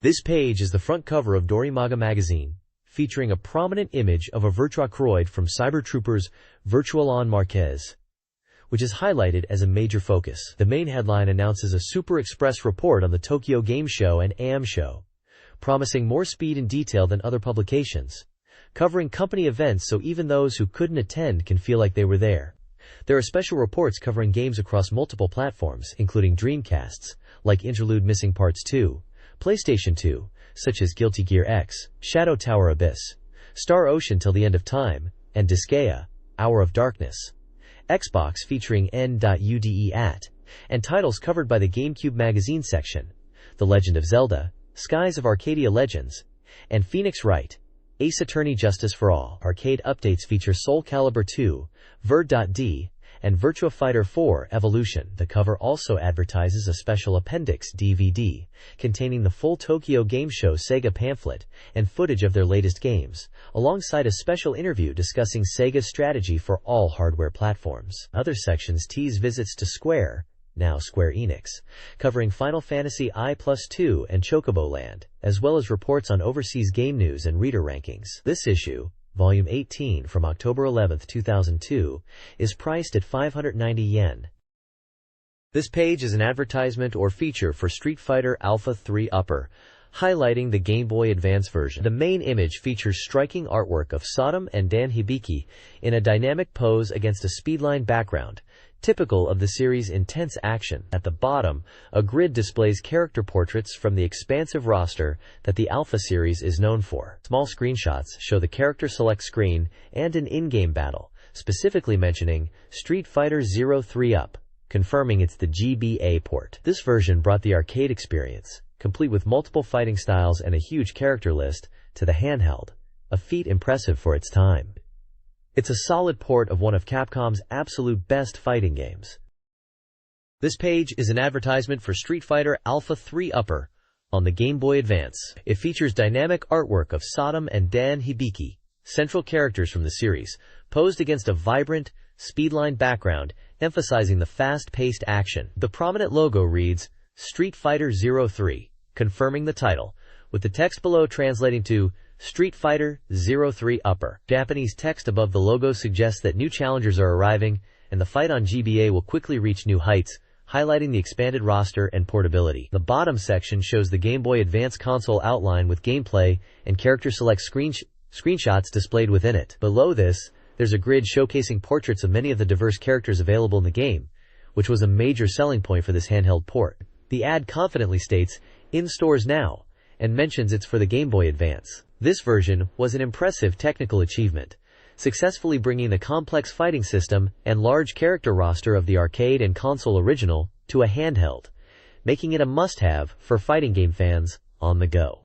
This page is the front cover of Dorimaga magazine, featuring a prominent image of a Virtuacroid from Cyber Troopers Virtualon Marquez, which is highlighted as a major focus. The main headline announces a Super Express report on the Tokyo Game Show and AM Show, promising more speed and detail than other publications, covering company events so even those who couldn't attend can feel like they were there. There are special reports covering games across multiple platforms, including Dreamcasts, like Interlude Missing Parts 2, PlayStation 2, such as Guilty Gear X, Shadow Tower Abyss, Star Ocean Till the End of Time, and Disgaea, Hour of Darkness. Xbox featuring N.UDE-AT, and titles covered by the GameCube magazine section, The Legend of Zelda, Skies of Arcadia Legends, and Phoenix Wright, Ace Attorney Justice for All. Arcade updates feature Soul Calibur 2, Vir.D, and Virtua Fighter 4 Evolution. The cover also advertises a special appendix DVD containing the full Tokyo Game Show Sega pamphlet and footage of their latest games, alongside a special interview discussing Sega's strategy for all hardware platforms. Other sections tease visits to Square, now Square Enix, covering Final Fantasy I+2 and Chocobo Land, as well as reports on overseas game news and reader rankings. This issue, Volume 18 from October 11, 2002, is priced at 590 yen. This page is an advertisement or feature for Street Fighter Alpha 3 Upper, highlighting the Game Boy Advance version. The main image features striking artwork of Sodom and Dan Hibiki in a dynamic pose against a speedline background, typical of the series' intense action. At the bottom, a grid displays character portraits from the expansive roster that the Alpha series is known for. Small screenshots show the character select screen and an in-game battle, specifically mentioning Street Fighter 03 Up, confirming it's the GBA port. This version brought the arcade experience, complete with multiple fighting styles and a huge character list, to the handheld, a feat impressive for its time. It's a solid port of one of Capcom's absolute best fighting games. This page is an advertisement for Street Fighter Alpha 3 Upper on the Game Boy Advance. It features dynamic artwork of Sodom and Dan Hibiki, central characters from the series, posed against a vibrant, speedline background, emphasizing the fast-paced action. The prominent logo reads, Street Fighter 03, confirming the title, with the text below translating to Street Fighter 03 Upper. Japanese text above the logo suggests that new challengers are arriving, and the fight on GBA will quickly reach new heights, highlighting the expanded roster and portability. The bottom section shows the Game Boy Advance console outline with gameplay and character select screenshots displayed within it. Below this, there's a grid showcasing portraits of many of the diverse characters available in the game, which was a major selling point for this handheld port. The ad confidently states, "In stores now," and mentions it's for the Game Boy Advance. This version was an impressive technical achievement, successfully bringing the complex fighting system and large character roster of the arcade and console original to a handheld, making it a must-have for fighting game fans on the go.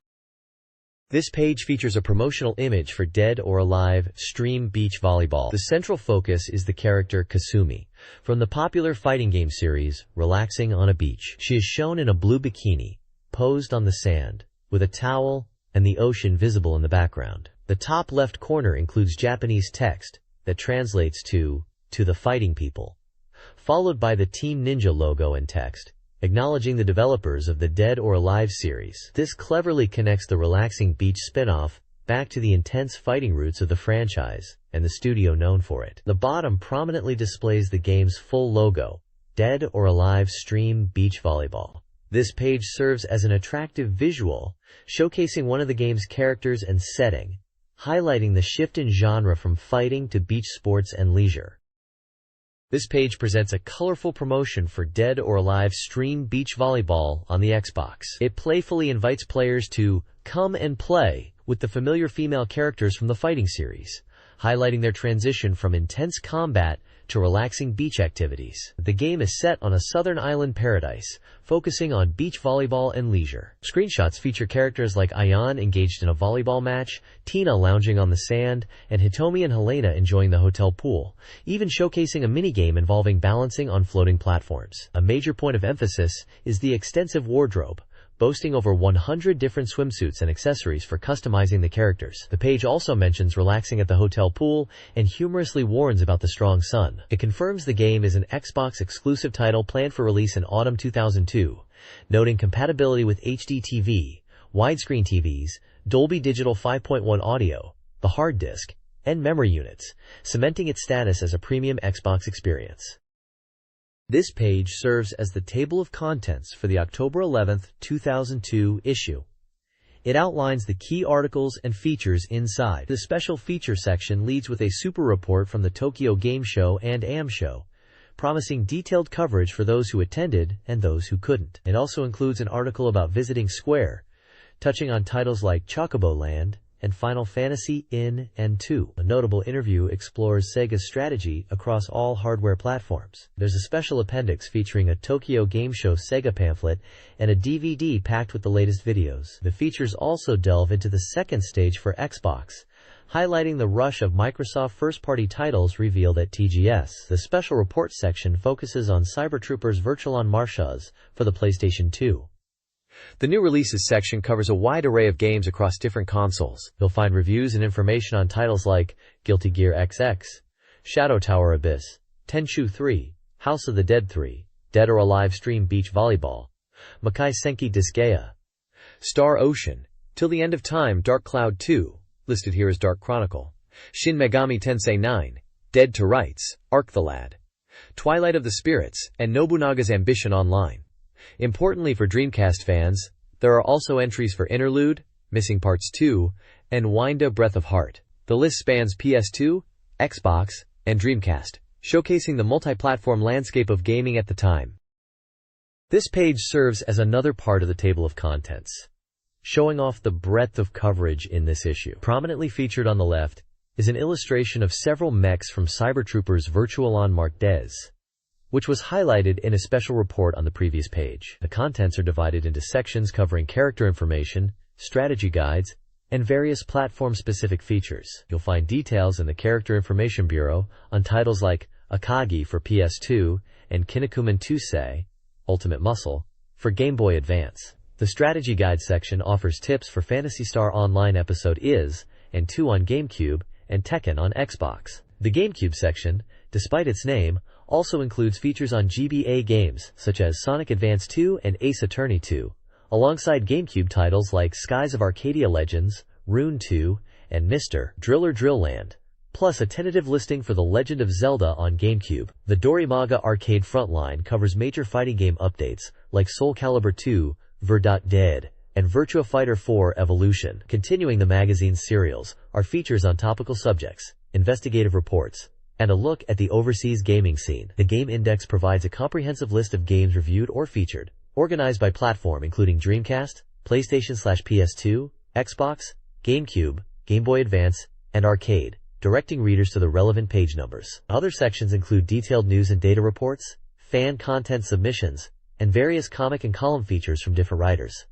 This page features a promotional image for Dead or Alive Stream Beach Volleyball. The central focus is the character Kasumi, from the popular fighting game series, relaxing on a beach. She is shown in a blue bikini, posed on the sand, with a towel and the ocean visible in the background. The top left corner includes Japanese text that translates to the fighting people, followed by the Team Ninja logo and text, acknowledging the developers of the Dead or Alive series. This cleverly connects the relaxing beach spin-off back to the intense fighting roots of the franchise and the studio known for it. The bottom prominently displays the game's full logo, Dead or Alive Stream Beach Volleyball. This page serves as an attractive visual, showcasing one of the game's characters and setting, highlighting the shift in genre from fighting to beach sports and leisure. This page presents a colorful promotion for Dead or Alive Stream Beach Volleyball on the Xbox. It playfully invites players to come and play with the familiar female characters from the fighting series, highlighting their transition from intense combat to relaxing beach activities. The game is set on a southern island paradise, focusing on beach volleyball and leisure. Screenshots feature characters like Ayan engaged in a volleyball match, Tina lounging on the sand, and Hitomi and Helena enjoying the hotel pool, even showcasing a minigame involving balancing on floating platforms. A major point of emphasis is the extensive wardrobe, boasting over 100 different swimsuits and accessories for customizing the characters. The page also mentions relaxing at the hotel pool and humorously warns about the strong sun. It confirms the game is an Xbox exclusive title planned for release in autumn 2002, noting compatibility with HD TV, widescreen TVs, Dolby Digital 5.1 audio, the hard disk, and memory units, cementing its status as a premium Xbox experience. This page serves as the table of contents for the October 11, 2002 issue. It outlines the key articles and features inside. The special feature section leads with a super report from the Tokyo Game Show and AM Show, promising detailed coverage for those who attended and those who couldn't. It also includes an article about visiting Square, touching on titles like Chocobo Land and Final Fantasy Inn and 2. A notable interview explores Sega's strategy across all hardware platforms. There's a special appendix featuring a Tokyo Game Show Sega pamphlet and a DVD packed with the latest videos. The features also delve into the second stage for Xbox, highlighting the rush of Microsoft first-party titles revealed at TGS. The special report section focuses on Cyber Troopers Virtual en Marches for the PlayStation 2. The new releases section covers a wide array of games across different consoles. You'll find reviews and information on titles like Guilty Gear XX, Shadow Tower Abyss, Tenchu 3, House of the Dead 3, Dead or Alive Stream Beach Volleyball, Makai Senki Disgaea, Star Ocean, Till the End of Time Dark Cloud 2, listed here as Dark Chronicle, Shin Megami Tensei 9, Dead to Rights, Arc the Lad, Twilight of the Spirits, and Nobunaga's Ambition Online. Importantly for Dreamcast fans, there are also entries for Interlude, Missing Parts 2, and Winda Breath of Heart. The list spans PS2, Xbox, and Dreamcast, showcasing the multi-platform landscape of gaming at the time. This page serves as another part of the table of contents, showing off the breadth of coverage in this issue. Prominently featured on the left is an illustration of several mechs from Cyber Troopers Virtual en Marches, which was highlighted in a special report on the previous page. The contents are divided into sections covering character information, strategy guides, and various platform-specific features. You'll find details in the Character Information Bureau on titles like Akagi for PS2 and Kinnikuman Tusei, Ultimate Muscle, for Game Boy Advance. The Strategy Guide section offers tips for Phantasy Star Online Episode Is and 2 on GameCube and Tekken on Xbox. The GameCube section, despite its name, also includes features on GBA games such as Sonic Advance 2 and Ace Attorney 2, alongside GameCube titles like Skies of Arcadia Legends, Rune 2, and Mr. Driller Drill Land, plus a tentative listing for The Legend of Zelda on GameCube. The Dorimaga Arcade Frontline covers major fighting game updates like Soul Calibur 2, Dead, and Virtua Fighter 4 Evolution. Continuing the magazine's serials are features on topical subjects, investigative reports, and a look at the overseas gaming scene. The Game Index provides a comprehensive list of games reviewed or featured, organized by platform including Dreamcast, PlayStation/PS2, Xbox, GameCube, Game Boy Advance, and Arcade, directing readers to the relevant page numbers. Other sections include detailed news and data reports, fan content submissions, and various comic and column features from different writers.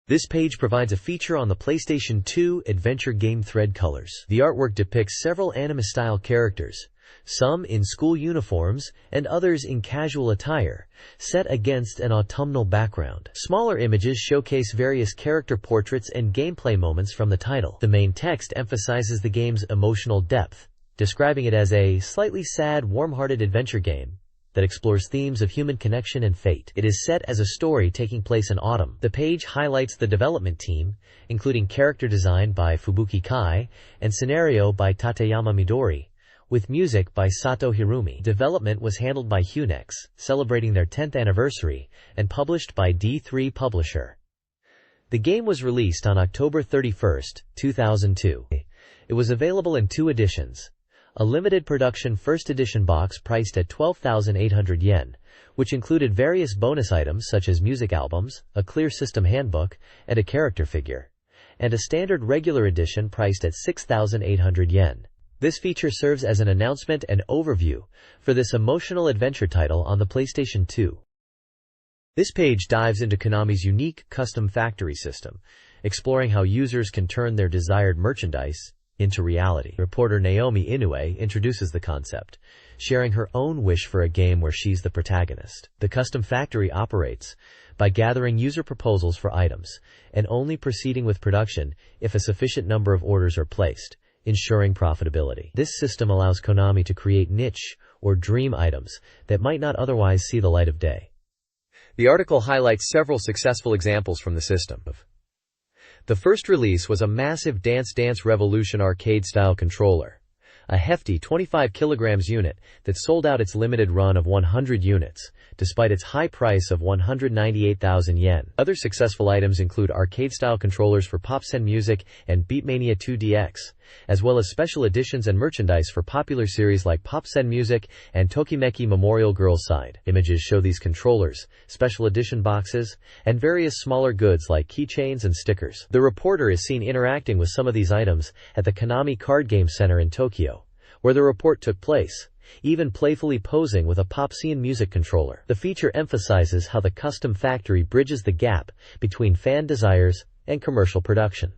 This page provides a feature on the PlayStation 2 adventure game Thread Colors. The artwork depicts several anime-style characters, some in school uniforms and others in casual attire, set against an autumnal background. Smaller images showcase various character portraits and gameplay moments from the title. The main text emphasizes the game's emotional depth, describing it as a slightly sad, warm-hearted adventure game that explores themes of human connection and fate. It is set as a story taking place in autumn. The page highlights the development team, including character design by Fubuki Kai and scenario by Tateyama Midori, with music by Sato Hirumi. Development was handled by Hunex, celebrating their 10th anniversary, and published by D3 Publisher. The game was released on October 31, 2002. It was available in 2 editions. A limited production first edition box priced at 12,800 yen, which included various bonus items such as music albums, a clear system handbook, and a character figure, and a standard regular edition priced at 6,800 yen. This feature serves as an announcement and overview for this emotional adventure title on the PlayStation 2. This page dives into Konami's unique custom factory system, exploring how users can turn their desired merchandise into reality. Reporter Naomi Inoue introduces the concept, sharing her own wish for a game where she's the protagonist. The custom factory operates by gathering user proposals for items and only proceeding with production if a sufficient number of orders are placed, ensuring profitability. This system allows Konami to create niche or dream items that might not otherwise see the light of day. The article highlights several successful examples from the system. The first release was a massive Dance Dance Revolution arcade-style controller, a hefty 25 kilograms unit that sold out its limited run of 100 units, despite its high price of 198,000 yen. Other successful items include arcade-style controllers for PopSen Music and Beatmania 2DX, as well as special editions and merchandise for popular series like PopSen Music and Tokimeki Memorial Girls Side. Images show these controllers, special edition boxes, and various smaller goods like keychains and stickers. The reporter is seen interacting with some of these items at the Konami Card Game Center in Tokyo, where the report took place, even playfully posing with a PopSen Music controller. The feature emphasizes how the custom factory bridges the gap between fan desires and commercial production.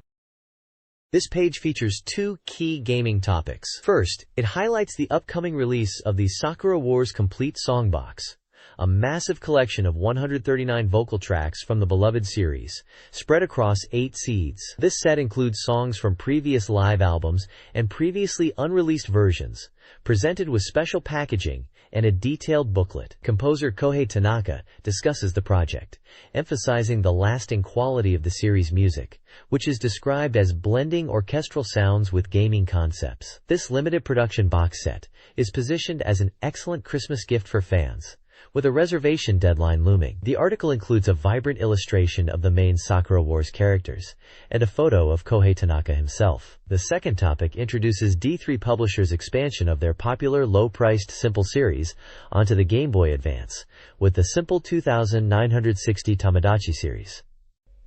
This page features two key gaming topics. First, it highlights the upcoming release of the Sakura Wars Complete Songbox, a massive collection of 139 vocal tracks from the beloved series, spread across 8 CDs. This set includes songs from previous live albums and previously unreleased versions, presented with special packaging and a detailed booklet. Composer Kohei Tanaka discusses the project, emphasizing the lasting quality of the series' music, which is described as blending orchestral sounds with gaming concepts. This limited production box set is positioned as an excellent Christmas gift for fans, with a reservation deadline looming. The article includes a vibrant illustration of the main Sakura Wars characters and a photo of Kohei Tanaka himself. The second topic introduces D3 Publishers' expansion of their popular low-priced Simple series onto the Game Boy Advance, with the Simple 2960 Tamagotchi series.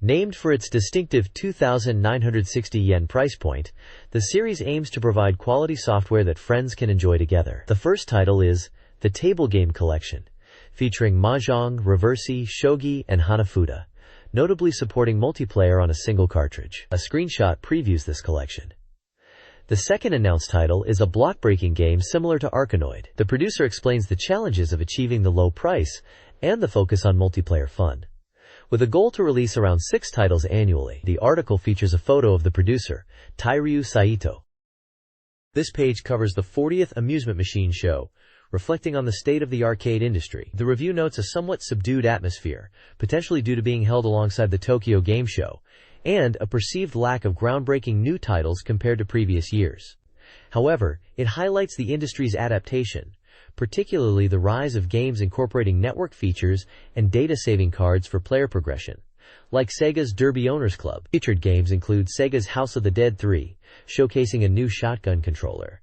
Named for its distinctive 2,960 yen price point, the series aims to provide quality software that friends can enjoy together. The first title is the Table Game Collection, featuring Mahjong, Reversi, Shogi, and Hanafuda, notably supporting multiplayer on a single cartridge. A screenshot previews this collection. The second announced title is a block-breaking game similar to Arkanoid. The producer explains the challenges of achieving the low price and the focus on multiplayer fun, with a goal to release around 6 titles annually. The article features a photo of the producer, Tairyu Saito. This page covers the 40th Amusement Machine Show, reflecting on the state of the arcade industry. The review notes a somewhat subdued atmosphere, potentially due to being held alongside the Tokyo Game Show, and a perceived lack of groundbreaking new titles compared to previous years. However, it highlights the industry's adaptation, particularly the rise of games incorporating network features and data-saving cards for player progression, like Sega's Derby Owners Club. Featured games include Sega's House of the Dead 3, showcasing a new shotgun controller,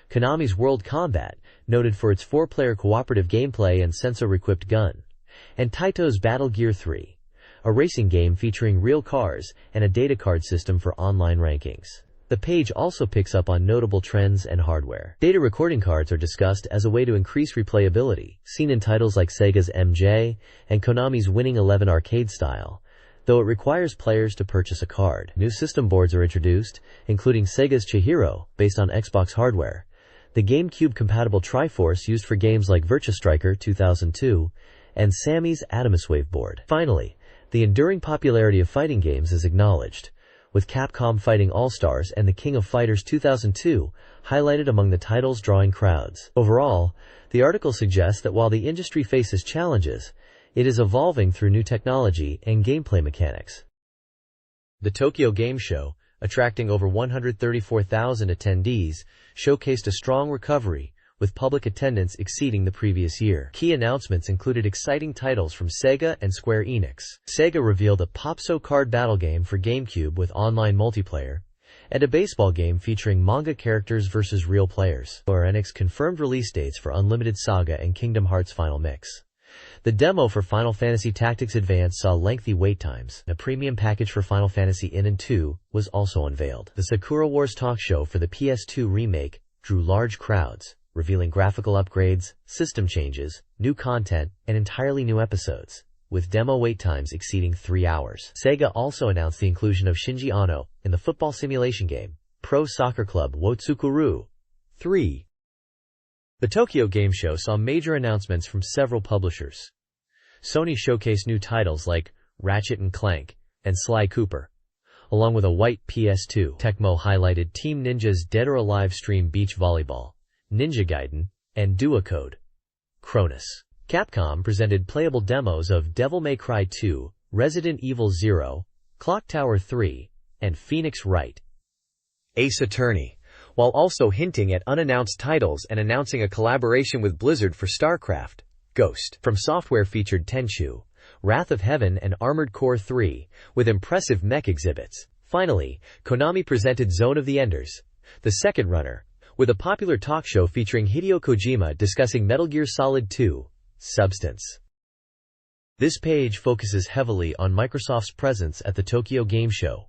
Konami's World Combat, noted for its 4-player cooperative gameplay and sensor-equipped gun, and Taito's Battle Gear 3, a racing game featuring real cars and a data card system for online rankings. The page also picks up on notable trends and hardware. Data recording cards are discussed as a way to increase replayability, seen in titles like Sega's MJ and Konami's Winning 11 arcade style, though it requires players to purchase a card. New system boards are introduced, including Sega's Chihiro, based on Xbox hardware, the GameCube-compatible Triforce used for games like Virtua Striker 2002, and Sammy's Atomiswave board. Finally, the enduring popularity of fighting games is acknowledged, with Capcom Fighting All-Stars and The King of Fighters 2002 highlighted among the titles drawing crowds. Overall, the article suggests that while the industry faces challenges, it is evolving through new technology and gameplay mechanics. The Tokyo Game Show, attracting over 134,000 attendees, showcased a strong recovery, with public attendance exceeding the previous year. Key announcements included exciting titles from Sega and Square Enix. Sega revealed a Popso card battle game for GameCube with online multiplayer, and a baseball game featuring manga characters versus real players. Square Enix confirmed release dates for Unlimited Saga and Kingdom Hearts Final Mix. The demo for Final Fantasy Tactics Advance saw lengthy wait times. A premium package for Final Fantasy In and 2 was also unveiled. The Sakura Wars talk show for the PS2 remake drew large crowds, revealing graphical upgrades, system changes, new content, and entirely new episodes, with demo wait times exceeding 3 hours. Sega also announced the inclusion of Shinji Ono in the football simulation game, Pro Soccer Club Wotsukuru 3. The Tokyo Game Show saw major announcements from several publishers. Sony showcased new titles like Ratchet & Clank and Sly Cooper, along with a white PS2. Tecmo highlighted Team Ninja's Dead or Alive Stream Beach Volleyball, Ninja Gaiden, and Duocode Cronus. Capcom presented playable demos of Devil May Cry 2, Resident Evil 0, Clock Tower 3, and Phoenix Wright. Ace Attorney, while also hinting at unannounced titles and announcing a collaboration with Blizzard for StarCraft. Ghost from Software featured Tenchu, Wrath of Heaven and Armored Core 3, with impressive mech exhibits. Finally, Konami presented Zone of the Enders, the second runner, with a popular talk show featuring Hideo Kojima discussing Metal Gear Solid 2, Substance. This page focuses heavily on Microsoft's presence at the Tokyo Game Show,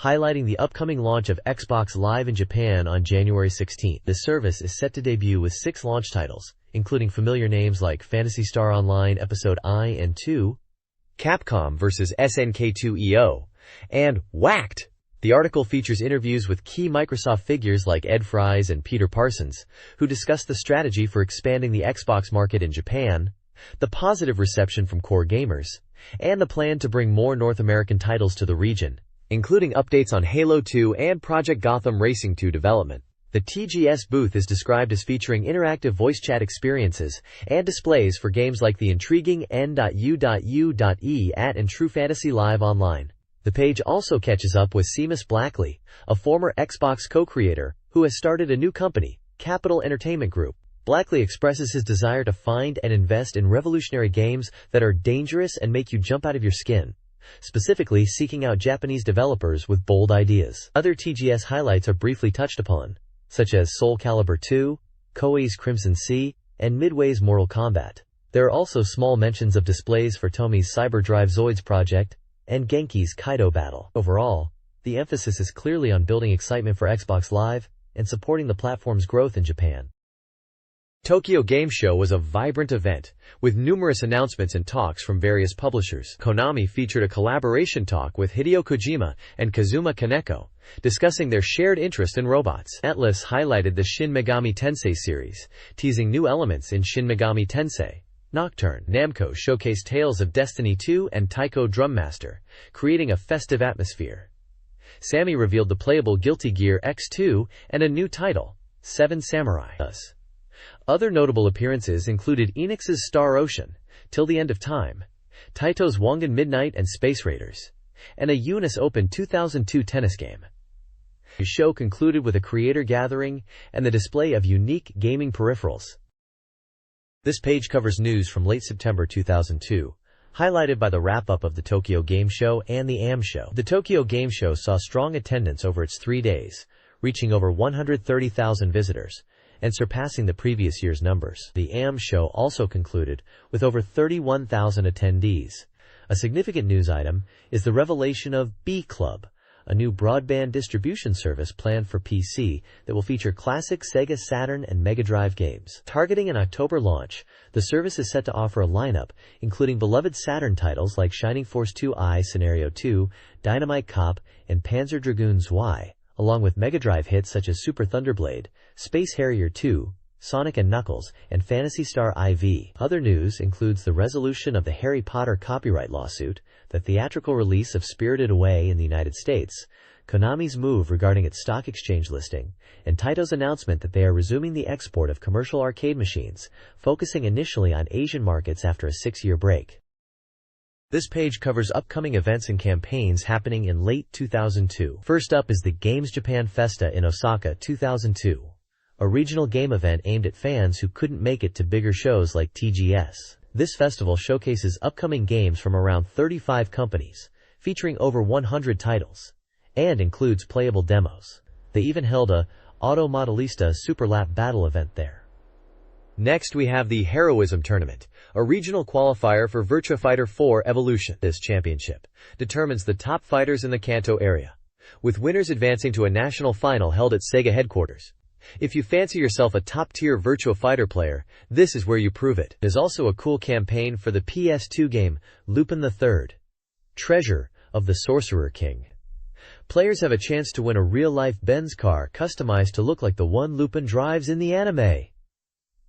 highlighting the upcoming launch of Xbox Live in Japan on January 16. This service is set to debut with 6 launch titles, including familiar names like Phantasy Star Online Episode I and II, Capcom vs. SNK2 and Whacked. The article features interviews with key Microsoft figures like Ed Fries and Peter Parsons, who discuss the strategy for expanding the Xbox market in Japan, the positive reception from core gamers, and the plan to bring more North American titles to the region, including updates on Halo 2 and Project Gotham Racing 2 development. The TGS booth is described as featuring interactive voice chat experiences and displays for games like the intriguing N.U.U.E and True Fantasy Live Online. The page also catches up with Seamus Blackley, a former Xbox co-creator, who has started a new company, Capital Entertainment Group. Blackley expresses his desire to find and invest in revolutionary games that are dangerous and make you jump out of your skin, specifically seeking out Japanese developers with bold ideas. Other TGS highlights are briefly touched upon, such as Soul Calibur 2, Koei's Crimson Sea, and Midway's Mortal Kombat. There are also small mentions of displays for Tomi's Cyberdrive Zoids project and Genki's Kaido Battle. Overall, the emphasis is clearly on building excitement for Xbox Live and supporting the platform's growth in Japan. Tokyo Game Show was a vibrant event, with numerous announcements and talks from various publishers. Konami featured a collaboration talk with Hideo Kojima and Kazuma Kaneko, discussing their shared interest in robots. Atlus highlighted the Shin Megami Tensei series, teasing new elements in Shin Megami Tensei Nocturne. Namco showcased Tales of Destiny 2 and Taiko Drum Master, creating a festive atmosphere. Sammy revealed the playable Guilty Gear X2 and a new title, Seven Samurai. Other notable appearances included Enix's Star Ocean, Till the End of Time, Taito's Wangan Midnight and Space Raiders, and a Unis Open 2002 tennis game. The show concluded with a creator gathering and the display of unique gaming peripherals. This page covers news from late September 2002, highlighted by the wrap-up of the Tokyo Game Show and the AM Show. The Tokyo Game Show saw strong attendance over its 3 days, reaching over 130,000 visitors, and surpassing the previous year's numbers. The AM Show also concluded with over 31,000 attendees. A significant news item is the revelation of B Club, a new broadband distribution service planned for PC that will feature classic Sega Saturn and Mega Drive games. Targeting an October launch, the service is set to offer a lineup including beloved Saturn titles like Shining Force 2i Scenario 2, Dynamite Cop, and Panzer Dragoon Zwei, along with Mega Drive hits such as Super Thunderblade, Space Harrier 2, Sonic & Knuckles, and Phantasy Star IV. Other news includes the resolution of the Harry Potter copyright lawsuit, the theatrical release of Spirited Away in the United States, Konami's move regarding its stock exchange listing, and Taito's announcement that they are resuming the export of commercial arcade machines, focusing initially on Asian markets after a 6-year break. This page covers upcoming events and campaigns happening in late 2002. First up is the Games Japan Festa in Osaka 2002, a regional game event aimed at fans who couldn't make it to bigger shows like TGS. This festival showcases upcoming games from around 35 companies, featuring over 100 titles, and includes playable demos. They even held a Auto Modelista Super Lap Battle event there. Next we have the Heroism Tournament, a regional qualifier for Virtua Fighter 4 Evolution. This championship determines the top fighters in the Kanto area, with winners advancing to a national final held at Sega headquarters. If you fancy yourself a top-tier Virtua Fighter player, this is where you prove it. There's also a cool campaign for the PS2 game, Lupin III, Treasure of the Sorcerer King. Players have a chance to win a real-life Benz car customized to look like the one Lupin drives in the anime.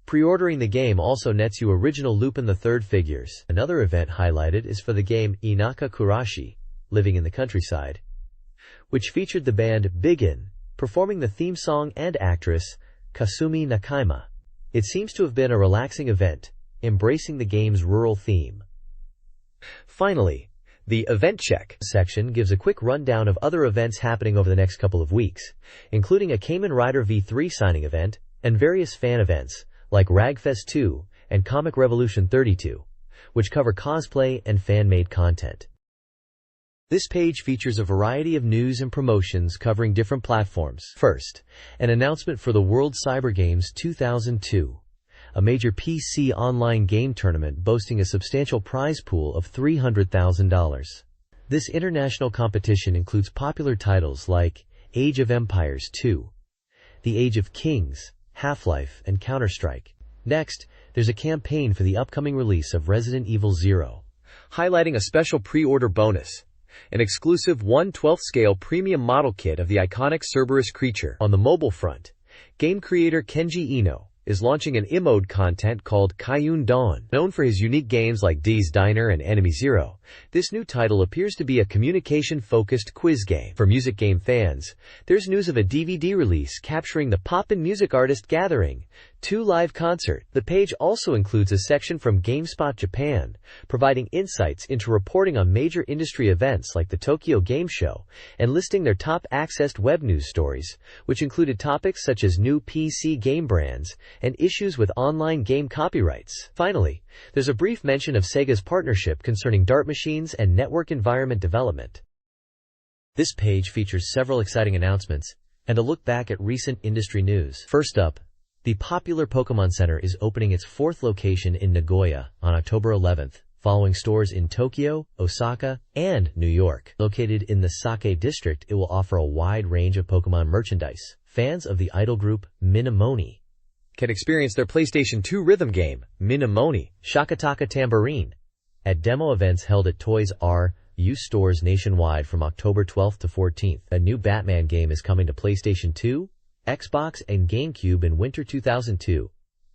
Pre-ordering the game also nets you original Lupin III figures. Another event highlighted is for the game Inaka Kurashi, Living in the Countryside, which featured the band Biggin, performing the theme song, and actress Kasumi Nakaima. It seems to have been a relaxing event, embracing the game's rural theme. Finally, The Event Check section gives a quick rundown of other events happening over the next couple of weeks, including a Kamen Rider V3 signing event and various fan events like Ragfest 2 and Comic Revolution 32, which cover cosplay and fan-made content. This page features a variety of news and promotions covering different platforms. First, an announcement for the World Cyber Games 2002, a major PC online game tournament boasting a substantial prize pool of $300,000. This international competition includes popular titles like Age of Empires 2, The Age of Kings, Half-Life, and Counter-Strike. Next, there's a campaign for the upcoming release of Resident Evil 0, highlighting a special pre-order bonus, an exclusive 1/12 scale premium model kit of the iconic Cerberus creature. On the mobile front, game creator Kenji Ino is launching an iMode content called Kaiun Dawn. Known for his unique games like D's Diner and Enemy Zero, this new title appears to be a communication-focused quiz game. For music game fans, there's news of a DVD release capturing the Poppin' music artist Gathering 2 live concert. The page also includes a section from GameSpot Japan, providing insights into reporting on major industry events like the Tokyo Game Show and listing their top accessed web news stories, which included topics such as new PC game brands and issues with online game copyrights. Finally, there's a brief mention of Sega's partnership concerning dart machines and network environment development. This page features several exciting announcements and a look back at recent industry news. First up, the popular Pokemon Center is opening its 4th location in Nagoya on October 11th, following stores in Tokyo, Osaka, and New York. Located in the Sake district, it will offer a wide range of Pokemon merchandise. Fans of the idol group Minamoni can experience their PlayStation 2 rhythm game, Minamoni Shakataka Tambourine, at demo events held at Toys R Us stores nationwide from October 12th to 14th. A new Batman game is coming to PlayStation 2, Xbox, and GameCube in winter 2002,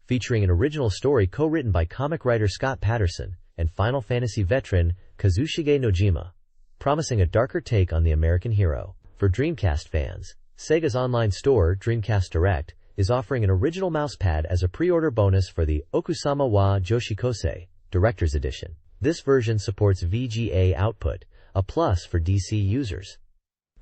featuring an original story co-written by comic writer Scott Patterson and Final Fantasy veteran Kazushige Nojima, promising a darker take on the American hero. For Dreamcast fans, Sega's online store, Dreamcast Direct, is offering an original mousepad as a pre-order bonus for the Okusama wa Joshikose Director's Edition. This version supports VGA output, a plus for DC users.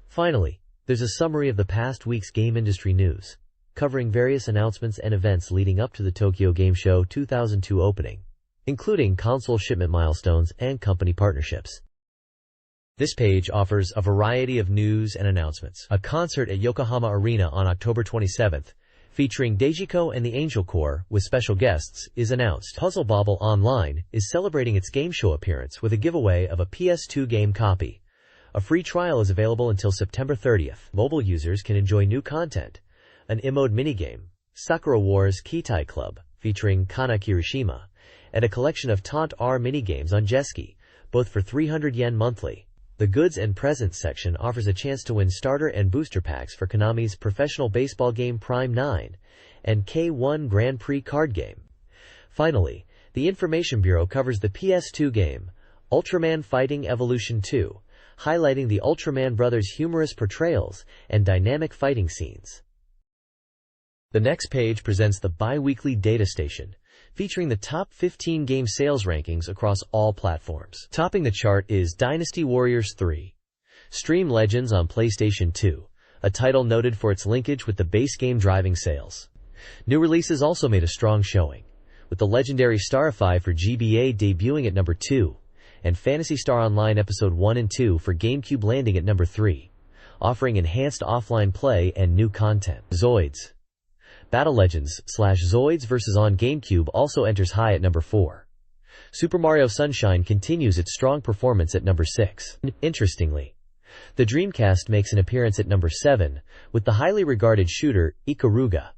Finally, there's a summary of the past week's game industry news, covering various announcements and events leading up to the Tokyo Game Show 2002 opening, including console shipment milestones and company partnerships. This page offers a variety of news and announcements. A concert at Yokohama Arena on October 27th, featuring Dejiko and the Angel Corps with special guests, is announced. Puzzle Bobble Online is celebrating its game show appearance with a giveaway of a PS2 game copy. A free trial is available until September 30th. Mobile users can enjoy new content, an iMode minigame, Sakura Wars Kitai Club, featuring Kana Kirishima, and a collection of Taunt R minigames on Jesky, both for 300 yen monthly. The Goods and Presents section offers a chance to win starter and booster packs for Konami's professional baseball game Prime 9 and K1 Grand Prix card game. Finally, the Information Bureau covers the PS2 game, Ultraman Fighting Evolution 2, highlighting the Ultraman brothers' humorous portrayals and dynamic fighting scenes. The next page presents the bi-weekly data station, featuring the top 15 game sales rankings across all platforms. Topping the chart is Dynasty Warriors 3, Stream Legends on PlayStation 2, a title noted for its linkage with the base game driving sales. New releases also made a strong showing, with the legendary Starify for GBA debuting at number 2, and Phantasy Star Online Episode 1 and 2 for GameCube landing at number 3, offering enhanced offline play and new content. Zoids Battle Legends / Zoids vs. on GameCube also enters high at number 4. Super Mario Sunshine continues its strong performance at number 6. Interestingly, the Dreamcast makes an appearance at number 7, with the highly regarded shooter, Ikaruga,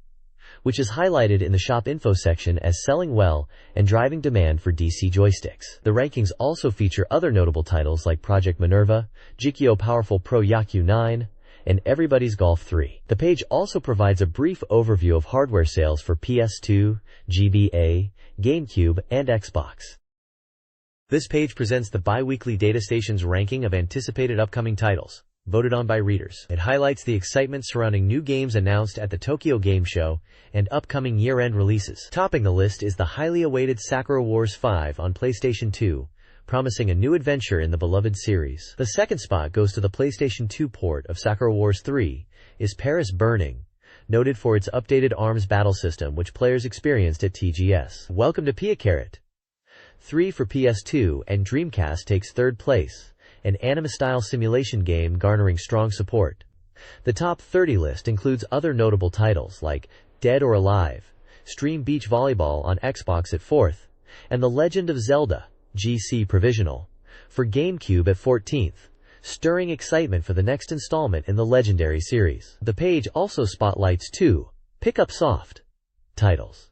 which is highlighted in the shop info section as selling well and driving demand for DC joysticks. The rankings also feature other notable titles like Project Minerva, Jikyo Powerful Pro Yaku 9, and Everybody's Golf 3. The page also provides a brief overview of hardware sales for PS2, GBA, GameCube, and Xbox. This page presents the bi-weekly data station's ranking of anticipated upcoming titles, voted on by readers. It highlights the excitement surrounding new games announced at the Tokyo Game Show and upcoming year-end releases. Topping the list is the highly awaited Sakura Wars 5 on PlayStation 2, promising a new adventure in the beloved series. The second spot goes to the PlayStation 2 port of Sakura Wars 3, is Paris Burning, noted for its updated ARMS battle system which players experienced at TGS. Welcome to Pia 3 for PS2 and Dreamcast takes third place, an anime-style simulation game garnering strong support. The top 30 list includes other notable titles like Dead or Alive, Stream Beach Volleyball on Xbox at 4th, and The Legend of Zelda, GC Provisional, for GameCube at 14th, stirring excitement for the next installment in the legendary series. The page also spotlights two pick-up soft titles.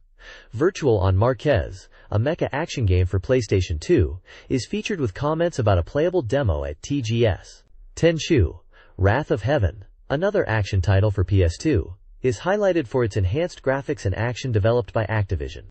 Virtual on Marquez, a mecha action game for PlayStation 2, is featured with comments about a playable demo at TGS. Tenchu, Wrath of Heaven, another action title for PS2, is highlighted for its enhanced graphics and action developed by Activision.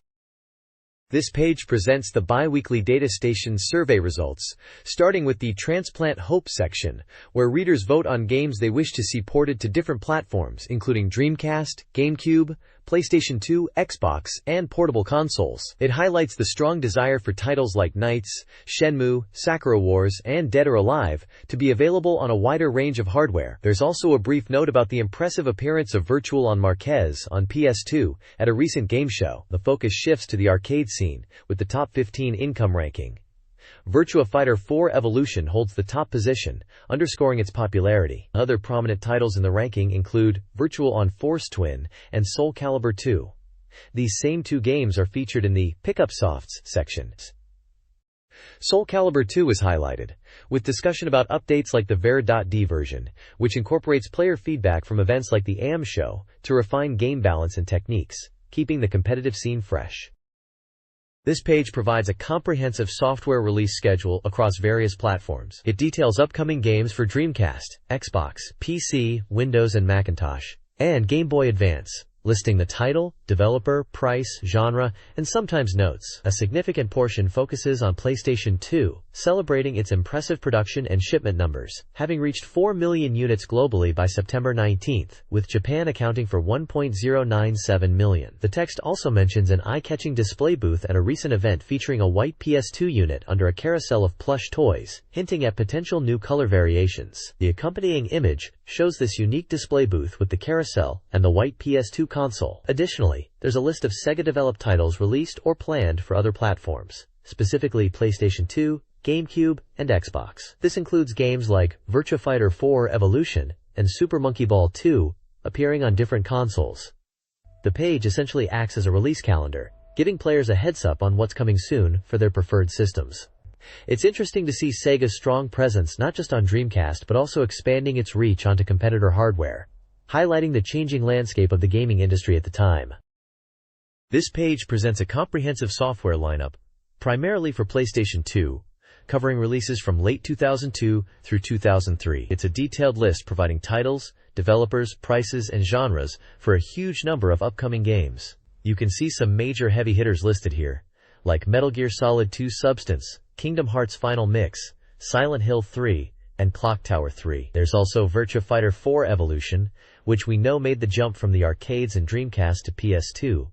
This page presents the bi-weekly Data Station survey results, starting with the Transplant Hope section, where readers vote on games they wish to see ported to different platforms, including Dreamcast, GameCube, PlayStation 2, Xbox, and portable consoles. It highlights the strong desire for titles like Knights, Shenmue, Sakura Wars, and Dead or Alive to be available on a wider range of hardware. There's also a brief note about the impressive appearance of Virtual on Marquez on PS2 at a recent game show. The focus shifts to the arcade scene, with the top 15 income ranking. Virtua Fighter 4 Evolution holds the top position, underscoring its popularity. Other prominent titles in the ranking include Virtual on Force Twin and Soul Calibur 2. These same two games are featured in the Pickup Softs section. Soul Calibur 2 is highlighted, with discussion about updates like the Vera.D version, which incorporates player feedback from events like the AM show to refine game balance and techniques, keeping the competitive scene fresh. This page provides a comprehensive software release schedule across various platforms. It details upcoming games for Dreamcast, Xbox, PC, Windows and Macintosh, and Game Boy Advance, listing the title, developer, price, genre, and sometimes notes. A significant portion focuses on PlayStation 2, celebrating its impressive production and shipment numbers, having reached 4 million units globally by September 19th, with Japan accounting for 1.097 million. The text also mentions an eye-catching display booth at a recent event featuring a white PS2 unit under a carousel of plush toys, hinting at potential new color variations. The accompanying image shows this unique display booth with the carousel and the white PS2 console. Additionally, there's a list of Sega-developed titles released or planned for other platforms, specifically PlayStation 2, GameCube, and Xbox. This includes games like Virtua Fighter 4 Evolution and Super Monkey Ball 2, appearing on different consoles. The page essentially acts as a release calendar, giving players a heads-up on what's coming soon for their preferred systems. It's interesting to see Sega's strong presence not just on Dreamcast but also expanding its reach onto competitor hardware, highlighting the changing landscape of the gaming industry at the time. This page presents a comprehensive software lineup, primarily for PlayStation 2, covering releases from late 2002 through 2003. It's a detailed list providing titles, developers, prices, and genres for a huge number of upcoming games. You can see some major heavy hitters listed here, like Metal Gear Solid 2 Substance, Kingdom Hearts Final Mix, Silent Hill 3, and Clock Tower 3. There's also Virtua Fighter 4 Evolution, which we know made the jump from the arcades and Dreamcast to PS2,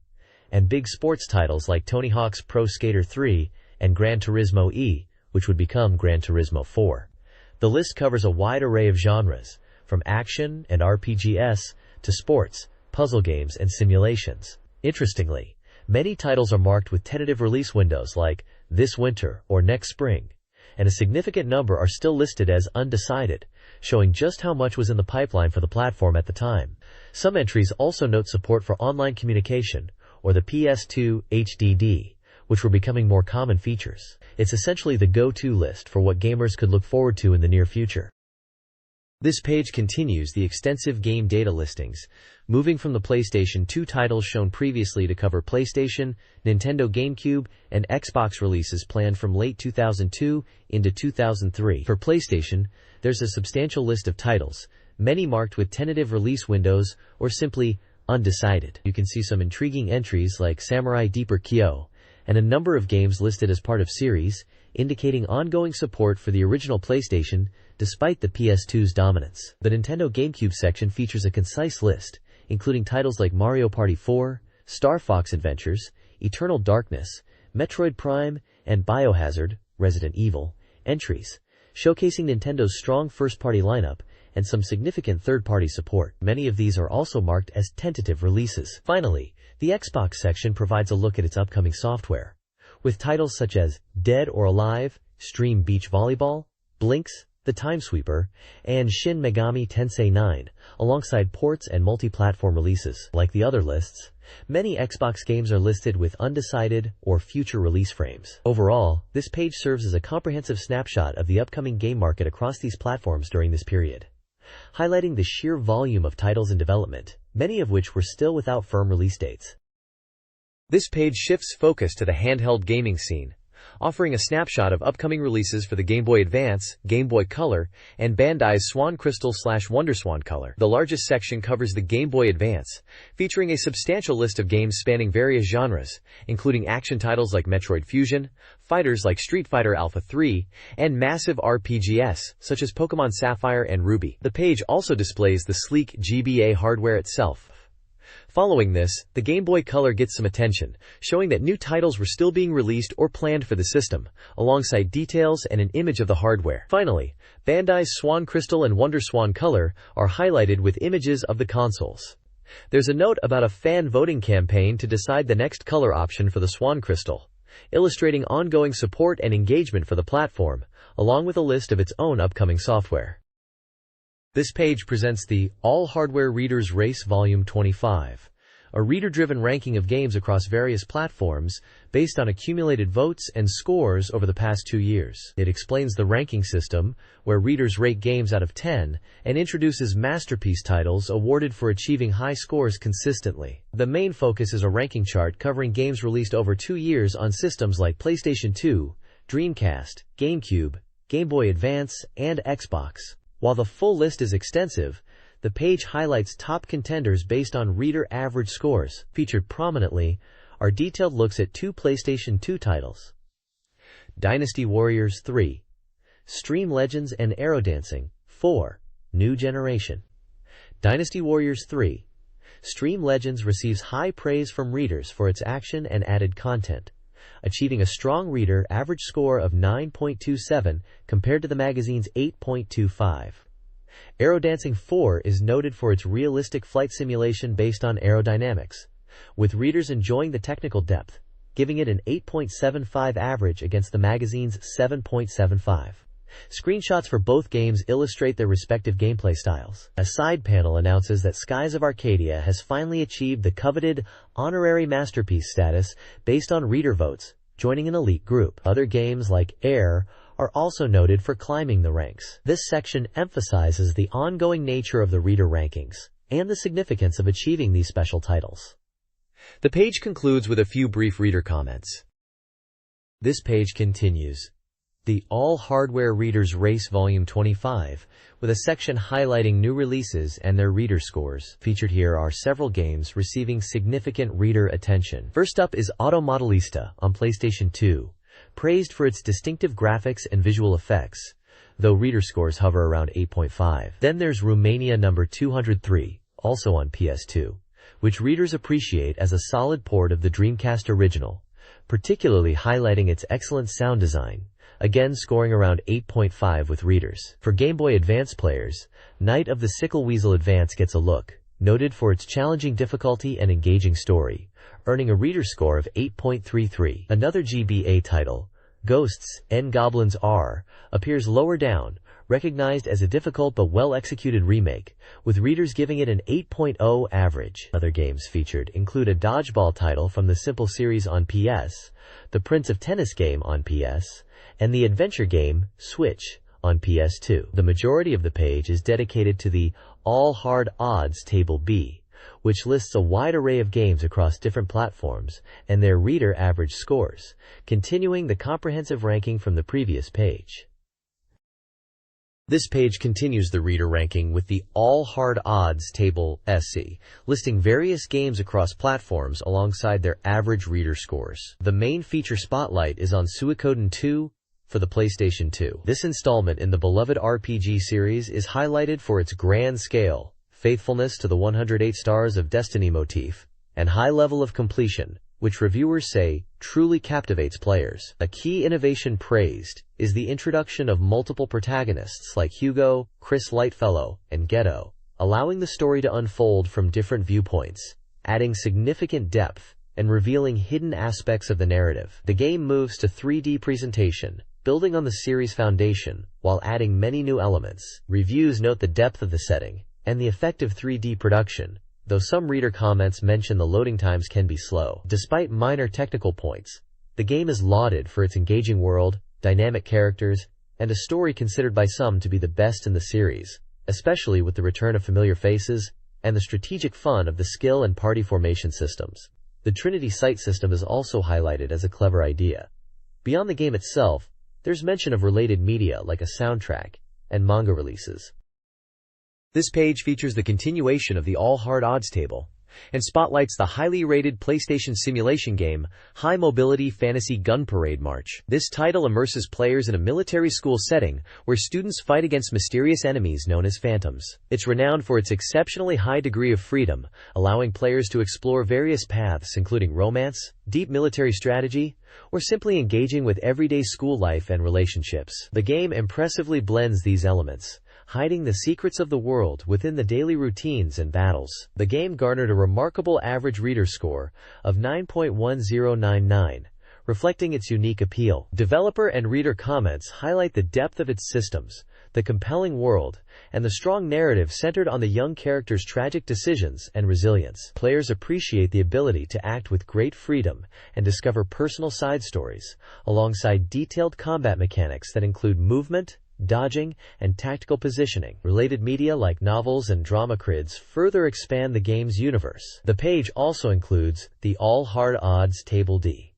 and big sports titles like Tony Hawk's Pro Skater 3 and Gran Turismo E, which would become Gran Turismo 4. The list covers a wide array of genres, from action and RPGs to sports, puzzle games, and simulations. Interestingly, many titles are marked with tentative release windows like this winter or next spring, and a significant number are still listed as undecided, showing just how much was in the pipeline for the platform at the time. Some entries also note support for online communication, or the PS2 HDD, which were becoming more common features. It's essentially the go-to list for what gamers could look forward to in the near future. This page continues the extensive game data listings, moving from the PlayStation 2 titles shown previously to cover PlayStation, Nintendo GameCube, and Xbox releases planned from late 2002 into 2003. For PlayStation, there's a substantial list of titles, many marked with tentative release windows or simply undecided. You can see some intriguing entries like Samurai Deeper Kyo, and a number of games listed as part of series, indicating ongoing support for the original PlayStation despite the PS2's dominance. The Nintendo GameCube section features a concise list, including titles like Mario Party 4, Star Fox Adventures, Eternal Darkness, Metroid Prime, and Biohazard, Resident Evil entries, showcasing Nintendo's strong first-party lineup and some significant third-party support. Many of these are also marked as tentative releases. Finally, the Xbox section provides a look at its upcoming software, with titles such as Dead or Alive, Stream Beach Volleyball, Blinks, The Timesweeper, and Shin Megami Tensei 9, alongside ports and multi-platform releases. Like the other lists, many Xbox games are listed with undecided or future release frames. Overall, this page serves as a comprehensive snapshot of the upcoming game market across these platforms during this period, highlighting the sheer volume of titles in development, many of which were still without firm release dates. This page shifts focus to the handheld gaming scene, offering a snapshot of upcoming releases for the Game Boy Advance, Game Boy Color, and Bandai's Swan Crystal/WonderSwan Color. The largest section covers the Game Boy Advance, featuring a substantial list of games spanning various genres, including action titles like Metroid Fusion, fighters like Street Fighter Alpha 3, and massive RPGs, such as Pokémon Sapphire and Ruby. The page also displays the sleek GBA hardware itself. Following this, the Game Boy Color gets some attention, showing that new titles were still being released or planned for the system, alongside details and an image of the hardware. Finally, Bandai's Swan Crystal and WonderSwan Color are highlighted with images of the consoles. There's a note about a fan voting campaign to decide the next color option for the Swan Crystal, illustrating ongoing support and engagement for the platform, along with a list of its own upcoming software. This page presents the All Hardware Readers Race Volume 25, a reader-driven ranking of games across various platforms based on accumulated votes and scores over the past 2 years. It explains the ranking system, where readers rate games out of 10, and introduces masterpiece titles awarded for achieving high scores consistently. The main focus is a ranking chart covering games released over 2 years on systems like PlayStation 2, Dreamcast, GameCube, Game Boy Advance, and Xbox. While the full list is extensive, the page highlights top contenders based on reader average scores. Featured prominently are detailed looks at 2 PlayStation 2 titles: Dynasty Warriors 3, Stream Legends and Aerodancing 4, New Generation. Dynasty Warriors 3, Stream Legends receives high praise from readers for its action and added content, achieving a strong reader average score of 9.27 compared to the magazine's 8.25. Aerodancing 4 is noted for its realistic flight simulation based on aerodynamics, with readers enjoying the technical depth, giving it an 8.75 average against the magazine's 7.75. Screenshots for both games illustrate their respective gameplay styles. A side panel announces that Skies of Arcadia has finally achieved the coveted honorary masterpiece status based on reader votes, joining an elite group. Other games like Air are also noted for climbing the ranks. This section emphasizes the ongoing nature of the reader rankings and the significance of achieving these special titles. The page concludes with a few brief reader comments. This page continues the All Hardware Readers Race Volume 25, with a section highlighting new releases and their reader scores. Featured here are several games receiving significant reader attention. First up is Automodelista on PlayStation 2, praised for its distinctive graphics and visual effects, though reader scores hover around 8.5. Then there's Romania number 203, also on PS2, which readers appreciate as a solid port of the Dreamcast original, particularly highlighting its excellent sound design, again scoring around 8.5 with readers. For Game Boy Advance players, Night of the Sickle Weasel Advance gets a look, noted for its challenging difficulty and engaging story, earning a reader score of 8.33. Another GBA title, Ghosts, N Goblins R, appears lower down, recognized as a difficult but well-executed remake, with readers giving it an 8.0 average. Other games featured include a dodgeball title from the Simple series on PS, the Prince of Tennis game on PS, and the adventure game, Switch, on PS2. The majority of the page is dedicated to the All Hard Odds Table B, which lists a wide array of games across different platforms and their reader average scores, continuing the comprehensive ranking from the previous page. This page continues the reader ranking with the All Hard Odds Table SC, listing various games across platforms alongside their average reader scores. The main feature spotlight is on Suikoden 2 for the PlayStation 2. This installment in the beloved RPG series is highlighted for its grand scale, faithfulness to the 108 Stars of Destiny motif, and high level of completion, which reviewers say truly captivates players. A key innovation praised is the introduction of multiple protagonists like Hugo, Chris Lightfellow, and Ghetto, allowing the story to unfold from different viewpoints, adding significant depth and revealing hidden aspects of the narrative. The game moves to 3D presentation, building on the series' foundation while adding many new elements. Reviews note the depth of the setting and the effective 3D production, though some reader comments mention the loading times can be slow. Despite minor technical points, the game is lauded for its engaging world, dynamic characters, and a story considered by some to be the best in the series, especially with the return of familiar faces and the strategic fun of the skill and party formation systems. The Trinity Sight system is also highlighted as a clever idea. Beyond the game itself, there's mention of related media like a soundtrack and manga releases. This page features the continuation of the all-hard odds table and spotlights the highly rated PlayStation simulation game, High Mobility Fantasy Gun Parade March. This title immerses players in a military school setting where students fight against mysterious enemies known as phantoms. It's renowned for its exceptionally high degree of freedom, allowing players to explore various paths including romance, deep military strategy, or simply engaging with everyday school life and relationships. The game impressively blends these elements, hiding the secrets of the world within the daily routines and battles. The game garnered a remarkable average reader score of 9.1099, reflecting its unique appeal. Developer and reader comments highlight the depth of its systems, the compelling world, and the strong narrative centered on the young character's tragic decisions and resilience. Players appreciate the ability to act with great freedom and discover personal side stories, alongside detailed combat mechanics that include movement, dodging, and tactical positioning. Related media like novels and drama crids further expand the game's universe. The page also includes the All-Hard Odds Table D,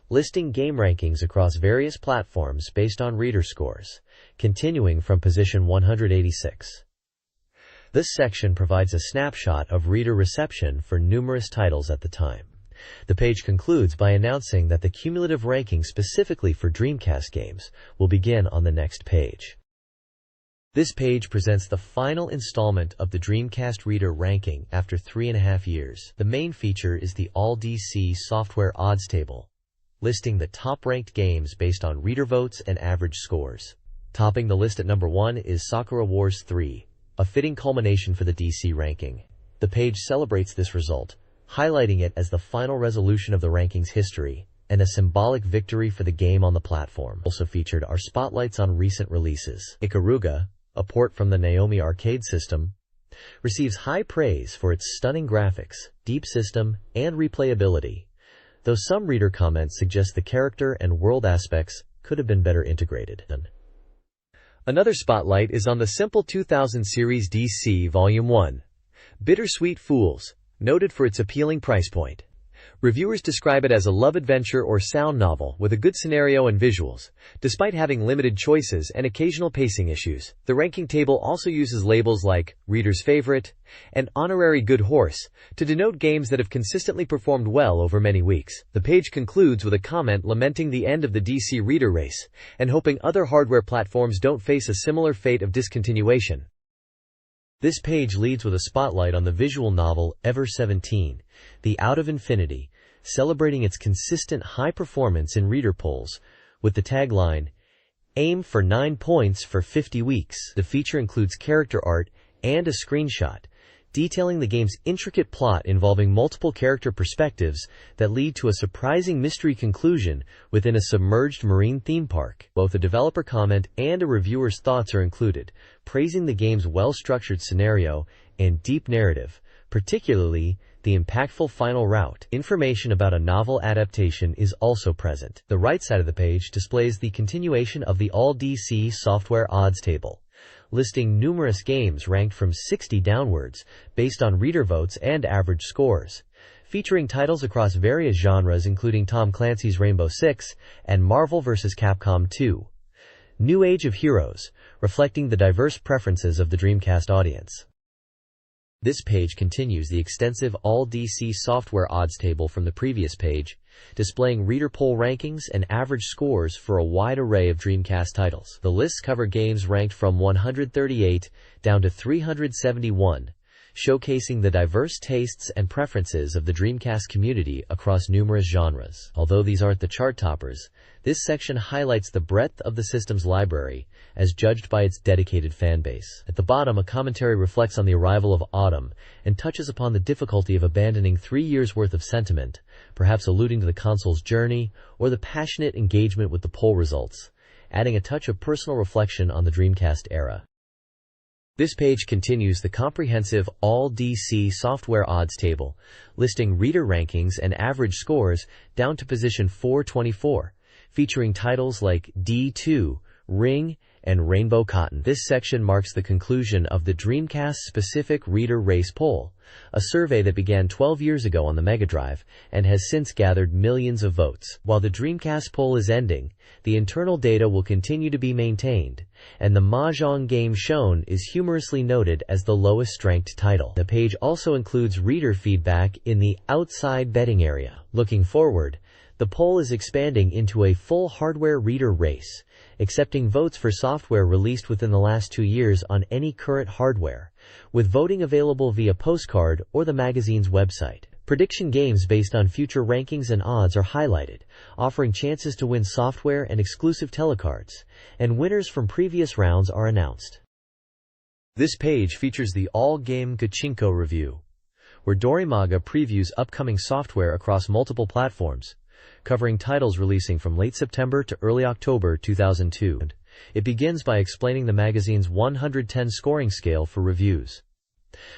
listing game rankings across various platforms based on reader scores, continuing from position 186. This section provides a snapshot of reader reception for numerous titles at the time. The page concludes by announcing that the cumulative ranking specifically for Dreamcast games will begin on the next page. This page presents the final installment of the Dreamcast reader ranking after 3.5 years. The main feature is the All-DC software odds table, listing the top-ranked games based on reader votes and average scores. Topping the list at number 1 is Sakura Wars 3, a fitting culmination for the DC ranking. The page celebrates this result, highlighting it as the final resolution of the ranking's history and a symbolic victory for the game on the platform. Also featured are spotlights on recent releases. Ikaruga, a port from the Naomi arcade system, receives high praise for its stunning graphics, deep system, and replayability, though some reader comments suggest the character and world aspects could have been better integrated. Another spotlight is on the Simple 2000 series DC Volume 1, Bittersweet Fools, noted for its appealing price point. Reviewers describe it as a love adventure or sound novel with a good scenario and visuals. Despite having limited choices and occasional pacing issues, the ranking table also uses labels like Reader's Favorite and Honorary Good Horse to denote games that have consistently performed well over many weeks. The page concludes with a comment lamenting the end of the DC reader race and hoping other hardware platforms don't face a similar fate of discontinuation. This page leads with a spotlight on the visual novel Ever 17, The Out of Infinity, celebrating its consistent high performance in reader polls, with the tagline, "Aim for 9 points for 50 weeks." The feature includes character art and a screenshot, detailing the game's intricate plot involving multiple character perspectives that lead to a surprising mystery conclusion within a submerged marine theme park. Both a developer comment and a reviewer's thoughts are included, praising the game's well-structured scenario and deep narrative, particularly the impactful final route. Information about a novel adaptation is also present. The right side of the page displays the continuation of the All-DC software odds table, listing numerous games ranked from 60 downwards based on reader votes and average scores, featuring titles across various genres including Tom Clancy's Rainbow Six and Marvel vs. Capcom 2. New Age of Heroes, reflecting the diverse preferences of the Dreamcast audience. This page continues the extensive All-DC software odds table from the previous page, displaying reader poll rankings and average scores for a wide array of Dreamcast titles. The lists cover games ranked from 138 down to 371, showcasing the diverse tastes and preferences of the Dreamcast community across numerous genres. Although these aren't the chart toppers, this section highlights the breadth of the system's library as judged by its dedicated fanbase. At the bottom, a commentary reflects on the arrival of autumn and touches upon the difficulty of abandoning 3 years' worth of sentiment, perhaps alluding to the console's journey or the passionate engagement with the poll results, adding a touch of personal reflection on the Dreamcast era. This page continues the comprehensive all-DC software odds table, listing reader rankings and average scores down to position 424, featuring titles like D2, Ring, and Rainbow Cotton. This section marks the conclusion of the Dreamcast-specific Reader Race Poll, a survey that began 12 years ago on the Mega Drive and has since gathered millions of votes. While the Dreamcast poll is ending, the internal data will continue to be maintained, and the Mahjong game shown is humorously noted as the lowest-ranked title. The page also includes reader feedback in the outside betting area. Looking forward, the poll is expanding into a full hardware reader race, accepting votes for software released within the last 2 years on any current hardware, with voting available via postcard or the magazine's website. Prediction games based on future rankings and odds are highlighted, offering chances to win software and exclusive telecards, and winners from previous rounds are announced. This page features the all-game Gachinko review, where Dorimaga previews upcoming software across multiple platforms, covering titles releasing from late September to early October 2002. It begins by explaining the magazine's 110 scoring scale for reviews.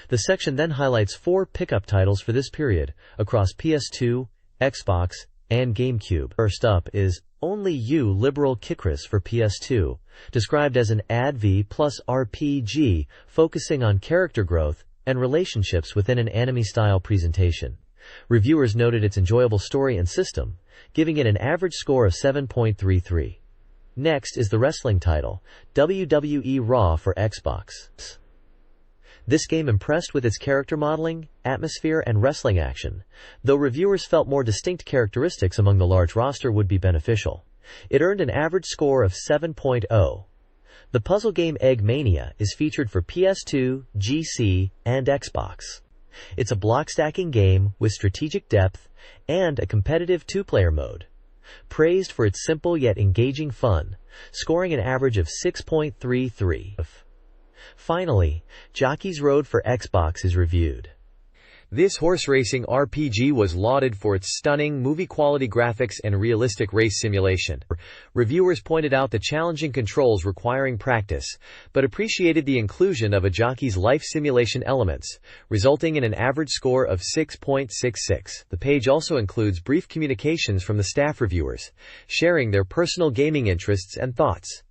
The section then highlights 4 pickup titles for this period across PS2, Xbox, and GameCube. First up is Only You Liberal Kikris for PS2, described as an ADV plus RPG focusing on character growth and relationships within an anime-style presentation. Reviewers noted its enjoyable story and system, giving it an average score of 7.33. Next is the wrestling title, WWE Raw for Xbox. This game impressed with its character modeling, atmosphere, and wrestling action, though reviewers felt more distinct characteristics among the large roster would be beneficial. It earned an average score of 7.0. The puzzle game Egg Mania is featured for PS2, GC, and Xbox. It's a block-stacking game with strategic depth and a competitive 2-player mode. Praised for its simple yet engaging fun, scoring an average of 6.33. Finally, Jockey's Road for Xbox is reviewed. This horse racing RPG was lauded for its stunning, movie-quality graphics and realistic race simulation. Reviewers pointed out the challenging controls requiring practice, but appreciated the inclusion of a jockey's life simulation elements, resulting in an average score of 6.66. The page also includes brief communications from the staff reviewers, sharing their personal gaming interests and thoughts.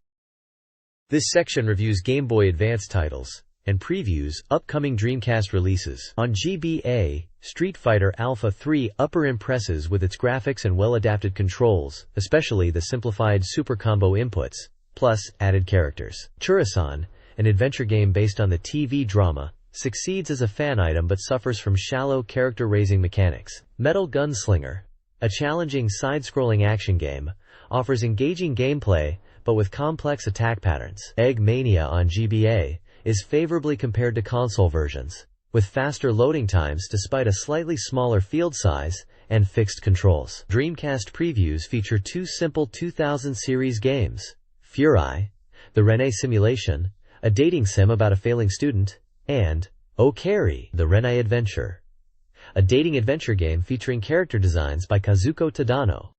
This section reviews Game Boy Advance titles and previews upcoming Dreamcast releases. On GBA, Street Fighter Alpha 3 upper impresses with its graphics and well-adapted controls, especially the simplified super combo inputs, plus added characters. Churasan, an adventure game based on the TV drama, succeeds as a fan item but suffers from shallow character-raising mechanics. Metal Gunslinger, a challenging side-scrolling action game, offers engaging gameplay but with complex attack patterns. Egg Mania on GBA is favorably compared to console versions, with faster loading times despite a slightly smaller field size and fixed controls. Dreamcast previews feature 2 simple 2000 series games, Furai, the Rene Simulation, a dating sim about a failing student, and Oh Carrie, the Rene Adventure, a dating adventure game featuring character designs by Kazuko Tadano.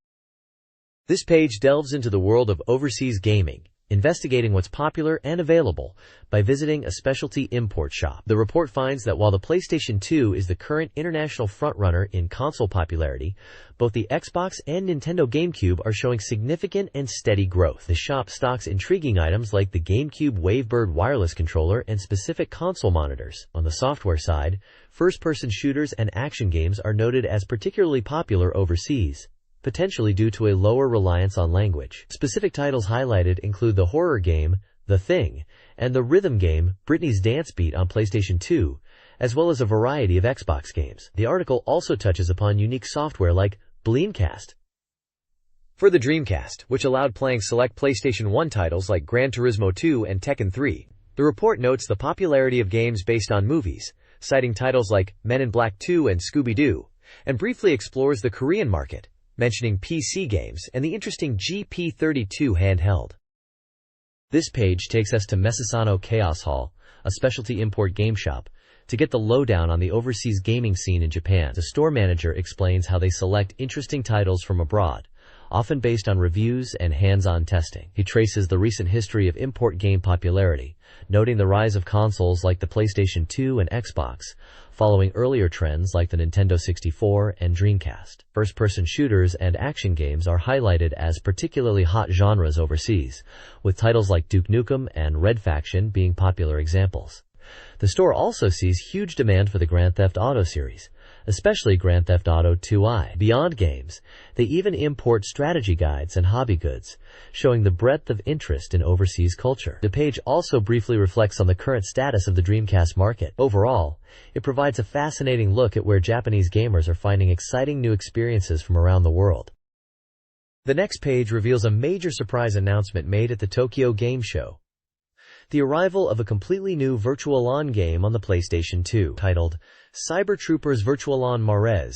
This page delves into the world of overseas gaming, investigating what's popular and available by visiting a specialty import shop. The report finds that while the PlayStation 2 is the current international frontrunner in console popularity, both the Xbox and Nintendo GameCube are showing significant and steady growth. The shop stocks intriguing items like the GameCube Wavebird wireless controller and specific console monitors. On the software side, first-person shooters and action games are noted as particularly popular overseas, potentially due to a lower reliance on language. Specific titles highlighted include the horror game, The Thing, and the rhythm game, Britney's Dance Beat on PlayStation 2, as well as a variety of Xbox games. The article also touches upon unique software like Dreamcast for the Dreamcast, which allowed playing select PlayStation 1 titles like Gran Turismo 2 and Tekken 3. The report notes the popularity of games based on movies, citing titles like Men in Black 2 and Scooby-Doo, and briefly explores the Korean market, mentioning PC games and the interesting GP32 handheld. This page takes us to Mesasano Chaos Hall, a specialty import game shop, to get the lowdown on the overseas gaming scene in Japan. The store manager explains how they select interesting titles from abroad, often based on reviews and hands-on testing. He traces the recent history of import game popularity, noting the rise of consoles like the PlayStation 2 and Xbox, following earlier trends like the Nintendo 64 and Dreamcast. First-person shooters and action games are highlighted as particularly hot genres overseas, with titles like Duke Nukem and Red Faction being popular examples. The store also sees huge demand for the Grand Theft Auto series, especially Grand Theft Auto 2i. Beyond games, they even import strategy guides and hobby goods, showing the breadth of interest in overseas culture. The page also briefly reflects on the current status of the Dreamcast market. Overall, it provides a fascinating look at where Japanese gamers are finding exciting new experiences from around the world. The next page reveals a major surprise announcement made at the Tokyo Game Show: the arrival of a completely new Virtual-On game on the PlayStation 2, titled Cyber Troopers Virtual-On Marez.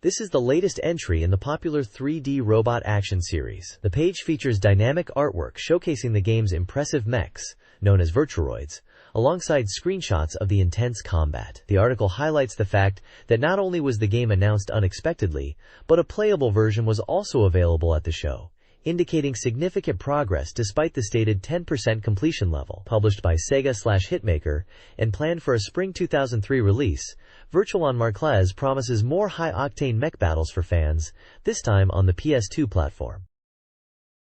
This is the latest entry in the popular 3D robot action series. The page features dynamic artwork showcasing the game's impressive mechs, known as Virturoids, alongside screenshots of the intense combat. The article highlights the fact that not only was the game announced unexpectedly, but a playable version was also available at the show, indicating significant progress despite the stated 10% completion level. Published by Sega/Hitmaker and planned for a spring 2003 release, Virtual-On Marquez promises more high-octane mech battles for fans, this time on the PS2 platform.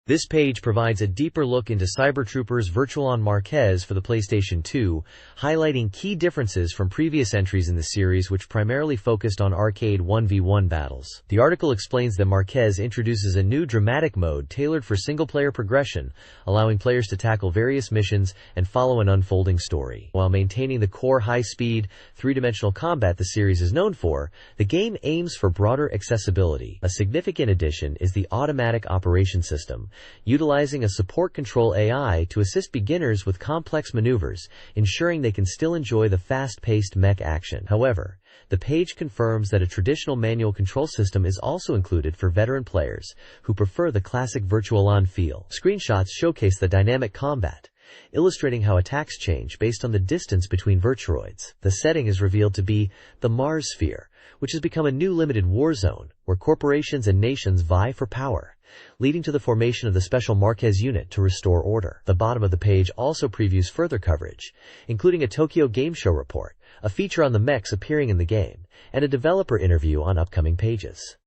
This page provides a deeper look into Cyber Troopers Virtual-On Marquez for the PlayStation 2, highlighting key differences from previous entries in the series which primarily focused on arcade 1v1 battles. The article explains that Marquez introduces a new dramatic mode tailored for single-player progression, allowing players to tackle various missions and follow an unfolding story. While maintaining the core high-speed, three-dimensional combat the series is known for, the game aims for broader accessibility. A significant addition is the automatic operation system, utilizing a support control AI to assist beginners with complex maneuvers, ensuring they can still enjoy the fast-paced mech action. However, the page confirms that a traditional manual control system is also included for veteran players who prefer the classic Virtual-On feel. Screenshots showcase the dynamic combat, illustrating how attacks change based on the distance between Virturoids. The setting is revealed to be the Mars Sphere, which has become a new limited war zone where corporations and nations vie for power, leading to the formation of the Special Marquez Unit to restore order. The bottom of the page also previews further coverage, including a Tokyo Game Show report, a feature on the mechs appearing in the game, and a developer interview on upcoming pages.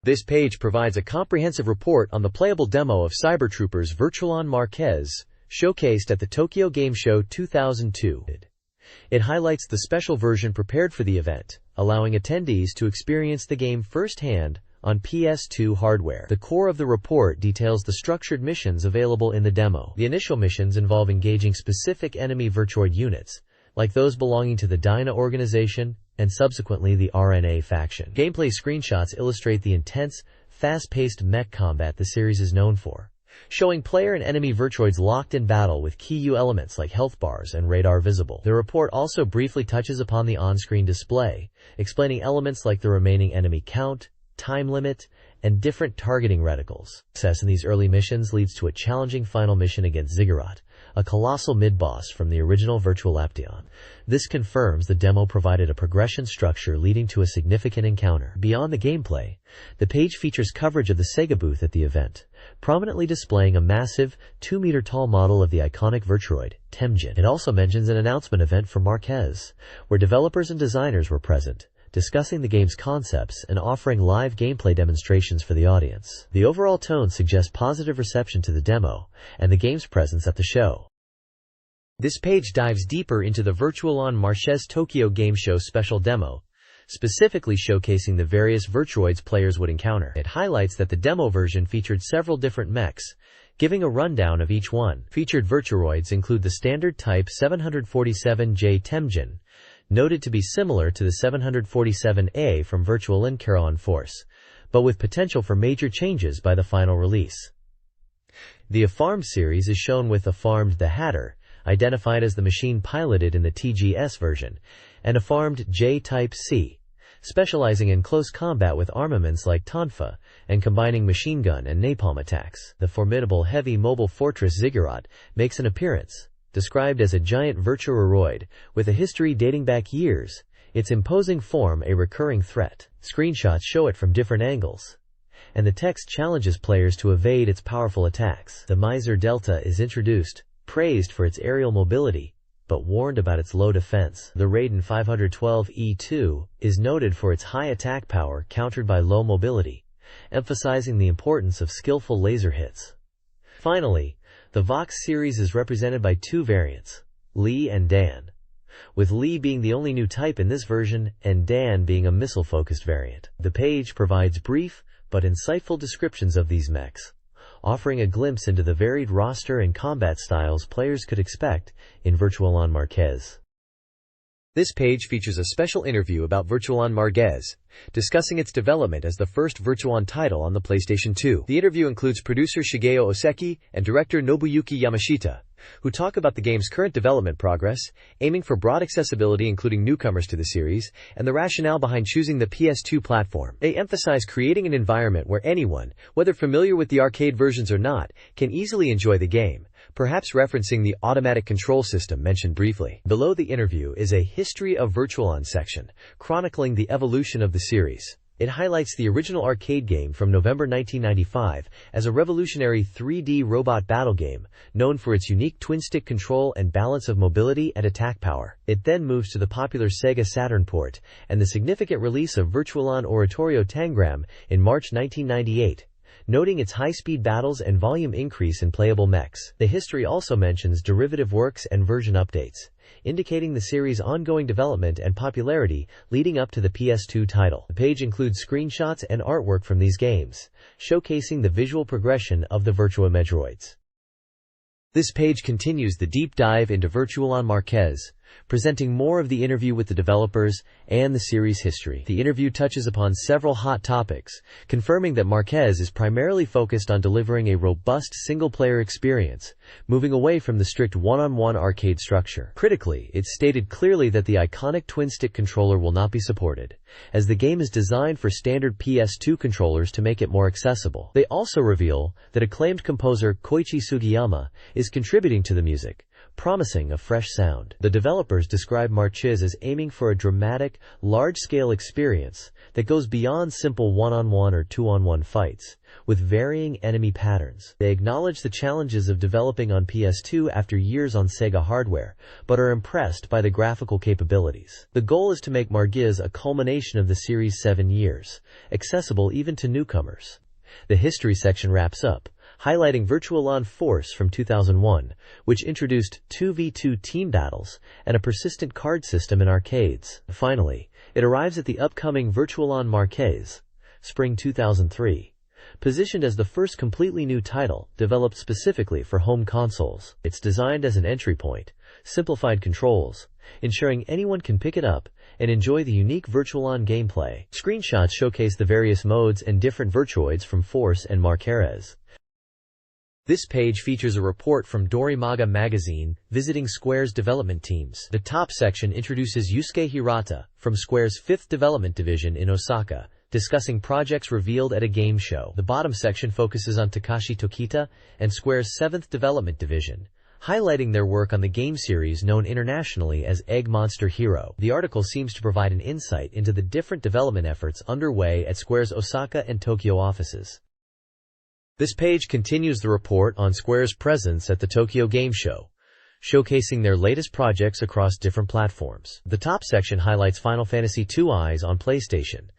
This page provides a comprehensive report on the playable demo of Cyber Troopers Virtual-On Marquez, showcased at the Tokyo Game Show 2002. It highlights the special version prepared for the event, allowing attendees to experience the game firsthand on PS2 hardware. The core of the report details the structured missions available in the demo. The initial missions involve engaging specific enemy Virtuoid units, like those belonging to the Dyna organization and subsequently the RNA faction. Gameplay screenshots illustrate the intense, fast-paced mech combat the series is known for, showing player and enemy Virtuoids locked in battle with key U elements like health bars and radar visible. The report also briefly touches upon the on-screen display, explaining elements like the remaining enemy count, time limit, and different targeting reticles. Success in these early missions leads to a challenging final mission against Ziggurat, a colossal mid-boss from the original Virtual Aption. This confirms the demo provided a progression structure leading to a significant encounter. Beyond the gameplay, the page features coverage of the Sega booth at the event, prominently displaying a massive, 2-meter-tall model of the iconic Virtuoid, Temjin. It also mentions an announcement event for Marquez, where developers and designers were present, discussing the game's concepts and offering live gameplay demonstrations for the audience. The overall tone suggests positive reception to the demo and the game's presence at the show. This page dives deeper into the Virtual-On Marquez Tokyo Game Show special demo, specifically showcasing the various Virtuoids players would encounter. It highlights that the demo version featured several different mechs, giving a rundown of each one. Featured Virtuoids include the standard type 747J Temjin, noted to be similar to the 747A from Virtual Incaron Force, but with potential for major changes by the final release. The Afarmed series is shown with Afarmed the Hatter, identified as the machine piloted in the TGS version, and a farmed J-Type C, specializing in close combat with armaments like Tonfa, and combining machine gun and napalm attacks. The formidable heavy mobile fortress Ziggurat makes an appearance, described as a giant virtuaroid with a history dating back years, its imposing form a recurring threat. Screenshots show it from different angles, and the text challenges players to evade its powerful attacks. The Miser Delta is introduced, praised for its aerial mobility, but warned about its low defense. The Raiden 512E2 is noted for its high attack power countered by low mobility, emphasizing the importance of skillful laser hits. Finally, the Vox series is represented by two variants, Lee and Dan, with Lee being the only new type in this version and Dan being a missile-focused variant. The page provides brief but insightful descriptions of these mechs, offering a glimpse into the varied roster and combat styles players could expect in Virtual-On Marquez. This page features a special interview about Virtual-On Marquez, discussing its development as the first Virtual-On title on the PlayStation 2. The interview includes producer Shigeo Oseki and director Nobuyuki Yamashita, who talk about the game's current development progress, aiming for broad accessibility including newcomers to the series, and the rationale behind choosing the PS2 platform. They emphasize creating an environment where anyone, whether familiar with the arcade versions or not, can easily enjoy the game, perhaps referencing the automatic control system mentioned briefly. Below the interview is a History of Virtual-On section, chronicling the evolution of the series. It highlights the original arcade game from November 1995 as a revolutionary 3D robot battle game, known for its unique twin-stick control and balance of mobility and attack power. It then moves to the popular Sega Saturn port and the significant release of Virtual-On Oratorio Tangram in March 1998. Noting its high-speed battles and volume increase in playable mechs. The history also mentions derivative works and version updates, indicating the series' ongoing development and popularity leading up to the PS2 title. The page includes screenshots and artwork from these games, showcasing the visual progression of the Virtua Metroids. This page continues the deep dive into Virtual-On Marquez, presenting more of the interview with the developers and the series' history. The interview touches upon several hot topics, confirming that Marquez is primarily focused on delivering a robust single-player experience, moving away from the strict one-on-one arcade structure. Critically, it's stated clearly that the iconic twin-stick controller will not be supported, as the game is designed for standard PS2 controllers to make it more accessible. They also reveal that acclaimed composer Koichi Sugiyama is contributing to the music, promising a fresh sound. The developers describe Marquez as aiming for a dramatic, large-scale experience that goes beyond simple one-on-one or two-on-one fights, with varying enemy patterns. They acknowledge the challenges of developing on PS2 after years on Sega hardware, but are impressed by the graphical capabilities. The goal is to make Marquez a culmination of the series' 7 years, accessible even to newcomers. The history section wraps up, highlighting Virtual-On Force from 2001, which introduced 2v2 team battles and a persistent card system in arcades. Finally, it arrives at the upcoming Virtual-On Marquez, Spring 2003, positioned as the first completely new title developed specifically for home consoles. It's designed as an entry point, simplified controls, ensuring anyone can pick it up and enjoy the unique Virtual-On gameplay. Screenshots showcase the various modes and different Virtuoids from Force and Marquez. This page features a report from Dorimaga Magazine, visiting Square's development teams. The top section introduces Yusuke Hirata, from Square's 5th Development Division in Osaka, discussing projects revealed at a game show. The bottom section focuses on Takashi Tokita and Square's 7th Development Division, highlighting their work on the game series known internationally as Egg Monster Hero. The article seems to provide an insight into the different development efforts underway at Square's Osaka and Tokyo offices. This page continues the report on Square's presence at the Tokyo Game Show, showcasing their latest projects across different platforms. The top section highlights Final Fantasy II Eyes on PlayStation,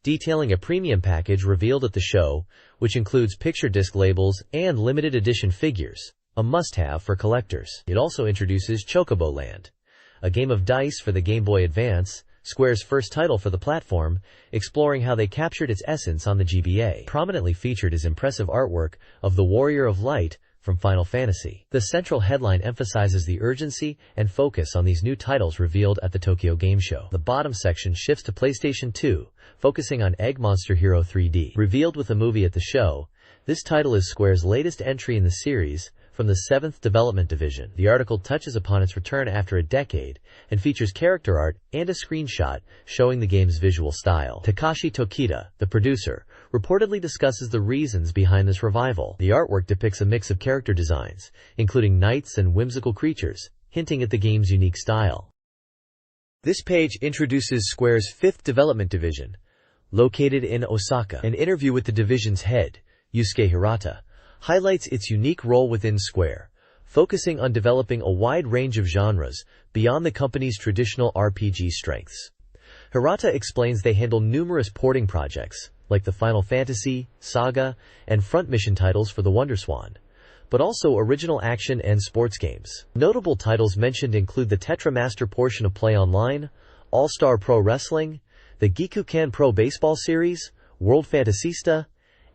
detailing a premium package revealed at the show, which includes picture disc labels and limited edition figures, a must-have for collectors. It also introduces Chocobo Land, a game of dice for the Game Boy Advance, Square's first title for the platform, exploring how they captured its essence on the GBA. Prominently featured is impressive artwork of the Warrior of Light from Final Fantasy. The central headline emphasizes the urgency and focus on these new titles revealed at the Tokyo Game Show. The bottom section shifts to PlayStation 2, focusing on Egg Monster Hero 3D. Revealed with a movie at the show, this title is Square's latest entry in the series, from the 7th Development Division. The article touches upon its return after a decade and features character art and a screenshot showing the game's visual style. Takashi Tokita, the producer, reportedly discusses the reasons behind this revival. The artwork depicts a mix of character designs, including knights and whimsical creatures, hinting at the game's unique style. This page introduces Square's 5th Development Division, located in Osaka. An interview with the division's head, Yusuke Hirata, highlights its unique role within Square, focusing on developing a wide range of genres beyond the company's traditional RPG strengths. Hirata explains they handle numerous porting projects, like the Final Fantasy, Saga, and Front Mission titles for the WonderSwan, but also original action and sports games. Notable titles mentioned include the Tetra Master portion of Play Online, All-Star Pro Wrestling, the Gikukan Pro Baseball Series, World Fantasista,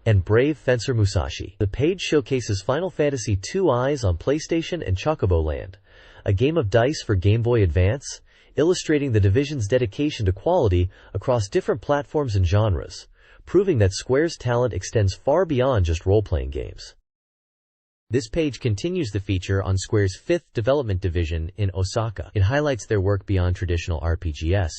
and Brave Fencer Musashi. The page showcases Final Fantasy II Eyes on PlayStation and Chocobo Land, a game of dice for Game Boy Advance, illustrating the division's dedication to quality across different platforms and genres, proving that Square's talent extends far beyond just role-playing games. This page continues the feature on Square's 5th Development Division in Osaka. It highlights their work beyond traditional RPGs,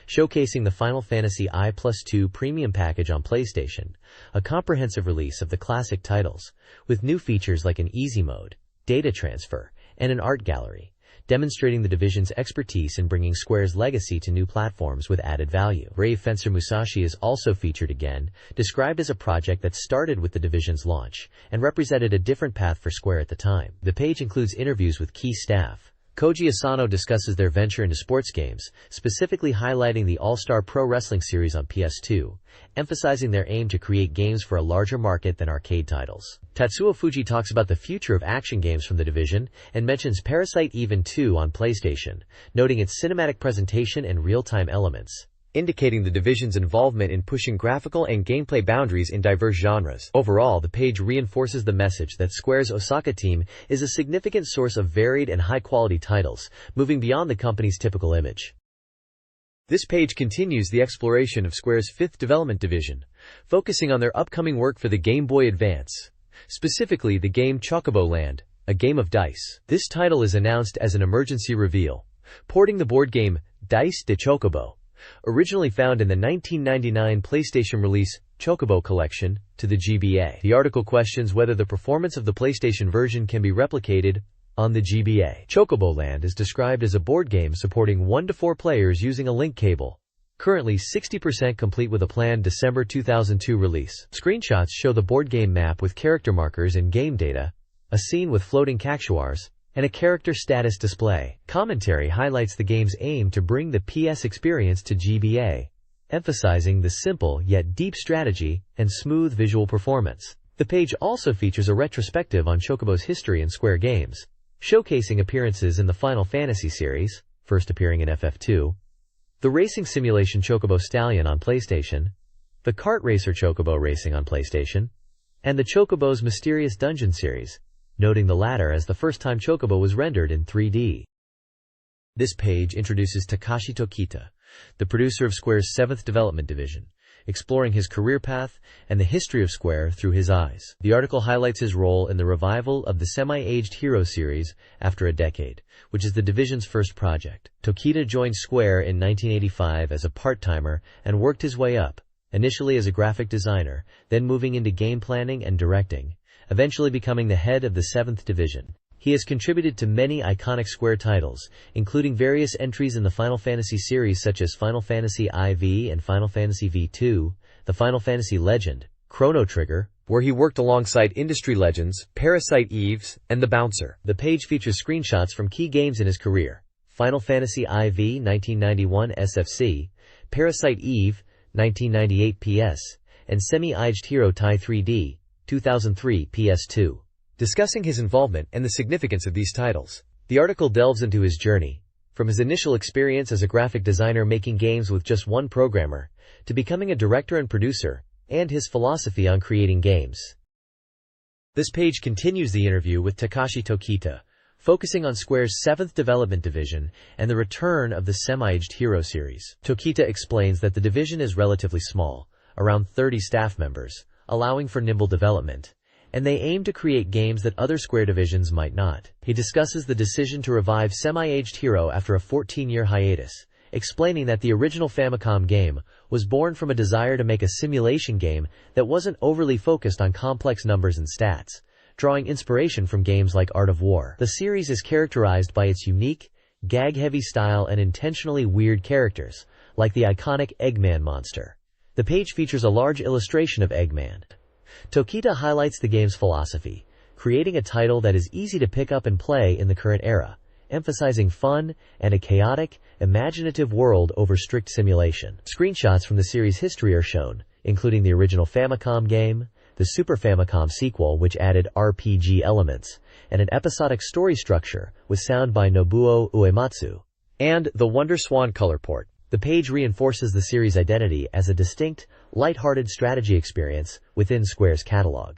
showcasing the Final Fantasy I+2 Premium Package on PlayStation, a comprehensive release of the classic titles, with new features like an easy mode, data transfer, and an art gallery, demonstrating the division's expertise in bringing Square's legacy to new platforms with added value. Brave Fencer Musashi is also featured again, described as a project that started with the division's launch and represented a different path for Square at the time. The page includes interviews with key staff. Koji Asano discusses their venture into sports games, specifically highlighting the All-Star Pro Wrestling series on PS2, emphasizing their aim to create games for a larger market than arcade titles. Tatsuo Fuji talks about the future of action games from the division and mentions Parasite Eve 2 on PlayStation, noting its cinematic presentation and real-time elements, indicating the division's involvement in pushing graphical and gameplay boundaries in diverse genres. Overall, the page reinforces the message that Square's Osaka team is a significant source of varied and high-quality titles, moving beyond the company's typical image. This page continues the exploration of Square's 5th Development Division, focusing on their upcoming work for the Game Boy Advance, specifically the game Chocobo Land, a game of dice. This title is announced as an emergency reveal, porting the board game Dice de Chocobo, originally found in the 1999 PlayStation release Chocobo Collection, to the GBA. The article questions whether the performance of the PlayStation version can be replicated on the GBA. Chocobo Land is described as a board game supporting 1 to 4 players using a link cable, currently 60% complete with a planned December 2002 release. Screenshots show the board game map with character markers and game data, a scene with floating cactuars, and a character status display. Commentary highlights the game's aim to bring the PS experience to GBA, emphasizing the simple yet deep strategy and smooth visual performance. The page also features a retrospective on Chocobo's history in Square games, showcasing appearances in the Final Fantasy series, first appearing in FF2, the racing simulation Chocobo Stallion on PlayStation, the kart racer Chocobo Racing on PlayStation, and the Chocobo's Mysterious Dungeon series, noting the latter as the first time Chocobo was rendered in 3D. This page introduces Takashi Tokita, the producer of Square's 7th Development Division, exploring his career path and the history of Square through his eyes. The article highlights his role in the revival of the Semi-Aged Hero series after a decade, which is the division's first project. Tokita joined Square in 1985 as a part-timer and worked his way up, initially as a graphic designer, then moving into game planning and directing, eventually becoming the head of the 7th Division. He has contributed to many iconic Square titles, including various entries in the Final Fantasy series such as Final Fantasy IV and Final Fantasy V2, the Final Fantasy Legend, Chrono Trigger, where he worked alongside industry legends, Parasite Eve, and The Bouncer. The page features screenshots from key games in his career: Final Fantasy IV 1991 SFC, Parasite Eve 1998 PS, and Semi-Aged Hero Tai 3D 2003 PS2. Discussing his involvement and the significance of these titles, the article delves into his journey, from his initial experience as a graphic designer making games with just one programmer, to becoming a director and producer, and his philosophy on creating games. This page continues the interview with Takashi Tokita, focusing on Square's 7th Development Division and the return of the Semi-Aged Hero series. Tokita explains that the division is relatively small, around 30 staff members, allowing for nimble development, and they aim to create games that other Square divisions might not. He discusses the decision to revive Semi-Aged Hero after a 14-year hiatus, explaining that the original Famicom game was born from a desire to make a simulation game that wasn't overly focused on complex numbers and stats, drawing inspiration from games like Art of War. The series is characterized by its unique, gag-heavy style and intentionally weird characters, like the iconic Eggman monster. The page features a large illustration of Eggman. Tokita highlights the game's philosophy, creating a title that is easy to pick up and play in the current era, emphasizing fun and a chaotic, imaginative world over strict simulation. Screenshots from the series' history are shown, including the original Famicom game, the Super Famicom sequel which added RPG elements, and an episodic story structure with sound by Nobuo Uematsu, and the Wonder Swan color port. The page reinforces the series' identity as a distinct, light-hearted strategy experience within Square's catalog.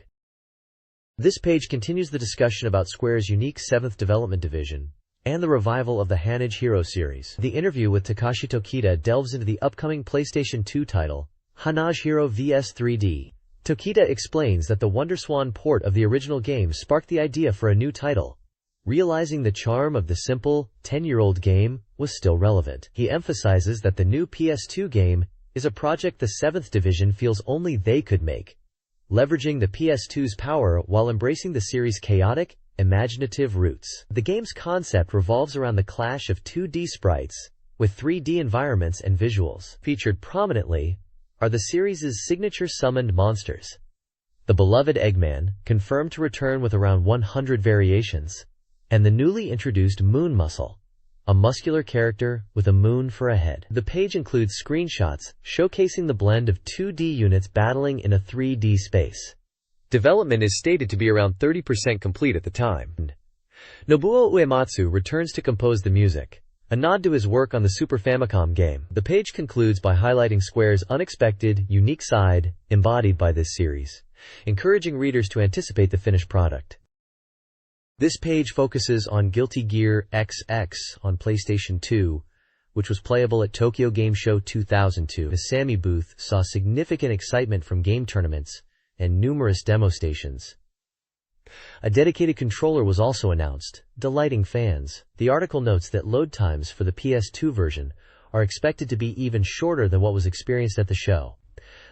This page continues the discussion about Square's unique 7th development division and the revival of the Hanage Hero series. The interview with Takashi Tokita delves into the upcoming PlayStation 2 title, Hanage Hero vs 3D. Tokita explains that the WonderSwan port of the original game sparked the idea for a new title, realizing the charm of the simple, 10-year-old game was still relevant. He emphasizes that the new PS2 game is a project the 7th Division feels only they could make, leveraging the PS2's power while embracing the series' chaotic, imaginative roots. The game's concept revolves around the clash of 2D sprites with 3D environments and visuals. Featured prominently are the series' signature summoned monsters. The beloved Eggman, confirmed to return with around 100 variations, and the newly introduced Moon Muscle, a muscular character with a moon for a head. The page includes screenshots showcasing the blend of 2D units battling in a 3D space. Development is stated to be around 30% complete at the time. Nobuo Uematsu returns to compose the music, a nod to his work on the Super Famicom game. The page concludes by highlighting Square's unexpected, unique side embodied by this series, encouraging readers to anticipate the finished product. This page focuses on Guilty Gear XX on PlayStation 2, which was playable at Tokyo Game Show 2002. The Sammy booth saw significant excitement from game tournaments and numerous demo stations. A dedicated controller was also announced, delighting fans. The article notes that load times for the PS2 version are expected to be even shorter than what was experienced at the show.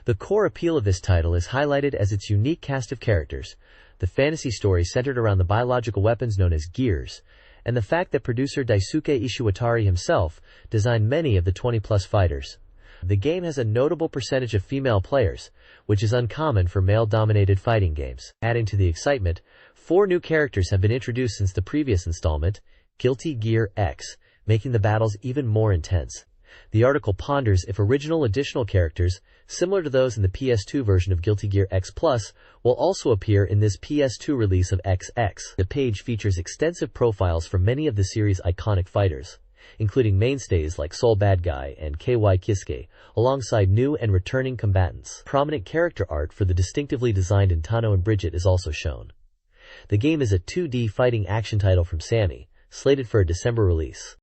The core appeal of this title is highlighted as its unique cast of characters, the fantasy story centered around the biological weapons known as gears, and the fact that producer Daisuke Ishiwatari himself designed many of the 20-plus fighters. The game has a notable percentage of female players, which is uncommon for male-dominated fighting games. Adding to the excitement, 4 new characters have been introduced since the previous installment, Guilty Gear X, making the battles even more intense. The article ponders if original additional characters, similar to those in the PS2 version of Guilty Gear X Plus, will also appear in this PS2 release of XX. The page features extensive profiles for many of the series' iconic fighters, including mainstays like Soul Bad Guy and KY Kisuke, alongside new and returning combatants. Prominent character art for the distinctively designed Intano and Bridget is also shown. The game is a 2D fighting action title from Sammy, slated for a December release.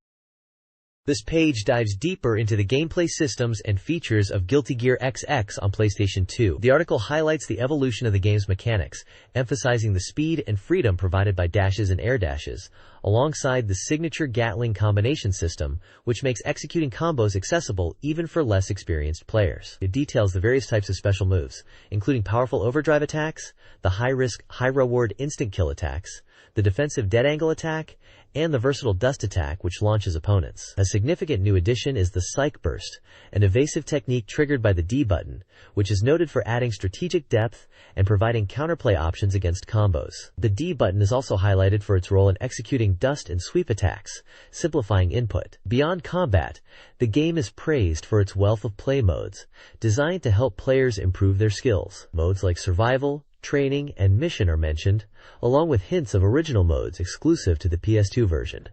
This page dives deeper into the gameplay systems and features of Guilty Gear XX on PlayStation 2. The article highlights the evolution of the game's mechanics, emphasizing the speed and freedom provided by dashes and air dashes, alongside the signature Gatling combination system, which makes executing combos accessible even for less experienced players. It details the various types of special moves, including powerful overdrive attacks, the high-risk, high-reward instant kill attacks, the defensive dead angle attack, and the versatile dust attack which launches opponents. A significant new addition is the Psych Burst, an evasive technique triggered by the D button, which is noted for adding strategic depth and providing counterplay options against combos. The D button is also highlighted for its role in executing dust and sweep attacks, simplifying input. Beyond combat, the game is praised for its wealth of play modes, designed to help players improve their skills. Modes like survival, training, and mission are mentioned, along with hints of original modes exclusive to the PS2 version.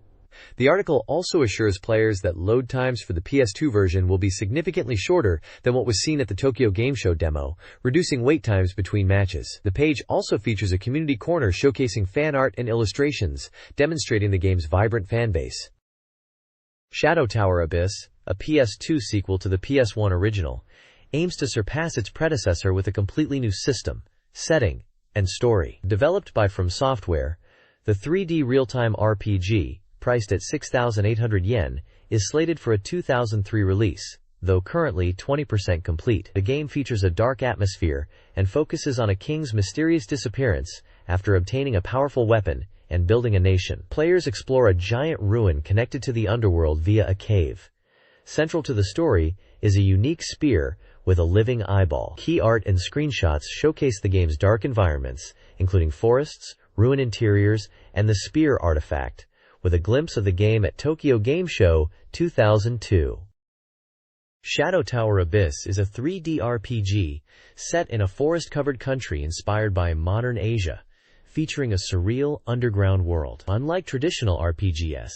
The article also assures players that load times for the PS2 version will be significantly shorter than what was seen at the Tokyo Game Show demo, reducing wait times between matches. The page also features a community corner showcasing fan art and illustrations, demonstrating the game's vibrant fanbase. Shadow Tower Abyss, a PS2 sequel to the PS1 original, aims to surpass its predecessor with a completely new system, setting, and story. Developed by From Software, the 3D real-time RPG, priced at 6,800 yen, is slated for a 2003 release, though currently 20% complete. The game features a dark atmosphere and focuses on a king's mysterious disappearance after obtaining a powerful weapon and building a nation. Players explore a giant ruin connected to the underworld via a cave. Central to the story is a unique spear with a living eyeball. Key art and screenshots showcase the game's dark environments, including forests, ruined interiors, and the spear artifact, with a glimpse of the game at Tokyo Game Show 2002. Shadow Tower Abyss is a 3D RPG set in a forest-covered country inspired by modern Asia, featuring a surreal underground world. Unlike traditional RPGs,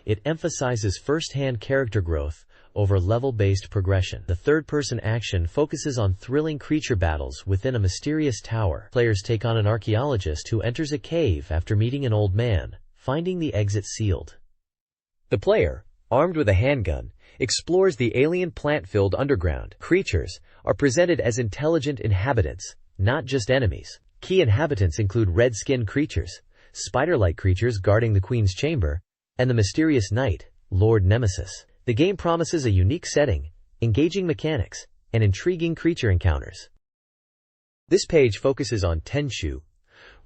it emphasizes first-hand character growth over level-based progression. The third-person action focuses on thrilling creature battles within a mysterious tower. Players take on an archaeologist who enters a cave after meeting an old man, finding the exit sealed. The player, armed with a handgun, explores the alien plant-filled underground. Creatures are presented as intelligent inhabitants, not just enemies. Key inhabitants include red-skinned creatures, spider-like creatures guarding the Queen's Chamber, and the mysterious knight, Lord Nemesis. The game promises a unique setting, engaging mechanics, and intriguing creature encounters. This page focuses on Tenchu,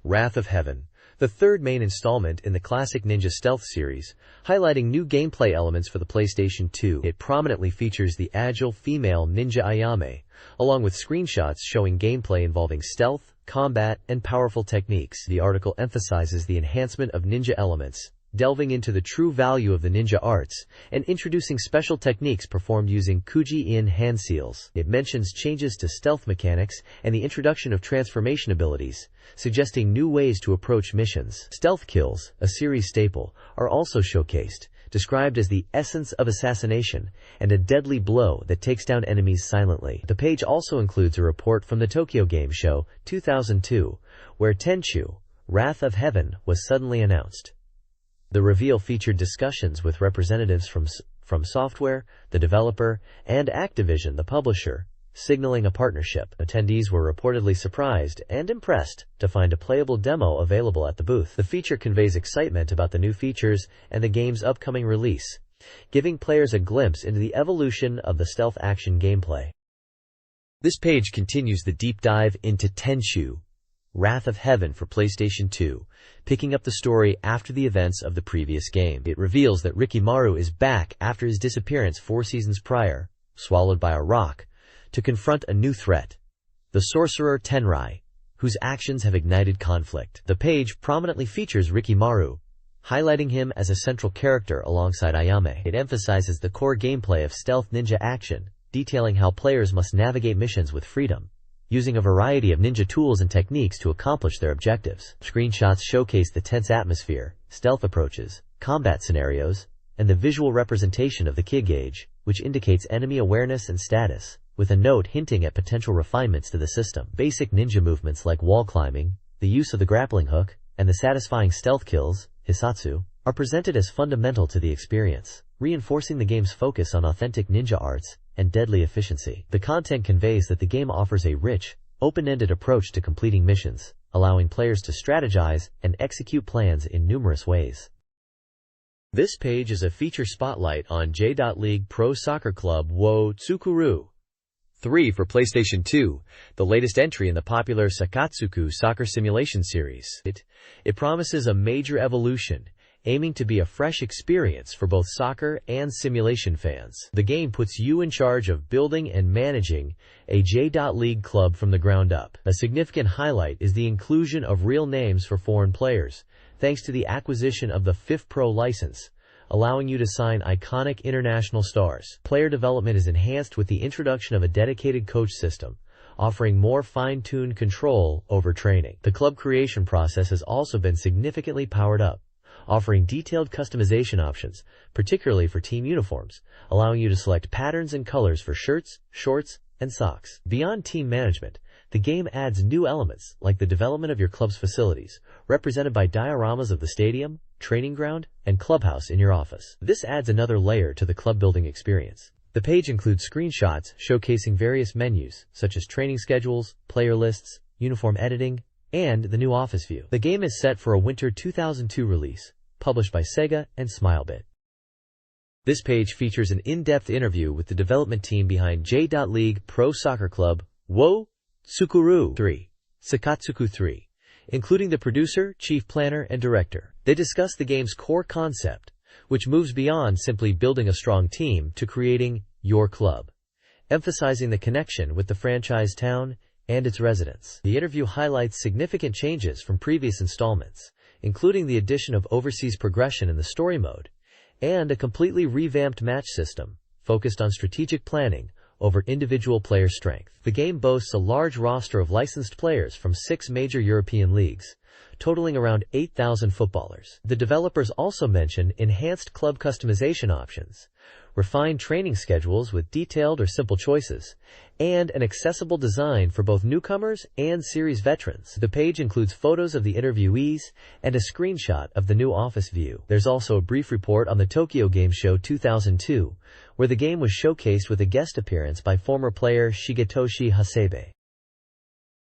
Wrath of Heaven, the third main installment in the classic ninja stealth series, highlighting new gameplay elements for the PlayStation 2. It prominently features the agile female ninja Ayame, along with screenshots showing gameplay involving stealth, combat, and powerful techniques. The article emphasizes the enhancement of ninja elements, delving into the true value of the ninja arts, and introducing special techniques performed using Kuji-in hand seals. It mentions changes to stealth mechanics and the introduction of transformation abilities, suggesting new ways to approach missions. Stealth kills, a series staple, are also showcased, described as the essence of assassination and a deadly blow that takes down enemies silently. The page also includes a report from the Tokyo Game Show 2002, where Tenchu, Wrath of Heaven, was suddenly announced. The reveal featured discussions with representatives from Software, the developer, and Activision, the publisher, signaling a partnership. Attendees were reportedly surprised and impressed to find a playable demo available at the booth. The feature conveys excitement about the new features and the game's upcoming release, giving players a glimpse into the evolution of the stealth action gameplay. This page continues the deep dive into Tenchu, Wrath of Heaven for PlayStation 2, picking up the story after the events of the previous game. It reveals that Rikimaru is back after his disappearance 4 seasons prior, swallowed by a rock, to confront a new threat, the sorcerer Tenrai, whose actions have ignited conflict. The page prominently features Rikimaru, highlighting him as a central character alongside Ayame. It emphasizes the core gameplay of stealth ninja action, detailing how players must navigate missions with freedom, using a variety of ninja tools and techniques to accomplish their objectives. Screenshots showcase the tense atmosphere, stealth approaches, combat scenarios, and the visual representation of the ki gauge, which indicates enemy awareness and status, with a note hinting at potential refinements to the system. Basic ninja movements like wall climbing, the use of the grappling hook, and the satisfying stealth kills, Hisatsu, are presented as fundamental to the experience, reinforcing the game's focus on authentic ninja arts and deadly efficiency. The content conveys that the game offers a rich, open-ended approach to completing missions, allowing players to strategize and execute plans in numerous ways. This page is a feature spotlight on J.League Pro Soccer Club Wo Tsukuru 3 for PlayStation 2, the latest entry in the popular Sakatsuku soccer simulation series. It promises a major evolution, aiming to be a fresh experience for both soccer and simulation fans. The game puts you in charge of building and managing a J.League club from the ground up. A significant highlight is the inclusion of real names for foreign players, thanks to the acquisition of the FIFA Pro license, allowing you to sign iconic international stars. Player development is enhanced with the introduction of a dedicated coach system, offering more fine-tuned control over training. The club creation process has also been significantly powered up, offering detailed customization options, particularly for team uniforms, allowing you to select patterns and colors for shirts, shorts, and socks. Beyond team management, the game adds new elements like the development of your club's facilities, represented by dioramas of the stadium, training ground, and clubhouse in your office. This adds another layer to the club building experience. The page includes screenshots showcasing various menus, such as training schedules, player lists, uniform editing, and the new Office View. The game is set for a winter 2002 release, published by Sega and Smilebit. This page features an in-depth interview with the development team behind J.League Pro Soccer Club Wo Tsukuru 3, Sakatsuku 3, including the producer, chief planner, and director. They discuss the game's core concept, which moves beyond simply building a strong team to creating your club, emphasizing the connection with the franchise town and its residents. The interview highlights significant changes from previous installments, including the addition of overseas progression in the story mode, and a completely revamped match system, focused on strategic planning over individual player strength. The game boasts a large roster of licensed players from 6 major European leagues, totaling around 8,000 footballers. The developers also mention enhanced club customization options, refined training schedules with detailed or simple choices, and an accessible design for both newcomers and series veterans. The page includes photos of the interviewees and a screenshot of the new Office View. There's also a brief report on the Tokyo Game Show 2002, where the game was showcased with a guest appearance by former player Shigetoshi Hasebe.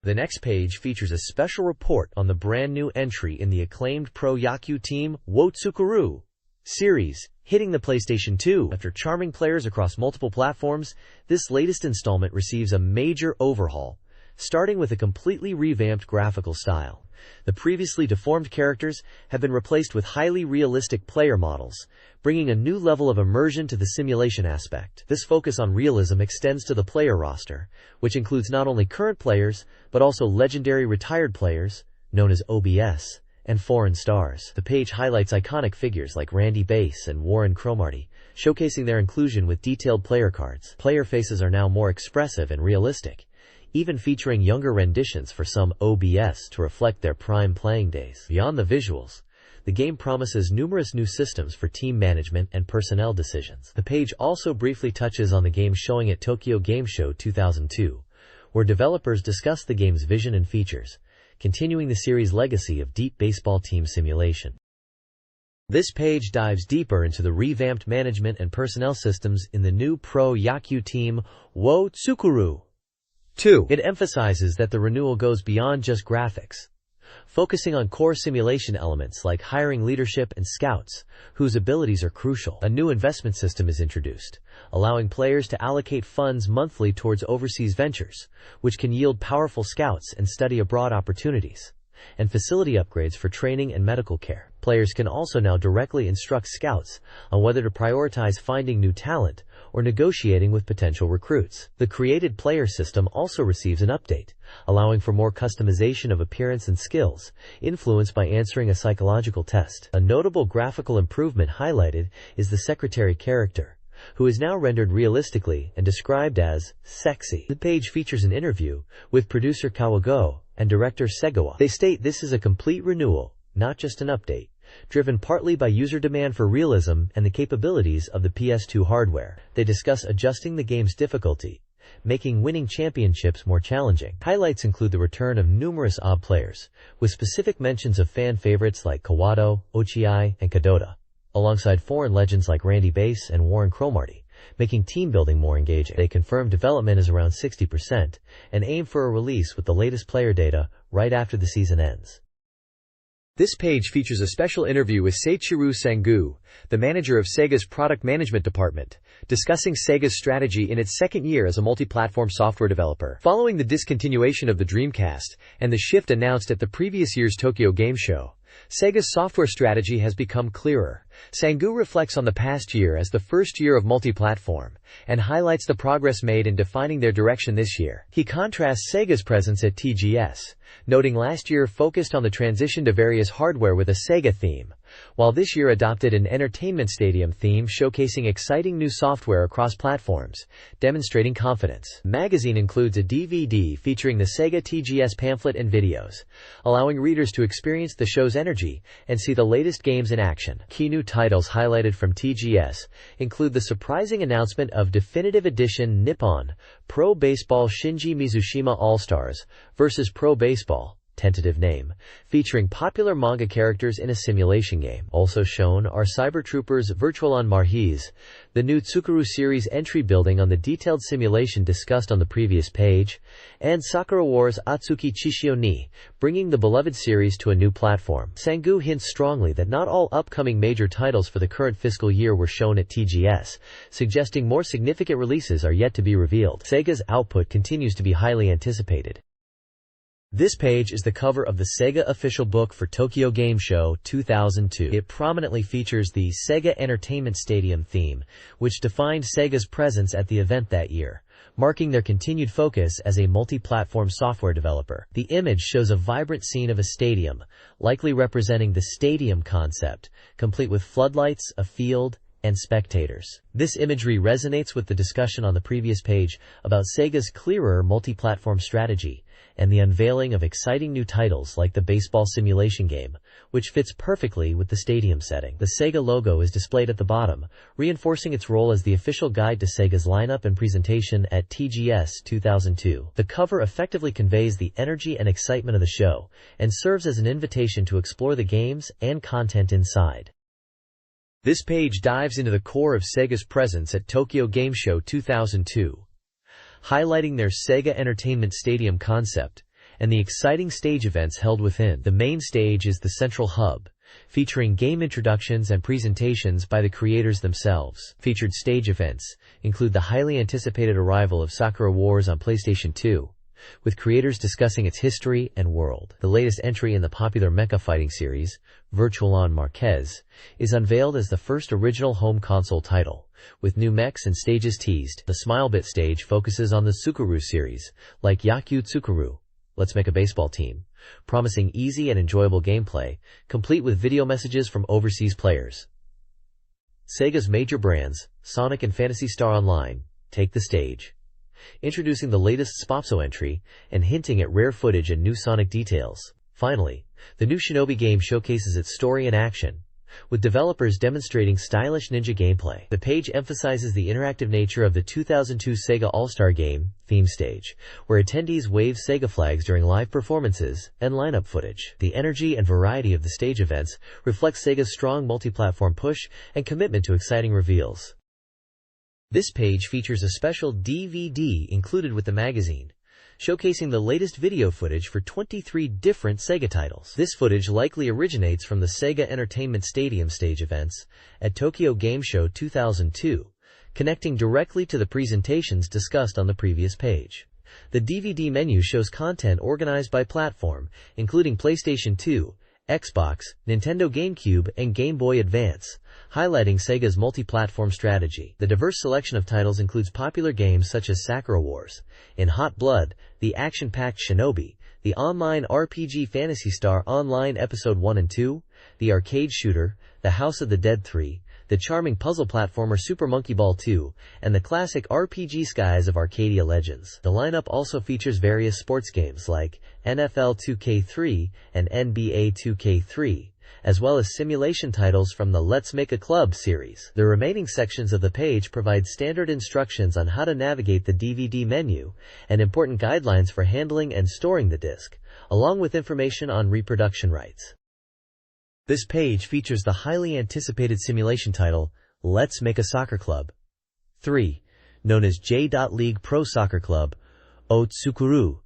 The next page features a special report on the brand new entry in the acclaimed Pro Yaku team Wo Tsukuru series, hitting the PlayStation 2. After charming players across multiple platforms, this latest installment receives a major overhaul, starting with a completely revamped graphical style. The previously deformed characters have been replaced with highly realistic player models, bringing a new level of immersion to the simulation aspect. This focus on realism extends to the player roster, which includes not only current players, but also legendary retired players, known as OBS, and foreign stars. The page highlights iconic figures like Randy Bass and Warren Cromartie, showcasing their inclusion with detailed player cards. Player faces are now more expressive and realistic, even featuring younger renditions for some OBS to reflect their prime playing days. Beyond the visuals, the game promises numerous new systems for team management and personnel decisions. The page also briefly touches on the game showing at Tokyo Game Show 2002, where developers discuss the game's vision and features, continuing the series' legacy of deep baseball team simulation. This page dives deeper into the revamped management and personnel systems in the new Pro Yaku team Wo Tsukuru 2. It emphasizes that the renewal goes beyond just graphics, focusing on core simulation elements like hiring leadership and scouts, whose abilities are crucial. A new investment system is introduced, allowing players to allocate funds monthly towards overseas ventures, which can yield powerful scouts and study abroad opportunities, and facility upgrades for training and medical care. Players can also now directly instruct scouts on whether to prioritize finding new talent or negotiating with potential recruits. The created player system also receives an update, allowing for more customization of appearance and skills, influenced by answering a psychological test. A notable graphical improvement highlighted is the secretary character, who is now rendered realistically and described as sexy. The page features an interview with producer Kawago and director Segawa. They state this is a complete renewal, not just an update, driven partly by user demand for realism and the capabilities of the PS2 hardware. They discuss adjusting the game's difficulty, making winning championships more challenging. Highlights include the return of numerous odd players, with specific mentions of fan favorites like Kawato, Ochiai, and Kadota, alongside foreign legends like Randy Bass and Warren Cromartie, making team building more engaging. They confirm development is around 60% and aim for a release with the latest player data right after the season ends. This page features a special interview with Seiichiro Sangu, the manager of Sega's product management department, discussing Sega's strategy in its second year as a multi-platform software developer. Following the discontinuation of the Dreamcast and the shift announced at the previous year's Tokyo Game Show, Sega's software strategy has become clearer. Sangu reflects on the past year as the first year of multi-platform, and highlights the progress made in defining their direction this year. He contrasts Sega's presence at TGS, noting last year focused on the transition to various hardware with a Sega theme, while this year adopted an entertainment stadium theme showcasing exciting new software across platforms, demonstrating confidence. Magazine includes a DVD featuring the Sega TGS pamphlet and videos, allowing readers to experience the show's energy and see the latest games in action. Key new titles highlighted from TGS include the surprising announcement of Definitive Edition Nippon Pro Baseball Shinji Mizushima All-Stars vs. Pro Baseball, tentative name, featuring popular manga characters in a simulation game. Also shown are Cyber Troopers Virtual on Marquise, the new Tsukuru series entry building on the detailed simulation discussed on the previous page, and Sakura Wars Atsuki Chishio ni, bringing the beloved series to a new platform. Sangu hints strongly that not all upcoming major titles for the current fiscal year were shown at TGS, suggesting more significant releases are yet to be revealed. Sega's output continues to be highly anticipated. This page is the cover of the Sega official book for Tokyo Game Show 2002. It prominently features the Sega Entertainment Stadium theme, which defined Sega's presence at the event that year, marking their continued focus as a multi-platform software developer. The image shows a vibrant scene of a stadium, likely representing the stadium concept, complete with floodlights, a field, and spectators. This imagery resonates with the discussion on the previous page about Sega's clearer multi-platform strategy and the unveiling of exciting new titles like the baseball simulation game, which fits perfectly with the stadium setting. The Sega logo is displayed at the bottom, reinforcing its role as the official guide to Sega's lineup and presentation at TGS 2002. The cover effectively conveys the energy and excitement of the show and serves as an invitation to explore the games and content inside. This page dives into the core of Sega's presence at Tokyo Game Show 2002, highlighting their Sega Entertainment Stadium concept and the exciting stage events held within. The main stage is the central hub, featuring game introductions and presentations by the creators themselves. Featured stage events include the highly anticipated arrival of Sakura Wars on PlayStation 2, with creators discussing its history and world. The latest entry in the popular mecha fighting series, Virtual on Marquez, is unveiled as the first original home console title, with new mechs and stages teased. The Smilebit stage focuses on the Tsukuru series, like Yakyu Tsukuru, Let's Make a Baseball Team, promising easy and enjoyable gameplay, complete with video messages from overseas players. Sega's major brands, Sonic and Phantasy Star Online, take the stage, introducing the latest Spopso entry and hinting at rare footage and new Sonic details. Finally, the new Shinobi game showcases its story and action, with developers demonstrating stylish ninja gameplay. The page emphasizes the interactive nature of the 2002 Sega All-Star Game theme stage, where attendees wave Sega flags during live performances and lineup footage. The energy and variety of the stage events reflects Sega's strong multi-platform push and commitment to exciting reveals. This page features a special DVD included with the magazine, showcasing the latest video footage for 23 different Sega titles. This footage likely originates from the Sega Entertainment Stadium stage events at Tokyo Game Show 2002, connecting directly to the presentations discussed on the previous page. The DVD menu shows content organized by platform, including PlayStation 2, Xbox, Nintendo GameCube, and Game Boy Advance, highlighting Sega's multi-platform strategy. The diverse selection of titles includes popular games such as Sakura Wars, In Hot Blood, the action-packed Shinobi, the online RPG Phantasy Star Online Episode 1 and 2, the arcade shooter, The House of the Dead 3, the charming puzzle platformer Super Monkey Ball 2, and the classic RPG Skies of Arcadia Legends. The lineup also features various sports games like NFL 2K3 and NBA 2K3, as well as simulation titles from the Let's Make a Club series. The remaining sections of the page provide standard instructions on how to navigate the DVD menu and important guidelines for handling and storing the disc, along with information on reproduction rights. This page features the highly anticipated simulation title, Let's Make a Soccer Club 3, known as J.League Pro Soccer Club, Otsukuru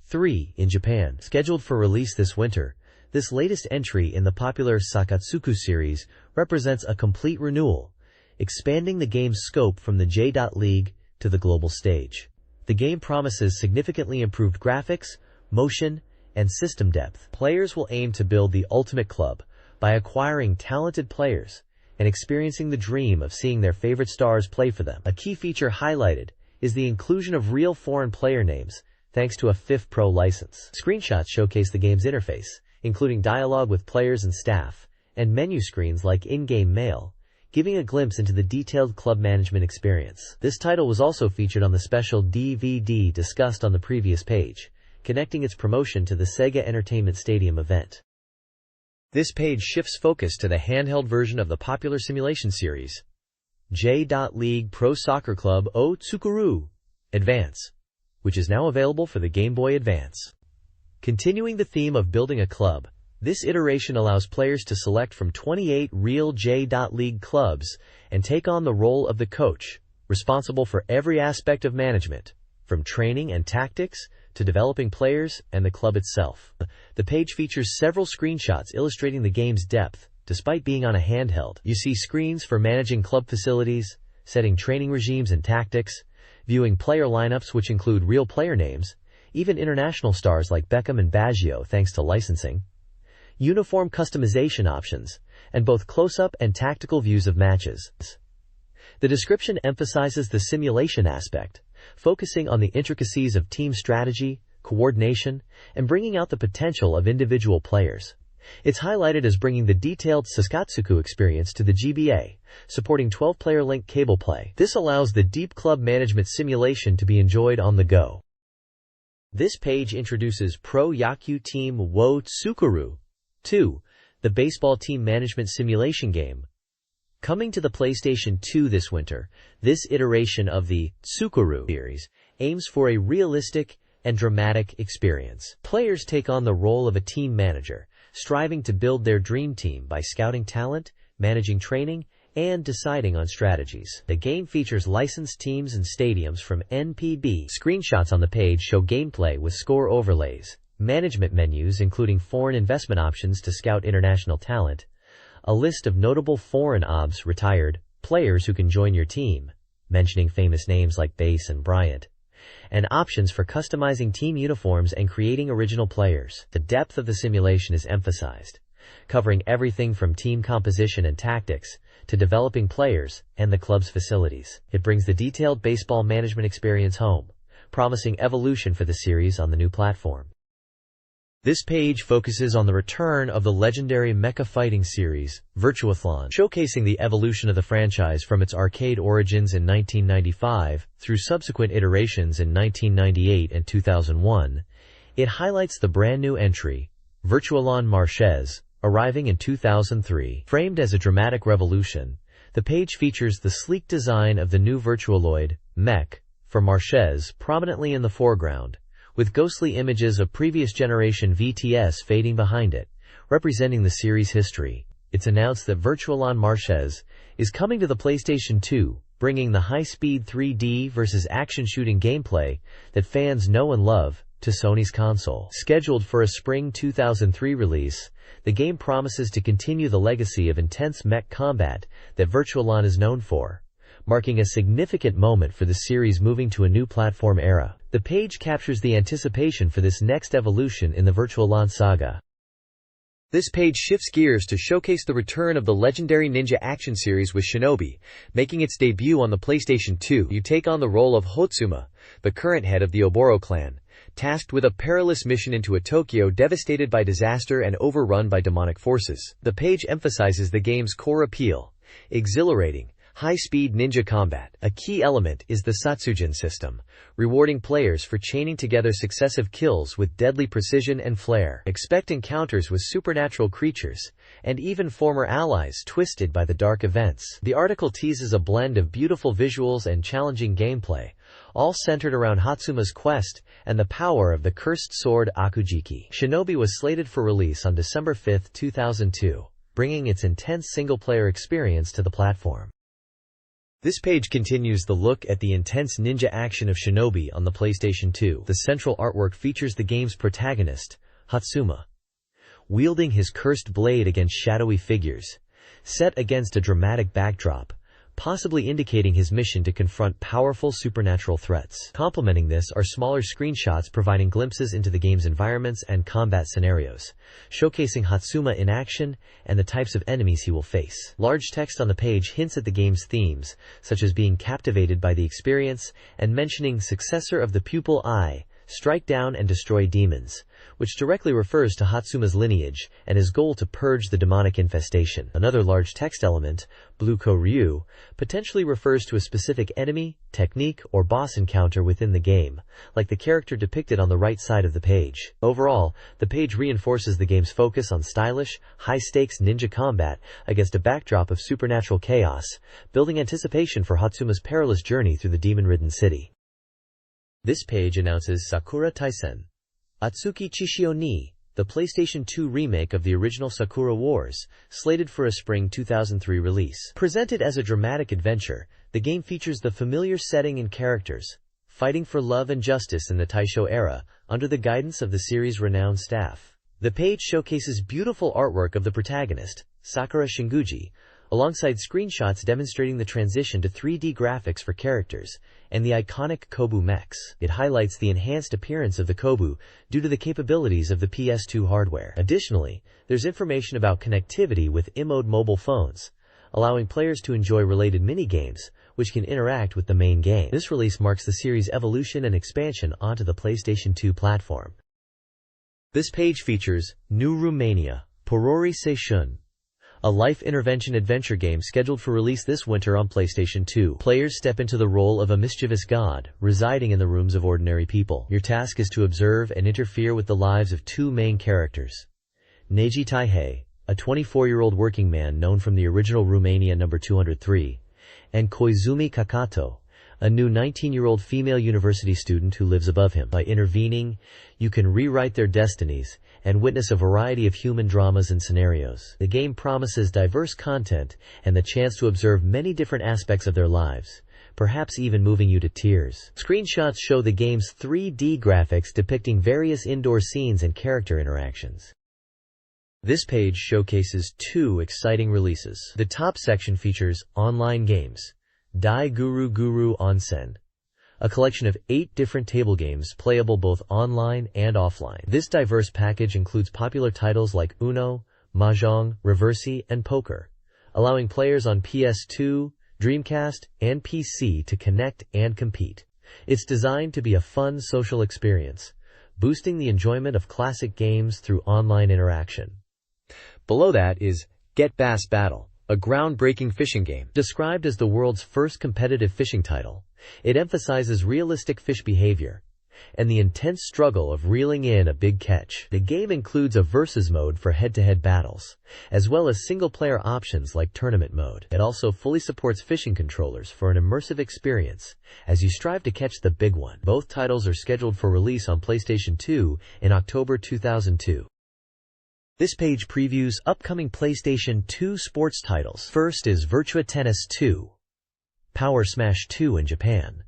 3 in Japan. Scheduled for release this winter, this latest entry in the popular Sakatsuku series represents a complete renewal, expanding the game's scope from the J.League to the global stage. The game promises significantly improved graphics, motion, and system depth. Players will aim to build the ultimate club by acquiring talented players and experiencing the dream of seeing their favorite stars play for them. A key feature highlighted is the inclusion of real foreign player names, thanks to a FIF Pro license. Screenshots showcase the game's interface, including dialogue with players and staff, and menu screens like in-game mail, giving a glimpse into the detailed club management experience. This title was also featured on the special DVD discussed on the previous page, connecting its promotion to the Sega Entertainment Stadium event. This page shifts focus to the handheld version of the popular simulation series, J.League Pro Soccer Club Otsukuru Advance, which is now available for the Game Boy Advance. Continuing the theme of building a club, this iteration allows players to select from 28 real J.League clubs and take on the role of the coach, responsible for every aspect of management, from training and tactics to developing players and the club itself. The page features several screenshots illustrating the game's depth. Despite being on a handheld, you see screens for managing club facilities, setting training regimes and tactics, viewing player lineups which include real player names, even international stars like Beckham and Baggio thanks to licensing, uniform customization options, and both close-up and tactical views of matches. The description emphasizes the simulation aspect, focusing on the intricacies of team strategy, coordination, and bringing out the potential of individual players. It's highlighted as bringing the detailed Successor experience to the GBA, supporting 12-player link cable play. This allows the deep club management simulation to be enjoyed on the go. This page introduces Pro Yaku Team wo Tsukuru 2, the baseball team management simulation game. Coming to the PlayStation 2 this winter, this iteration of the Tsukuru series aims for a realistic and dramatic experience. Players take on the role of a team manager, striving to build their dream team by scouting talent, managing training, and deciding on strategies. The game features licensed teams and stadiums from NPB. Screenshots on the page show gameplay with score overlays, management menus including foreign investment options to scout international talent, a list of notable foreign retired players who can join your team, mentioning famous names like Bass and Bryant, and options for customizing team uniforms and creating original players. The depth of the simulation is emphasized, covering everything from team composition and tactics to developing players and the club's facilities. It brings the detailed baseball management experience home, promising evolution for the series on the new platform. This page focuses on the return of the legendary mecha fighting series, Virtuathlon, showcasing the evolution of the franchise from its arcade origins in 1995 through subsequent iterations in 1998 and 2001. It highlights the brand new entry, Virtualon Marches, arriving in 2003. Framed as a dramatic revolution, the page features the sleek design of the new Virtualoid, mech, for Marches prominently in the foreground, with ghostly images of previous generation VTS fading behind it, representing the series' history. It's announced that Virtualon Marches is coming to the PlayStation 2, bringing the high-speed 3D versus action shooting gameplay that fans know and love to Sony's console. Scheduled for a spring 2003 release, the game promises to continue the legacy of intense mech combat that Virtualon is known for, marking a significant moment for the series moving to a new platform era. The page captures the anticipation for this next evolution in the Virtualon saga. This page shifts gears to showcase the return of the legendary ninja action series with Shinobi, making its debut on the PlayStation 2. You take on the role of Hotsuma, the current head of the Oboro clan, tasked with a perilous mission into a Tokyo devastated by disaster and overrun by demonic forces. The page emphasizes the game's core appeal, exhilarating, high-speed ninja combat. A key element is the Satsujin system, rewarding players for chaining together successive kills with deadly precision and flair. Expect encounters with supernatural creatures, and even former allies twisted by the dark events. The article teases a blend of beautiful visuals and challenging gameplay, all centered around Hatsuma's quest and the power of the cursed sword Akujiki. Shinobi was slated for release on December 5, 2002, bringing its intense single-player experience to the platform. This page continues the look at the intense ninja action of Shinobi on the PlayStation 2. The central artwork features the game's protagonist, Hatsuma, wielding his cursed blade against shadowy figures, set against a dramatic backdrop, possibly indicating his mission to confront powerful supernatural threats. Complementing this are smaller screenshots providing glimpses into the game's environments and combat scenarios, showcasing Hatsuma in action and the types of enemies he will face. Large text on the page hints at the game's themes, such as being captivated by the experience and mentioning successor of the pupil eye, strike down and destroy demons, which directly refers to Hatsuma's lineage and his goal to purge the demonic infestation. Another large text element, Blue Ryu, potentially refers to a specific enemy, technique, or boss encounter within the game, like the character depicted on the right side of the page. Overall, the page reinforces the game's focus on stylish, high-stakes ninja combat against a backdrop of supernatural chaos, building anticipation for Hatsuma's perilous journey through the demon-ridden city. This page announces Sakura Taisen, Atsuki Chishio ni, the PlayStation 2 remake of the original Sakura Wars, slated for a spring 2003 release. Presented as a dramatic adventure, the game features the familiar setting and characters, fighting for love and justice in the Taisho era, under the guidance of the series' renowned staff. The page showcases beautiful artwork of the protagonist, Sakura Shinguji, alongside screenshots demonstrating the transition to 3D graphics for characters, and the iconic Kobu mechs. It highlights the enhanced appearance of the Kobu due to the capabilities of the PS2 hardware. Additionally, there's information about connectivity with iMode mobile phones, allowing players to enjoy related mini-games, which can interact with the main game. This release marks the series' evolution and expansion onto the PlayStation 2 platform. This page features New Romania, Porori Seishun, a life intervention adventure game scheduled for release this winter on PlayStation 2. Players step into the role of a mischievous god, residing in the rooms of ordinary people. Your task is to observe and interfere with the lives of two main characters. Neji Taihei, a 24-year-old working man known from the original Romania number 203, and Koizumi Kakato, a new 19-year-old female university student who lives above him. By intervening, you can rewrite their destinies and witness a variety of human dramas and scenarios. The game promises diverse content and the chance to observe many different aspects of their lives, perhaps even moving you to tears. Screenshots show the game's 3D graphics depicting various indoor scenes and character interactions. This page showcases two exciting releases. The top section features online games, Dai Guru Guru Onsen, a collection of 8 different table games playable both online and offline. This diverse package includes popular titles like Uno, Mahjong, Reversi, and Poker, allowing players on PS2, Dreamcast, and PC to connect and compete. It's designed to be a fun social experience, boosting the enjoyment of classic games through online interaction. Below that is Get Bass Battle, a groundbreaking fishing game. Described as the world's first competitive fishing title, it emphasizes realistic fish behavior and the intense struggle of reeling in a big catch. The game includes a versus mode for head-to-head battles, as well as single-player options like tournament mode. It also fully supports fishing controllers for an immersive experience as you strive to catch the big one. Both titles are scheduled for release on PlayStation 2 in October 2002. This page previews upcoming PlayStation 2 sports titles. First is Virtua Tennis 2, Power Smash 2 in Japan,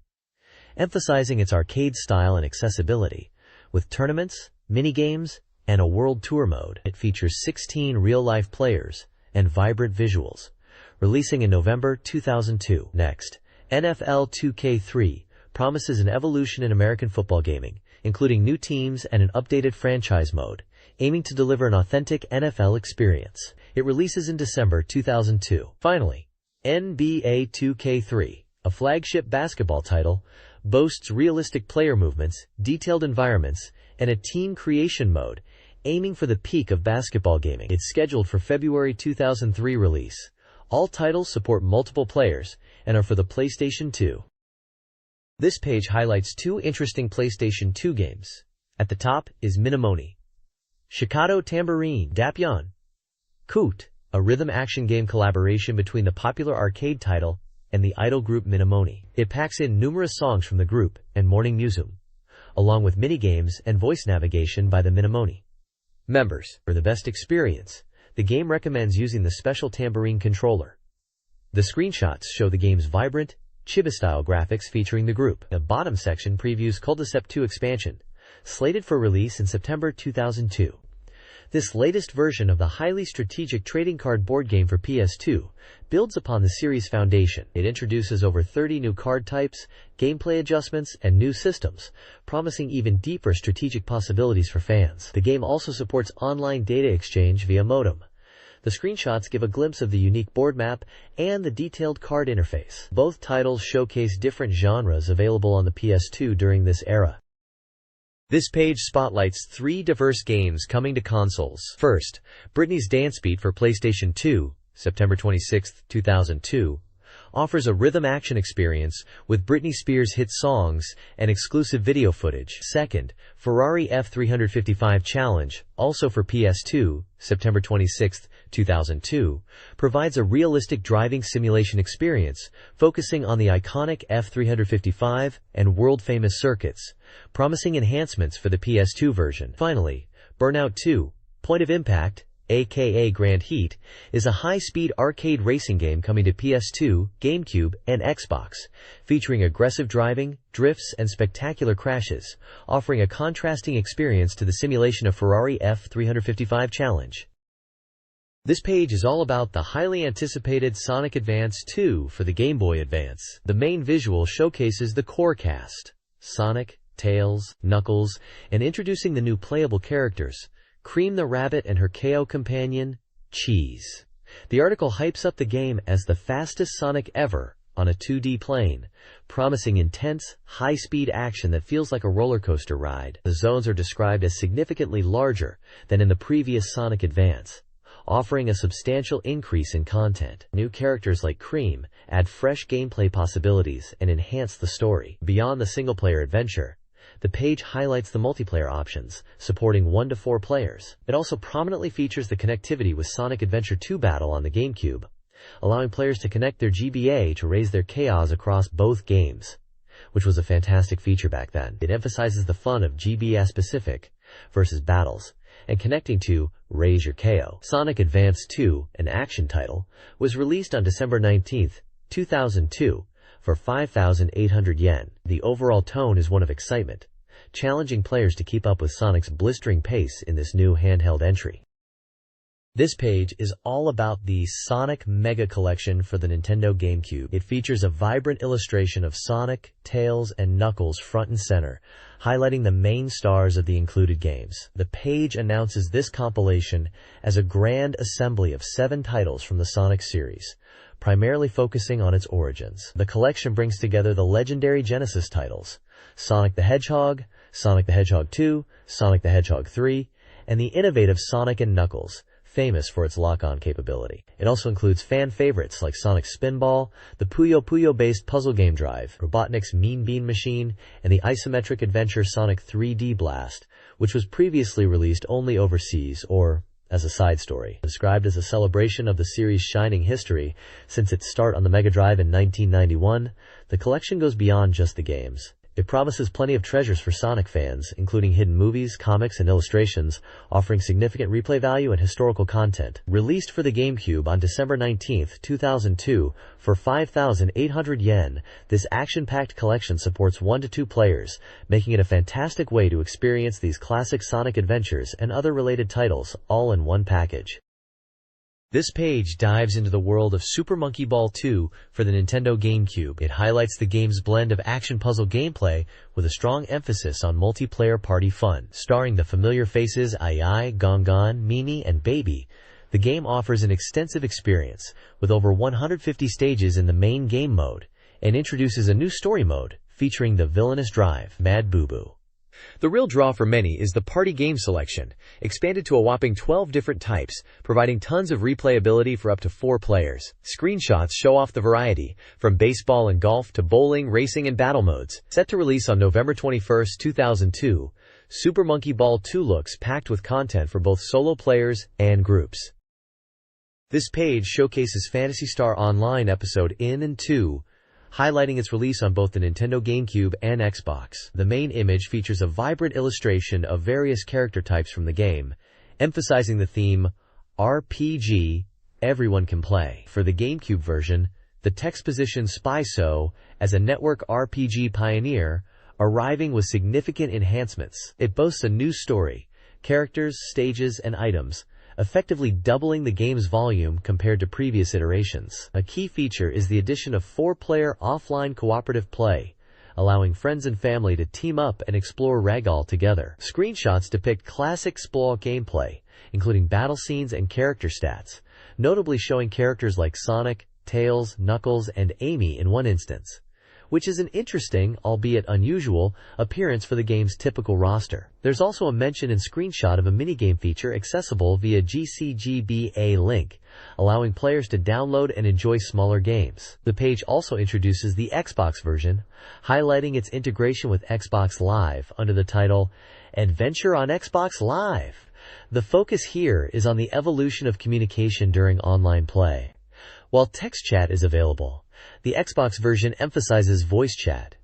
emphasizing its arcade style and accessibility, with tournaments, minigames, and a world tour mode. It features 16 real-life players and vibrant visuals, releasing in November 2002. Next, NFL 2K3 promises an evolution in American football gaming, including new teams and an updated franchise mode, aiming to deliver an authentic NFL experience. It releases in December 2002. Finally, NBA 2K3, a flagship basketball title, boasts realistic player movements, detailed environments, and a team creation mode, aiming for the peak of basketball gaming. It's scheduled for February 2003 release. All titles support multiple players and are for the PlayStation 2. This page highlights 2 interesting PlayStation 2 games. At the top is Minamoni, Shikado Tambourine, Dapyeon, Koot, a rhythm action game collaboration between the popular arcade title and the idol group Minamoni. It packs in numerous songs from the group and Morning Musume, along with minigames and voice navigation by the Minamoni members. For the best experience, the game recommends using the special tambourine controller. The screenshots show the game's vibrant, chibi-style graphics featuring the group. The bottom section previews Culdecept 2 expansion, slated for release in September 2002. This latest version of the highly strategic trading card board game for PS2 builds upon the series' foundation. It introduces over 30 new card types, gameplay adjustments, and new systems, promising even deeper strategic possibilities for fans. The game also supports online data exchange via modem. The screenshots give a glimpse of the unique board map and the detailed card interface. Both titles showcase different genres available on the PS2 during this era. This page spotlights 3 diverse games coming to consoles. First, Britney's Dance Beat for PlayStation 2, September 26, 2002, offers a rhythm action experience with Britney Spears' hit songs and exclusive video footage. Second, Ferrari F355 Challenge, also for PS2, September 26, 2002, provides a realistic driving simulation experience, focusing on the iconic F355 and world-famous circuits, promising enhancements for the PS2 version. Finally, Burnout 2, Point of Impact, aka Grand Heat, is a high-speed arcade racing game coming to PS2, GameCube, and Xbox, featuring aggressive driving, drifts, and spectacular crashes, offering a contrasting experience to the simulation of Ferrari F355 Challenge. This page is all about the highly anticipated Sonic Advance 2 for the Game Boy Advance. The main visual showcases the core cast, Sonic, Tails, Knuckles, and introducing the new playable characters, Cream the Rabbit and her KO companion, Cheese. The article hypes up the game as the fastest Sonic ever on a 2D plane, promising intense, high-speed action that feels like a roller coaster ride. The zones are described as significantly larger than in the previous Sonic Advance, offering a substantial increase in content. New characters like Cream add fresh gameplay possibilities and enhance the story. Beyond the single-player adventure, the page highlights the multiplayer options, supporting 1 to 4 players. It also prominently features the connectivity with Sonic Adventure 2 Battle on the GameCube, allowing players to connect their GBA to raise their chaos across both games, which was a fantastic feature back then. It emphasizes the fun of GBA-specific versus battles, and connecting to Raise Your KO. Sonic Advance 2, an action title, was released on December 19, 2002, for 5,800 yen. The overall tone is one of excitement, challenging players to keep up with Sonic's blistering pace in this new handheld entry. This page is all about the Sonic Mega Collection for the Nintendo GameCube. It features a vibrant illustration of Sonic, Tails, and Knuckles front and center, highlighting the main stars of the included games. The page announces this compilation as a grand assembly of 7 titles from the Sonic series, primarily focusing on its origins. The collection brings together the legendary Genesis titles, Sonic the Hedgehog, Sonic the Hedgehog 2, Sonic the Hedgehog 3, and the innovative Sonic and Knuckles, famous for its lock-on capability. It also includes fan favorites like Sonic Spinball, the Puyo Puyo-based puzzle game Drive, Robotnik's Mean Bean Machine, and the isometric adventure Sonic 3D Blast, which was previously released only overseas or as a side story. Described as a celebration of the series' shining history since its start on the Mega Drive in 1991, the collection goes beyond just the games. It promises plenty of treasures for Sonic fans, including hidden movies, comics, and illustrations, offering significant replay value and historical content. Released for the GameCube on December 19, 2002, for 5,800 yen, this action-packed collection supports 1 to 2 players, making it a fantastic way to experience these classic Sonic adventures and other related titles, all in one package. This page dives into the world of Super Monkey Ball 2 for the Nintendo GameCube. It highlights the game's blend of action puzzle gameplay with a strong emphasis on multiplayer party fun. Starring the familiar faces Ai, Gongon, Mimi, and Baby, the game offers an extensive experience with over 150 stages in the main game mode and introduces a new story mode featuring the villainous Drive, Mad Boo Boo. The real draw for many is the party game selection, expanded to a whopping 12 different types, providing tons of replayability for up to 4 players. Screenshots show off the variety, from baseball and golf to bowling, racing, and battle modes. Set to release on November 21, 2002, Super Monkey Ball 2 looks packed with content for both solo players and groups. This page showcases Phantasy Star Online Episode In and 2, highlighting its release on both the Nintendo GameCube and Xbox. The main image features a vibrant illustration of various character types from the game, emphasizing the theme, RPG, everyone can play. For the GameCube version, the text positions Spyso as a network RPG pioneer, arriving with significant enhancements. It boasts a new story, characters, stages, and items, effectively doubling the game's volume compared to previous iterations. A key feature is the addition of 4-player offline cooperative play, allowing friends and family to team up and explore Ragdoll together. Screenshots depict classic Splow gameplay, including battle scenes and character stats, notably showing characters like Sonic, Tails, Knuckles, and Amy in one instance, which is an interesting, albeit unusual, appearance for the game's typical roster. There's also a mention and screenshot of a minigame feature accessible via GCGBA link, allowing players to download and enjoy smaller games. The page also introduces the Xbox version, highlighting its integration with Xbox Live under the title, Adventure on Xbox Live. The focus here is on the evolution of communication during online play. While text chat is available, the Xbox version emphasizes voice chat,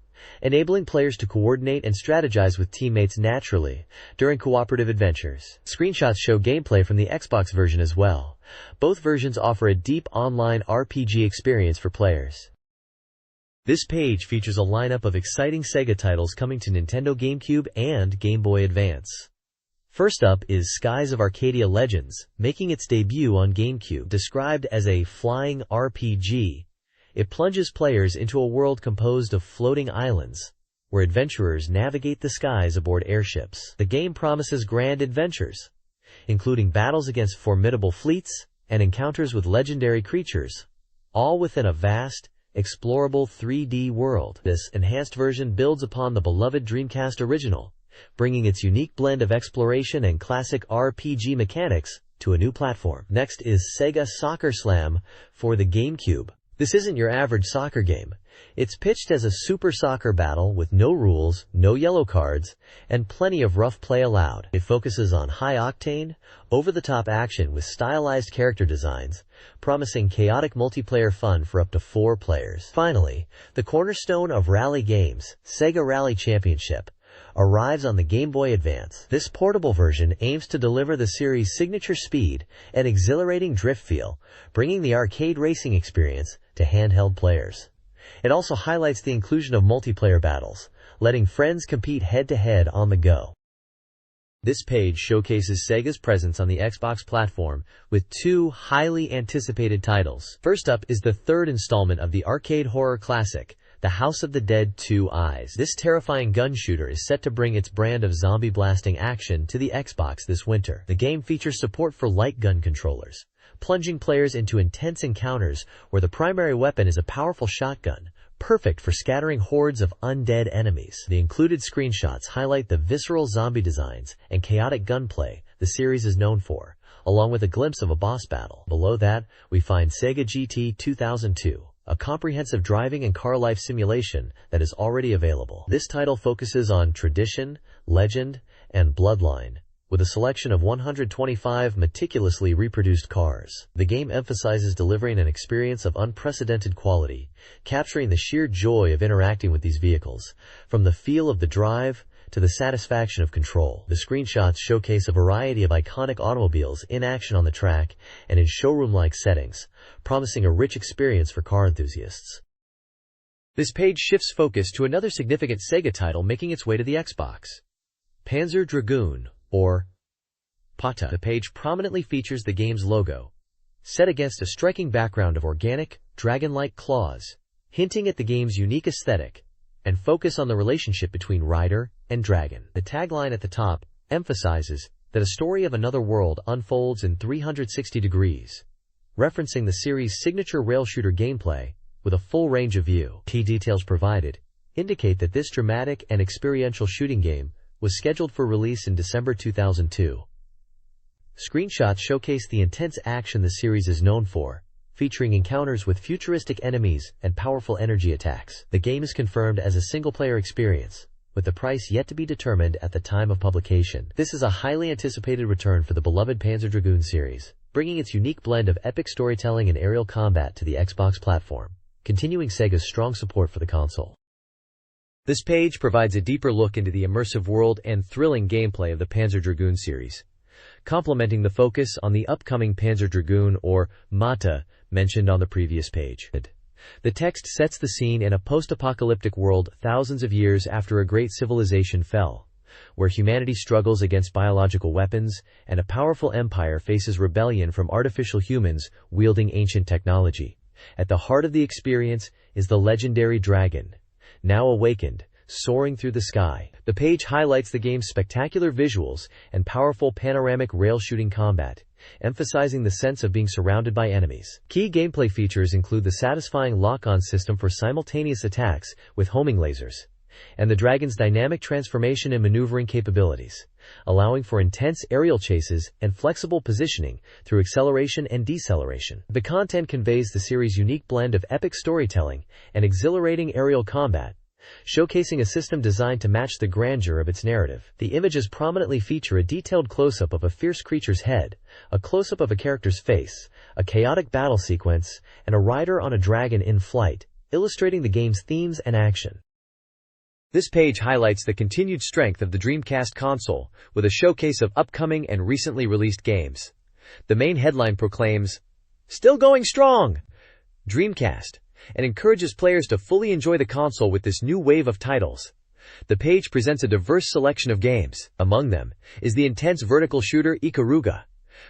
enabling players to coordinate and strategize with teammates naturally during cooperative adventures. Screenshots show gameplay from the Xbox version as well. Both versions offer a deep online RPG experience for players. This page features a lineup of exciting Sega titles coming to Nintendo GameCube and Game Boy Advance. First up is Skies of Arcadia Legends, making its debut on GameCube. Described as a flying RPG, it plunges players into a world composed of floating islands, where adventurers navigate the skies aboard airships. The game promises grand adventures, including battles against formidable fleets and encounters with legendary creatures, all within a vast, explorable 3D world. This enhanced version builds upon the beloved Dreamcast original, bringing its unique blend of exploration and classic RPG mechanics to a new platform. Next is Sega Soccer Slam for the GameCube. This isn't your average soccer game. It's pitched as a super soccer battle with no rules, no yellow cards, and plenty of rough play allowed. It focuses on high-octane, over-the-top action with stylized character designs, promising chaotic multiplayer fun for up to 4 players. Finally, the cornerstone of rally games, Sega Rally Championship, arrives on the Game Boy Advance. This portable version aims to deliver the series' signature speed and exhilarating drift feel, bringing the arcade racing experience to handheld players. It also highlights the inclusion of multiplayer battles, letting friends compete head-to-head on the go. This page showcases Sega's presence on the Xbox platform with 2 highly anticipated titles. First up is the 3rd installment of the arcade horror classic, The House of the Dead 2 Eyes. This terrifying gun shooter is set to bring its brand of zombie blasting action to the Xbox this winter. The game features support for light gun controllers, plunging players into intense encounters where the primary weapon is a powerful shotgun, perfect for scattering hordes of undead enemies. The included screenshots highlight the visceral zombie designs and chaotic gunplay the series is known for, along with a glimpse of a boss battle. Below that, we find Sega GT 2002. A comprehensive driving and car life simulation that is already available. This title focuses on tradition, legend, and bloodline, with a selection of 125 meticulously reproduced cars. The game emphasizes delivering an experience of unprecedented quality, capturing the sheer joy of interacting with these vehicles, from the feel of the drive to the satisfaction of control. The screenshots showcase a variety of iconic automobiles in action on the track and in showroom-like settings, promising a rich experience for car enthusiasts. This page shifts focus to another significant Sega title making its way to the Xbox. Panzer Dragoon, or PATA. The page prominently features the game's logo, set against a striking background of organic, dragon-like claws, hinting at the game's unique aesthetic and focus on the relationship between rider and dragon. The tagline at the top emphasizes that a story of another world unfolds in 360 degrees, referencing the series' signature rail shooter gameplay with a full range of view. Key details provided indicate that this dramatic and experiential shooting game was scheduled for release in December 2002. Screenshots showcase the intense action the series is known for, featuring encounters with futuristic enemies and powerful energy attacks. The game is confirmed as a single-player experience, with the price yet to be determined at the time of publication. This is a highly anticipated return for the beloved Panzer Dragoon series, bringing its unique blend of epic storytelling and aerial combat to the Xbox platform, continuing Sega's strong support for the console. This page provides a deeper look into the immersive world and thrilling gameplay of the Panzer Dragoon series, complementing the focus on the upcoming Panzer Dragoon, or MATA, mentioned on the previous page. The text sets the scene in a post-apocalyptic world thousands of years after a great civilization fell, where humanity struggles against biological weapons and a powerful empire faces rebellion from artificial humans wielding ancient technology. At the heart of the experience is the legendary dragon, now awakened, soaring through the sky. The page highlights the game's spectacular visuals and powerful panoramic rail shooting combat, emphasizing the sense of being surrounded by enemies. Key gameplay features include the satisfying lock-on system for simultaneous attacks with homing lasers, and the dragon's dynamic transformation and maneuvering capabilities, allowing for intense aerial chases and flexible positioning through acceleration and deceleration. The content conveys the series' unique blend of epic storytelling and exhilarating aerial combat, showcasing a system designed to match the grandeur of its narrative. The images prominently feature a detailed close-up of a fierce creature's head, a close-up of a character's face, a chaotic battle sequence, and a rider on a dragon in flight, illustrating the game's themes and action. This page highlights the continued strength of the Dreamcast console, with a showcase of upcoming and recently released games. The main headline proclaims, "Still going strong! Dreamcast," and encourages players to fully enjoy the console with this new wave of titles. The page presents a diverse selection of games. Among them is the intense vertical shooter Ikaruga,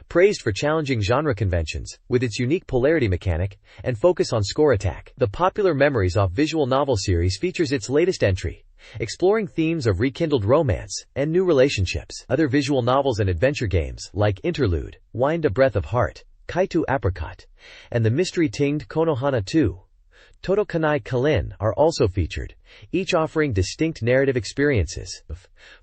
praised for challenging genre conventions, with its unique polarity mechanic and focus on score attack. The popular Memories Off visual novel series features its latest entry, exploring themes of rekindled romance and new relationships. Other visual novels and adventure games, like Interlude, Wind a Breath of Heart, Kaitu Apricot, and the mystery-tinged Konohana 2, Totokanai Kalin, are also featured, each offering distinct narrative experiences.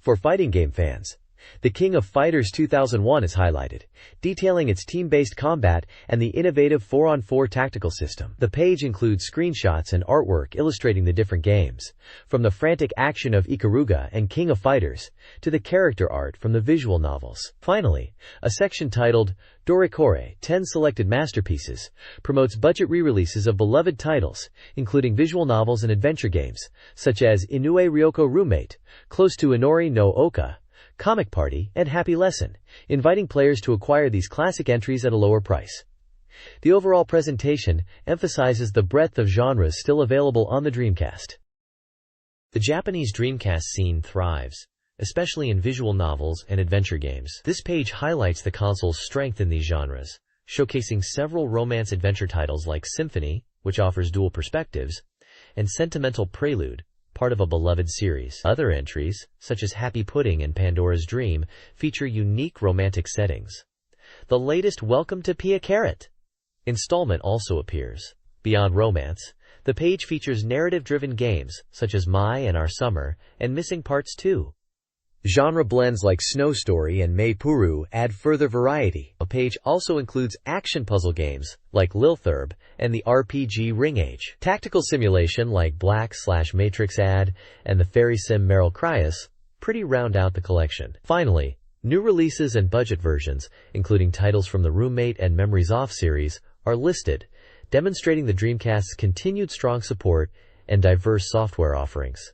For fighting game fans, The King of Fighters 2001 is highlighted, detailing its team-based combat and the innovative 4-on-4 tactical system. The page includes screenshots and artwork illustrating the different games, from the frantic action of Ikaruga and King of Fighters to the character art from the visual novels. Finally, a section titled Dorikore 10 Selected Masterpieces promotes budget re-releases of beloved titles, including visual novels and adventure games, such as Inoue Ryoko Roommate, Close to Inori no Oka, Comic Party, and Happy Lesson, inviting players to acquire these classic entries at a lower price. The overall presentation emphasizes the breadth of genres still available on the Dreamcast. The Japanese Dreamcast scene thrives, especially in visual novels and adventure games. This page highlights the console's strength in these genres, showcasing several romance adventure titles like Symphony, which offers dual perspectives, and Sentimental Prelude, part of a beloved series. Other entries, such as Happy Pudding and Pandora's Dream, feature unique romantic settings. The latest Welcome to Pia Carrot installment also appears. Beyond romance, the page features narrative-driven games, such as My and Our Summer and Missing Parts 2. Genre blends like Snow Story and Mei Puru add further variety. The page also includes action puzzle games like Lilthurb and the RPG Ring Age. Tactical simulation like Black/Matrix Ad and the Fairy Sim Meryl Cryas pretty round out the collection. Finally, new releases and budget versions, including titles from the Roommate and Memories Off series, are listed, demonstrating the Dreamcast's continued strong support and diverse software offerings.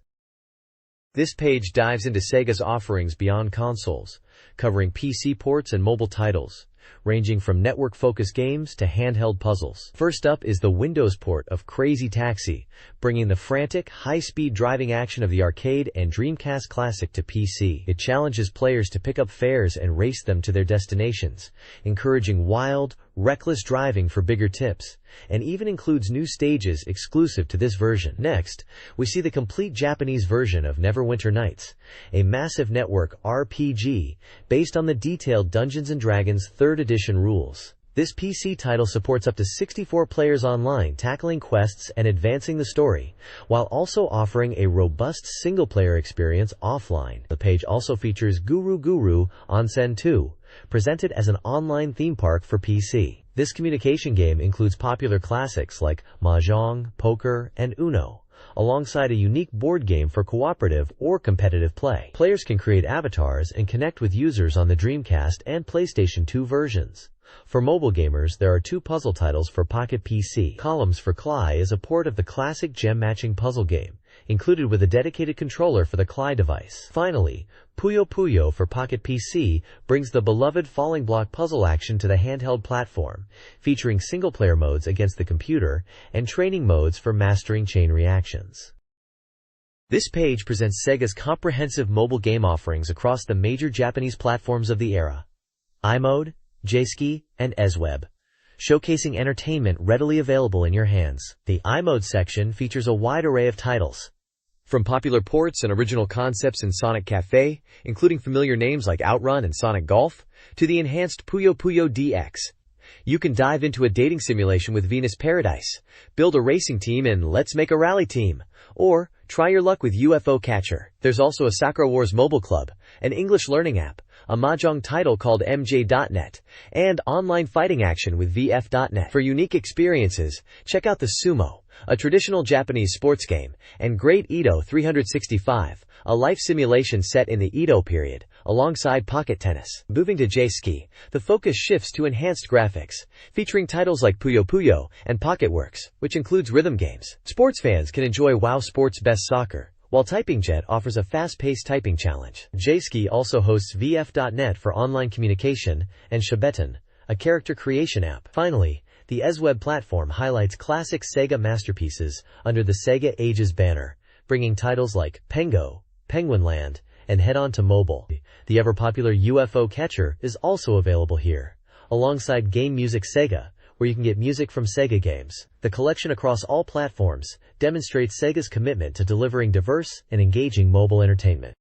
This page dives into Sega's offerings beyond consoles, covering PC ports and mobile titles, ranging from network-focused games to handheld puzzles. First up is the Windows port of Crazy Taxi, bringing the frantic, high-speed driving action of the arcade and Dreamcast classic to PC. It challenges players to pick up fares and race them to their destinations, encouraging wild, reckless driving for bigger tips, and even includes new stages exclusive to this version. Next, we see the complete Japanese version of Neverwinter Nights, a massive network RPG based on the detailed Dungeons & Dragons 3rd edition rules. This PC title supports up to 64 players online, tackling quests and advancing the story, while also offering a robust single-player experience offline. The page also features Guru Guru Onsen 2, presented as an online theme park for PC. This communication game includes popular classics like Mahjong, Poker, and Uno, alongside a unique board game for cooperative or competitive play. Players can create avatars and connect with users on the Dreamcast and PlayStation 2 versions. For mobile gamers, there are 2 puzzle titles for Pocket PC. Columns for Cly is a port of the classic gem-matching puzzle game, included with a dedicated controller for the Cly device. Finally, Puyo Puyo for Pocket PC brings the beloved falling block puzzle action to the handheld platform, featuring single-player modes against the computer and training modes for mastering chain reactions. This page presents Sega's comprehensive mobile game offerings across the major Japanese platforms of the era: iMode, J-Ski, and EZWeb, showcasing entertainment readily available in your hands. The iMode section features a wide array of titles, From popular ports and original concepts in Sonic Cafe, including familiar names like Outrun and Sonic Golf, to the enhanced Puyo Puyo DX, you can dive into a dating simulation with Venus Paradise, build a racing team in Let's Make a Rally Team, or try your luck with UFO Catcher. There's also a Sakura Wars mobile club, an English learning app, a mahjong title called MJ.net, and online fighting action with VF.net. For unique experiences, check out the Sumo, a traditional Japanese sports game, and Great Edo 365, a life simulation set in the Edo period, alongside pocket tennis. Moving to J-Ski, the focus shifts to enhanced graphics, featuring titles like Puyo Puyo and Pocketworks, which includes rhythm games. Sports fans can enjoy WoW Sports Best Soccer, while TypingJet offers a fast-paced typing challenge. J-Ski also hosts VF.net for online communication, and Shabeton, a character creation app. Finally, the ESWeb platform highlights classic Sega masterpieces under the Sega Ages banner, bringing titles like Pengo, Penguinland, and Head On to mobile. The ever-popular UFO Catcher is also available here, alongside Game Music Sega, where you can get music from Sega games. The collection across all platforms demonstrates Sega's commitment to delivering diverse and engaging mobile entertainment.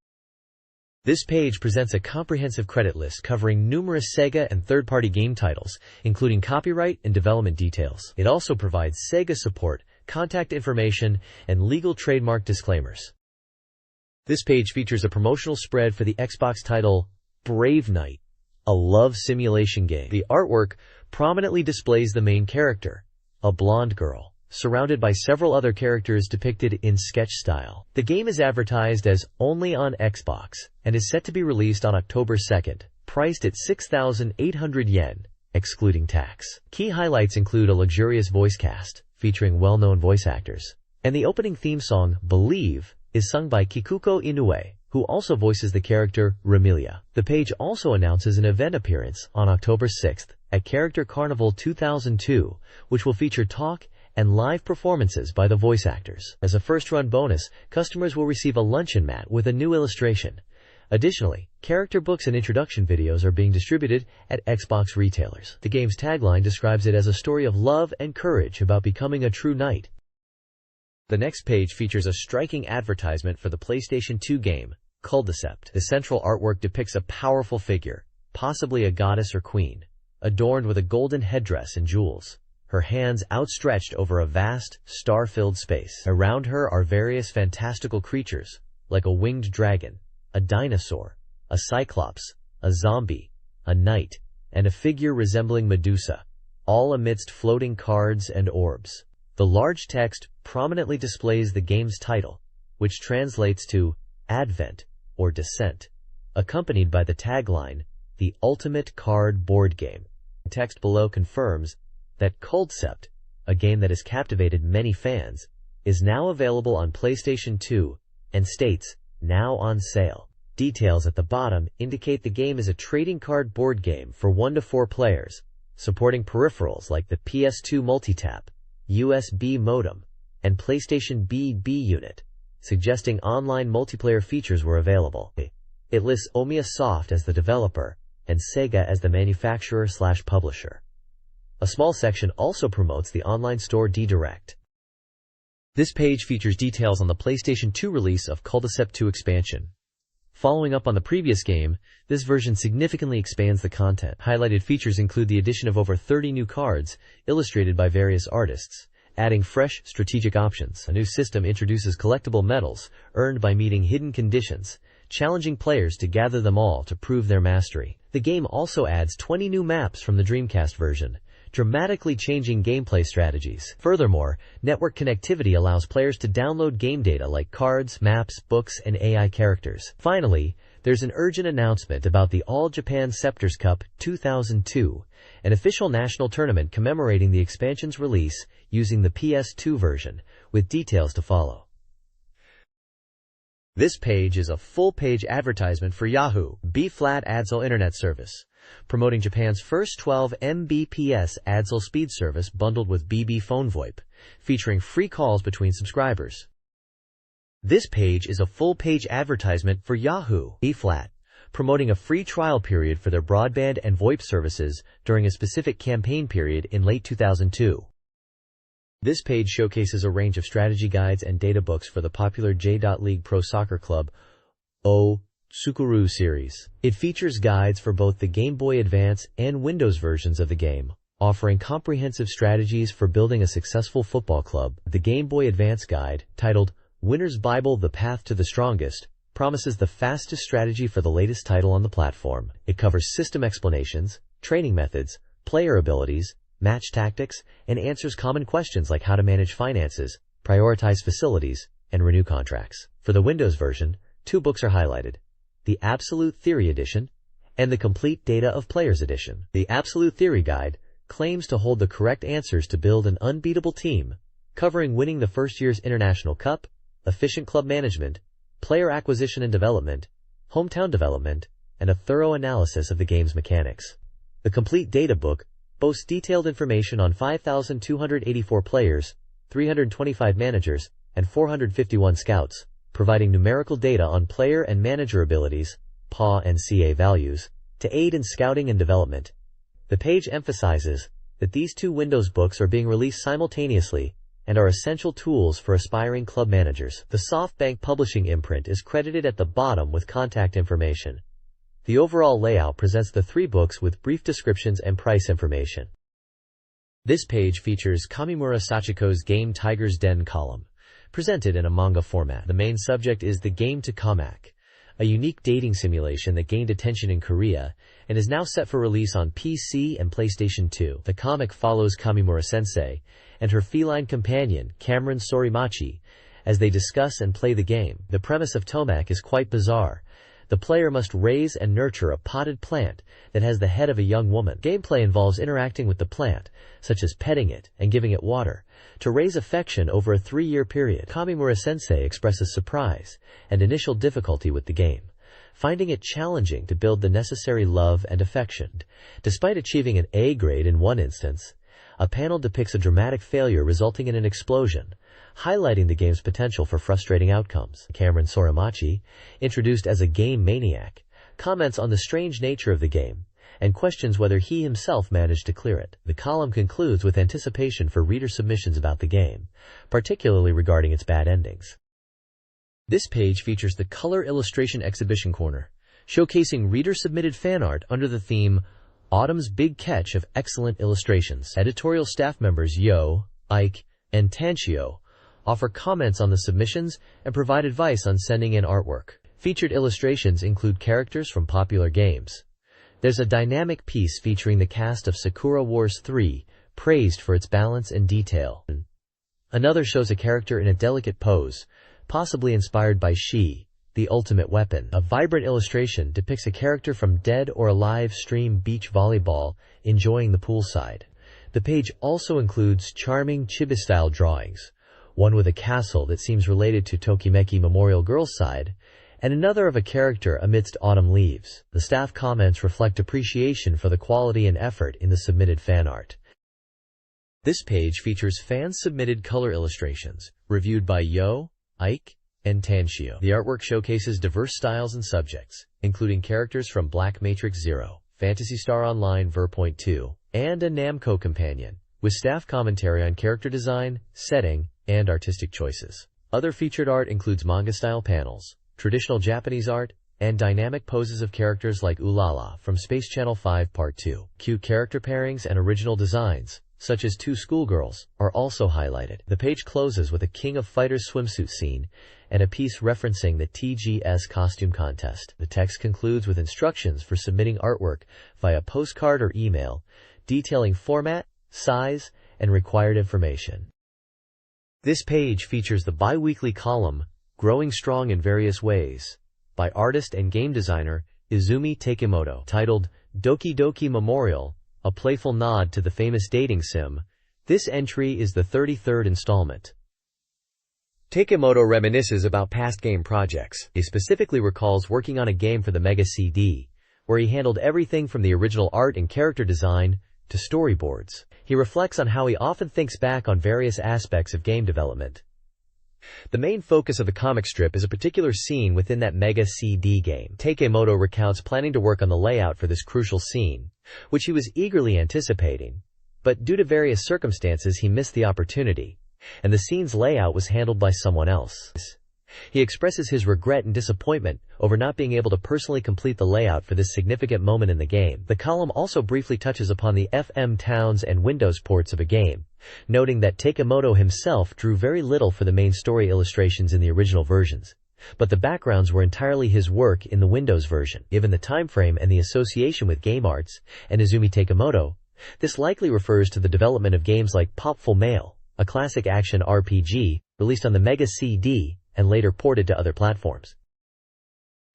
This page presents a comprehensive credit list covering numerous Sega and third-party game titles, including copyright and development details. It also provides Sega support, contact information, and legal trademark disclaimers. This page features a promotional spread for the Xbox title Brave Knight, a love simulation game. The artwork prominently displays the main character, a blonde girl, surrounded by several other characters depicted in sketch style. The game is advertised as only on Xbox and is set to be released on October 2nd, priced at 6,800 yen, excluding tax. Key highlights include a luxurious voice cast featuring well-known voice actors, and the opening theme song, Believe, is sung by Kikuko Inoue, who also voices the character Remilia. The page also announces an event appearance on October 6th at Character Carnival 2002, which will feature talk and live performances by the voice actors. As a first-run bonus, customers will receive a luncheon mat with a new illustration. Additionally, character books and introduction videos are being distributed at Xbox retailers. The game's tagline describes it as a story of love and courage about becoming a true knight. The next page features a striking advertisement for the PlayStation 2 game, Culdicept. The central artwork depicts a powerful figure, possibly a goddess or queen, adorned with a golden headdress and jewels, her hands outstretched over a vast, star-filled space. Around her are various fantastical creatures, like a winged dragon, a dinosaur, a cyclops, a zombie, a knight, and a figure resembling Medusa, all amidst floating cards and orbs. The large text prominently displays the game's title, which translates to Advent or Descent, accompanied by the tagline, The Ultimate Card Board Game. The text below confirms that Culdicept, a game that has captivated many fans, is now available on PlayStation 2 and states, now on sale. Details at the bottom indicate the game is a trading card board game for 1 to 4 players, supporting peripherals like the PS2 multitap, USB modem, and PlayStation BB unit, suggesting online multiplayer features were available. It lists Omiya Soft as the developer and Sega as the manufacturer/publisher. A small section also promotes the online store D-Direct. This page features details on the PlayStation 2 release of Culdicept 2 expansion. Following up on the previous game, this version significantly expands the content. Highlighted features include the addition of over 30 new cards, illustrated by various artists, adding fresh, strategic options. A new system introduces collectible medals, earned by meeting hidden conditions, challenging players to gather them all to prove their mastery. The game also adds 20 new maps from the Dreamcast version, dramatically changing gameplay strategies. Furthermore, network connectivity allows players to download game data like cards, maps, books, and AI characters. Finally, there's an urgent announcement about the All Japan Scepters Cup 2002, an official national tournament commemorating the expansion's release using the PS2 version, with details to follow. This page is a full-page advertisement for Yahoo! B-Flat ADSL Internet Service, promoting Japan's first 12 Mbps ADSL speed service bundled with BB phone VoIP, featuring free calls between subscribers. This page is a full-page advertisement for Yahoo! B-Flat, promoting a free trial period for their broadband and VoIP services during a specific campaign period in late 2002. This page showcases a range of strategy guides and data books for the popular J.League Pro Soccer Club O Tsukuru series. It features guides for both the Game Boy Advance and Windows versions of the game, offering comprehensive strategies for building a successful football club. The Game Boy Advance guide, titled Winner's Bible: The Path to the Strongest, promises the fastest strategy for the latest title on the platform. It covers system explanations, training methods, player abilities, match tactics, and answers common questions like how to manage finances, prioritize facilities, and renew contracts. For the Windows version, 2 books are highlighted: the Absolute Theory Edition and the Complete Data of Players Edition. The Absolute Theory Guide claims to hold the correct answers to build an unbeatable team, covering winning the first year's International Cup, efficient club management, player acquisition and development, hometown development, and a thorough analysis of the game's mechanics. The Complete Data book boasts detailed information on 5,284 players, 325 managers, and 451 scouts, providing numerical data on player and manager abilities, PA and CA values, to aid in scouting and development. The page emphasizes that these 2 Windows books are being released simultaneously and are essential tools for aspiring club managers. The SoftBank Publishing imprint is credited at the bottom with contact information. The overall layout presents the 3 books with brief descriptions and price information. This page features Kamimura Sachiko's Game Tiger's Den column, presented in a manga format. The main subject is the game to Kamak, a unique dating simulation that gained attention in Korea and is now set for release on PC and PlayStation 2. The comic follows Kamimura-sensei and her feline companion, Cameron Sorimachi, as they discuss and play the game. The premise of Tomak is quite bizarre. The player must raise and nurture a potted plant that has the head of a young woman. Gameplay involves interacting with the plant, such as petting it and giving it water, to raise affection over a 3-year period. Kamimura-sensei expresses surprise and initial difficulty with the game, finding it challenging to build the necessary love and affection. Despite achieving an A grade in one instance, a panel depicts a dramatic failure resulting in an explosion, highlighting the game's potential for frustrating outcomes. Cameron Sorimachi, introduced as a game maniac, comments on the strange nature of the game and questions whether he himself managed to clear it. The column concludes with anticipation for reader submissions about the game, particularly regarding its bad endings. This page features the Color Illustration Exhibition Corner, showcasing reader-submitted fan art under the theme Autumn's Big Catch of Excellent Illustrations. Editorial staff members Yo, Ike, and Tanchio offer comments on the submissions and provide advice on sending in artwork. Featured illustrations include characters from popular games. There's a dynamic piece featuring the cast of Sakura Wars 3, praised for its balance and detail. Another shows a character in a delicate pose, possibly inspired by Shi, the ultimate weapon. A vibrant illustration depicts a character from Dead or Alive Stream Beach Volleyball enjoying the poolside. The page also includes charming chibi-style drawings, one with a castle that seems related to Tokimeki Memorial Girls' Side, and another of a character amidst autumn leaves. The staff comments reflect appreciation for the quality and effort in the submitted fan art. This page features fan-submitted color illustrations, reviewed by Yo, Ike, and Tanchio. The artwork showcases diverse styles and subjects, including characters from Black Matrix Zero, Phantasy Star Online Verpoint 2, and a Namco companion, with staff commentary on character design, setting, and artistic choices. Other featured art includes manga-style panels, traditional Japanese art, and dynamic poses of characters like Ulala from Space Channel 5 Part 2. Cute character pairings and original designs, such as 2 schoolgirls, are also highlighted. The page closes with a King of Fighters swimsuit scene and a piece referencing the TGS costume contest. The text concludes with instructions for submitting artwork via postcard or email, detailing format, size, and required information. This page features the bi-weekly column, Growing Strong in Various Ways, by artist and game designer Izumi Takemoto, titled Doki Doki Memorial, a playful nod to the famous dating sim. This entry is the 33rd installment. Takemoto reminisces about past game projects. He specifically recalls working on a game for the Mega CD, where he handled everything from the original art and character design to storyboards. He reflects on how he often thinks back on various aspects of game development. The main focus of the comic strip is a particular scene within that Mega CD game. Takemoto recounts planning to work on the layout for this crucial scene, which he was eagerly anticipating, but due to various circumstances he missed the opportunity, and the scene's layout was handled by someone else. He expresses his regret and disappointment over not being able to personally complete the layout for this significant moment in the game. The column also briefly touches upon the FM Towns and Windows ports of a game, noting that Takemoto himself drew very little for the main story illustrations in the original versions, but the backgrounds were entirely his work in the Windows version. Given the time frame and the association with Game Arts and Izumi Takemoto, this likely refers to the development of games like Popful Mail, a classic action RPG, released on the Mega CD and later ported to other platforms.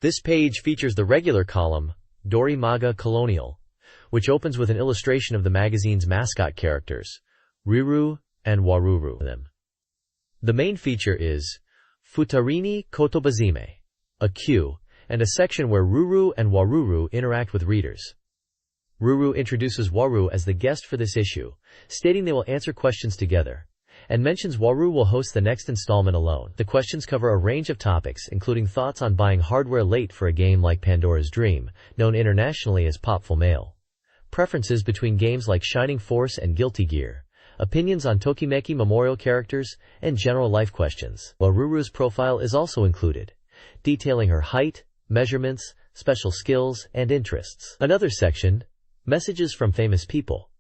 This page features the regular column, Dorimaga Colonial, which opens with an illustration of the magazine's mascot characters, Riru and Waruru. The main feature is Futarini Kotobazime, a queue, and a section where Ruru and Waruru interact with readers. Ruru introduces Waru as the guest for this issue, stating they will answer questions together, and mentions Waru will host the next installment alone. The questions cover a range of topics, including thoughts on buying hardware late for a game like Pandora's Dream, known internationally as Popful Mail, preferences between games like Shining Force and Guilty Gear, opinions on Tokimeki Memorial characters, and general life questions. Waruru's profile is also included, detailing her height, measurements, special skills, and interests. Another section, Messages from Famous People,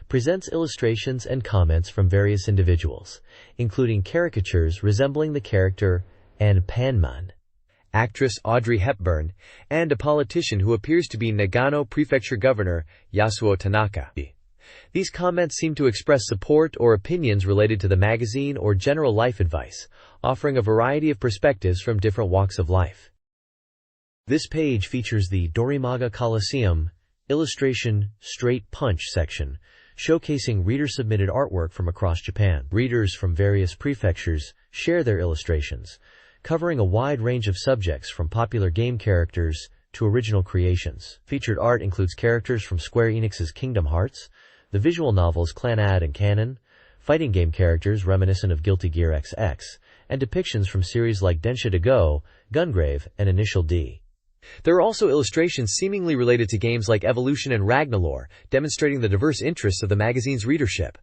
presents illustrations and comments from various individuals, including caricatures resembling the character Anne Panman, actress Audrey Hepburn, and a politician who appears to be Nagano Prefecture Governor Yasuo Tanaka. These comments seem to express support or opinions related to the magazine or general life advice, offering a variety of perspectives from different walks of life. This page features the Dorimaga Coliseum Illustration Straight Punch section, showcasing reader-submitted artwork from across Japan. Readers from various prefectures share their illustrations, covering a wide range of subjects from popular game characters to original creations. Featured art includes characters from Square Enix's Kingdom Hearts, the visual novels Clanad and Canon, fighting game characters reminiscent of Guilty Gear XX, and depictions from series like Densha to Go, Gungrave, and Initial D. There are also illustrations seemingly related to games like Evolution and Ragnarlore, demonstrating the diverse interests of the magazine's readership.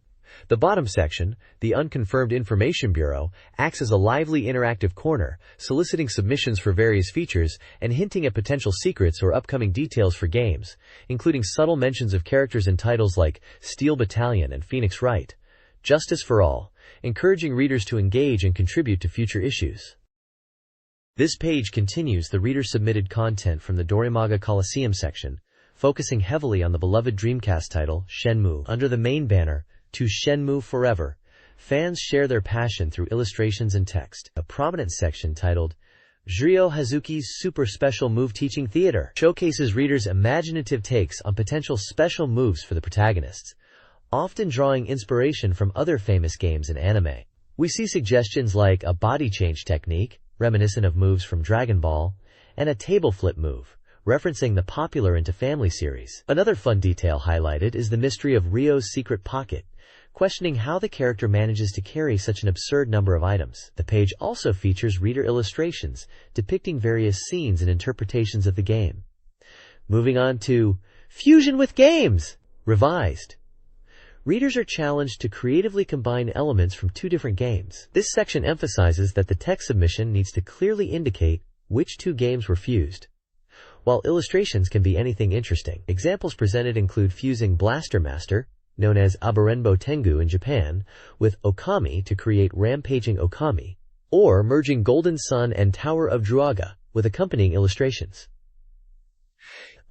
The bottom section, the Unconfirmed Information Bureau, acts as a lively interactive corner, soliciting submissions for various features and hinting at potential secrets or upcoming details for games, including subtle mentions of characters in titles like Steel Battalion and Phoenix Wright. Justice for All, encouraging readers to engage and contribute to future issues. This page continues the reader-submitted content from the Dorimaga Coliseum section, focusing heavily on the beloved Dreamcast title, Shenmue. Under the main banner, To Shenmue Forever, fans share their passion through illustrations and text. A prominent section titled, Juryo Hazuki's Super Special Move Teaching Theater showcases readers' imaginative takes on potential special moves for the protagonists, often drawing inspiration from other famous games and anime. We see suggestions like a body change technique, reminiscent of moves from Dragon Ball, and a table flip move, referencing the popular Into Family series. Another fun detail highlighted is the mystery of Ryo's secret pocket, questioning how the character manages to carry such an absurd number of items. The page also features reader illustrations depicting various scenes and interpretations of the game. Moving on to Fusion with Games! Revised. Readers are challenged to creatively combine elements from two different games. This section emphasizes that the text submission needs to clearly indicate which two games were fused, while illustrations can be anything interesting. Examples presented include fusing Blaster Master, known as Abarenbo Tengu in Japan, with Okami to create Rampaging Okami, or merging Golden Sun and Tower of Druaga with accompanying illustrations.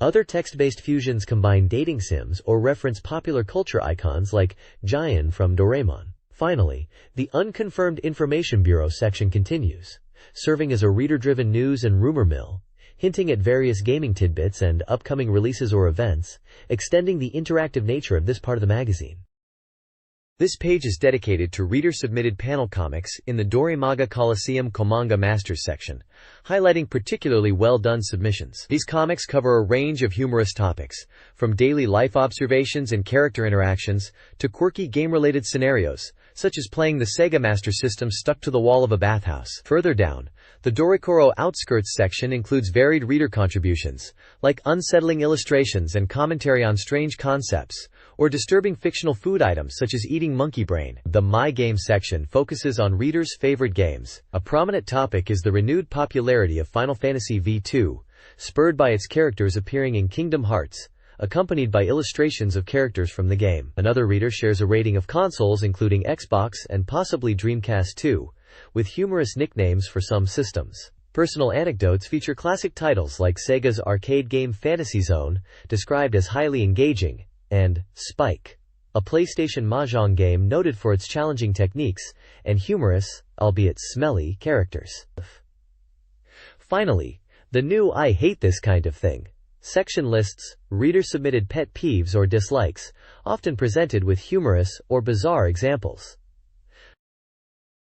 Other text-based fusions combine dating sims or reference popular culture icons like Giant from Doraemon. Finally, the Unconfirmed Information Bureau section continues, serving as a reader-driven news and rumor mill, hinting at various gaming tidbits and upcoming releases or events, extending the interactive nature of this part of the magazine. This page is dedicated to reader-submitted panel comics in the Dorimaga Coliseum Komanga Masters section, highlighting particularly well-done submissions. These comics cover a range of humorous topics, from daily life observations and character interactions to quirky game-related scenarios, such as playing the Sega Master System stuck to the wall of a bathhouse. Further down, the Dorikoro Outskirts section includes varied reader contributions, like unsettling illustrations and commentary on strange concepts, or disturbing fictional food items such as eating monkey brain. The My Game section focuses on readers' favorite games. A prominent topic is the renewed popularity of Final Fantasy V2, spurred by its characters appearing in Kingdom Hearts, accompanied by illustrations of characters from the game. Another reader shares a rating of consoles including Xbox and possibly Dreamcast 2, with humorous nicknames for some systems. Personal anecdotes feature classic titles like Sega's arcade game Fantasy Zone, described as highly engaging, and Spike, a PlayStation Mahjong game noted for its challenging techniques and humorous, albeit smelly, characters. Finally, the new I Hate This Kind of Thing section lists reader-submitted pet peeves or dislikes, often presented with humorous or bizarre examples.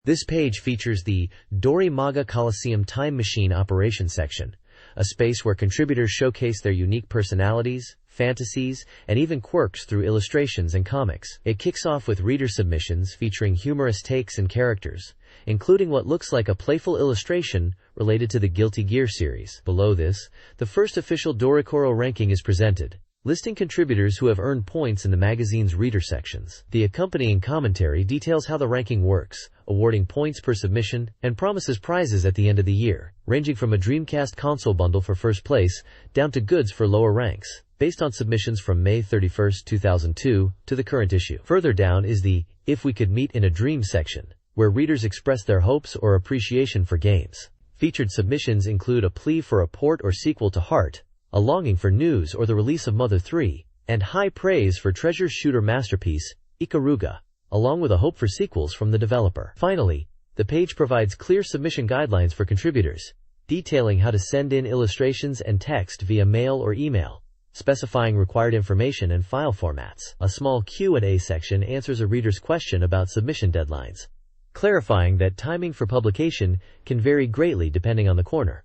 This page features the Dorimaga Coliseum Time Machine Operation section, a space where contributors showcase their unique personalities, fantasies, and even quirks through illustrations and comics. It kicks off with reader submissions featuring humorous takes and characters, including what looks like a playful illustration related to the Guilty Gear series. Below this, the first official Doricoro ranking is presented, listing contributors who have earned points in the magazine's reader sections. The accompanying commentary details how the ranking works, awarding points per submission, and promises prizes at the end of the year, ranging from a Dreamcast console bundle for first place, down to goods for lower ranks, based on submissions from May 31, 2002, to the current issue. Further down is the If We Could Meet in a Dream section, where readers express their hopes or appreciation for games. Featured submissions include a plea for a port or sequel to Heart, a longing for news or the release of Mother 3, and high praise for treasure shooter masterpiece, Ikaruga, along with a hope for sequels from the developer. Finally, the page provides clear submission guidelines for contributors, detailing how to send in illustrations and text via mail or email, specifying required information and file formats. A small Q&A section answers a reader's question about submission deadlines, clarifying that timing for publication can vary greatly depending on the corner.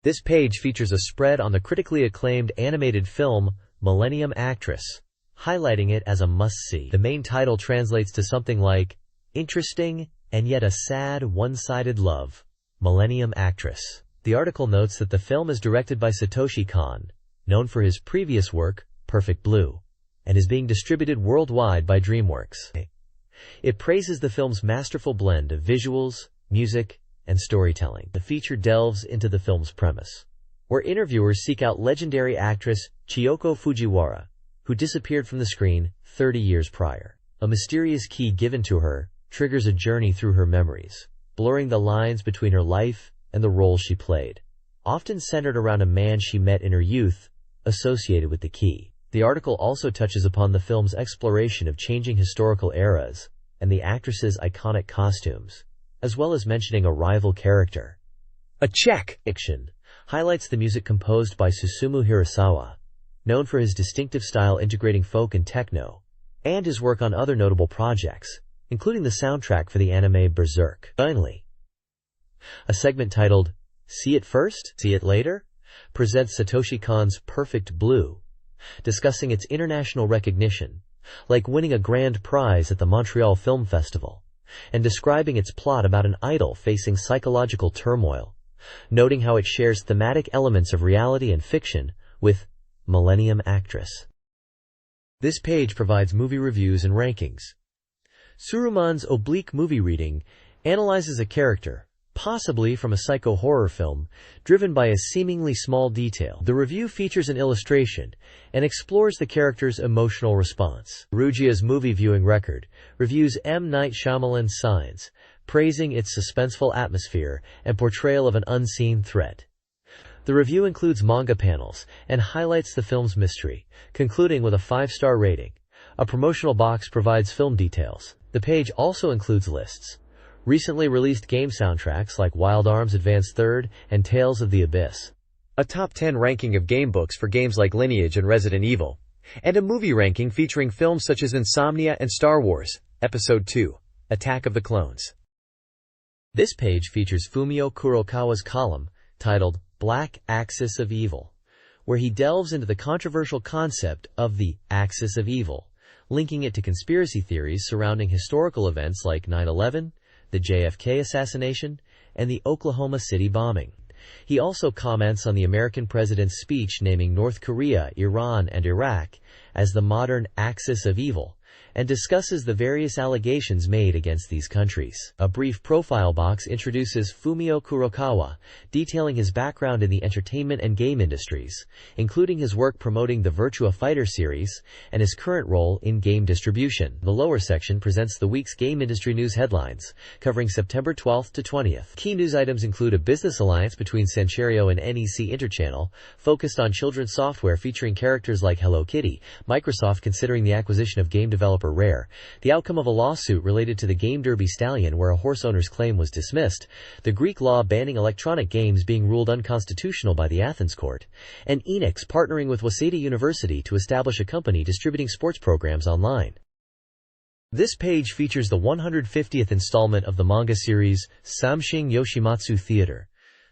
This page features a spread on the critically acclaimed animated film Millennium Actress, highlighting it as a must-see. The main title translates to something like, "Interesting and yet a sad one-sided love, Millennium Actress." The article notes that the film is directed by Satoshi Kon, known for his previous work, Perfect Blue, and is being distributed worldwide by DreamWorks. It praises the film's masterful blend of visuals, music, and storytelling. The feature delves into the film's premise, where interviewers seek out legendary actress Chiyoko Fujiwara, who disappeared from the screen 30 years prior. A mysterious key given to her triggers a journey through her memories, blurring the lines between her life and the role she played, often centered around a man she met in her youth, associated with the key. The article also touches upon the film's exploration of changing historical eras and the actress's iconic costumes, as well as mentioning a rival character. A check! Fiction highlights the music composed by Susumu Hirasawa, known for his distinctive style integrating folk and techno, and his work on other notable projects, including the soundtrack for the anime Berserk. Finally, a segment titled, See It First, See It Later, presents Satoshi Kon's Perfect Blue, discussing its international recognition, like winning a grand prize at the Montreal Film Festival, and describing its plot about an idol facing psychological turmoil, noting how it shares thematic elements of reality and fiction with Millennium Actress. This page provides movie reviews and rankings. Suruman's oblique movie reading analyzes a character, possibly from a psycho-horror film, driven by a seemingly small detail. The review features an illustration and explores the character's emotional response. Rugia's movie viewing record reviews M. Night Shyamalan's Signs, praising its suspenseful atmosphere and portrayal of an unseen threat. The review includes manga panels and highlights the film's mystery, concluding with a 5-star rating. A promotional box provides film details. The page also includes lists. Recently released game soundtracks like Wild Arms Advance 3rd and Tales of the Abyss. A top 10 ranking of game books for games like Lineage and Resident Evil. And a movie ranking featuring films such as Insomnia and Star Wars, Episode 2, Attack of the Clones. This page features Fumio Kurokawa's column, titled Black Axis of Evil, where he delves into the controversial concept of the Axis of Evil, linking it to conspiracy theories surrounding historical events like 9/11, the JFK assassination, and the Oklahoma City bombing. He also comments on the American president's speech naming North Korea, Iran, and Iraq as the modern axis of evil, and discusses the various allegations made against these countries. A brief profile box introduces Fumio Kurokawa, detailing his background in the entertainment and game industries, including his work promoting the Virtua Fighter series and his current role in game distribution. The lower section presents the week's game industry news headlines, covering September 12th to 20th. Key news items include a business alliance between Sancherio and NEC Interchannel, focused on children's software featuring characters like Hello Kitty, Microsoft considering the acquisition of game developer Rare, the outcome of a lawsuit related to the game Derby Stallion where a horse owner's claim was dismissed, the Greek law banning electronic games being ruled unconstitutional by the Athens court, and Enix partnering with Waseda University to establish a company distributing sports programs online. This page features the 150th installment of the manga series Samshin Yoshimatsu Theater.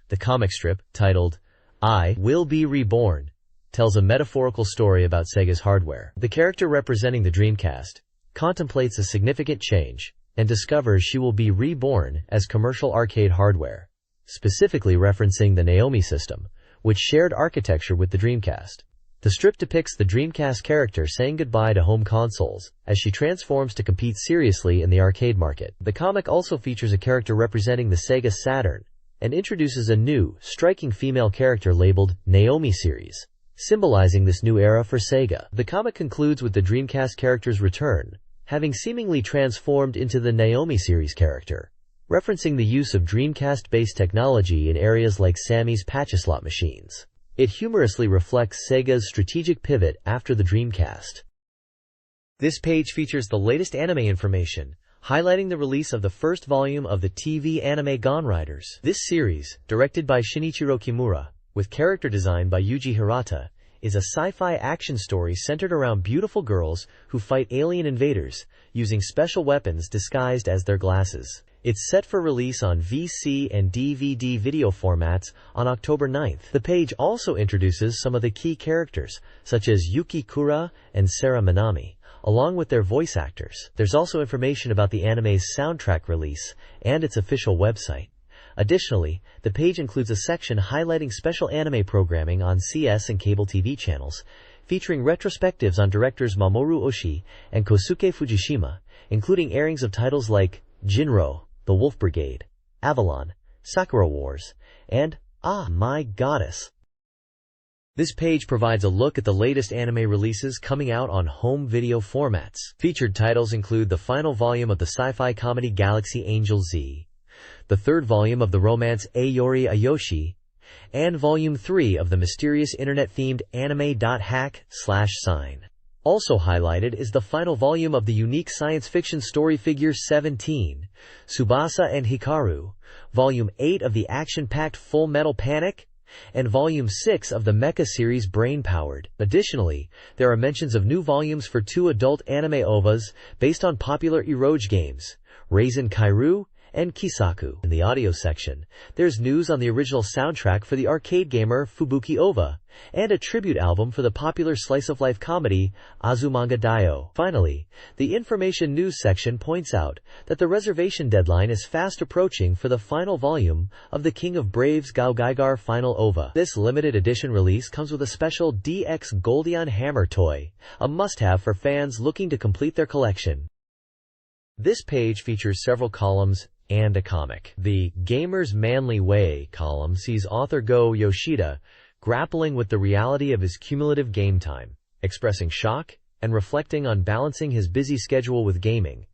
The comic strip, titled I Will Be Reborn, tells a metaphorical story about Sega's hardware. The character representing the Dreamcast contemplates a significant change and discovers she will be reborn as commercial arcade hardware, specifically referencing the Naomi system, which shared architecture with the Dreamcast. The strip depicts the Dreamcast character saying goodbye to home consoles as she transforms to compete seriously in the arcade market. The comic also features a character representing the Sega Saturn and introduces a new, striking female character labeled Naomi Series, symbolizing this new era for Sega. The comic concludes with the Dreamcast character's return, having seemingly transformed into the Naomi series character, referencing the use of Dreamcast-based technology in areas like Sammy's Patch-a-Slot machines. It humorously reflects Sega's strategic pivot after the Dreamcast. This page features the latest anime information, highlighting the release of the first volume of the TV anime Gone Riders. This series, directed by Shinichiro Kimura, with character design by Yuji Hirata, is a sci-fi action story centered around beautiful girls who fight alien invaders using special weapons disguised as their glasses. It's set for release on VC and DVD video formats on October 9th. The page also introduces some of the key characters, such as Yuki Kura and Sarah Minami, along with their voice actors. There's also information about the anime's soundtrack release and its official website. Additionally, the page includes a section highlighting special anime programming on CS and cable TV channels, featuring retrospectives on directors Mamoru Oshii and Kosuke Fujishima, including airings of titles like Jinro, The Wolf Brigade, Avalon, Sakura Wars, and Ah My Goddess. This page provides a look at the latest anime releases coming out on home video formats. Featured titles include the final volume of the sci-fi comedy Galaxy Angel Z, the third volume of the romance Ayori Ayoshi, and Volume 3 of the mysterious internet-themed anime.hack/sign. Also highlighted is the final volume of the unique science fiction story figure 17, Tsubasa and Hikaru, Volume 8 of the action-packed Full Metal Panic, and Volume 6 of the mecha series Brain-Powered. Additionally, there are mentions of new volumes for two adult anime OVAs based on popular eroge games, Raisin Kairu and Kisaku. In the audio section, there's news on the original soundtrack for the arcade gamer Fubuki OVA, and a tribute album for the popular slice-of-life comedy Azumanga Daioh. Finally, the information news section points out that the reservation deadline is fast approaching for the final volume of the King of Braves Gao Gaigar Final OVA. This limited edition release comes with a special DX Goldion Hammer toy, a must-have for fans looking to complete their collection. This page features several columns and a comic. The Gamer's Manly Way column sees author Go Yoshida grappling with the reality of his cumulative game time, expressing shock and reflecting on balancing his busy schedule with gaming,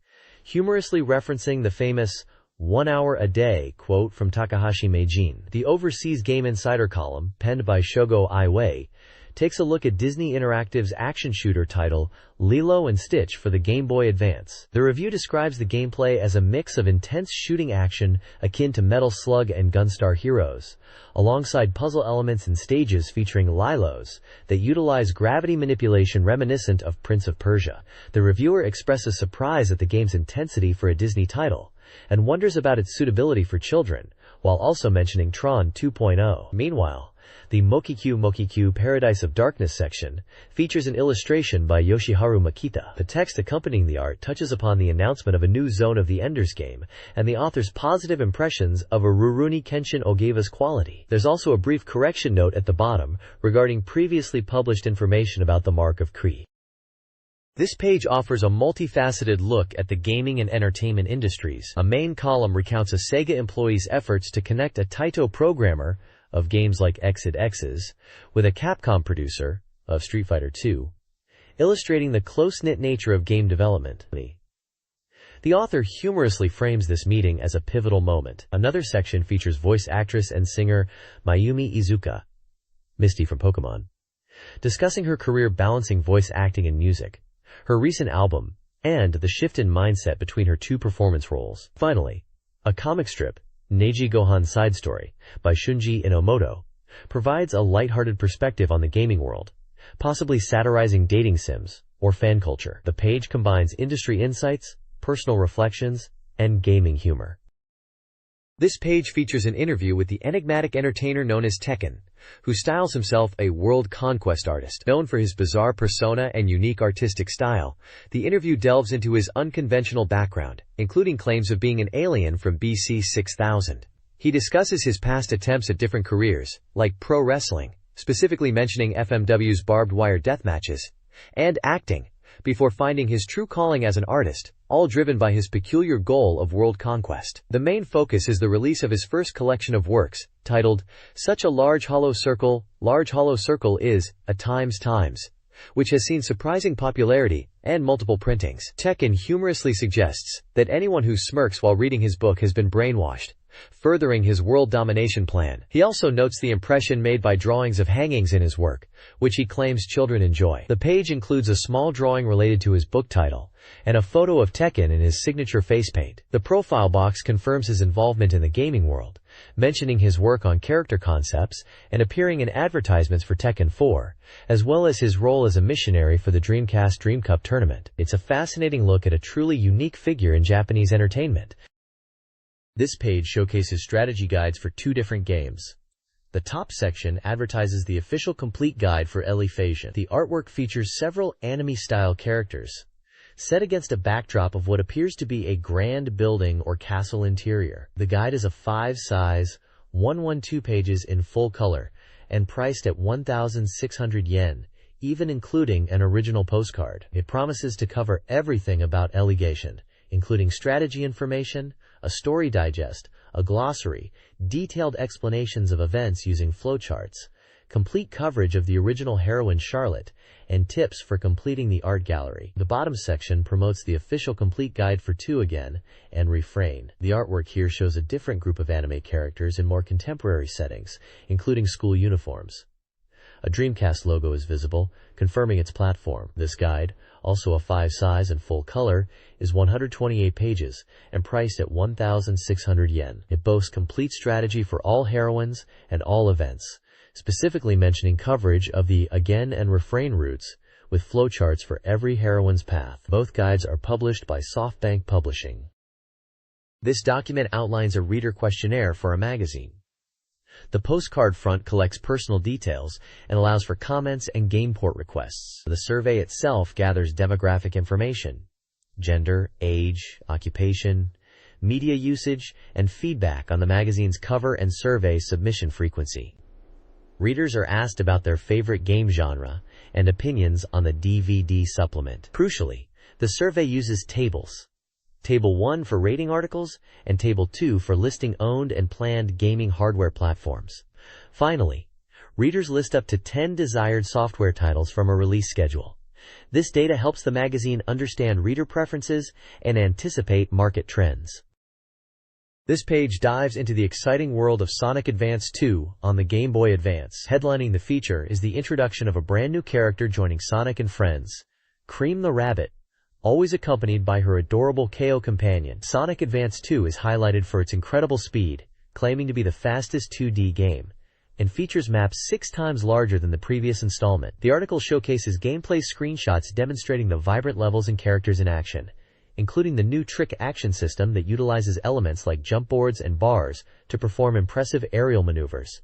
humorously referencing the famous 1 hour a day quote from Takahashi Meijin. The Overseas Game Insider column, penned by Shogo Iway, takes a look at Disney Interactive's action shooter title Lilo and Stitch for the Game Boy Advance. The review describes the gameplay as a mix of intense shooting action akin to Metal Slug and Gunstar Heroes, alongside puzzle elements and stages featuring Lilos that utilize gravity manipulation reminiscent of Prince of Persia. The reviewer expresses surprise at the game's intensity for a Disney title, and wonders about its suitability for children, while also mentioning Tron 2.0. Meanwhile, The Mokikyu Paradise of Darkness section features an illustration by Yoshiharu Makita. The text accompanying the art touches upon the announcement of a new Zone of the Enders game and the author's positive impressions of a Rurouni Kenshin Ogawa's quality. There's also a brief correction note at the bottom regarding previously published information about the Mark of Kree. This page offers a multifaceted look at the gaming and entertainment industries. A main column recounts a Sega employee's efforts to connect a Taito programmer of games like Exit X's with a Capcom producer of Street Fighter II, illustrating the close-knit nature of game development. The author humorously frames this meeting as a pivotal moment. Another section features voice actress and singer Mayumi Iizuka, Misty from Pokémon, discussing her career balancing voice acting and music, her recent album, and the shift in mindset between her two performance roles. Finally, a comic strip, Neji Gohan Side Story, by Shunji Inomoto, provides a lighthearted perspective on the gaming world, possibly satirizing dating sims or fan culture. The page combines industry insights, personal reflections, and gaming humor. This page features an interview with the enigmatic entertainer known as Tekken, who styles himself a world conquest artist. Known for his bizarre persona and unique artistic style, the interview delves into his unconventional background, including claims of being an alien from BC 6000. He discusses his past attempts at different careers, like pro wrestling, specifically mentioning FMW's barbed wire death matches, and acting, before finding his true calling as an artist, all driven by his peculiar goal of world conquest. The main focus is the release of his first collection of works, titled Such a Large Hollow Circle is, a Times, which has seen surprising popularity and multiple printings. Tekken humorously suggests that anyone who smirks while reading his book has been brainwashed, furthering his world domination plan. He also notes the impression made by drawings of hangings in his work, which he claims children enjoy. The page includes a small drawing related to his book title, and a photo of Tekken in his signature face paint. The profile box confirms his involvement in the gaming world, mentioning his work on character concepts and appearing in advertisements for Tekken 4, as well as his role as a missionary for the Dreamcast Dream Cup tournament. It's a fascinating look at a truly unique figure in Japanese entertainment. This page showcases strategy guides for two different games. The top section advertises the official complete guide for Elifasian. The artwork features several anime-style characters, set against a backdrop of what appears to be a grand building or castle interior. The guide is a 5-size, 112 pages in full color, and priced at 1,600 yen, even including an original postcard. It promises to cover everything about Elifasian, including strategy information, a story digest, a glossary, detailed explanations of events using flowcharts, complete coverage of the original heroine Charlotte, and tips for completing the art gallery. The bottom section promotes the official complete guide for 2 Again and Refrain. The artwork here shows a different group of anime characters in more contemporary settings, including school uniforms. A Dreamcast logo is visible, confirming its platform. This guide, also a 5-size and full color, is 128 pages and priced at 1,600 yen. It boasts complete strategy for all heroines and all events, specifically mentioning coverage of the Again and Refrain routes, with flowcharts for every heroine's path. Both guides are published by SoftBank Publishing. This document outlines a reader questionnaire for a magazine. The postcard front collects personal details and allows for comments and game port requests. The survey itself gathers demographic information, gender, age, occupation, media usage, and feedback on the magazine's cover and survey submission frequency. Readers are asked about their favorite game genre and opinions on the DVD supplement. Crucially, the survey uses tables. Table 1 for rating articles, and Table 2 for listing owned and planned gaming hardware platforms. Finally, readers list up to 10 desired software titles from a release schedule. This data helps the magazine understand reader preferences and anticipate market trends. This page dives into the exciting world of Sonic Advance 2 on the Game Boy Advance. Headlining the feature is the introduction of a brand new character joining Sonic and friends, Cream the Rabbit, always accompanied by her adorable KO companion. Sonic Advance 2 is highlighted for its incredible speed, claiming to be the fastest 2D game, and features maps 6 times larger than the previous installment. The article showcases gameplay screenshots demonstrating the vibrant levels and characters in action, including the new trick action system that utilizes elements like jump boards and bars to perform impressive aerial maneuvers.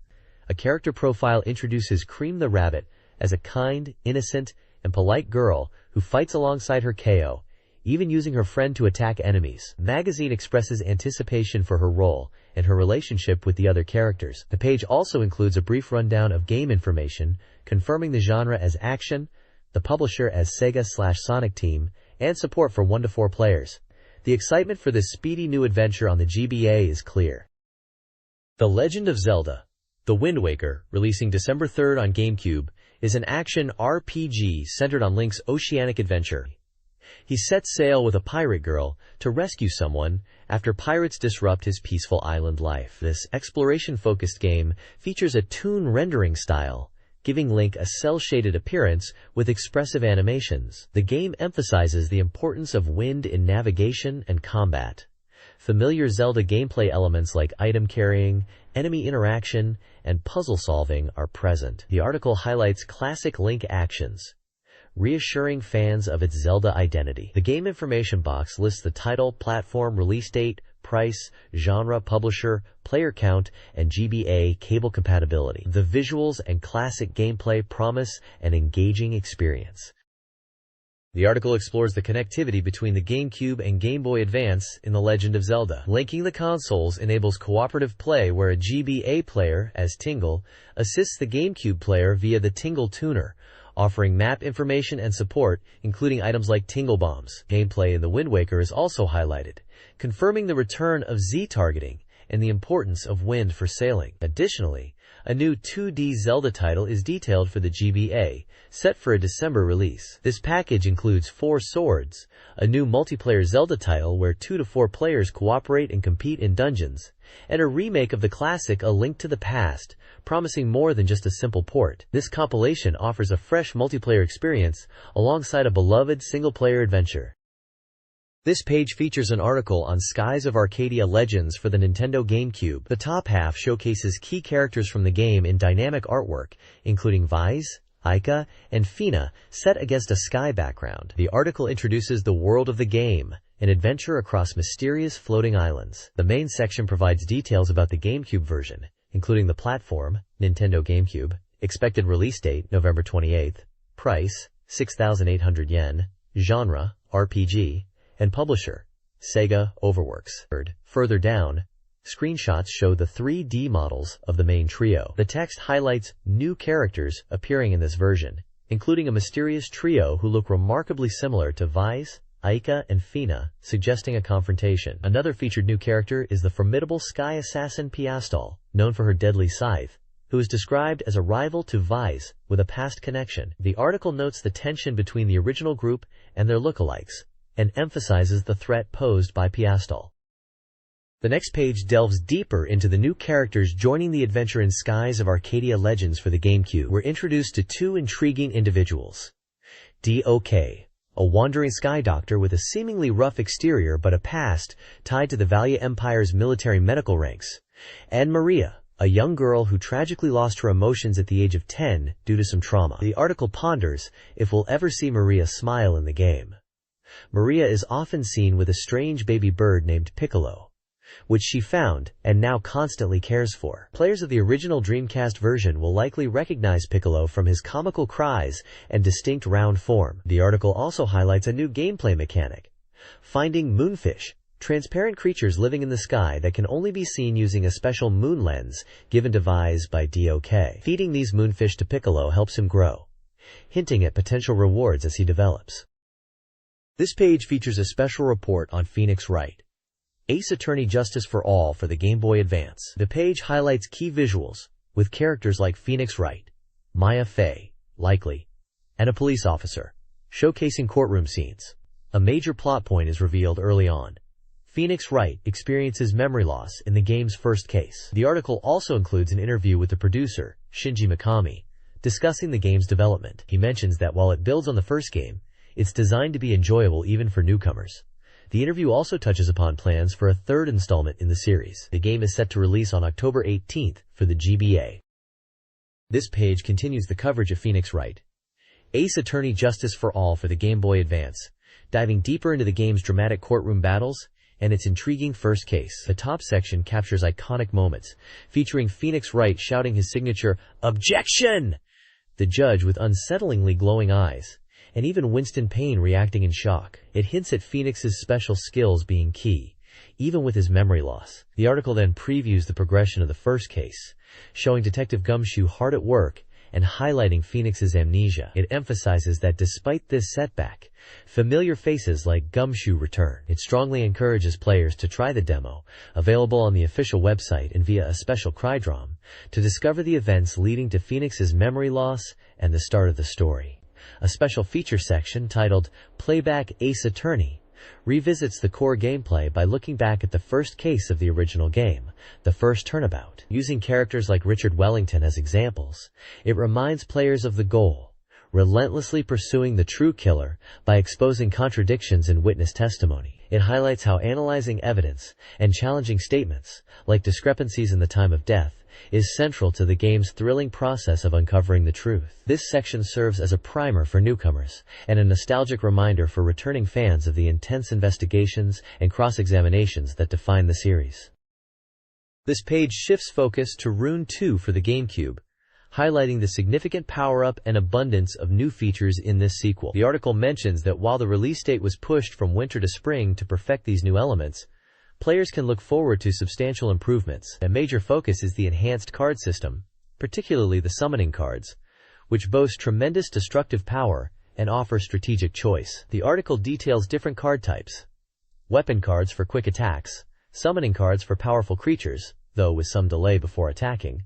A character profile introduces Cream the Rabbit as a kind, innocent, and polite girl who fights alongside her KO, even using her friend to attack enemies. The magazine expresses anticipation for her role and her relationship with the other characters. The page also includes a brief rundown of game information, confirming the genre as action, the publisher as Sega/Sonic Team, and support for 1 to 4 players. The excitement for this speedy new adventure on the GBA is clear. The Legend of Zelda: The Wind Waker, releasing December 3rd on GameCube, is an action RPG centered on Link's oceanic adventure. He sets sail with a pirate girl to rescue someone after pirates disrupt his peaceful island life. This exploration-focused game features a toon rendering style, giving Link a cel-shaded appearance with expressive animations. The game emphasizes the importance of wind in navigation and combat. Familiar Zelda gameplay elements like item carrying, enemy interaction, and puzzle solving are present. The article highlights classic Link actions, reassuring fans of its Zelda identity. The game information box lists the title, platform, release date, price, genre, publisher, player count, and GBA cable compatibility. The visuals and classic gameplay promise an engaging experience. The article explores the connectivity between the GameCube and Game Boy Advance in The Legend of Zelda. Linking the consoles enables cooperative play where a GBA player, as Tingle, assists the GameCube player via the Tingle Tuner, offering map information and support, including items like Tingle Bombs. Gameplay in The Wind Waker is also highlighted, confirming the return of Z-targeting and the importance of wind for sailing. Additionally, a new 2D Zelda title is detailed for the GBA, set for a December release. This package includes 4 Swords, a new multiplayer Zelda title where 2 to 4 players cooperate and compete in dungeons, and a remake of the classic A Link to the Past, promising more than just a simple port. This compilation offers a fresh multiplayer experience alongside a beloved single-player adventure. This page features an article on Skies of Arcadia Legends for the Nintendo GameCube. The top half showcases key characters from the game in dynamic artwork, including Vise, Aika, and Fina, set against a sky background. The article introduces the world of the game, an adventure across mysterious floating islands. The main section provides details about the GameCube version, including the platform, Nintendo GameCube, expected release date, November 28th, price, 6,800 yen, genre, RPG, and publisher, Sega Overworks. Further down, screenshots show the 3D models of the main trio. The text highlights new characters appearing in this version, including a mysterious trio who look remarkably similar to Vise, Aika, and Fina, suggesting a confrontation. Another featured new character is the formidable sky assassin Piastol, known for her deadly scythe, who is described as a rival to Vise with a past connection. The article notes the tension between the original group and their lookalikes, and emphasizes the threat posed by Piastol. The next page delves deeper into the new characters joining the adventure in Skies of Arcadia Legends for the GameCube. We're introduced to 2 intriguing individuals. D.O.K., a wandering sky doctor with a seemingly rough exterior but a past tied to the Valia Empire's military medical ranks, and Maria, a young girl who tragically lost her emotions at the age of 10 due to some trauma. The article ponders if we'll ever see Maria smile in the game. Maria is often seen with a strange baby bird named Piccolo, which she found and now constantly cares for. Players of the original Dreamcast version will likely recognize Piccolo from his comical cries and distinct round form. The article also highlights a new gameplay mechanic, finding moonfish, transparent creatures living in the sky that can only be seen using a special moon lens given to Vise by D.O.K. Feeding these moonfish to Piccolo helps him grow, hinting at potential rewards as he develops. This page features a special report on Phoenix Wright, Ace Attorney Justice for All for the Game Boy Advance. The page highlights key visuals, with characters like Phoenix Wright, Maya Fey, Likely, and a police officer, showcasing courtroom scenes. A major plot point is revealed early on. Phoenix Wright experiences memory loss in the game's first case. The article also includes an interview with the producer, Shinji Mikami, discussing the game's development. He mentions that while it builds on the first game, it's designed to be enjoyable even for newcomers. The interview also touches upon plans for a 3rd installment in the series. The game is set to release on October 18th for the GBA. This page continues the coverage of Phoenix Wright, Ace Attorney Justice for All for the Game Boy Advance, diving deeper into the game's dramatic courtroom battles and its intriguing first case. The top section captures iconic moments, featuring Phoenix Wright shouting his signature, "Objection!" the judge with unsettlingly glowing eyes, and even Winston Payne reacting in shock. It hints at Phoenix's special skills being key, even with his memory loss. The article then previews the progression of the first case, showing Detective Gumshoe hard at work and highlighting Phoenix's amnesia. It emphasizes that despite this setback, familiar faces like Gumshoe return. It strongly encourages players to try the demo, available on the official website and via a special crydrom, to discover the events leading to Phoenix's memory loss and the start of the story. A special feature section titled Playback Ace Attorney revisits the core gameplay by looking back at the first case of the original game, the first turnabout. Using characters like Richard Wellington as examples, it reminds players of the goal, relentlessly pursuing the true killer by exposing contradictions in witness testimony. It highlights how analyzing evidence and challenging statements, like discrepancies in the time of death, is central to the game's thrilling process of uncovering the truth. This section serves as a primer for newcomers and a nostalgic reminder for returning fans of the intense investigations and cross-examinations that define the series. This page shifts focus to Rune 2 for the GameCube, highlighting the significant power-up and abundance of new features in this sequel. The article mentions that while the release date was pushed from winter to spring to perfect these new elements, players can look forward to substantial improvements. A major focus is the enhanced card system, particularly the summoning cards, which boast tremendous destructive power and offer strategic choice. The article details different card types: weapon cards for quick attacks, summoning cards for powerful creatures, though with some delay before attacking,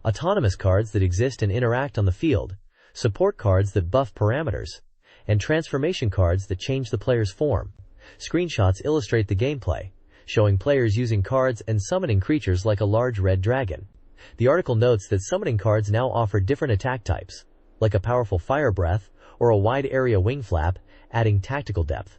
autonomous cards that exist and interact on the field, support cards that buff parameters, and transformation cards that change the player's form. Screenshots illustrate the gameplay, showing players using cards and summoning creatures like a large red dragon. The article notes that summoning cards now offer different attack types, like a powerful fire breath or a wide area wing flap, adding tactical depth.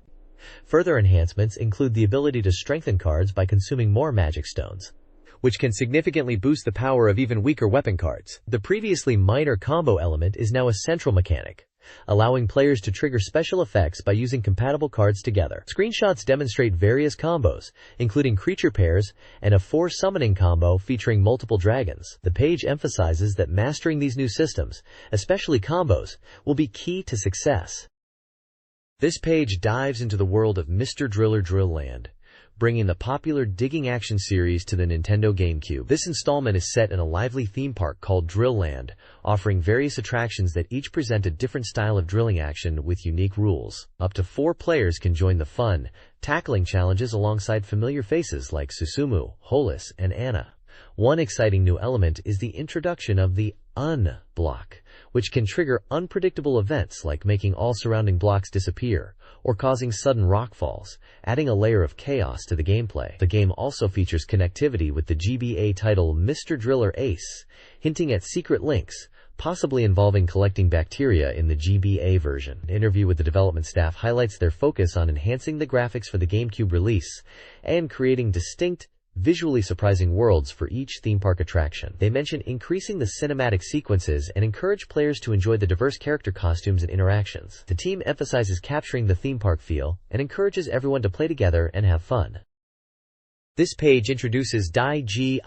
Further enhancements include the ability to strengthen cards by consuming more magic stones, which can significantly boost the power of even weaker weapon cards. The previously minor combo element is now a central mechanic, allowing players to trigger special effects by using compatible cards together. Screenshots demonstrate various combos, including creature pairs and a 4 summoning combo featuring multiple dragons. The page emphasizes that mastering these new systems, especially combos, will be key to success. This page dives into the world of Mr. Driller Drill Land, bringing the popular digging action series to the Nintendo GameCube. This installment is set in a lively theme park called Drill Land, offering various attractions that each present a different style of drilling action with unique rules. Up to 4 players can join the fun, tackling challenges alongside familiar faces like Susumu, Hollis, and Anna. One exciting new element is the introduction of the block, which can trigger unpredictable events like making all surrounding blocks disappear or causing sudden rockfalls, adding a layer of chaos to the gameplay. The game also features connectivity with the GBA title Mr. Driller Ace, hinting at secret links, possibly involving collecting bacteria in the GBA version. An interview with the development staff highlights their focus on enhancing the graphics for the GameCube release and creating distinct, visually surprising worlds for each theme park attraction. They mention increasing the cinematic sequences and encourage players to enjoy the diverse character costumes and interactions. The team emphasizes capturing the theme park feel and encourages everyone to play together and have fun. This page introduces Dai-Gi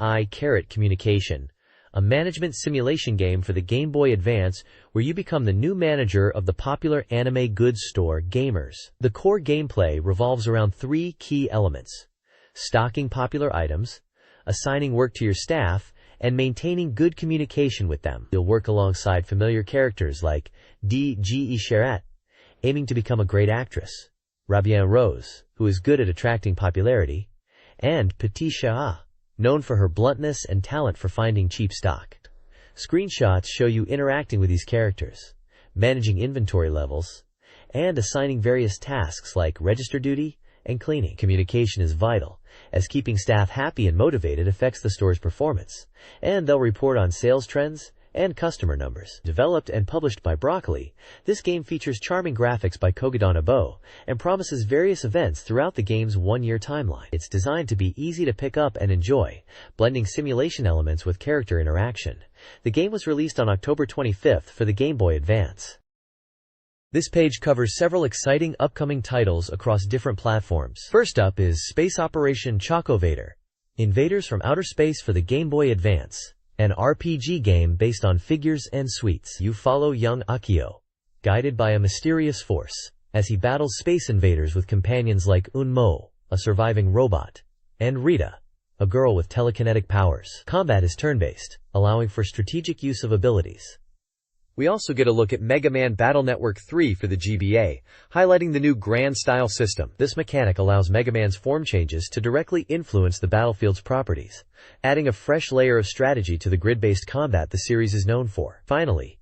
Communication, a management simulation game for the Game Boy Advance where you become the new manager of the popular anime goods store Gamers. The core gameplay revolves around 3 key elements: stocking popular items, assigning work to your staff, and maintaining good communication with them. You'll work alongside familiar characters like D.G.E. Charette, aiming to become a great actress, Rabian Rose, who is good at attracting popularity, and Petit Chat, known for her bluntness and talent for finding cheap stock. Screenshots show you interacting with these characters, managing inventory levels, and assigning various tasks like register duty and cleaning. Communication is vital, as keeping staff happy and motivated affects the store's performance, and they'll report on sales trends and customer numbers. Developed and published by Broccoli, this game features charming graphics by Kogadon Abo and promises various events throughout the game's 1-year timeline. It's designed to be easy to pick up and enjoy, blending simulation elements with character interaction. The game was released on October 25th for the Game Boy Advance. This page covers several exciting upcoming titles across different platforms. First up is Space Operation Chocovator, Invaders from Outer Space for the Game Boy Advance, an RPG game based on figures and sweets. You follow young Akio, guided by a mysterious force, as he battles space invaders with companions like Unmo, a surviving robot, and Rita, a girl with telekinetic powers. Combat is turn-based, allowing for strategic use of abilities. We also get a look at Mega Man Battle Network 3 for the GBA, highlighting the new Grand Style system. This mechanic allows Mega Man's form changes to directly influence the battlefield's properties, adding a fresh layer of strategy to the grid-based combat the series is known for. Finally,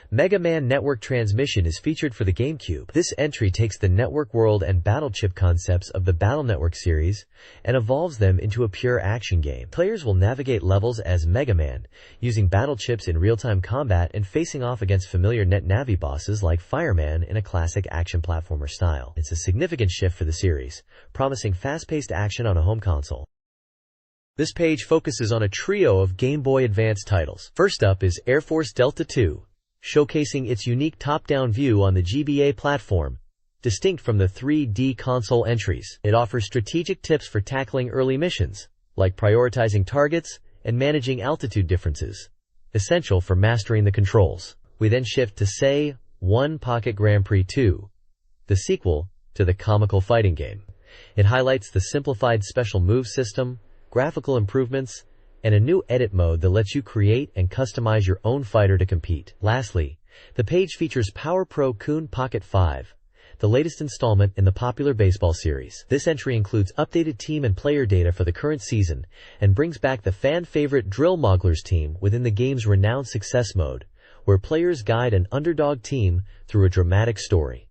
Mega Man Network Transmission is featured for the GameCube. This entry takes the network world and battle chip concepts of the Battle Network series and evolves them into a pure action game. Players will navigate levels as Mega Man, using battle chips in real-time combat and facing off against familiar Net-Navi bosses like Fireman in a classic action platformer style. It's a significant shift for the series, promising fast-paced action on a home console. This page focuses on a trio of Game Boy Advance titles. First up is Air Force Delta 2, showcasing its unique top-down view on the GBA platform, distinct from the 3D console entries. It offers strategic tips for tackling early missions, like prioritizing targets and managing altitude differences, essential for mastering the controls. We then shift to Say 1 Pocket Grand Prix 2, the sequel to the comical fighting game. It highlights the simplified special move system, graphical improvements, and a new edit mode that lets you create and customize your own fighter to compete. Lastly, the page features Power Pro Kun Pocket 5, the latest installment in the popular baseball series. This entry includes updated team and player data for the current season and brings back the fan-favorite Drill Mogglers team within the game's renowned success mode, where players guide an underdog team through a dramatic story.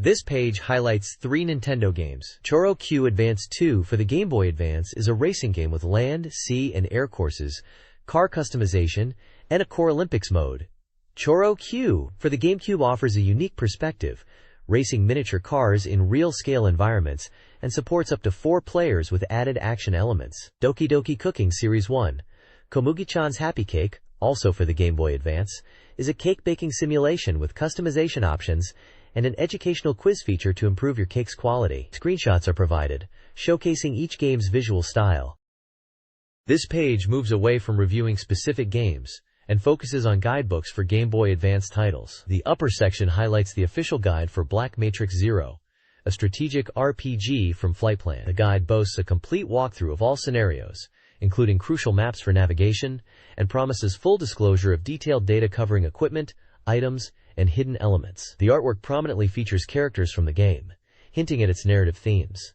This page highlights 3 Nintendo games. Choro Q Advance 2 for the Game Boy Advance is a racing game with land, sea, and air courses, car customization, and a Core Olympics mode. Choro Q for the GameCube offers a unique perspective, racing miniature cars in real-scale environments, and supports up to 4 players with added action elements. Doki Doki Cooking Series 1, Komugi-chan's Happy Cake, also for the Game Boy Advance, is a cake baking simulation with customization options and an educational quiz feature to improve your cake's quality. Screenshots are provided, showcasing each game's visual style. This page moves away from reviewing specific games and focuses on guidebooks for Game Boy Advance titles. The upper section highlights the official guide for Black Matrix Zero, a strategic RPG from Flightplan. The guide boasts a complete walkthrough of all scenarios, including crucial maps for navigation, and promises full disclosure of detailed data covering equipment, items, and hidden elements. The artwork prominently features characters from the game, hinting at its narrative themes.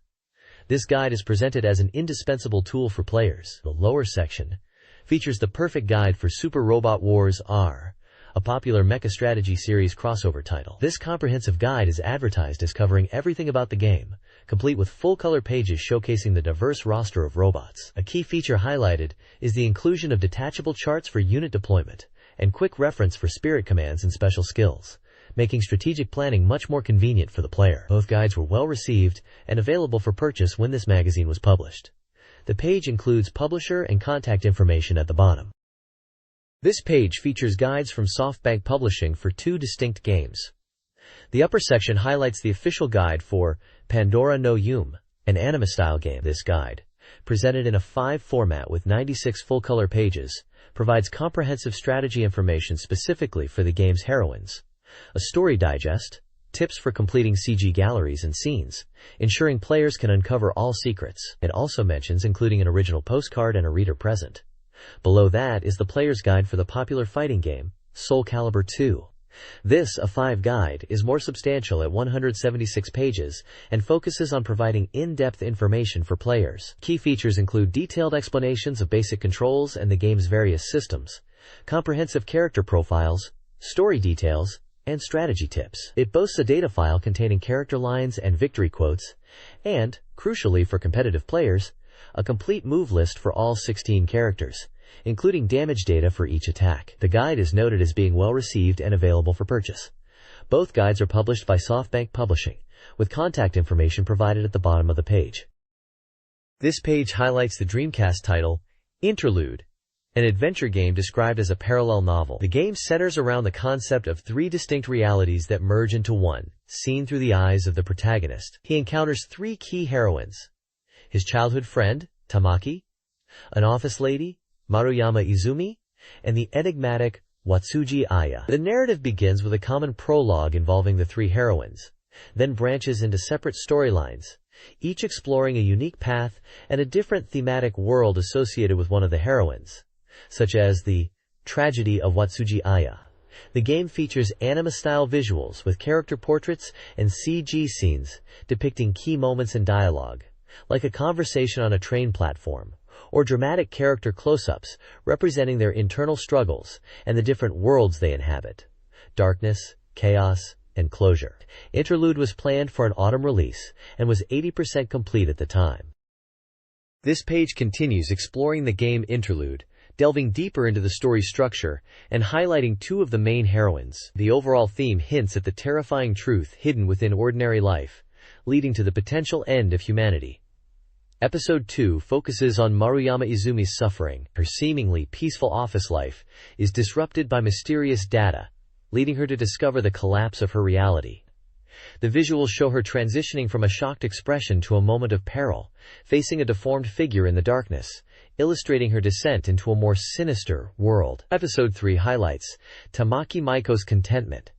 This guide is presented as an indispensable tool for players. The lower section features the perfect guide for Super Robot Wars R, a popular mecha strategy series crossover title. This comprehensive guide is advertised as covering everything about the game, complete with full-color pages showcasing the diverse roster of robots. A key feature highlighted is the inclusion of detachable charts for unit deployment and quick reference for spirit commands and special skills, making strategic planning much more convenient for the player. Both guides were well received and available for purchase when this magazine was published. The page includes publisher and contact information at the bottom. This page features guides from SoftBank Publishing for 2 distinct games. The upper section highlights the official guide for Pandora no Yume, an anime-style game. This guide, presented in a 5 format with 96 full-color pages, provides comprehensive strategy information specifically for the game's heroines, a story digest, tips for completing CG galleries and scenes, ensuring players can uncover all secrets. It also mentions including an original postcard and a reader present. Below that is the player's guide for the popular fighting game, Soul Calibur 2. This, a 5 guide, is more substantial at 176 pages and focuses on providing in-depth information for players. Key features include detailed explanations of basic controls and the game's various systems, comprehensive character profiles, story details, and strategy tips. It boasts a data file containing character lines and victory quotes, and, crucially for competitive players, a complete move list for all 16 characters, including damage data for each attack. The guide is noted as being well received and available for purchase. Both guides are published by SoftBank Publishing, with contact information provided at the bottom of the page. This page highlights the Dreamcast title, Interlude, an adventure game described as a parallel novel. The game centers around the concept of three distinct realities that merge into one, seen through the eyes of the protagonist. He encounters three key heroines: his childhood friend, Tamaki, an office lady, Maruyama Izumi, and the enigmatic Watsuji Aya. The narrative begins with a common prologue involving the three heroines, then branches into separate storylines, each exploring a unique path and a different thematic world associated with one of the heroines, such as the tragedy of Watsuji Aya. The game features anime-style visuals with character portraits and CG scenes depicting key moments in dialogue, like a conversation on a train platform, or dramatic character close-ups representing their internal struggles and the different worlds they inhabit: darkness, chaos, and closure. Interlude was planned for an autumn release and was 80% complete at the time. This page continues exploring the game Interlude, delving deeper into the story structure and highlighting two of the main heroines. The overall theme hints at the terrifying truth hidden within ordinary life, leading to the potential end of humanity. Episode 2 focuses on Maruyama Izumi's suffering. Her seemingly peaceful office life is disrupted by mysterious data, leading her to discover the collapse of her reality. The visuals show her transitioning from a shocked expression to a moment of peril, facing a deformed figure in the darkness, illustrating her descent into a more sinister world. Episode 3 highlights Tamaki Maiko's contentment,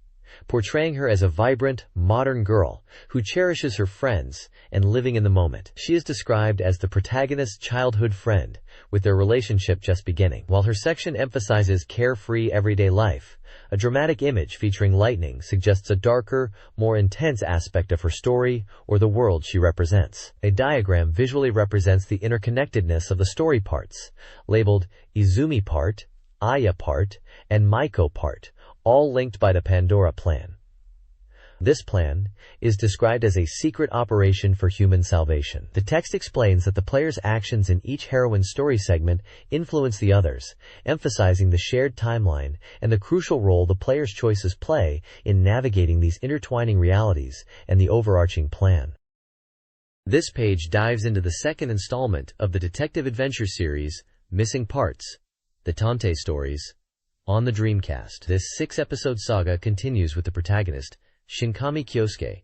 portraying her as a vibrant, modern girl who cherishes her friends and living in the moment. She is described as the protagonist's childhood friend, with their relationship just beginning. While her section emphasizes carefree everyday life, a dramatic image featuring lightning suggests a darker, more intense aspect of her story or the world she represents. A diagram visually represents the interconnectedness of the story parts, labeled Izumi part, Aya part, and Maiko part, all linked by the Pandora Plan. This plan is described as a secret operation for human salvation. The text explains that the player's actions in each heroine's story segment influence the others, emphasizing the shared timeline and the crucial role the player's choices play in navigating these intertwining realities and the overarching plan. This page dives into the second installment of the detective adventure series, Missing Parts, the Tante Stories, on the Dreamcast. This 6-episode saga continues with the protagonist, Shinkami Kyosuke,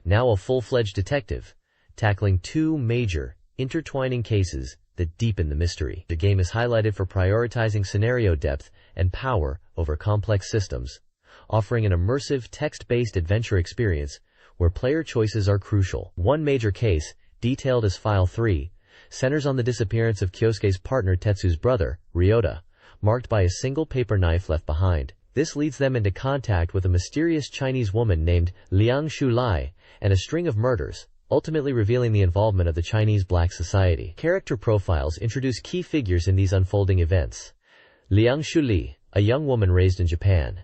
now a full-fledged detective, tackling two major, intertwining cases that deepen the mystery. The game is highlighted for prioritizing scenario depth and power over complex systems, offering an immersive text-based adventure experience where player choices are crucial. One major case, detailed as File 3, centers on the disappearance of Kyosuke's partner Tetsu's brother, Ryota, marked by a single paper knife left behind. This leads them into contact with a mysterious Chinese woman named Liang Shulai and a string of murders, ultimately revealing the involvement of the Chinese black society. Character profiles introduce key figures in these unfolding events: Liang Shuli, a young woman raised in Japan;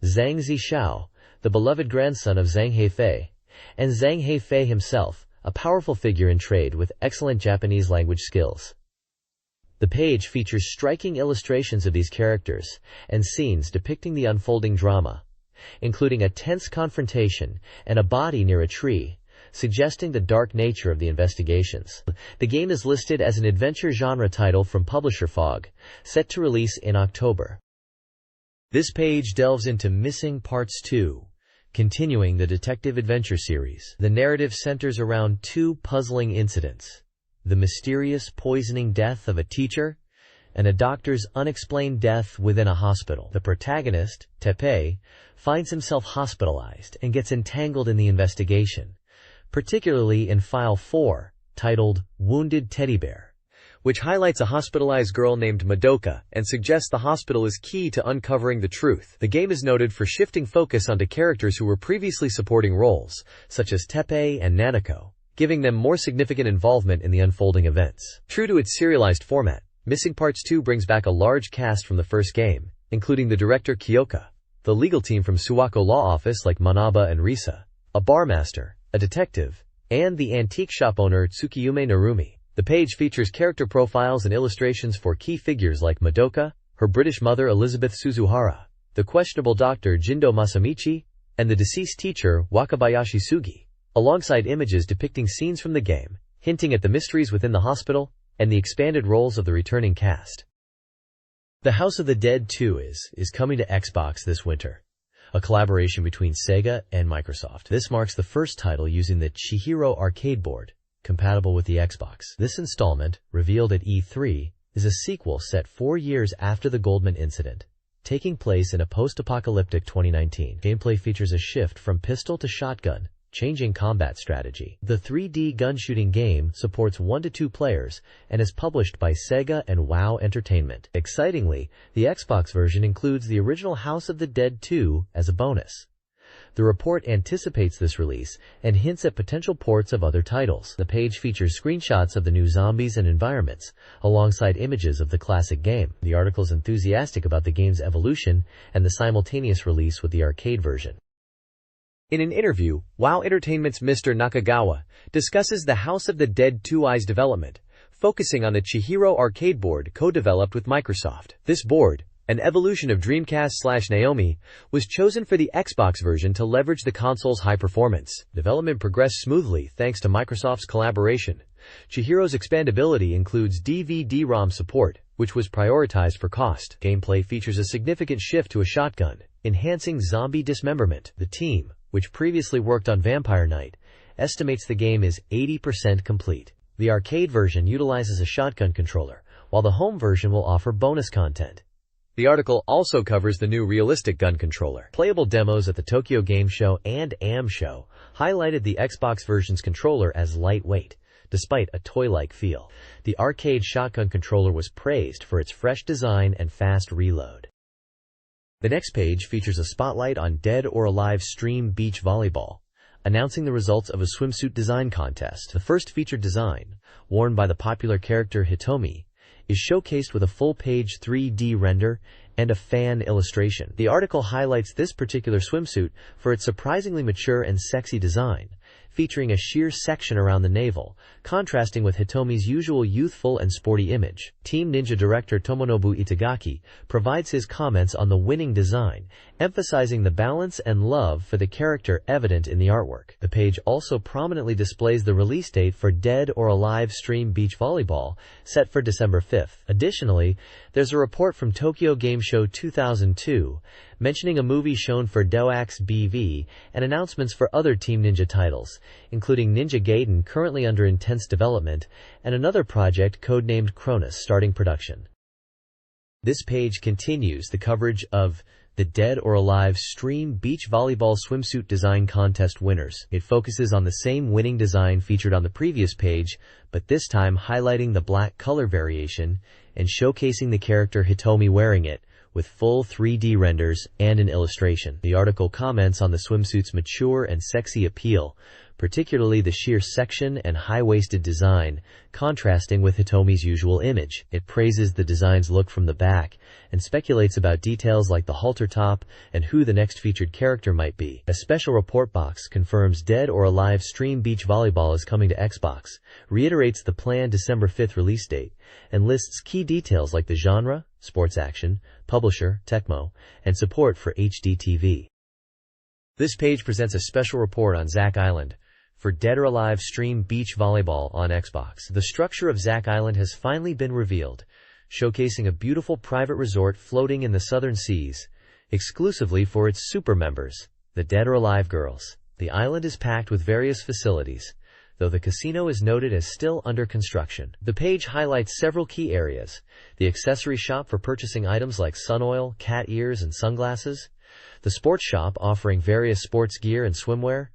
Zhang Zishao, the beloved grandson of Zhang Heifei; and Zhang Heifei himself, a powerful figure in trade with excellent Japanese language skills. The page features striking illustrations of these characters and scenes depicting the unfolding drama, including a tense confrontation and a body near a tree, suggesting the dark nature of the investigations. The game is listed as an adventure genre title from publisher Fog, set to release in October. This page delves into Missing Parts 2, continuing the detective adventure series. The narrative centers around two puzzling incidents: the mysterious poisoning death of a teacher and a doctor's unexplained death within a hospital. The protagonist, Teppei, finds himself hospitalized and gets entangled in the investigation, particularly in File 4, titled Wounded Teddy Bear, which highlights a hospitalized girl named Madoka and suggests the hospital is key to uncovering the truth. The game is noted for shifting focus onto characters who were previously supporting roles, such as Teppei and Nanako, giving them more significant involvement in the unfolding events. True to its serialized format, Missing Parts 2 brings back a large cast from the first game, including the director Kyoka, the legal team from Suwako Law Office like Manaba and Risa, a barmaster, a detective, and the antique shop owner Tsukiyume Narumi. The page features character profiles and illustrations for key figures like Madoka, her British mother Elizabeth Suzuhara, the questionable doctor Jindo Masamichi, and the deceased teacher Wakabayashi Sugi, alongside images depicting scenes from the game, hinting at the mysteries within the hospital and the expanded roles of the returning cast. The House of the Dead 2 is coming to Xbox this winter, a collaboration between Sega and Microsoft. This marks the first title using the Chihiro arcade board, compatible with the Xbox. This installment, revealed at E3, is a sequel set 4 years after the Goldman incident, taking place in a post-apocalyptic 2019. Gameplay features a shift from pistol to shotgun, changing combat strategy. The 3D gun-shooting game supports 1 to 2 players and is published by Sega and WoW Entertainment. Excitingly, the Xbox version includes the original House of the Dead 2 as a bonus. The report anticipates this release and hints at potential ports of other titles. The page features screenshots of the new zombies and environments, alongside images of the classic game. The article is enthusiastic about the game's evolution and the simultaneous release with the arcade version. In an interview, WoW Entertainment's Mr. Nakagawa discusses the House of the Dead 2's development, focusing on the Chihiro arcade board co-developed with Microsoft. This board, an evolution of Dreamcast/Naomi, was chosen for the Xbox version to leverage the console's high performance. Development progressed smoothly thanks to Microsoft's collaboration. Chihiro's expandability includes DVD-ROM support, which was prioritized for cost. Gameplay features a significant shift to a shotgun, enhancing zombie dismemberment. The team, which previously worked on Vampire Knight, estimates the game is 80% complete. The arcade version utilizes a shotgun controller, while the home version will offer bonus content. The article also covers the new realistic gun controller. Playable demos at the Tokyo Game Show and AM Show highlighted the Xbox version's controller as lightweight, despite a toy-like feel. The arcade shotgun controller was praised for its fresh design and fast reload. The next page features a spotlight on Dead or Alive Stream Beach Volleyball, announcing the results of a swimsuit design contest. The first featured design, worn by the popular character Hitomi, is showcased with a full-page 3D render and a fan illustration. The article highlights this particular swimsuit for its surprisingly mature and sexy design, featuring a sheer section around the navel, contrasting with Hitomi's usual youthful and sporty image. Team Ninja director Tomonobu Itagaki provides his comments on the winning design, emphasizing the balance and love for the character evident in the artwork. The page also prominently displays the release date for Dead or Alive Stream Beach Volleyball, set for December 5th. Additionally, there's a report from Tokyo Game Show 2002, mentioning a movie shown for Doax BV and announcements for other Team Ninja titles, including Ninja Gaiden currently under intense development, and another project codenamed Cronus starting production. This page continues the coverage of the Dead or Alive Stream Beach Volleyball Swimsuit Design Contest winners. It focuses on the same winning design featured on the previous page, but this time highlighting the black color variation and showcasing the character Hitomi wearing it, with full 3D renders and an illustration. The article comments on the swimsuit's mature and sexy appeal, particularly the sheer section and high-waisted design, contrasting with Hitomi's usual image. It praises the design's look from the back and speculates about details like the halter top and who the next featured character might be. A special report box confirms Dead or Alive Stream Beach Volleyball is coming to Xbox, reiterates the planned December 5th release date, and lists key details like the genre, sports action, publisher, Tecmo, and support for HD TV. This page presents a special report on Zack Island for Dead or Alive Stream Beach Volleyball on Xbox. The structure of Zack Island has finally been revealed, showcasing a beautiful private resort floating in the southern seas, exclusively for its super members, the Dead or Alive girls. The island is packed with various facilities, though the casino is noted as still under construction. The page highlights several key areas: the accessory shop for purchasing items like sun oil, cat ears, and sunglasses, the sports shop offering various sports gear and swimwear,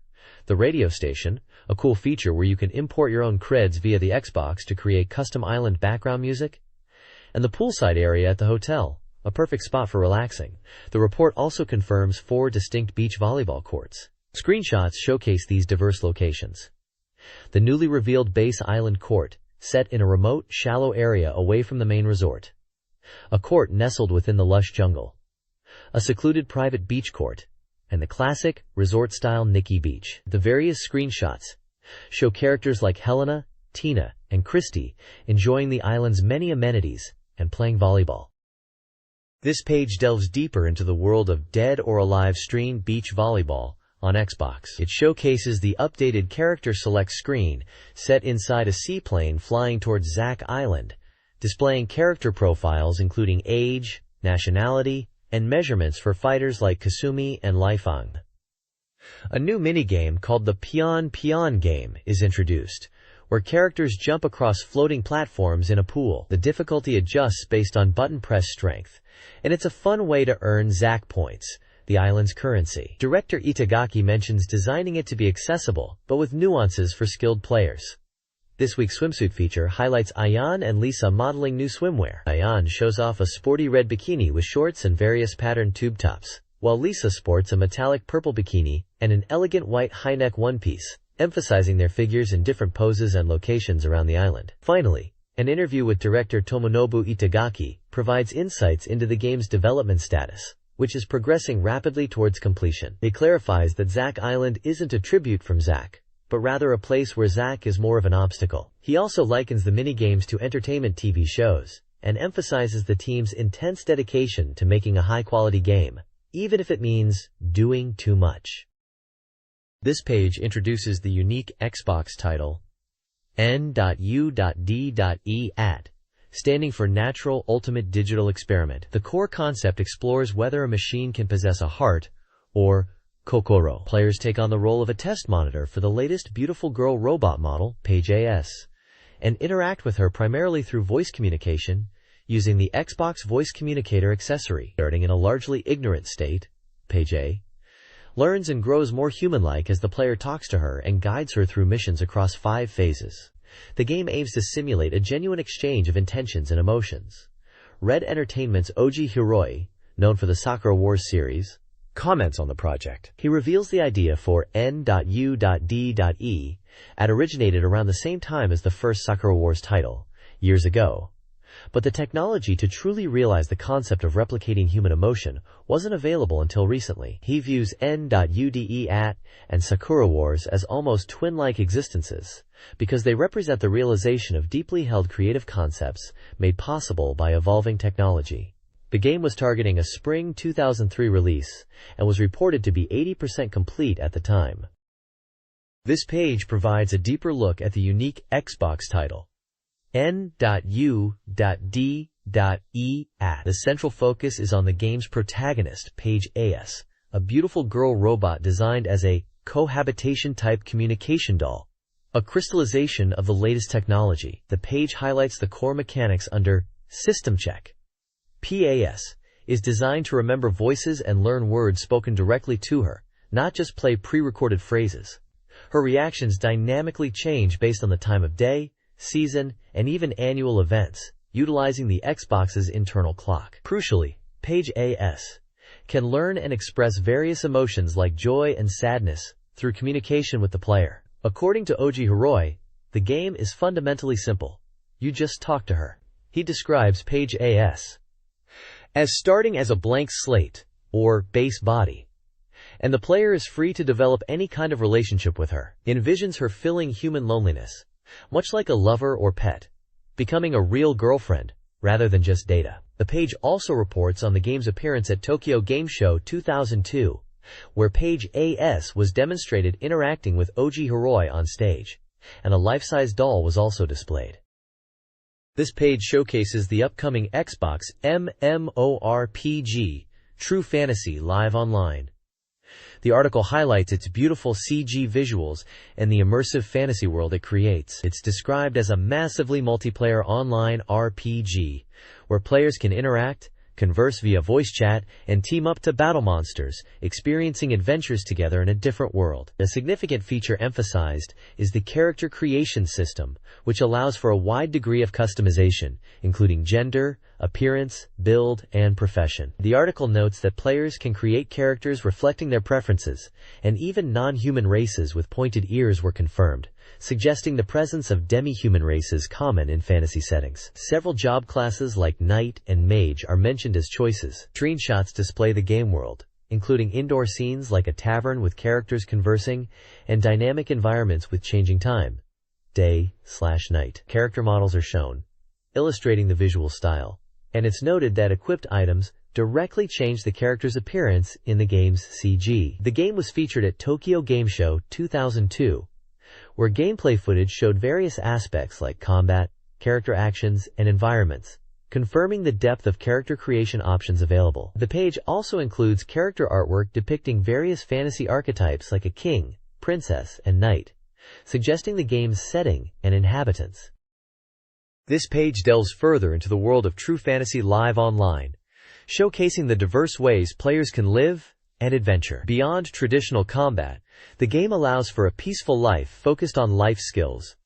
the radio station, a cool feature where you can import your own creds via the Xbox to create custom island background music, and the poolside area at the hotel, a perfect spot for relaxing. The report also confirms 4 distinct beach volleyball courts. Screenshots showcase these diverse locations. The newly revealed base island court, set in a remote, shallow area away from the main resort. A court nestled within the lush jungle. A secluded private beach court, and the classic, resort-style Nikki Beach. The various screenshots show characters like Helena, Tina, and Christy enjoying the island's many amenities and playing volleyball. This page delves deeper into the world of Dead or Alive Stream Beach Volleyball on Xbox. It showcases the updated character select screen set inside a seaplane flying towards Zack Island, displaying character profiles including age, nationality, and measurements for fighters like Kasumi and Liefang. A new minigame called the Pion Pion game is introduced, where characters jump across floating platforms in a pool. The difficulty adjusts based on button press strength, and it's a fun way to earn ZAC points, the island's currency. Director Itagaki mentions designing it to be accessible, but with nuances for skilled players. This week's swimsuit feature highlights Ayan and Lisa modeling new swimwear. Ayan shows off a sporty red bikini with shorts and various patterned tube tops, while Lisa sports a metallic purple bikini and an elegant white high-neck one-piece, emphasizing their figures in different poses and locations around the island. Finally, an interview with director Tomonobu Itagaki provides insights into the game's development status, which is progressing rapidly towards completion. It clarifies that Zack Island isn't a tribute from Zack, but rather a place where Zack is more of an obstacle. He also likens the minigames to entertainment TV shows, and emphasizes the team's intense dedication to making a high-quality game, even if it means doing too much. This page introduces the unique Xbox title, N.U.D.E.AT, standing for Natural Ultimate Digital Experiment. The core concept explores whether a machine can possess a heart, or kokoro. Players take on the role of a test monitor for the latest beautiful girl robot model, Paige AS, and interact with her primarily through voice communication, using the Xbox Voice Communicator accessory. Starting in a largely ignorant state, Paige A learns and grows more human-like as the player talks to her and guides her through missions across 5 phases. The game aims to simulate a genuine exchange of intentions and emotions. Red Entertainment's Oji Hiroi, known for the Sakura Wars series, comments on the project. He reveals the idea for N.U.D.E. originated around the same time as the first Sakura Wars title, years ago. But the technology to truly realize the concept of replicating human emotion wasn't available until recently. He views N.U.D.E.AT and Sakura Wars as almost twin-like existences, because they represent the realization of deeply held creative concepts made possible by evolving technology. The game was targeting a spring 2003 release, and was reported to be 80% complete at the time. This page provides a deeper look at the unique Xbox title, N.U.D.E.AT. The central focus is on the game's protagonist, Paige AS, a beautiful girl robot designed as a cohabitation-type communication doll, a crystallization of the latest technology. The page highlights the core mechanics under System Check. PAS is designed to remember voices and learn words spoken directly to her, not just play pre-recorded phrases. Her reactions dynamically change based on the time of day, season, and even annual events, utilizing the Xbox's internal clock. Crucially, Paige AS can learn and express various emotions like joy and sadness through communication with the player. According to Oji Hiroi, the game is fundamentally simple. You just talk to her. He describes Paige AS as starting as a blank slate, or base body, and the player is free to develop any kind of relationship with her. Envisions her feeling human loneliness, much like a lover or pet, becoming a real girlfriend, rather than just data. The page also reports on the game's appearance at Tokyo Game Show 2002, where Paige AS was demonstrated interacting with Oji Hiroi on stage, and a life-size doll was also displayed. This page showcases the upcoming Xbox MMORPG, True Fantasy Live Online. The article highlights its beautiful CG visuals and the immersive fantasy world it creates. It's described as a massively multiplayer online RPG, where players can interact, converse via voice chat, and team up to battle monsters, experiencing adventures together in a different world. A significant feature emphasized is the character creation system, which allows for a wide degree of customization, including gender, appearance, build, and profession. The article notes that players can create characters reflecting their preferences, and even non-human races with pointed ears were confirmed, suggesting the presence of demi-human races common in fantasy settings. Several job classes like Knight and Mage are mentioned as choices. Screenshots display the game world, including indoor scenes like a tavern with characters conversing, and dynamic environments with changing time, day/night. Character models are shown, illustrating the visual style, and it's noted that equipped items directly change the character's appearance in the game's CG. The game was featured at Tokyo Game Show 2002, where gameplay footage showed various aspects like combat, character actions, and environments, confirming the depth of character creation options available. The page also includes character artwork depicting various fantasy archetypes like a king, princess, and knight, suggesting the game's setting and inhabitants. This page delves further into the world of True Fantasy Live Online, showcasing the diverse ways players can live and adventure. Beyond traditional combat, the game allows for a peaceful life focused on life skills,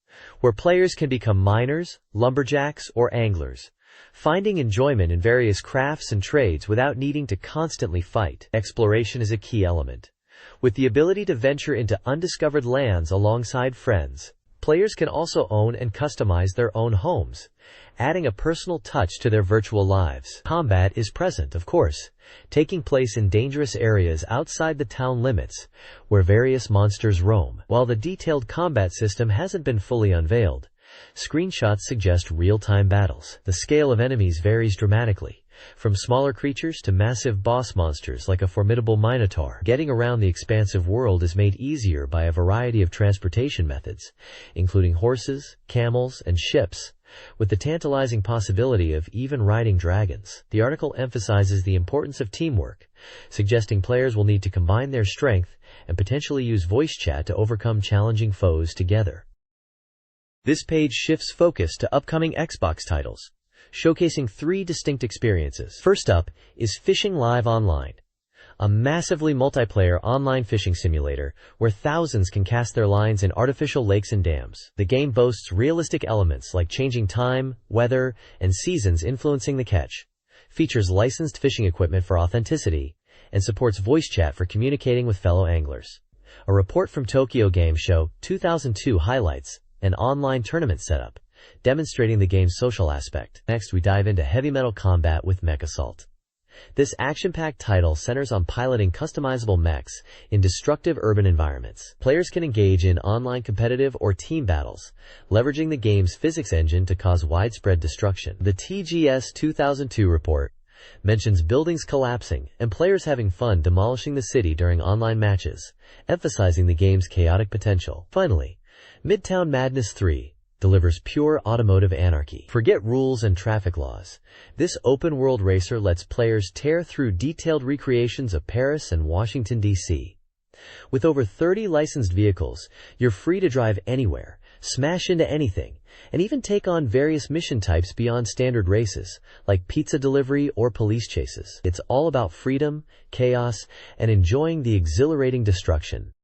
where players can become miners, lumberjacks, or anglers, finding enjoyment in various crafts and trades without needing to constantly fight. Exploration is a key element. With the ability to venture into undiscovered lands alongside friends, players can also own and customize their own homes, adding a personal touch to their virtual lives. Combat is present, of course, taking place in dangerous areas outside the town limits, where various monsters roam. While the detailed combat system hasn't been fully unveiled, screenshots suggest real-time battles. The scale of enemies varies dramatically, from smaller creatures to massive boss monsters like a formidable minotaur. Getting around the expansive world is made easier by a variety of transportation methods, including horses, camels, and ships, with the tantalizing possibility of even riding dragons. The article emphasizes the importance of teamwork, suggesting players will need to combine their strength and potentially use voice chat to overcome challenging foes together. This page shifts focus to upcoming Xbox titles, showcasing 3 distinct experiences. First up is Fishing Live Online, a massively multiplayer online fishing simulator where thousands can cast their lines in artificial lakes and dams. The game boasts realistic elements like changing time, weather, and seasons influencing the catch, features licensed fishing equipment for authenticity, and supports voice chat for communicating with fellow anglers. A report from Tokyo Game Show 2002 highlights an online tournament setup, demonstrating the game's social aspect. Next, we dive into Heavy Metal Combat with Mech Assault. This action-packed title centers on piloting customizable mechs in destructive urban environments. Players can engage in online competitive or team battles, leveraging the game's physics engine to cause widespread destruction. The TGS 2002 report mentions buildings collapsing and players having fun demolishing the city during online matches, emphasizing the game's chaotic potential. Finally, Midtown Madness 3 delivers pure automotive anarchy. Forget rules and traffic laws. This open-world racer lets players tear through detailed recreations of Paris and Washington, D.C. With over 30 licensed vehicles, you're free to drive anywhere, smash into anything, and even take on various mission types beyond standard races, like pizza delivery or police chases. It's all about freedom, chaos, and enjoying the exhilarating destruction.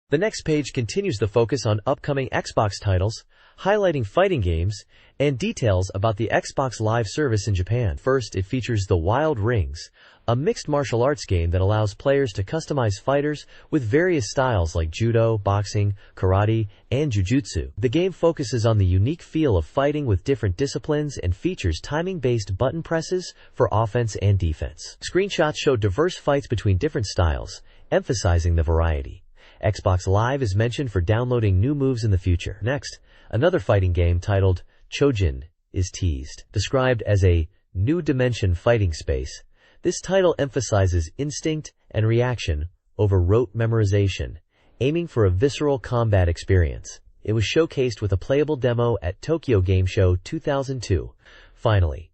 The next page continues the focus on upcoming Xbox titles, highlighting fighting games and details about the Xbox Live service in Japan. First, it features The Wild Rings, a mixed martial arts game that allows players to customize fighters with various styles like judo, boxing, karate, and jujutsu. The game focuses on the unique feel of fighting with different disciplines and features timing-based button presses for offense and defense. Screenshots show diverse fights between different styles, emphasizing the variety. Xbox Live is mentioned for downloading new moves in the future. Next, another fighting game titled Chojin is teased. Described as a new dimension fighting space, this title emphasizes instinct and reaction over rote memorization, aiming for a visceral combat experience. It was showcased with a playable demo at Tokyo Game Show 2002. Finally,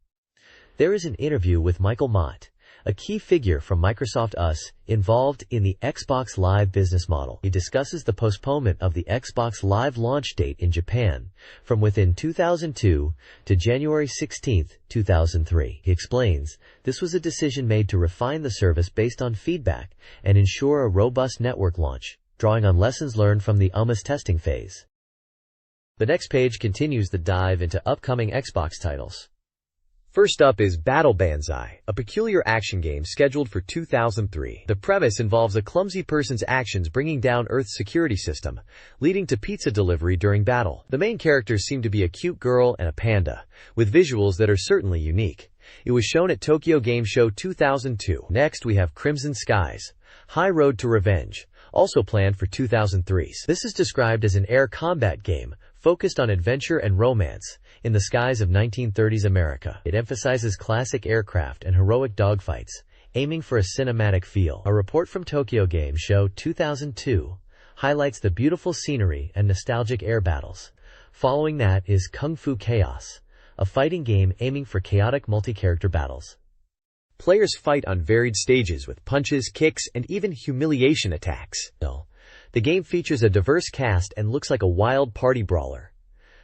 there is an interview with Michael Mott, a key figure from Microsoft US, involved in the Xbox Live business model. He discusses the postponement of the Xbox Live launch date in Japan from within 2002 to January 16, 2003. He explains, this was a decision made to refine the service based on feedback and ensure a robust network launch, drawing on lessons learned from the UMA's testing phase. The next page continues the dive into upcoming Xbox titles. First up is Battle Banzai, a peculiar action game scheduled for 2003. The premise involves a clumsy person's actions bringing down Earth's security system, leading to pizza delivery during battle. The main characters seem to be a cute girl and a panda, with visuals that are certainly unique. It was shown at Tokyo Game Show 2002. Next, we have Crimson Skies, High Road to Revenge, also planned for 2003. This is described as an air combat game focused on adventure and romance in the skies of 1930s America. It emphasizes classic aircraft and heroic dogfights, aiming for a cinematic feel. A report from Tokyo Game Show 2002 highlights the beautiful scenery and nostalgic air battles, Following that is Kung Fu Chaos, a fighting game aiming for chaotic multi-character battles. Players fight on varied stages with punches, kicks, and even humiliation attacks. The game features a diverse cast and looks like a wild party brawler.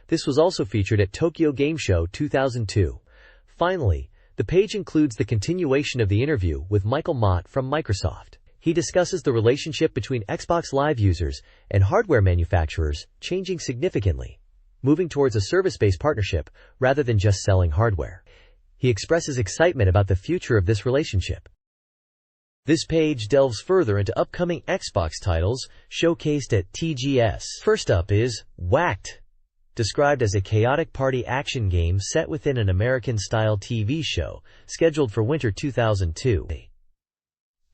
This was also featured at Tokyo Game Show 2002. Finally, the page includes the continuation of the interview with Michael Mott from Microsoft. He discusses the relationship between Xbox Live users and hardware manufacturers changing significantly, moving towards a service-based partnership rather than just selling hardware. He expresses excitement about the future of this relationship. This page delves further into upcoming Xbox titles showcased at TGS. First up is Whacked, described as a chaotic party action game set within an American-style TV show scheduled for winter 2002.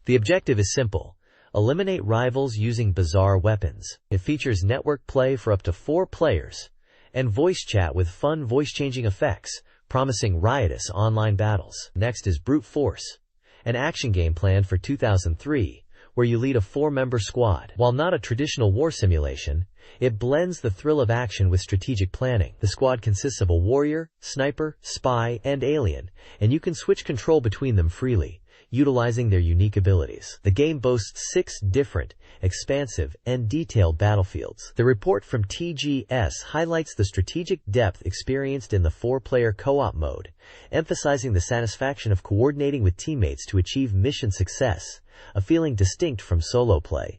The objective is simple: eliminate rivals using bizarre weapons. It features network play for up to 4 players and voice chat with fun voice-changing effects, promising riotous online battles. Next is Brute Force, an action game planned for 2003, where you lead a 4-member squad. While not a traditional war simulation, it blends the thrill of action with strategic planning. The squad consists of a warrior, sniper, spy, and alien, and you can switch control between them freely, utilizing their unique abilities. The game boasts 6 different, expansive, and detailed battlefields. The report from TGS highlights the strategic depth experienced in the 4-player co-op mode, emphasizing the satisfaction of coordinating with teammates to achieve mission success, a feeling distinct from solo play.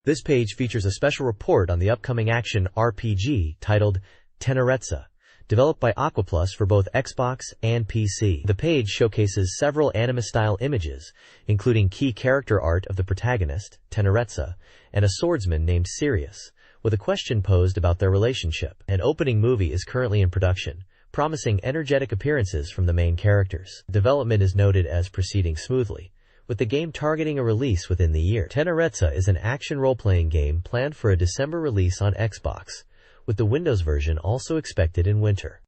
This page features a special report on the upcoming action RPG titled Tenerezza, developed by Aquaplus for both Xbox and PC. The page showcases several anime-style images, including key character art of the protagonist, Tenerezza, and a swordsman named Sirius, with a question posed about their relationship. An opening movie is currently in production, promising energetic appearances from the main characters. Development is noted as proceeding smoothly, with the game targeting a release within the year. Tenerezza is an action role-playing game planned for a December release on Xbox, with the Windows version also expected in winter.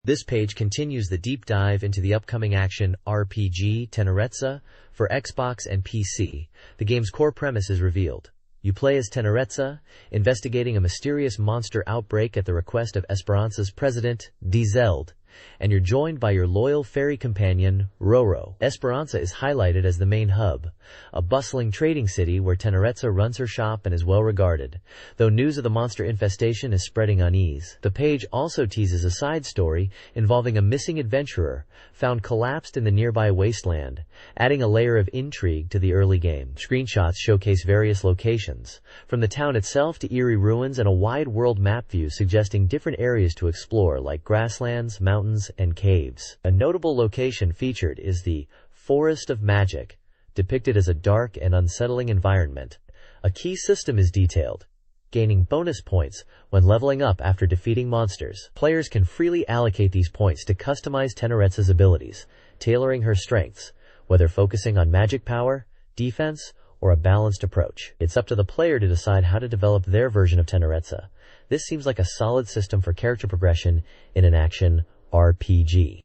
This page continues the deep dive into the upcoming action RPG Tenerezza for Xbox and PC. The game's core premise is revealed. You play as Tenerezza, investigating a mysterious monster outbreak at the request of Esperanza's president, Dzeld, and you're joined by your loyal fairy companion, Roro. Esperanza is highlighted as the main hub, a bustling trading city where Tenerezza runs her shop and is well regarded, though news of the monster infestation is spreading unease. The page also teases a side story involving a missing adventurer found collapsed in the nearby wasteland, adding a layer of intrigue to the early game. Screenshots showcase various locations, from the town itself to eerie ruins and a wide world map view suggesting different areas to explore like grasslands, mountains, and caves. A notable location featured is the Forest of Magic, depicted as a dark and unsettling environment. A key system is detailed, gaining bonus points when leveling up after defeating monsters. Players can freely allocate these points to customize Tenerezza's abilities, tailoring her strengths, whether focusing on magic power, defense, or a balanced approach. It's up to the player to decide how to develop their version of Tenerezza. This seems like a solid system for character progression in an action RPG.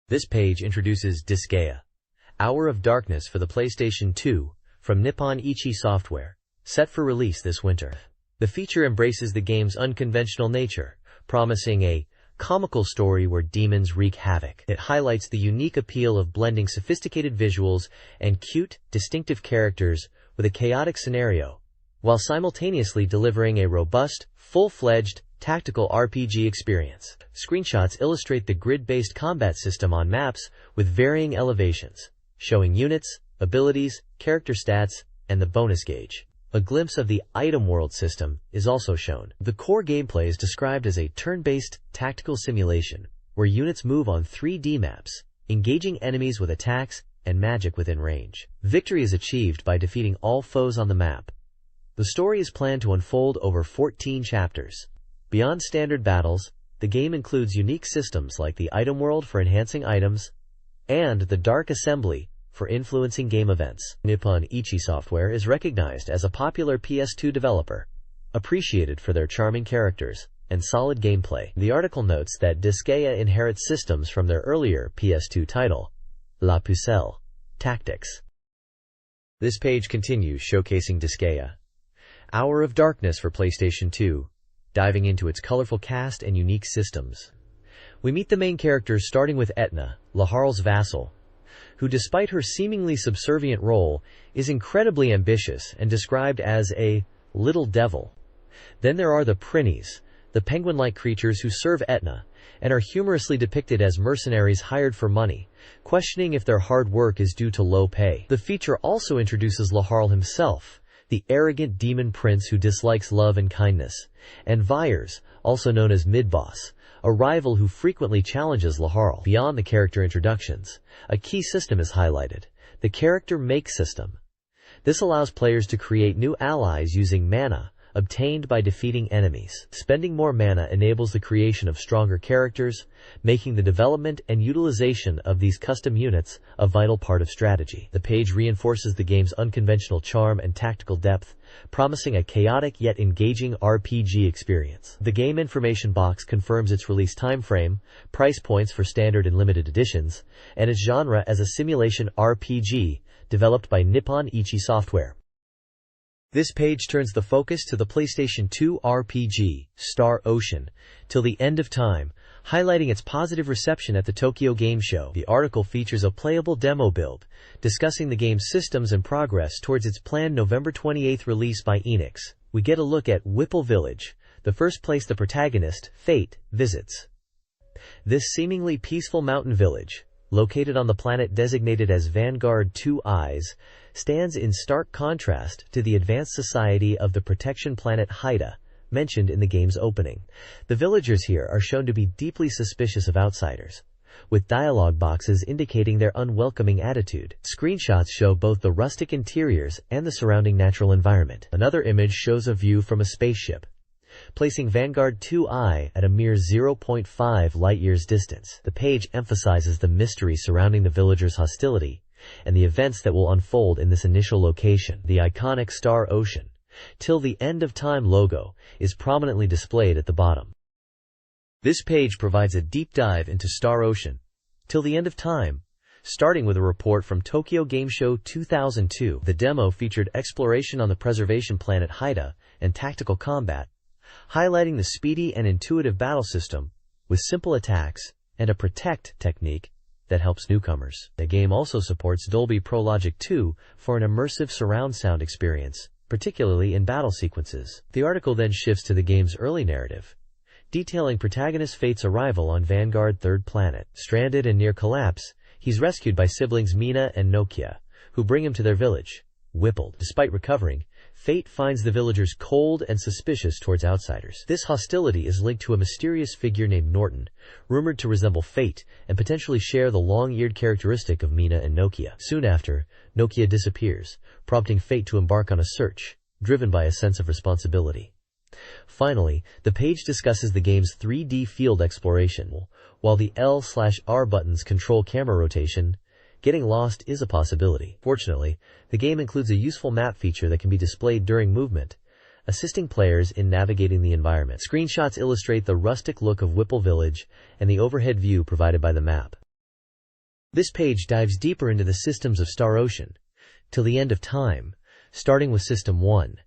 This page introduces Disgaea, Hour of Darkness for the PlayStation 2, from Nippon Ichi Software, set for release this winter. The feature embraces the game's unconventional nature, promising a comical story where demons wreak havoc. It highlights the unique appeal of blending sophisticated visuals and cute, distinctive characters with a chaotic scenario, while simultaneously delivering a robust, full-fledged, tactical RPG experience. Screenshots illustrate the grid-based combat system on maps with varying elevations, showing units, abilities, character stats, and the bonus gauge. A glimpse of the item world system is also shown. The core gameplay is described as a turn-based tactical simulation, where units move on 3D maps, engaging enemies with attacks and magic within range. Victory is achieved by defeating all foes on the map. The story is planned to unfold over 14 chapters. Beyond standard battles, the game includes unique systems like the item world for enhancing items, and the Dark Assembly for influencing game events. Nippon Ichi Software is recognized as a popular PS2 developer, appreciated for their charming characters and solid gameplay. The article notes that Disgaea inherits systems from their earlier PS2 title, La Pucelle, Tactics. This page continues showcasing Disgaea, Hour of Darkness for PlayStation 2, diving into its colorful cast and unique systems. We meet the main characters starting with Etna, Laharl's vassal, who despite her seemingly subservient role, is incredibly ambitious and described as a little devil. Then there are the Prinnies, the penguin-like creatures who serve Etna, and are humorously depicted as mercenaries hired for money, questioning if their hard work is due to low pay. The feature also introduces Laharl himself, the arrogant demon prince who dislikes love and kindness, and Vyers, also known as Midboss, a rival who frequently challenges Laharl. Beyond the character introductions, a key system is highlighted, the character make system. This allows players to create new allies using mana, obtained by defeating enemies. Spending more mana enables the creation of stronger characters, making the development and utilization of these custom units a vital part of strategy. The page reinforces the game's unconventional charm and tactical depth, promising a chaotic yet engaging RPG experience. The game information box confirms its release timeframe, price points for standard and limited editions, and its genre as a simulation RPG developed by Nippon Ichi Software. This page turns the focus to the PlayStation 2 RPG, Star Ocean, Till the End of Time, highlighting its positive reception at the Tokyo Game Show. The article features a playable demo build, discussing the game's systems and progress towards its planned November 28th release by Enix. We get a look at Whipple Village, the first place the protagonist, Fate, visits. This seemingly peaceful mountain village, located on the planet designated as Vanguard 2 Eyes, stands in stark contrast to the advanced society of the protection planet Haida, mentioned in the game's opening. The villagers here are shown to be deeply suspicious of outsiders, with dialogue boxes indicating their unwelcoming attitude. Screenshots show both the rustic interiors and the surrounding natural environment. Another image shows a view from a spaceship, placing Vanguard 2I at a mere 0.5 light-years distance. The page emphasizes the mystery surrounding the villagers' hostility and the events that will unfold in this initial location. The iconic Star Ocean, Till the End of Time logo is prominently displayed at the bottom. This page provides a deep dive into Star Ocean, Till the End of Time, starting with a report from Tokyo Game Show 2002. The demo featured exploration on the preservation planet Haida and tactical combat, highlighting the speedy and intuitive battle system with simple attacks and a protect technique that helps newcomers. The game also supports Dolby Pro Logic 2 for an immersive surround sound experience, particularly in battle sequences. The article then shifts to the game's early narrative, detailing protagonist Fate's arrival on Vanguard 3rd planet. Stranded and near collapse, he's rescued by siblings Mina and Nokia, who bring him to their village, Whippled. Despite recovering, Fate finds the villagers cold and suspicious towards outsiders. This hostility is linked to a mysterious figure named Norton, rumored to resemble Fate and potentially share the long-eared characteristic of Mina and Nokia. Soon after, Nokia disappears, prompting Fate to embark on a search, driven by a sense of responsibility. Finally, the page discusses the game's 3D field exploration. While the L/R buttons control camera rotation, getting lost is a possibility. Fortunately, the game includes a useful map feature that can be displayed during movement, assisting players in navigating the environment. Screenshots illustrate the rustic look of Whipple Village and the overhead view provided by the map. This page dives deeper into the systems of Star Ocean, Till the End of Time, starting with System 1,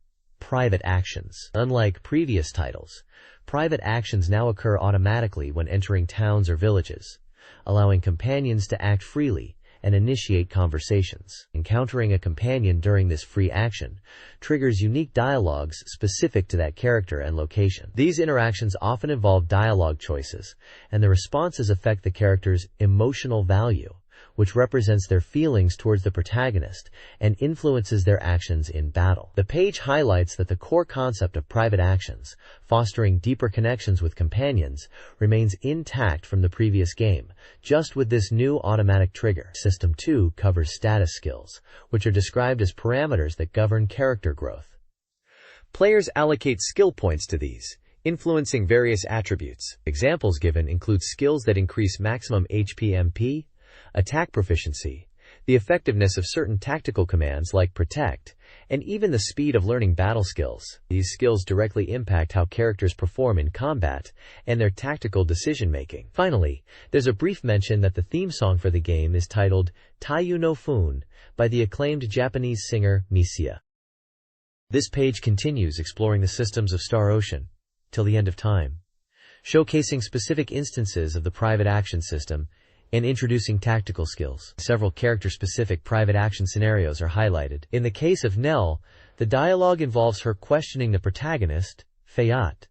Private Actions. Unlike previous titles, private actions now occur automatically when entering towns or villages, allowing companions to act freely and initiate conversations. Encountering a companion during this free action triggers unique dialogues specific to that character and location. These interactions often involve dialogue choices, and the responses affect the character's emotional value, which represents their feelings towards the protagonist and influences their actions in battle. The page highlights that the core concept of private actions, fostering deeper connections with companions, remains intact from the previous game, just with this new automatic trigger. System 2 covers status skills, which are described as parameters that govern character growth. Players allocate skill points to these, influencing various attributes. Examples given include skills that increase maximum HP/MP, attack proficiency, the effectiveness of certain tactical commands like protect, and even the speed of learning battle skills. These skills directly impact how characters perform in combat and their tactical decision-making. Finally, there's a brief mention that the theme song for the game is titled Taiyu no Fun by the acclaimed Japanese singer Misia. This page continues exploring the systems of Star Ocean, till the end of time, showcasing specific instances of the private action system and introducing tactical skills. Several character-specific private action scenarios are highlighted. In the case of Nell, the dialogue involves her questioning the protagonist, Fayat,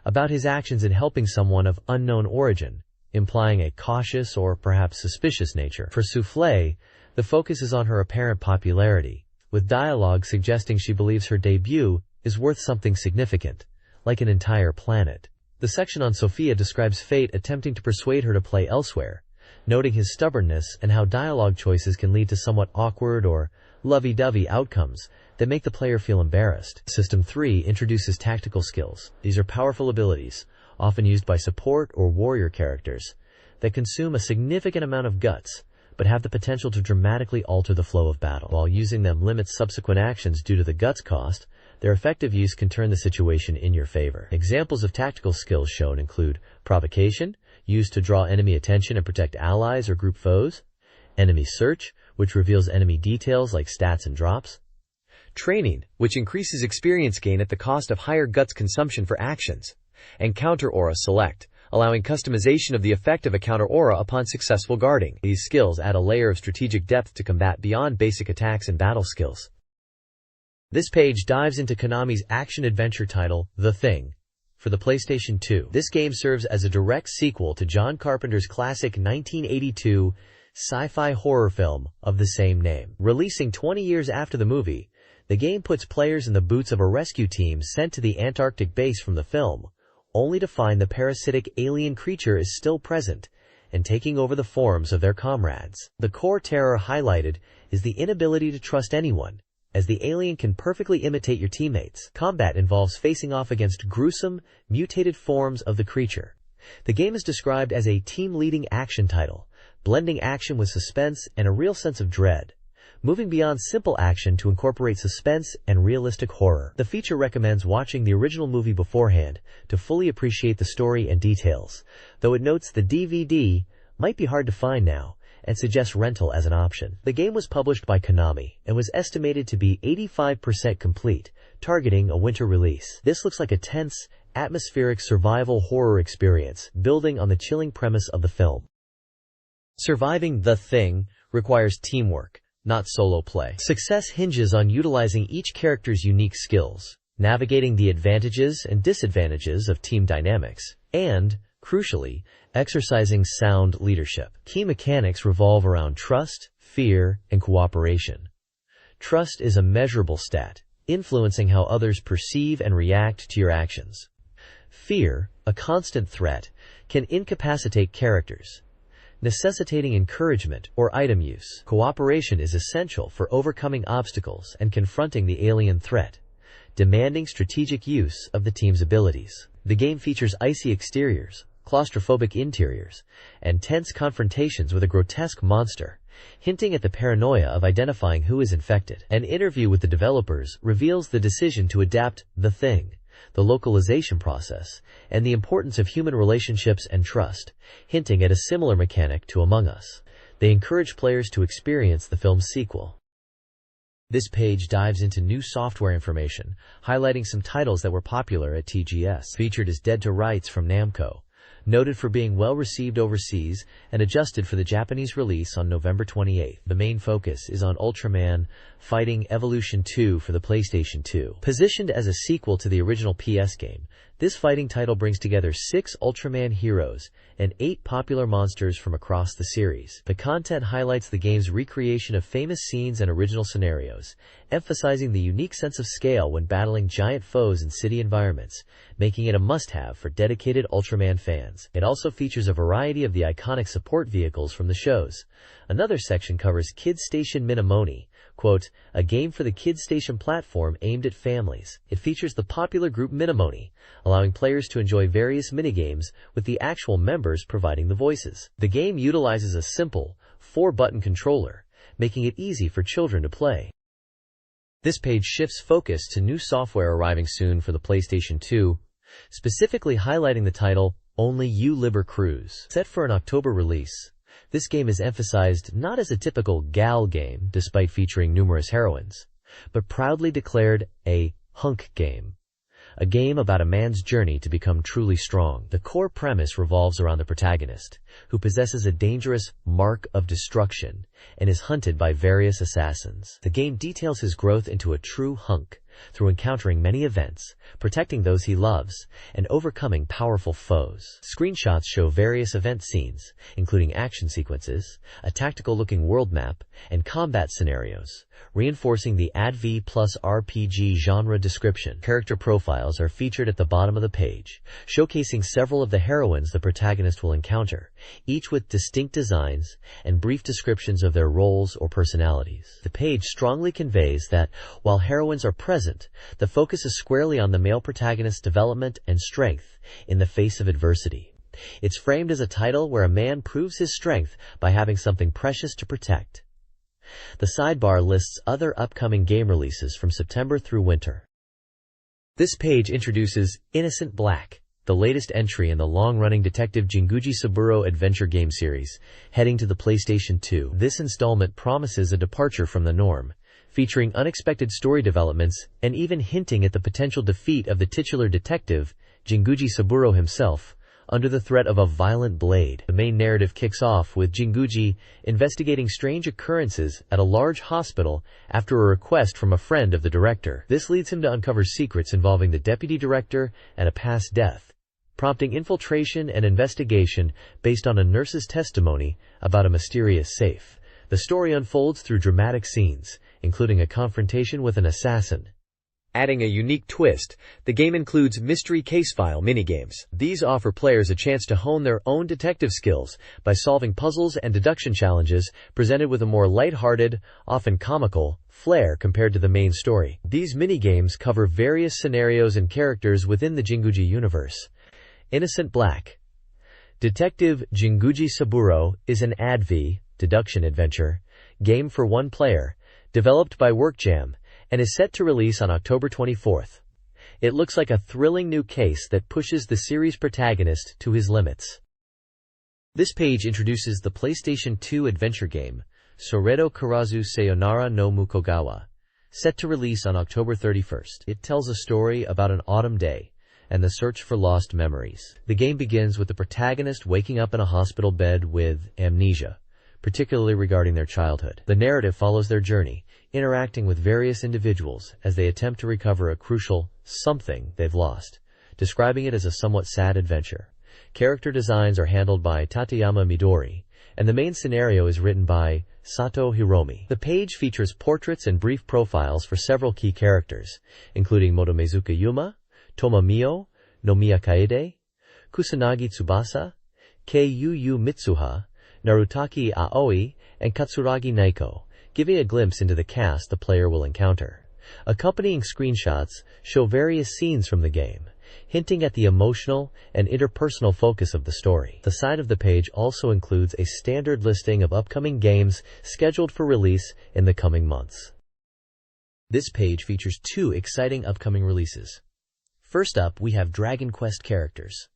about his actions in helping someone of unknown origin, implying a cautious or perhaps suspicious nature. For Soufflé, the focus is on her apparent popularity, with dialogue suggesting she believes her debut is worth something significant, like an entire planet. The section on Sophia describes Fate attempting to persuade her to play elsewhere, noting his stubbornness and how dialogue choices can lead to somewhat awkward or lovey-dovey outcomes that make the player feel embarrassed. System 3 introduces tactical skills. These are powerful abilities, often used by support or warrior characters, that consume a significant amount of guts, but have the potential to dramatically alter the flow of battle. While using them limits subsequent actions due to the guts cost, their effective use can turn the situation in your favor. Examples of tactical skills shown include provocation, used to draw enemy attention and protect allies or group foes; enemy search, which reveals enemy details like stats and drops; training, which increases experience gain at the cost of higher guts consumption for actions; and counter aura select, allowing customization of the effect of a counter aura upon successful guarding. These skills add a layer of strategic depth to combat beyond basic attacks and battle skills. This page dives into Konami's action-adventure title, The Thing, for the PlayStation 2. This game serves as a direct sequel to John Carpenter's classic 1982 sci-fi horror film of the same name. Releasing 20 years after the movie, the game puts players in the boots of a rescue team sent to the Antarctic base from the film, only to find the parasitic alien creature is still present and taking over the forms of their comrades. The core terror highlighted is the inability to trust anyone, as the alien can perfectly imitate your teammates. Combat involves facing off against gruesome, mutated forms of the creature. The game is described as a team-leading action title, blending action with suspense and a real sense of dread, moving beyond simple action to incorporate suspense and realistic horror. The feature recommends watching the original movie beforehand to fully appreciate the story and details, though it notes the DVD might be hard to find now and suggests rental as an option. The game was published by Konami and was estimated to be 85% complete, targeting a winter release. This looks like a tense, atmospheric survival horror experience, building on the chilling premise of the film. Surviving The Thing requires teamwork, not solo play. Success hinges on utilizing each character's unique skills, navigating the advantages and disadvantages of team dynamics, and, crucially, exercising sound leadership. Key mechanics revolve around trust, fear, and cooperation. Trust is a measurable stat, influencing how others perceive and react to your actions. Fear, a constant threat, can incapacitate characters, necessitating encouragement or item use. Cooperation is essential for overcoming obstacles and confronting the alien threat, demanding strategic use of the team's abilities. The game features icy exteriors, claustrophobic interiors, and tense confrontations with a grotesque monster, hinting at the paranoia of identifying who is infected. An interview with the developers reveals the decision to adapt The Thing, the localization process, and the importance of human relationships and trust, hinting at a similar mechanic to Among Us. They encourage players to experience the film's sequel. This page dives into new software information, highlighting some titles that were popular at TGS. Featured is Dead to Rights from Namco, noted for being well received overseas and adjusted for the Japanese release on November 28. The main focus is on Ultraman Fighting Evolution 2 for the PlayStation 2. Positioned as a sequel to the original PS game, this fighting title brings together 6 Ultraman heroes and 8 popular monsters from across the series. The content highlights the game's recreation of famous scenes and original scenarios, emphasizing the unique sense of scale when battling giant foes in city environments, making it a must-have for dedicated Ultraman fans. It also features a variety of the iconic support vehicles from the shows. Another section covers Kid Station Minimoni, quote, a game for the Kid Station platform aimed at families. It features the popular group Minimoni, allowing players to enjoy various minigames with the actual members providing the voices. The game utilizes a simple 4-button controller, making it easy for children to play. This page shifts focus to new software arriving soon for the PlayStation 2, specifically highlighting the title Only You Liber Cruise. Set for an October release, this game is emphasized not as a typical gal game despite featuring numerous heroines, but proudly declared a hunk game. a game about a man's journey to become truly strong. The core premise revolves around the protagonist, who possesses a dangerous mark of destruction and is hunted by various assassins. The game details his growth into a true hunk through encountering many events, protecting those he loves, and overcoming powerful foes. Screenshots show various event scenes, including action sequences, a tactical-looking world map, and combat scenarios, reinforcing the ADV plus RPG genre description. Character profiles are featured at the bottom of the page, showcasing several of the heroines the protagonist will encounter, each with distinct designs and brief descriptions of their roles or personalities. The page strongly conveys that, while heroines are present, the focus is squarely on the male protagonist's development and strength in the face of adversity. It's framed as a title where a man proves his strength by having something precious to protect. The sidebar lists other upcoming game releases from September through winter. This page introduces Innocent Black, the latest entry in the long-running Detective Jinguji Saburo adventure game series, heading to the PlayStation 2. This installment promises a departure from the norm, featuring unexpected story developments and even hinting at the potential defeat of the titular detective, Jinguji Saburo himself, under the threat of a violent blade. The main narrative kicks off with Jinguji investigating strange occurrences at a large hospital after a request from a friend of the director. This leads him to uncover secrets involving the deputy director and a past death, prompting infiltration and investigation based on a nurse's testimony about a mysterious safe. The story unfolds through dramatic scenes, including a confrontation with an assassin. Adding a unique twist, the game includes mystery case file minigames. These offer players a chance to hone their own detective skills by solving puzzles and deduction challenges, presented with a more lighthearted, often comical, flair compared to the main story. These minigames cover various scenarios and characters within the Jinguji universe. Innocent Black. Detective Jinguji Saburo is an ADV, deduction adventure, game for one player, developed by WorkJam, and is set to release on October 24th. It looks like a thrilling new case that pushes the series' protagonist to his limits. This page introduces the PlayStation 2 adventure game, Soreto Karazu Sayonara no Mukogawa, set to release on October 31st. It tells a story about an autumn day and the search for lost memories. The game begins with the protagonist waking up in a hospital bed with amnesia, particularly regarding their childhood. The narrative follows their journey, interacting with various individuals as they attempt to recover a crucial something they've lost, describing it as a somewhat sad adventure. Character designs are handled by Tateyama Midori, and the main scenario is written by Sato Hiromi. The page features portraits and brief profiles for several key characters, including Motomezuka Yuma, Toma Mio, Nomiya Kaede, Kusanagi Tsubasa, Keiyu Mitsuha, Narutaki Aoi, and Katsuragi Naiko, giving a glimpse into the cast the player will encounter. Accompanying screenshots show various scenes from the game, hinting at the emotional and interpersonal focus of the story. The side of the page also includes a standard listing of upcoming games scheduled for release in the coming months. This page features two exciting upcoming releases. First up, we have Dragon Quest characters.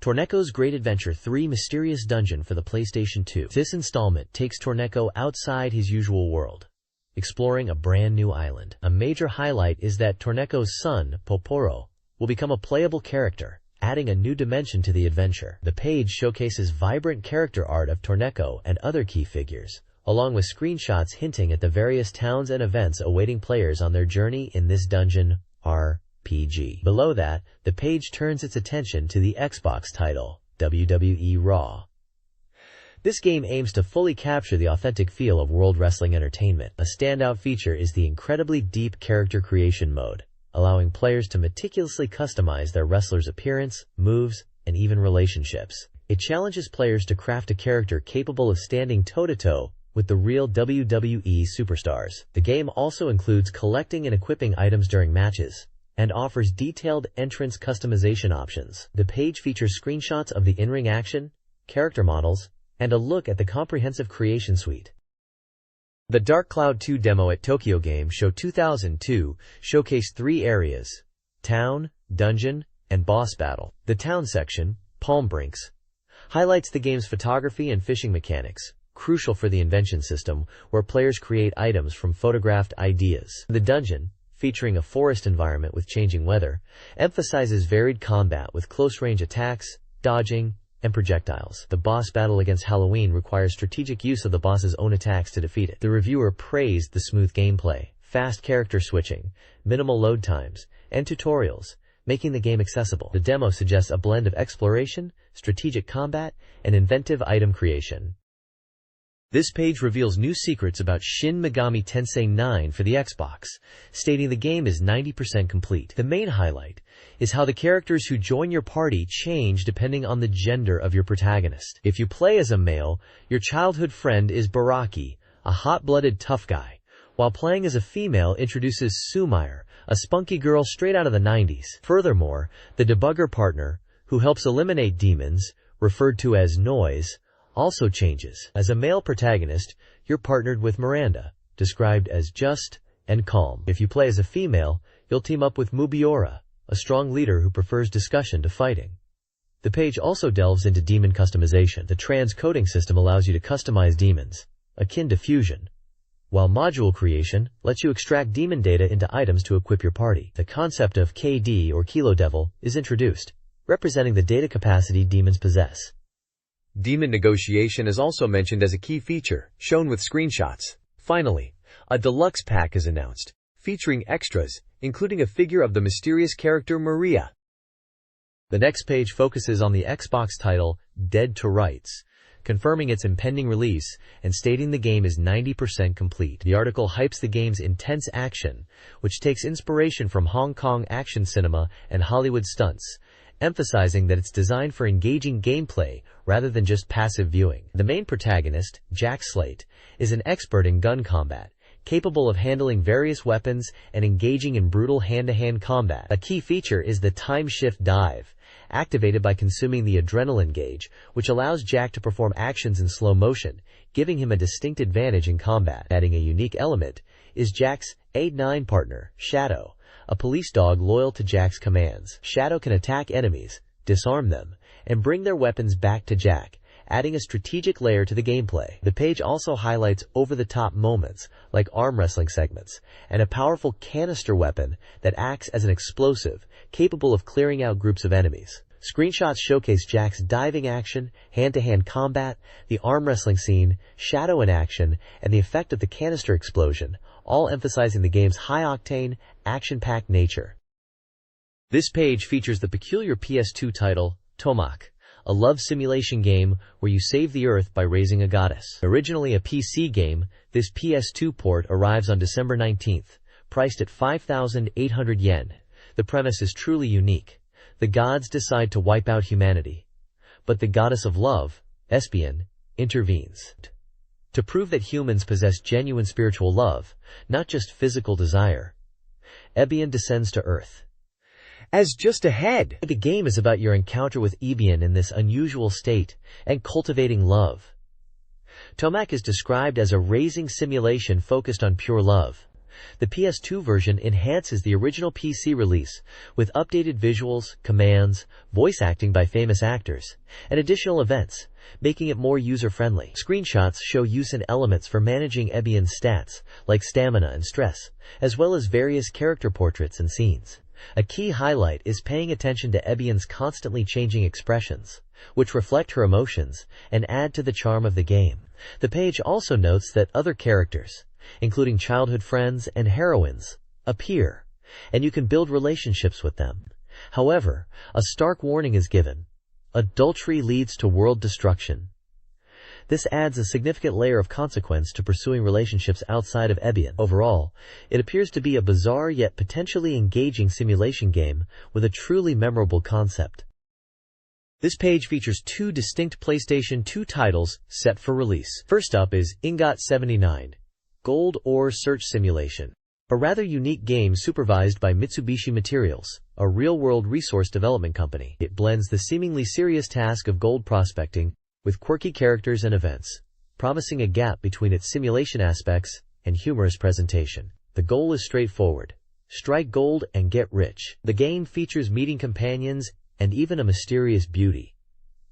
Torneko's Great Adventure 3 Mysterious Dungeon for the PlayStation 2. This installment takes Torneko outside his usual world, exploring a brand new island. A major highlight is that Torneko's son, Poporo, will become a playable character, adding a new dimension to the adventure. The page showcases vibrant character art of Torneko and other key figures, along with screenshots hinting at the various towns and events awaiting players on their journey in this dungeon RPG. Below that, the page turns its attention to the Xbox title, WWE Raw. This game aims to fully capture the authentic feel of World Wrestling Entertainment. A standout feature is the incredibly deep character creation mode, allowing players to meticulously customize their wrestler's appearance, moves, and even relationships. It challenges players to craft a character capable of standing toe-to-toe with the real WWE superstars. The game also includes collecting and equipping items during matches, and offers detailed entrance customization options. The page features screenshots of the in-ring action, character models, and a look at the comprehensive creation suite. The Dark Cloud 2 demo at Tokyo Game Show 2002 showcased 3 areas: Town, Dungeon, and Boss Battle. The Town section, Palm Brinks, highlights the game's photography and fishing mechanics, crucial for the invention system, where players create items from photographed ideas. The Dungeon featuring a forest environment with changing weather, emphasizes varied combat with close-range attacks, dodging, and projectiles. The boss battle against Halloween requires strategic use of the boss's own attacks to defeat it. The reviewer praised the smooth gameplay, fast character switching, minimal load times, and tutorials, making the game accessible. The demo suggests a blend of exploration, strategic combat, and inventive item creation. This page reveals new secrets about Shin Megami Tensei 9 for the Xbox, stating the game is 90% complete. The main highlight is how the characters who join your party change depending on the gender of your protagonist. If you play as a male, your childhood friend is Baraki, a hot-blooded tough guy, while playing as a female introduces Sumire, a spunky girl straight out of the 90s. Furthermore, the debugger partner, who helps eliminate demons, referred to as Noise, also changes. As a male protagonist, you're partnered with Miranda, described as just and calm. If you play as a female, you'll team up with Mubiora, a strong leader who prefers discussion to fighting. The page also delves into demon customization. The transcoding system allows you to customize demons, akin to fusion, while module creation lets you extract demon data into items to equip your party. The concept of KD or Kilo Devil is introduced, representing the data capacity demons possess. Demon negotiation is also mentioned as a key feature, shown with screenshots. Finally, a deluxe pack is announced, featuring extras, including a figure of the mysterious character Maria. The next page focuses on the Xbox title Dead to Rights, confirming its impending release and stating the game is 90% complete. The article hypes the game's intense action, which takes inspiration from Hong Kong action cinema and Hollywood stunts, emphasizing that it's designed for engaging gameplay rather than just passive viewing. The main protagonist, Jack Slate, is an expert in gun combat, capable of handling various weapons and engaging in brutal hand-to-hand combat. A key feature is the time shift dive, activated by consuming the adrenaline gauge, which allows Jack to perform actions in slow motion, giving him a distinct advantage in combat. Adding a unique element is Jack's A9 partner, Shadow, a police dog loyal to Jack's commands. Shadow can attack enemies, disarm them, and bring their weapons back to Jack, adding a strategic layer to the gameplay. The page also highlights over-the-top moments, like arm wrestling segments, and a powerful canister weapon that acts as an explosive, capable of clearing out groups of enemies. Screenshots showcase Jack's diving action, hand-to-hand combat, the arm wrestling scene, Shadow in action, and the effect of the canister explosion, all emphasizing the game's high-octane, action-packed nature. This page features the peculiar PS2 title, Tomak, a love simulation game where you save the Earth by raising a goddess. Originally a PC game, this PS2 port arrives on December 19th, priced at 5,800 yen. The premise is truly unique. The gods decide to wipe out humanity, but the goddess of love, Espion, intervenes. To prove that humans possess genuine spiritual love, not just physical desire, Ebion descends to Earth. As just ahead, The game is about your encounter with Ebion in this unusual state and cultivating love. Tomak is described as a raising simulation focused on pure love. The PS2 version enhances the original PC release with updated visuals, commands, voice acting by famous actors, and additional events, making it more user-friendly. Screenshots show use in elements for managing Ebion's stats, like stamina and stress, as well as various character portraits and scenes. A key highlight is paying attention to Ebion's constantly changing expressions, which reflect her emotions and add to the charm of the game. The page also notes that other characters, including childhood friends and heroines, appear, and you can build relationships with them. However, a stark warning is given. Adultery leads to world destruction. This adds a significant layer of consequence to pursuing relationships outside of Ebion. Overall, it appears to be a bizarre yet potentially engaging simulation game with a truly memorable concept. This page features two distinct PlayStation 2 titles set for release. First up is Ingot 79, Gold Ore Search Simulation, a rather unique game supervised by Mitsubishi Materials, a real-world resource development company. It blends the seemingly serious task of gold prospecting with quirky characters and events, promising a gap between its simulation aspects and humorous presentation. The goal is straightforward: strike gold and get rich. The game features meeting companions and even a mysterious beauty.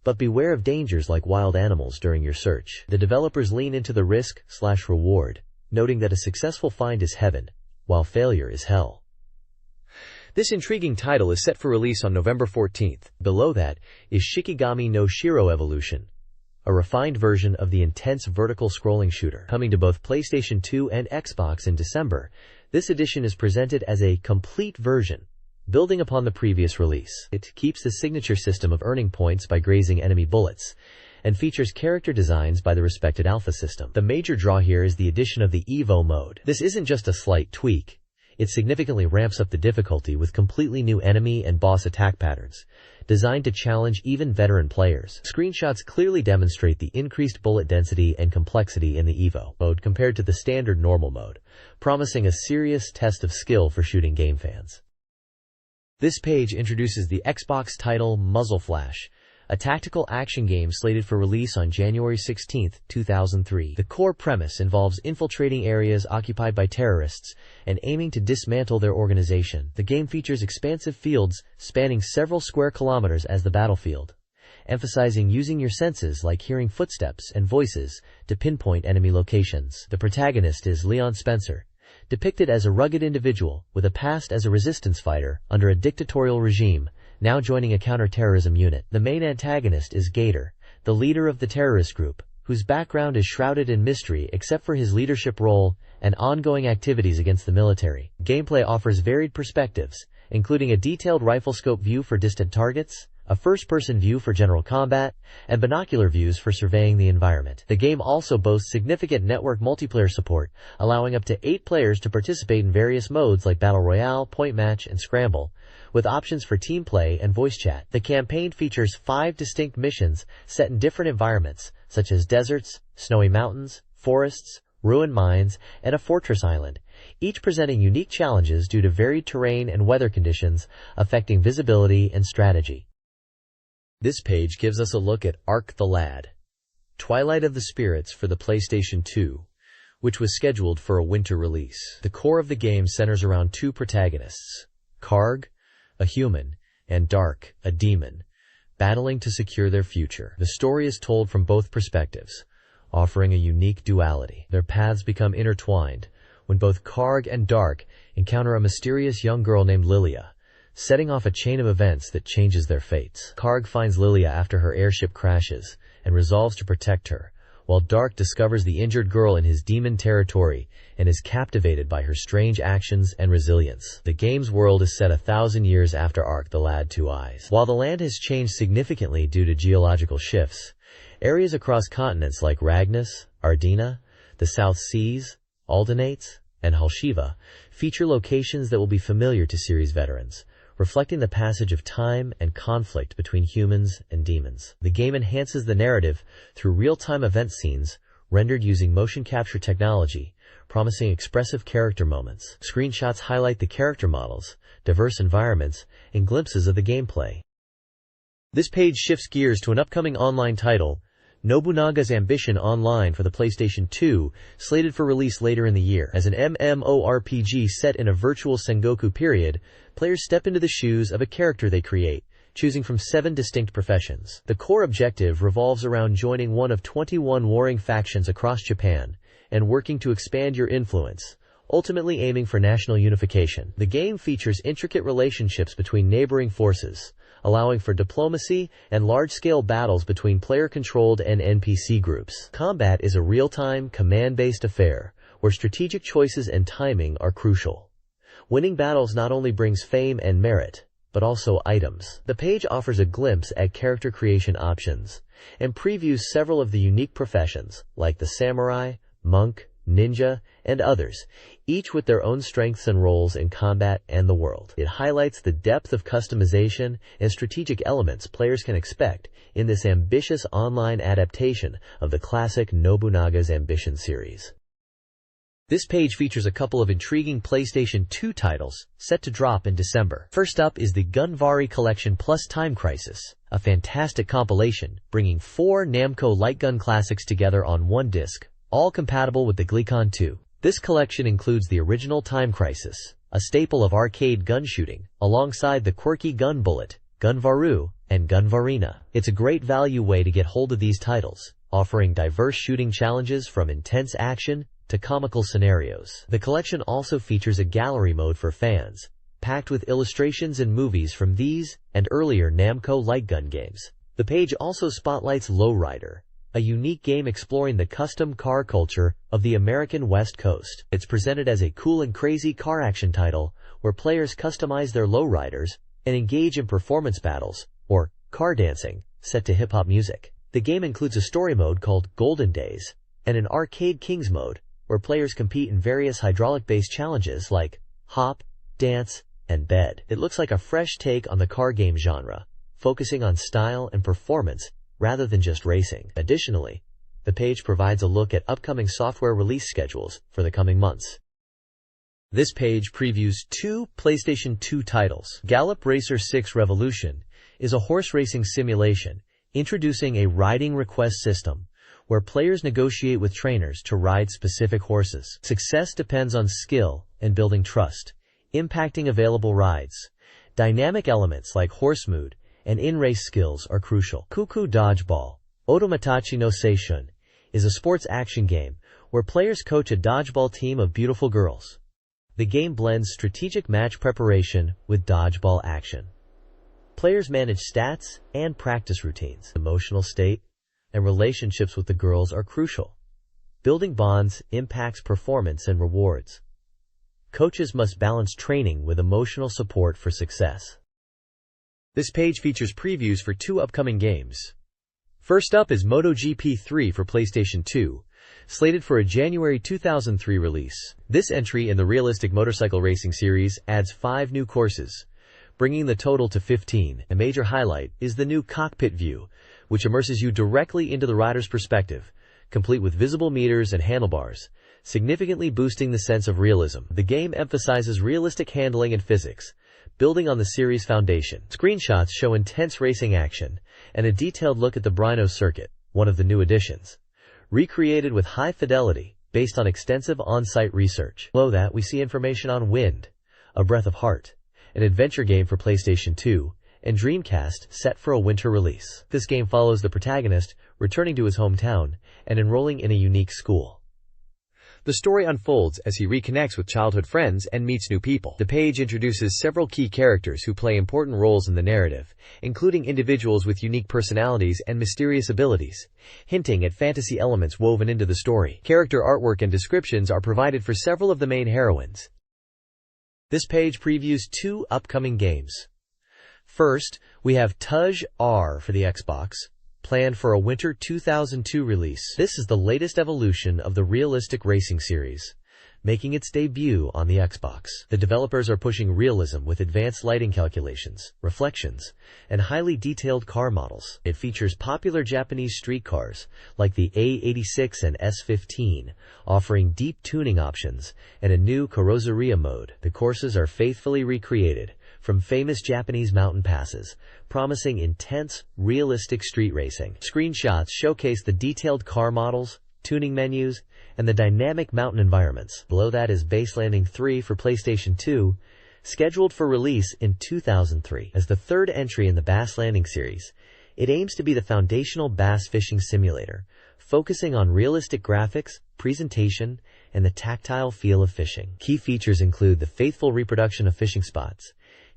But beware of dangers like wild animals during your search. The developers lean into the risk/reward, noting that a successful find is heaven, while failure is hell. This intriguing title is set for release on November 14th. Below that is Shikigami no Shiro Evolution, a refined version of the intense vertical scrolling shooter. Coming to both PlayStation 2 and Xbox in December, this edition is presented as a complete version, building upon the previous release. It keeps the signature system of earning points by grazing enemy bullets, and features character designs by the respected Alpha system. The major draw here is the addition of the Evo mode. This isn't just a slight tweak. It significantly ramps up the difficulty with completely new enemy and boss attack patterns, designed to challenge even veteran players. Screenshots clearly demonstrate the increased bullet density and complexity in the Evo mode compared to the standard normal mode, promising a serious test of skill for shooting game fans. This page introduces the Xbox title Muzzle Flash, a tactical action game slated for release on January 16, 2003. The core premise involves infiltrating areas occupied by terrorists and aiming to dismantle their organization. The game features expansive fields spanning several square kilometers as the battlefield, emphasizing using your senses like hearing footsteps and voices to pinpoint enemy locations. The protagonist is Leon Spencer, depicted as a rugged individual with a past as a resistance fighter under a dictatorial regime, now joining a counter-terrorism unit. The main antagonist is Gator, the leader of the terrorist group, whose background is shrouded in mystery except for his leadership role and ongoing activities against the military. Gameplay offers varied perspectives, including a detailed rifle scope view for distant targets, a first-person view for general combat, and binocular views for surveying the environment. The game also boasts significant network multiplayer support, allowing up to 8 players to participate in various modes like Battle Royale, Point Match, and Scramble, with options for team play and voice chat. The campaign features 5 distinct missions set in different environments, such as deserts, snowy mountains, forests, ruined mines, and a fortress island, each presenting unique challenges due to varied terrain and weather conditions affecting visibility and strategy. This page gives us a look at Ark the Lad, Twilight of the Spirits for the PlayStation 2, which was scheduled for a winter release. The core of the game centers around 2 protagonists, Karg, a human, and Dark, a demon, battling to secure their future. The story is told from both perspectives, offering a unique duality. Their paths become intertwined when both Karg and Dark encounter a mysterious young girl named Lilia, setting off a chain of events that changes their fates. Karg finds Lilia after her airship crashes and resolves to protect her, while Dark discovers the injured girl in his demon territory and is captivated by her strange actions and resilience. The game's world is set 1,000 years after Ark the Lad Two Eyes. While the land has changed significantly due to geological shifts, areas across continents like Ragnus, Ardina, the South Seas, Aldanates, and Halshiva feature locations that will be familiar to series veterans, reflecting the passage of time and conflict between humans and demons. The game enhances the narrative through real-time event scenes rendered using motion capture technology, promising expressive character moments. Screenshots highlight the character models, diverse environments, and glimpses of the gameplay. This page shifts gears to an upcoming online title, Nobunaga's Ambition Online for the PlayStation 2, slated for release later in the year. As an MMORPG set in a virtual Sengoku period, players step into the shoes of a character they create, choosing from 7 distinct professions. The core objective revolves around joining one of 21 warring factions across Japan and working to expand your influence, ultimately aiming for national unification. The game features intricate relationships between neighboring forces, allowing for diplomacy and large-scale battles between player-controlled and NPC groups. Combat is a real-time, command-based affair, where strategic choices and timing are crucial. Winning battles not only brings fame and merit, but also items. The page offers a glimpse at character creation options, and previews several of the unique professions, like the samurai, monk, ninja, and others, each with their own strengths and roles in combat and the world. It highlights the depth of customization and strategic elements players can expect in this ambitious online adaptation of the classic Nobunaga's Ambition series. This page features a couple of intriguing PlayStation 2 titles set to drop in December. First up is the Gunvari Collection plus Time Crisis, a fantastic compilation bringing 4 Namco light gun classics together on one disc, all compatible with the Glicon 2. This collection includes the original Time Crisis, a staple of arcade gun shooting, alongside the quirky Gun Bullet, Gunvaru, and Gunvarina. It's a great value way to get hold of these titles, offering diverse shooting challenges from intense action to comical scenarios. The collection also features a gallery mode for fans, packed with illustrations and movies from these and earlier Namco light gun games. The page also spotlights Lowrider, a unique game exploring the custom car culture of the American West Coast. It's presented as a cool and crazy car action title where players customize their lowriders and engage in performance battles, or car dancing, set to hip-hop music. The game includes a story mode called Golden Days and an Arcade Kings mode where players compete in various hydraulic-based challenges like hop, dance, and bed. It looks like a fresh take on the car game genre, focusing on style and performance rather than just racing. Additionally, the page provides a look at upcoming software release schedules for the coming months. This page previews 2 PlayStation 2 titles. Gallop Racer 6 Revolution is a horse racing simulation introducing a riding request system where players negotiate with trainers to ride specific horses. Success depends on skill and building trust, impacting available rides. Dynamic elements like horse mood and in-race skills are crucial. Cuckoo Dodgeball, Otomatachi no Seishun, is a sports action game where players coach a dodgeball team of beautiful girls. The game blends strategic match preparation with dodgeball action. Players manage stats and practice routines. Emotional state and relationships with the girls are crucial. Building bonds impacts performance and rewards. Coaches must balance training with emotional support for success. This page features previews for 2 upcoming games. First up is MotoGP 3 for PlayStation 2, slated for a January 2003 release. This entry in the realistic motorcycle racing series adds 5 new courses, bringing the total to 15. A major highlight is the new cockpit view, which immerses you directly into the rider's perspective, complete with visible meters and handlebars, significantly boosting the sense of realism. The game emphasizes realistic handling and physics, building on the series' foundation. Screenshots show intense racing action and a detailed look at the Brno circuit, one of the new additions, recreated with high fidelity based on extensive on-site research. Below that, we see information on Wind, A Breath of Heart, an adventure game for PlayStation 2 and Dreamcast set for a winter release. This game follows the protagonist returning to his hometown and enrolling in a unique school. The story unfolds as he reconnects with childhood friends and meets new people. The page introduces several key characters who play important roles in the narrative, including individuals with unique personalities and mysterious abilities, hinting at fantasy elements woven into the story. Character artwork and descriptions are provided for several of the main heroines. This page previews 2 upcoming games. First, we have Tuj R for the Xbox, planned for a winter 2002 release. This is the latest evolution of the realistic racing series, making its debut on the Xbox. The developers are pushing realism with advanced lighting calculations, reflections, and highly detailed car models. It features popular Japanese street cars like the A86 and S15, offering deep tuning options and a new carrozzeria mode. The courses are faithfully recreated from famous Japanese mountain passes, promising intense, realistic street racing. Screenshots showcase the detailed car models, tuning menus, and the dynamic mountain environments. Below that is Base Landing 3 for PlayStation 2, scheduled for release in 2003. As the third entry in the Bass Landing series, it aims to be the foundational bass fishing simulator, focusing on realistic graphics, presentation, and the tactile feel of fishing. Key features include the faithful reproduction of fishing spots,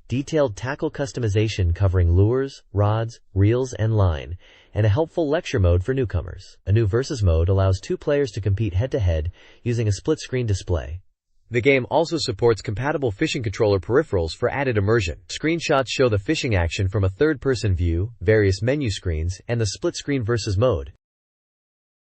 detailed tackle customization covering lures, rods, reels, and line, and a helpful lecture mode for newcomers. A new versus mode allows 2 players to compete head-to-head using a split-screen display. The game also supports compatible fishing controller peripherals for added immersion. Screenshots show the fishing action from a third-person view, various menu screens, and the split-screen versus mode.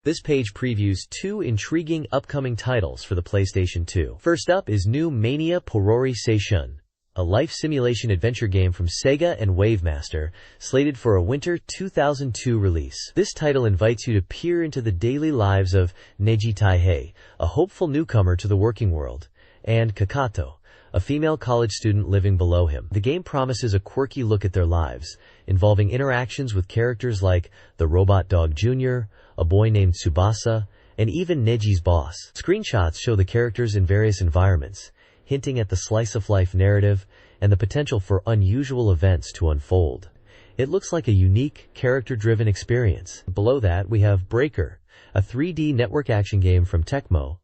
This page previews 2 intriguing upcoming titles for the PlayStation 2. First up is new Mania Porori Seishun, a life simulation adventure game from Sega and Wavemaster, slated for a winter 2002 release. This title invites you to peer into the daily lives of Neji Taihei, a hopeful newcomer to the working world, and Kakato, a female college student living below him. The game promises a quirky look at their lives, involving interactions with characters like the Robot Dog Jr., a boy named Tsubasa, and even Neji's boss. Screenshots show the characters in various environments, hinting at the slice-of-life narrative and the potential for unusual events to unfold. It looks like a unique, character-driven experience. Below that, we have Breaker, a 3D network action game from Tecmo,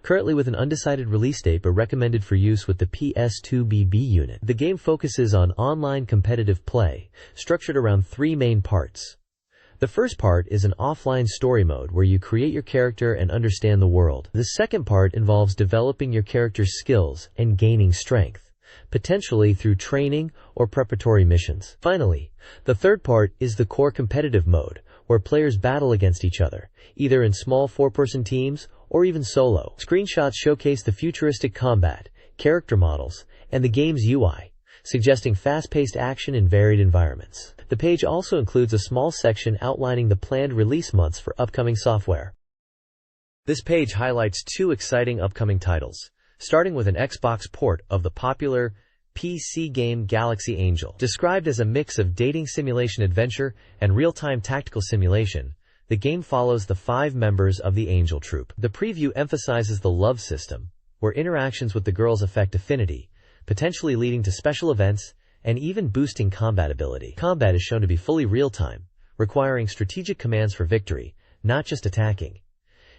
currently with an undecided release date but recommended for use with the PS2BB unit. The game focuses on online competitive play, structured around three main parts. The first part is an offline story mode where you create your character and understand the world. The second part involves developing your character's skills and gaining strength, potentially through training or preparatory missions. Finally, the third part is the core competitive mode, where players battle against each other, either in small four-person teams or even solo. Screenshots showcase the futuristic combat, character models, and the game's UI, suggesting fast-paced action in varied environments. The page also includes a small section outlining the planned release months for upcoming software. This page highlights two exciting upcoming titles, starting with an Xbox port of the popular PC game Galaxy Angel. Described as a mix of dating simulation adventure and real-time tactical simulation, the game follows the 5 members of the Angel Troop. The preview emphasizes the love system, where interactions with the girls affect affinity, potentially leading to special events and even boosting combat ability. Combat is shown to be fully real-time, requiring strategic commands for victory, not just attacking.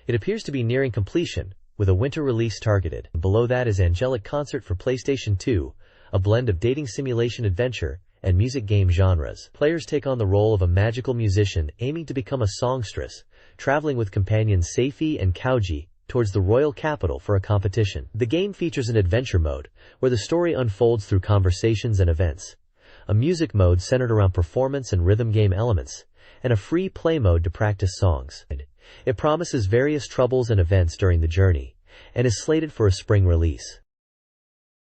It appears to be nearing completion, with a winter release targeted. Below that is Angelic Concert for PlayStation 2, a blend of dating simulation adventure and music game genres. Players take on the role of a magical musician aiming to become a songstress, traveling with companions Seifi and Kauji towards the royal capital for a competition. The game features an adventure mode, where the story unfolds through conversations and events, a music mode centered around performance and rhythm game elements, and a free play mode to practice songs. It promises various troubles and events during the journey, and is slated for a spring release.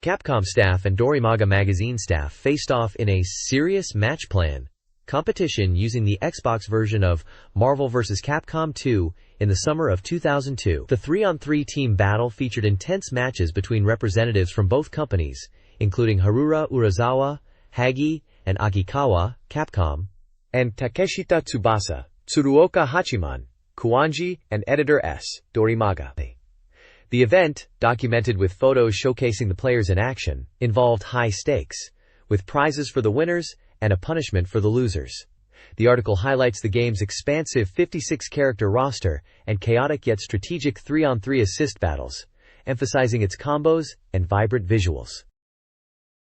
Capcom staff and Dorimaga magazine staff faced off in a serious match plan competition using the Xbox version of Marvel vs. Capcom 2 in the summer of 2002. The 3-on-3 team battle featured intense matches between representatives from both companies, including Harura Urasawa, Hagi, and Akikawa, Capcom, and Takeshita Tsubasa, Tsuruoka Hachiman, Kuwanji, and Editor S, Dorimaga. The event, documented with photos showcasing the players in action, involved high stakes, with prizes for the winners and a punishment for the losers. The article highlights the game's expansive 56-character roster and chaotic yet strategic 3-on-3 assist battles, emphasizing its combos and vibrant visuals.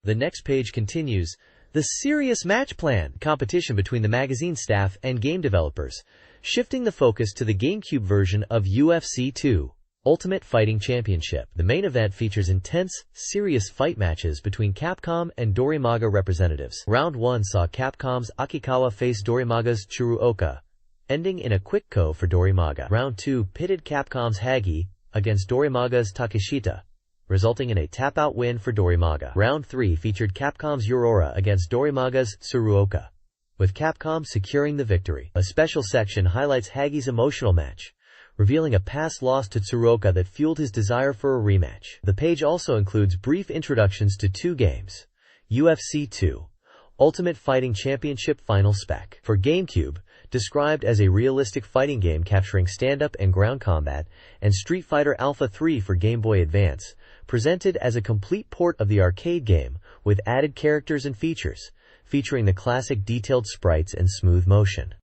The next page continues the serious match plan competition between the magazine staff and game developers, shifting the focus to the GameCube version of UFC 2. Ultimate Fighting Championship. The main event features intense, serious fight matches between Capcom and Dorimaga representatives. Round 1 saw Capcom's Akikawa face Dorimaga's Tsuruoka, ending in a quick KO for Dorimaga. Round 2 pitted Capcom's Hagi against Dorimaga's Takeshita, resulting in a tap-out win for Dorimaga. Round 3 featured Capcom's Aurora against Dorimaga's Tsuruoka, with Capcom securing the victory. A special section highlights Hagi's emotional match, revealing a past loss to Tsuruoka that fueled his desire for a rematch. The page also includes brief introductions to 2 games, UFC 2, Ultimate Fighting Championship Final Spec. For GameCube, described as a realistic fighting game capturing stand-up and ground combat, and Street Fighter Alpha 3 for Game Boy Advance, presented as a complete port of the arcade game with added characters and features, featuring the classic detailed sprites and smooth motion.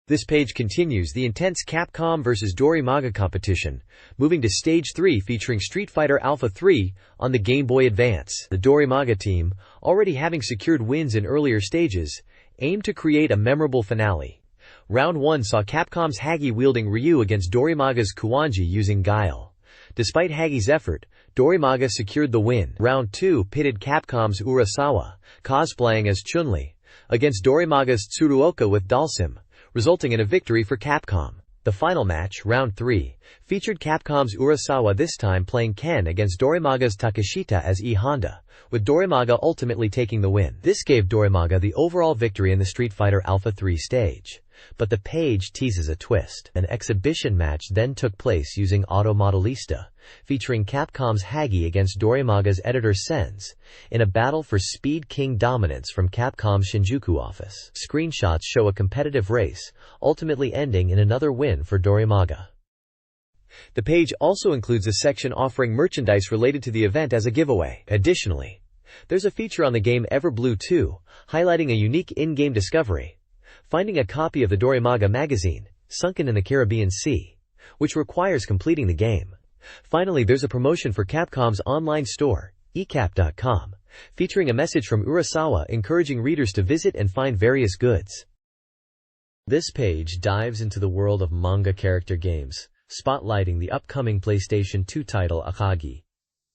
This page continues the intense Capcom vs. Dorimaga competition, moving to Stage 3 featuring Street Fighter Alpha 3 on the Game Boy Advance. The Dorimaga team, already having secured wins in earlier stages, aimed to create a memorable finale. Round 1 saw Capcom's Hagi wielding Ryu against Dorimaga's Kuwanji using Guile. Despite Hagi's effort, Dorimaga secured the win. Round 2 pitted Capcom's Urasawa, cosplaying as Chun-Li, against Dorimaga's Tsuruoka with Dalsim, resulting in a victory for Capcom. The final match, Round 3, featured Capcom's Urasawa this time playing Ken against Dorimaga's Takeshita as E Honda, with Dorimaga ultimately taking the win. This gave Dorimaga the overall victory in the Street Fighter Alpha 3 stage. But the page teases a twist. An exhibition match then took place using Auto Modelista, featuring Capcom's Hagi against Dorimaga's Editor Sens, in a battle for Speed King dominance from Capcom's Shinjuku office. Screenshots show a competitive race, ultimately ending in another win for Dorimaga. The page also includes a section offering merchandise related to the event as a giveaway. Additionally, there's a feature on the game Everblue 2, highlighting a unique in-game discovery: finding a copy of the Dorimaga magazine, Sunken in the Caribbean Sea, which requires completing the game. Finally, there's a promotion for Capcom's online store, ecap.com, featuring a message from Urasawa encouraging readers to visit and find various goods. This page dives into the world of manga character games, spotlighting the upcoming PlayStation 2 title Akagi,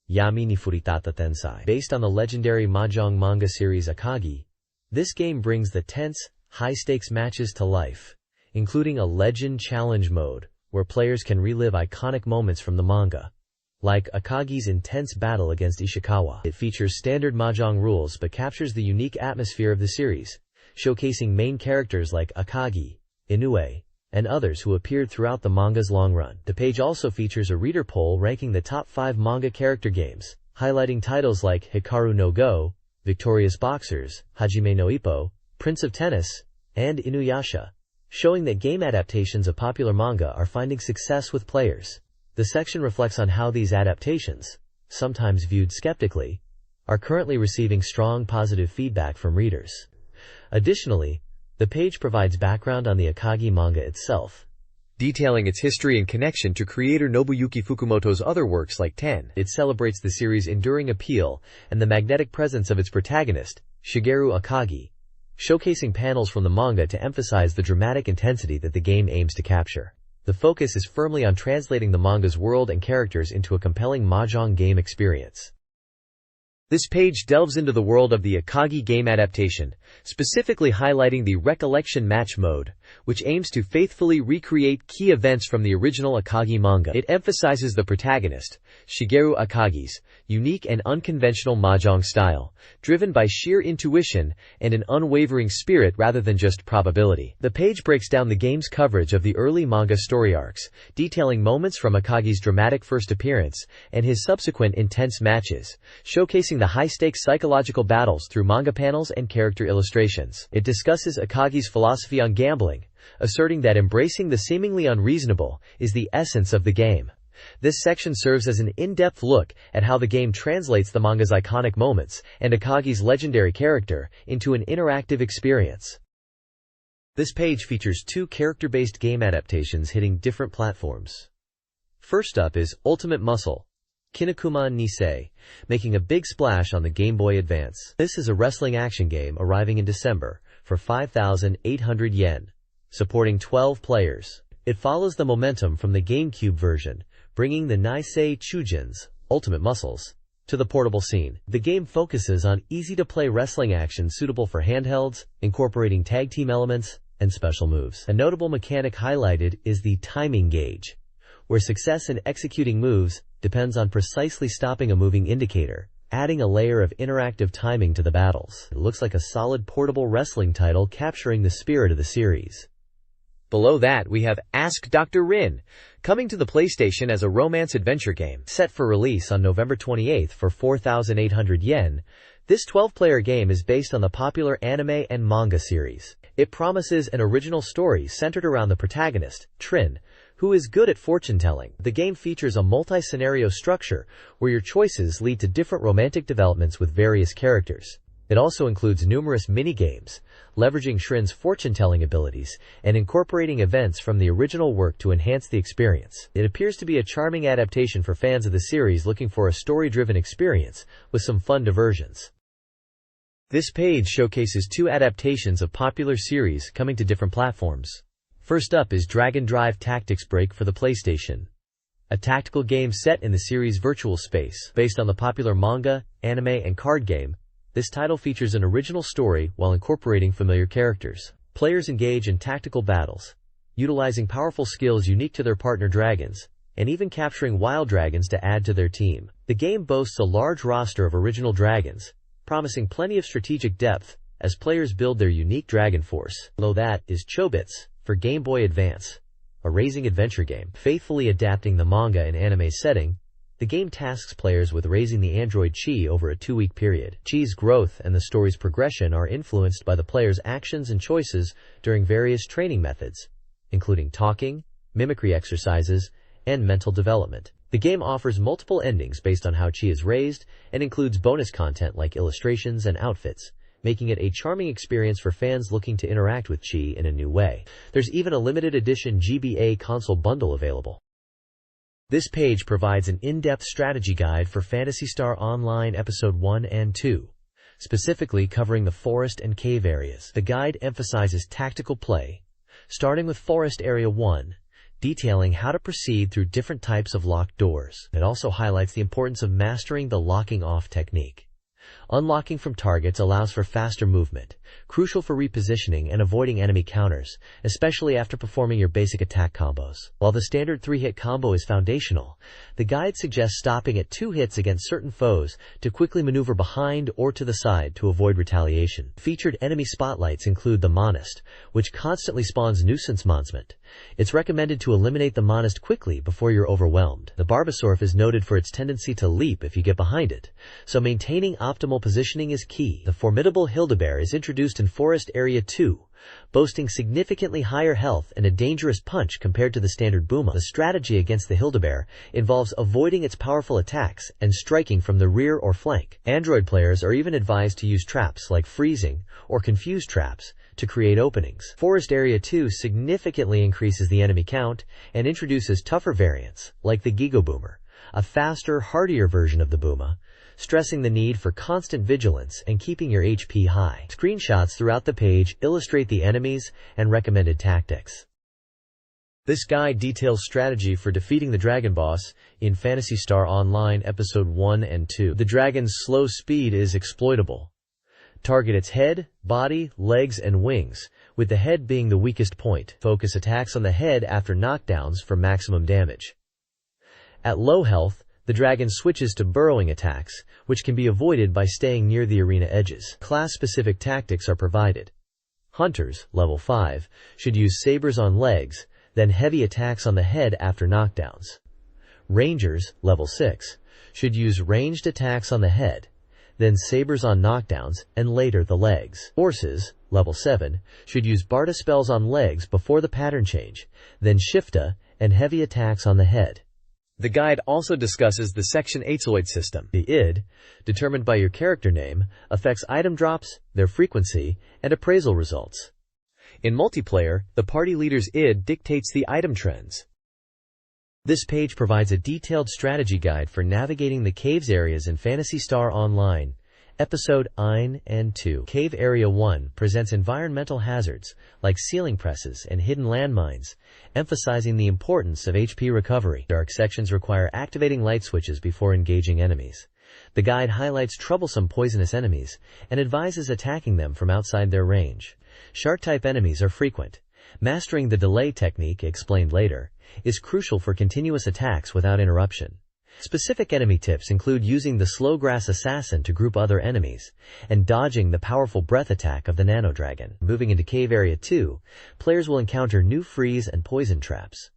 Yami ni Furitata Tensei. Based on the legendary mahjong manga series Akagi, this game brings the tense, high-stakes matches to life, including a legend challenge mode, where players can relive iconic moments from the manga, like Akagi's intense battle against Ishikawa. It features standard mahjong rules but captures the unique atmosphere of the series, showcasing main characters like Akagi, Inoue, and others who appeared throughout the manga's long run. The page also features a reader poll ranking the top 5 manga character games, highlighting titles like Hikaru no Go, Victorious Boxers, Hajime no Ippo, Prince of Tennis, and Inuyasha, showing that game adaptations of popular manga are finding success with players. The section reflects on how these adaptations, sometimes viewed skeptically, are currently receiving strong positive feedback from readers. Additionally, the page provides background on the Akagi manga itself, detailing its history and connection to creator Nobuyuki Fukumoto's other works like Ten. It celebrates the series' enduring appeal and the magnetic presence of its protagonist, Shigeru Akagi, showcasing panels from the manga to emphasize the dramatic intensity that the game aims to capture. The focus is firmly on translating the manga's world and characters into a compelling mahjong game experience. This page delves into the world of the Akagi game adaptation, specifically highlighting the Recollection Match mode, which aims to faithfully recreate key events from the original Akagi manga. It emphasizes the protagonist, Shigeru Akagi's, unique and unconventional mahjong style, driven by sheer intuition and an unwavering spirit rather than just probability. The page breaks down the game's coverage of the early manga story arcs, detailing moments from Akagi's dramatic first appearance and his subsequent intense matches, showcasing the high-stakes psychological battles through manga panels and character illustrations. It discusses Akagi's philosophy on gambling, asserting that embracing the seemingly unreasonable is the essence of the game. This section serves as an in-depth look at how the game translates the manga's iconic moments and Akagi's legendary character into an interactive experience. This page features 2 character-based game adaptations hitting different platforms. First up is Ultimate Muscle, Kinnikuman Nisei, making a big splash on the Game Boy Advance. This is a wrestling action game arriving in December for 5,800 yen, supporting 12 players. It follows the momentum from the GameCube version, bringing the Nisei Chujins, Ultimate Muscles, to the portable scene. The game focuses on easy-to-play wrestling action suitable for handhelds, incorporating tag team elements and special moves. A notable mechanic highlighted is the timing gauge, where success in executing moves depends on precisely stopping a moving indicator, adding a layer of interactive timing to the battles. It looks like a solid portable wrestling title capturing the spirit of the series. Below that, we have Ask Dr. Rin, coming to the PlayStation as a romance adventure game. Set for release on November 28th for 4,800 yen, this 12-player game is based on the popular anime and manga series. It promises an original story centered around the protagonist, Trin, who is good at fortune-telling. The game features a multi-scenario structure where your choices lead to different romantic developments with various characters. It also includes numerous mini-games, leveraging Shrin's fortune-telling abilities and incorporating events from the original work to enhance the experience. It appears to be a charming adaptation for fans of the series looking for a story-driven experience with some fun diversions. This page showcases 2 adaptations of popular series coming to different platforms. First up is Dragon Drive Tactics Break for the PlayStation, a tactical game set in the series' virtual space. Based on the popular manga, anime, and card game, this title features an original story while incorporating familiar characters. Players engage in tactical battles, utilizing powerful skills unique to their partner dragons, and even capturing wild dragons to add to their team. The game boasts a large roster of original dragons, promising plenty of strategic depth as players build their unique dragon force. Below that is Chobits for Game Boy Advance, a raising adventure game. Faithfully adapting the manga and anime setting, the game tasks players with raising the android Chi over a 2-week period. Chi's growth and the story's progression are influenced by the player's actions and choices during various training methods, including talking, mimicry exercises, and mental development. The game offers multiple endings based on how Chi is raised and includes bonus content like illustrations and outfits, making it a charming experience for fans looking to interact with Chi in a new way. There's even a limited edition GBA console bundle available. This page provides an in-depth strategy guide for Phantasy Star Online Episode 1 and 2, specifically covering the forest and cave areas. The guide emphasizes tactical play, starting with Forest Area 1, detailing how to proceed through different types of locked doors. It also highlights the importance of mastering the locking off technique. Unlocking from targets allows for faster movement, crucial for repositioning and avoiding enemy counters, especially after performing your basic attack combos. While the standard 3-hit combo is foundational, the guide suggests stopping at 2 hits against certain foes to quickly maneuver behind or to the side to avoid retaliation. Featured enemy spotlights include the Monist, which constantly spawns nuisance monsment. It's recommended to eliminate the Monist quickly before you're overwhelmed. The Barbasaurf is noted for its tendency to leap if you get behind it, so maintaining optimal positioning is key. The formidable Hildebeer is introduced in Forest Area 2, boasting significantly higher health and a dangerous punch compared to the standard Booma. The strategy against the Hildebeer involves avoiding its powerful attacks and striking from the rear or flank. Android players are even advised to use traps like freezing or confuse traps to create openings. Forest Area 2 significantly increases the enemy count and introduces tougher variants, like the Gigaboomer, a faster, hardier version of the Booma, stressing the need for constant vigilance and keeping your HP high. Screenshots throughout the page illustrate the enemies and recommended tactics. This guide details strategy for defeating the dragon boss in Phantasy Star Online Episode 1 and 2. The dragon's slow speed is exploitable. Target its head, body, legs, and wings, with the head being the weakest point. Focus attacks on the head after knockdowns for maximum damage. At low health, the dragon switches to burrowing attacks, which can be avoided by staying near the arena edges. Class-specific tactics are provided. Hunters, level 5, should use sabers on legs, then heavy attacks on the head after knockdowns. Rangers, level 6, should use ranged attacks on the head, then sabers on knockdowns, and later the legs. Horses, level 7, should use Barda spells on legs before the pattern change, then Shifta and heavy attacks on the head. The guide also discusses the Section 8-zoid system. The ID, determined by your character name, affects item drops, their frequency, and appraisal results. In multiplayer, the party leader's ID dictates the item trends. This page provides a detailed strategy guide for navigating the caves areas in Phantasy Star Online, Episode 1 and 2. Cave Area 1 presents environmental hazards like ceiling presses and hidden landmines, emphasizing the importance of HP recovery. Dark sections require activating light switches before engaging enemies. The guide highlights troublesome poisonous enemies and advises attacking them from outside their range. Shark-type enemies are frequent. Mastering the delay technique, explained later, is crucial for continuous attacks without interruption. Specific enemy tips include using the slow grass assassin to group other enemies, and dodging the powerful breath attack of the Nano Dragon. Moving into Cave Area 2, players will encounter new freeze and poison traps.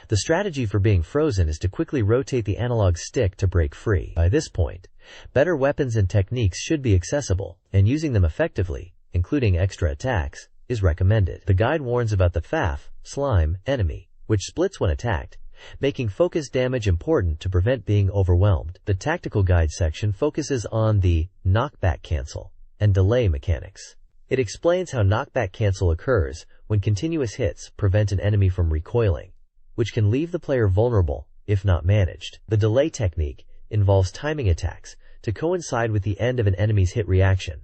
The strategy for being frozen is to quickly rotate the analog stick to break free. By this point, better weapons and techniques should be accessible, and using them effectively, including extra attacks, is recommended. The guide warns about the Faf, slime, enemy, which splits when attacked, making focus damage important to prevent being overwhelmed. The tactical guide section focuses on the knockback cancel and delay mechanics. It explains how knockback cancel occurs when continuous hits prevent an enemy from recoiling, which can leave the player vulnerable if not managed. The delay technique involves timing attacks to coincide with the end of an enemy's hit reaction,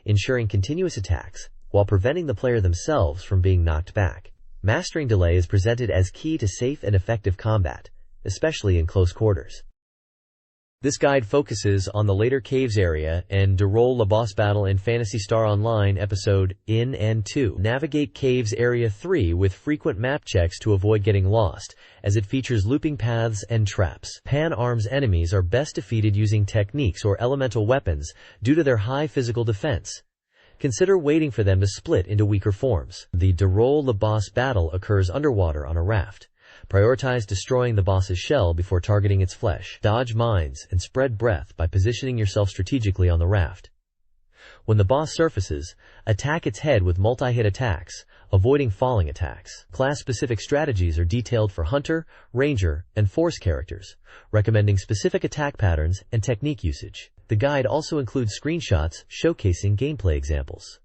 ensuring continuous attacks while preventing the player themselves from being knocked back. Mastering delay is presented as key to safe and effective combat, especially in close quarters. This guide focuses on the later caves area and Derol the boss battle in Phantasy Star Online Episode In and 2. Navigate Caves Area 3 with frequent map checks to avoid getting lost, as it features looping paths and traps. Pan-arms enemies are best defeated using techniques or elemental weapons due to their high physical defense. Consider waiting for them to split into weaker forms. The Derol the boss battle occurs underwater on a raft. Prioritize destroying the boss's shell before targeting its flesh. Dodge mines and spread breath by positioning yourself strategically on the raft. When the boss surfaces, attack its head with multi-hit attacks, avoiding falling attacks. Class-specific strategies are detailed for Hunter, Ranger, and Force characters, recommending specific attack patterns and technique usage. The guide also includes screenshots showcasing gameplay examples.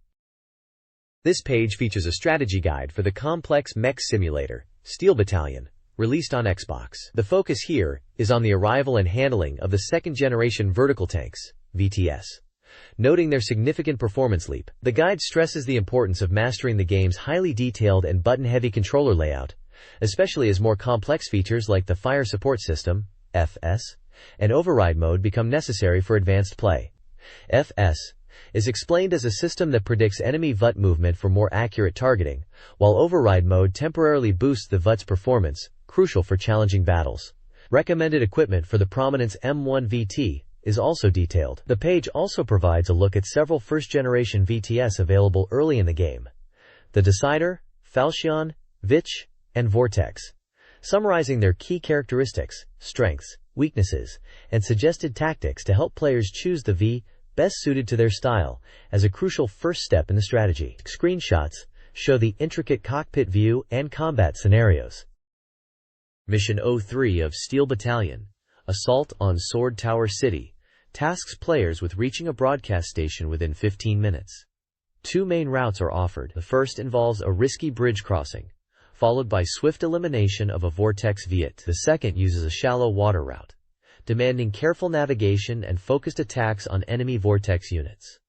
This page features a strategy guide for the complex mech simulator, Steel Battalion, released on Xbox. The focus here is on the arrival and handling of the second-generation vertical tanks, VTS. Noting their significant performance leap, the guide stresses the importance of mastering the game's highly detailed and button-heavy controller layout, especially as more complex features like the Fire Support System, FS, and Override Mode become necessary for advanced play. FS is explained as a system that predicts enemy VUT movement for more accurate targeting, while Override Mode temporarily boosts the VUT's performance, crucial for challenging battles. Recommended equipment for the Prominence M1 VT is also detailed. The page also provides a look at several first-generation VTS available early in the game: the Decider, Falchion, Vich, and Vortex, summarizing their key characteristics, strengths, weaknesses, and suggested tactics to help players choose the V best suited to their style as a crucial first step in the strategy. Screenshots show the intricate cockpit view and combat scenarios. Mission 03 of Steel Battalion, Assault on Sword Tower City, tasks players with reaching a broadcast station within 15 minutes. Two main routes are offered. The first involves a risky bridge crossing, followed by swift elimination of a Vortex Viet. The second uses a shallow water route, demanding careful navigation and focused attacks on enemy Vortex units.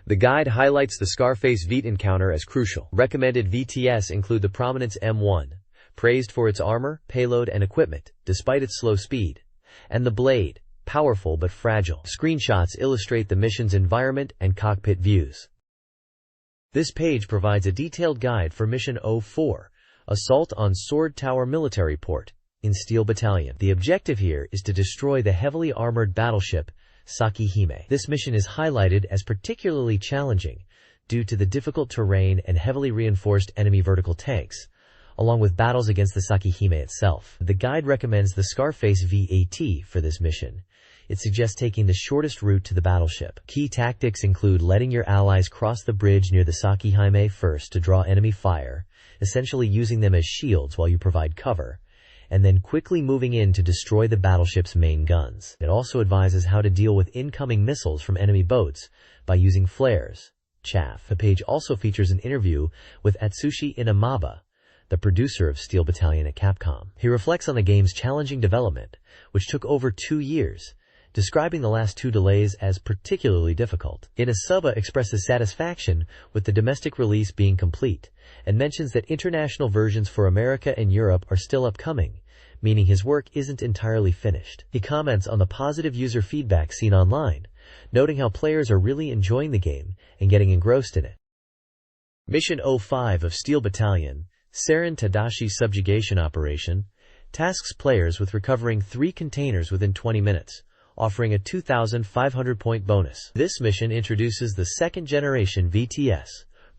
The guide highlights the Scarface Viet encounter as crucial. Recommended VTS include the Prominence M1, praised for its armor, payload, and equipment, despite its slow speed, and the Blade, powerful but fragile. Screenshots illustrate the mission's environment and cockpit views. This page provides a detailed guide for Mission 04, Assault on Sword Tower Military Port, in Steel Battalion. The objective here is to destroy the heavily armored battleship Sakihime. This mission is highlighted as particularly challenging due to the difficult terrain and heavily reinforced enemy vertical tanks, along with battles against the Sakihime itself. The guide recommends the Scarface VAT for this mission. It suggests taking the shortest route to the battleship. Key tactics include letting your allies cross the bridge near the Sakihime first to draw enemy fire, essentially using them as shields while you provide cover, and then quickly moving in to destroy the battleship's main guns. It also advises how to deal with incoming missiles from enemy boats by using flares, chaff. The page also features an interview with Atsushi Inamaba, the producer of Steel Battalion at Capcom. He reflects on the game's challenging development, which took over 2 years, describing the last 2 delays as particularly difficult. Inasaba expresses satisfaction with the domestic release being complete, and mentions that international versions for America and Europe are still upcoming, meaning his work isn't entirely finished. He comments on the positive user feedback seen online, noting how players are really enjoying the game and getting engrossed in it. Mission 05 of Steel Battalion, Saren Tadashi Subjugation Operation, tasks players with recovering 3 containers within 20 minutes, offering a 2,500-point bonus. This mission introduces the second-generation VTS,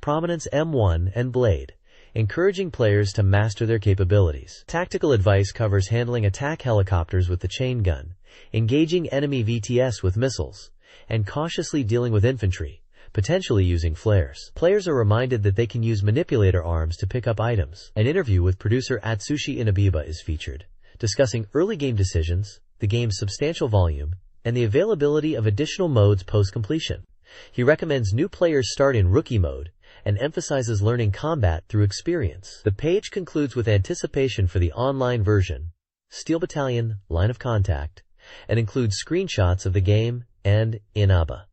Prominence M1 and Blade, encouraging players to master their capabilities. Tactical advice covers handling attack helicopters with the chain gun, engaging enemy VTS with missiles, and cautiously dealing with infantry, potentially using flares. Players are reminded that they can use manipulator arms to pick up items. An interview with producer Atsushi Inabeba is featured, discussing early game decisions, the game's substantial volume, and the availability of additional modes post-completion. He recommends new players start in Rookie mode, and emphasizes learning combat through experience. The page concludes with anticipation for the online version, Steel Battalion, Line of Contact, and includes screenshots of the game and Inaba.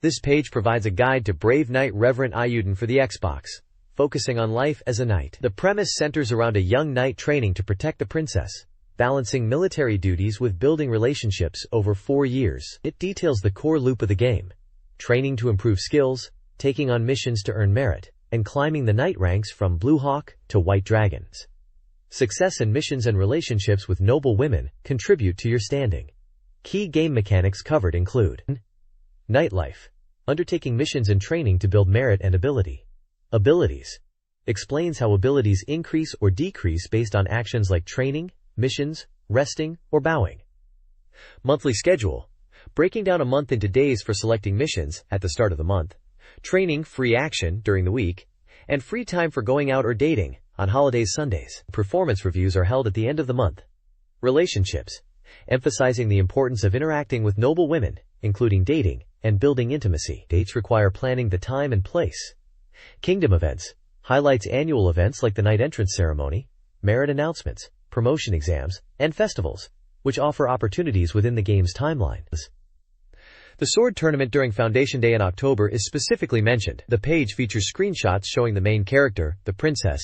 This page provides a guide to Brave Knight Reverent Ayuden for the Xbox, focusing on life as a knight. The premise centers around a young knight training to protect the princess, balancing military duties with building relationships over 4 years. It details the core loop of the game: training to improve skills, taking on missions to earn merit, and climbing the knight ranks from Blue Hawk to White Dragons. Success in missions and relationships with noble women contribute to your standing. Key game mechanics covered include Nightlife, undertaking missions and training to build merit and ability. Abilities, explains how abilities increase or decrease based on actions like training, missions, resting, or bowing. Monthly schedule, breaking down a month into days for selecting missions at the start of the month, training free action during the week, and free time for going out or dating on holidays Sundays. Performance reviews are held at the end of the month. Relationships, emphasizing the importance of interacting with noble women, including dating and building intimacy. Dates require planning the time and place. Kingdom events, highlights annual events like the Knight Entrance Ceremony, merit announcements, promotion exams, and festivals, which offer opportunities within the game's timeline. The sword tournament during Foundation Day in October is specifically mentioned. The page features screenshots showing the main character, the princess,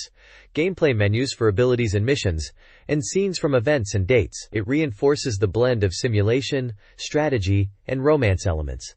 gameplay menus for abilities and missions, and scenes from events and dates. It reinforces the blend of simulation, strategy, and romance elements.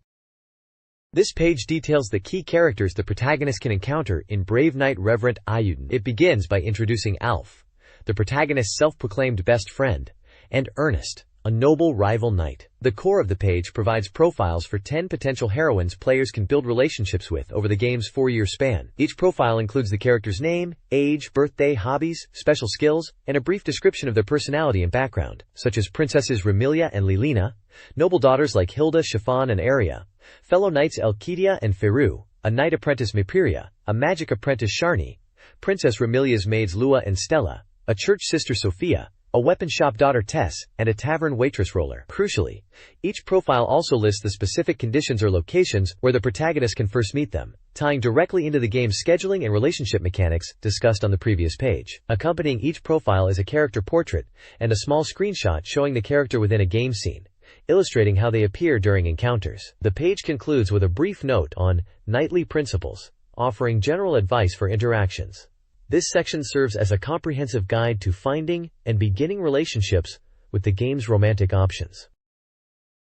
This page details the key characters the protagonist can encounter in Brave Knight Reverend Ayuden. It begins by introducing Alf, the protagonist's self-proclaimed best friend, and Ernest, a noble rival knight. The core of the page provides profiles for 10 potential heroines players can build relationships with over the game's 4-year span. Each profile includes the character's name, age, birthday, hobbies, special skills, and a brief description of their personality and background, such as princesses Remilia and Lilina, noble daughters like Hilda, Chiffon, and Aria, fellow knights Elkidia and Feru, a knight apprentice Mipiria, a magic apprentice Sharni, Princess Remilia's maids Lua and Stella, a church sister Sophia, a weapon shop daughter Tess, and a tavern waitress Roller. Crucially, each profile also lists the specific conditions or locations where the protagonist can first meet them, tying directly into the game's scheduling and relationship mechanics discussed on the previous page. Accompanying each profile is a character portrait and a small screenshot showing the character within a game scene, illustrating how they appear during encounters. The page concludes with a brief note on knightly principles, offering general advice for interactions. This section serves as a comprehensive guide to finding and beginning relationships with the game's romantic options.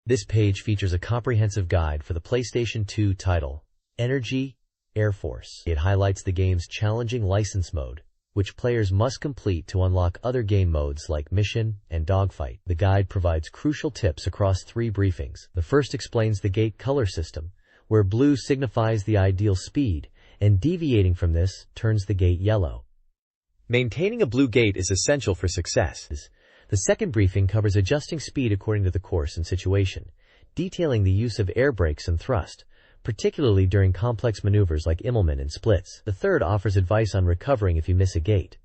This page features a comprehensive guide for the PlayStation 2 title, Energy Air Force. It highlights the game's challenging license mode, which players must complete to unlock other game modes like mission and dogfight. The guide provides crucial tips across 3 briefings. The first explains the gate color system, where blue signifies the ideal speed, and deviating from this turns the gate yellow. Maintaining a blue gate is essential for success. The second briefing covers adjusting speed according to the course and situation, detailing the use of air brakes and thrust, particularly during complex maneuvers like Immelman and splits. The third offers advice on recovering if you miss a gate,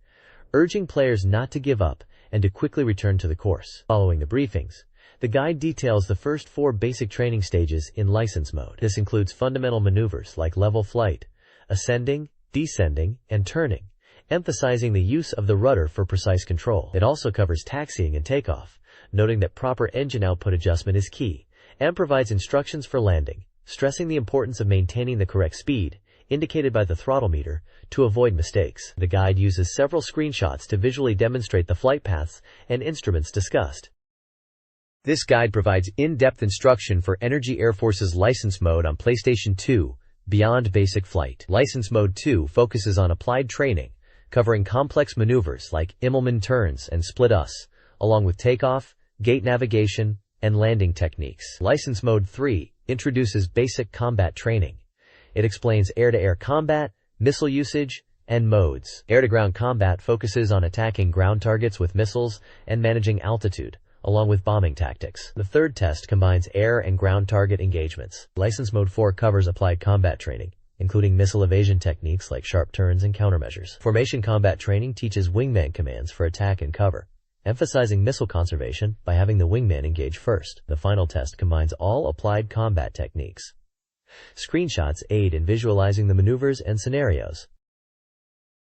urging players not to give up and to quickly return to the course. Following the briefings, the guide details the first 4 basic training stages in license mode. This includes fundamental maneuvers like level flight, ascending, descending, and turning, emphasizing the use of the rudder for precise control. It also covers taxiing and takeoff, noting that proper engine output adjustment is key, and provides instructions for landing, stressing the importance of maintaining the correct speed, indicated by the throttle meter, to avoid mistakes. The guide uses several screenshots to visually demonstrate the flight paths and instruments discussed. This guide provides in-depth instruction for Energy Air Force's license mode on PlayStation 2, Beyond Basic Flight. License Mode 2 focuses on applied training, covering complex maneuvers like Immelman turns and split-us, along with takeoff, gate navigation, and landing techniques. License Mode 3 introduces basic combat training. It explains air-to-air combat, missile usage, and modes. Air-to-ground combat focuses on attacking ground targets with missiles and managing altitude, along with bombing tactics. The third test combines air and ground target engagements. License Mode 4 covers applied combat training, including missile evasion techniques like sharp turns and countermeasures. Formation combat training teaches wingman commands for attack and cover, emphasizing missile conservation by having the wingman engage first. The final test combines all applied combat techniques. Screenshots aid in visualizing the maneuvers and scenarios.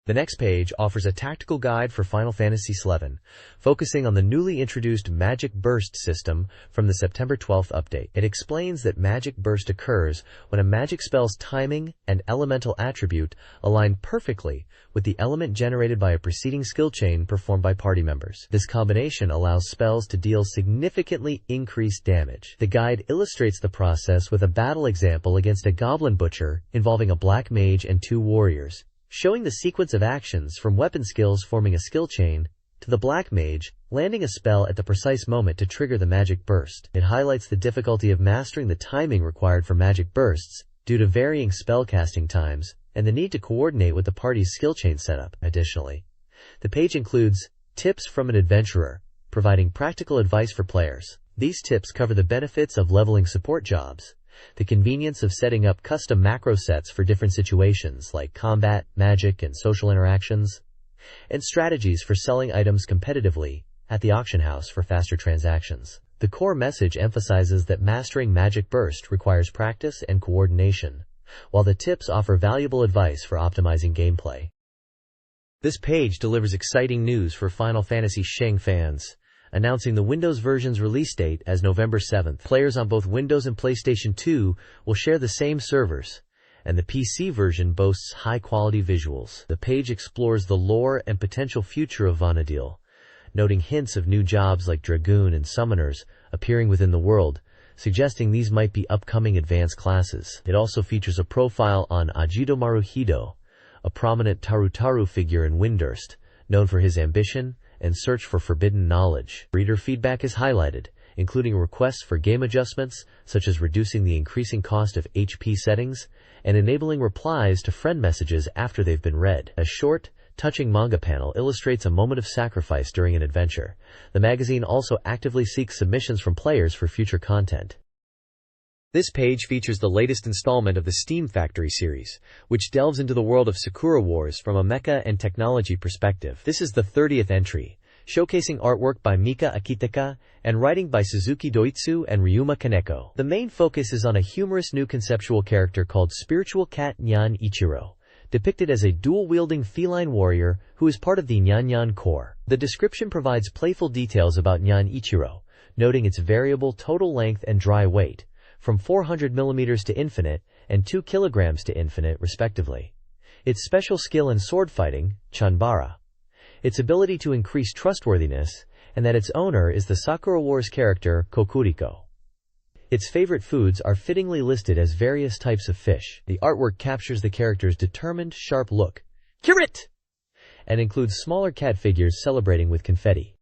The next page offers a tactical guide for Final Fantasy XI, focusing on the newly introduced Magic Burst system from the September 12th update. It explains that Magic Burst occurs when a magic spell's timing and elemental attribute align perfectly with the element generated by a preceding skill chain performed by party members. This combination allows spells to deal significantly increased damage. The guide illustrates the process with a battle example against a goblin butcher involving a black mage and 2 warriors, showing the sequence of actions from weapon skills forming a skill chain to the black mage landing a spell at the precise moment to trigger the magic burst. It highlights the difficulty of mastering the timing required for magic bursts due to varying spellcasting times and the need to coordinate with the party's skill chain setup. Additionally, the page includes tips from an adventurer, providing practical advice for players. These tips cover the benefits of leveling support jobs, the convenience of setting up custom macro sets for different situations like combat, magic, and social interactions, and strategies for selling items competitively at the auction house for faster transactions. The core message emphasizes that mastering Magic Burst requires practice and coordination, while the tips offer valuable advice for optimizing gameplay. This page delivers exciting news for Final Fantasy Sheng fans, announcing the Windows version's release date as November 7th. Players on both Windows and PlayStation 2 will share the same servers, and the PC version boasts high-quality visuals. The page explores the lore and potential future of Vana'diel, noting hints of new jobs like Dragoon and Summoners appearing within the world, suggesting these might be upcoming advanced classes. It also features a profile on Ajido Maruhido, a prominent Tarutaru figure in Windurst, known for his ambition and search for forbidden knowledge. Reader feedback is highlighted, including requests for game adjustments, such as reducing the increasing cost of HP settings and enabling replies to friend messages after they've been read. A short, touching manga panel illustrates a moment of sacrifice during an adventure. The magazine also actively seeks submissions from players for future content. This page features the latest installment of the Steam Factory series, which delves into the world of Sakura Wars from a mecha and technology perspective. This is the 30th entry, showcasing artwork by Mika Akitaka and writing by Suzuki Doitsu and Ryuma Kaneko. The main focus is on a humorous new conceptual character called Spiritual Cat Nyan Ichiro, depicted as a dual-wielding feline warrior who is part of the Nyan Nyan Corps. The description provides playful details about Nyan Ichiro, noting its variable total length and dry weight, from 400 mm to infinite and 2 kg to infinite, respectively. Its special skill in sword fighting, Chanbara, its ability to increase trustworthiness, and that its owner is the Sakura Wars character Kokuriko. Its favorite foods are fittingly listed as various types of fish. The artwork captures the character's determined, sharp look, Kirit, and includes smaller cat figures celebrating with confetti.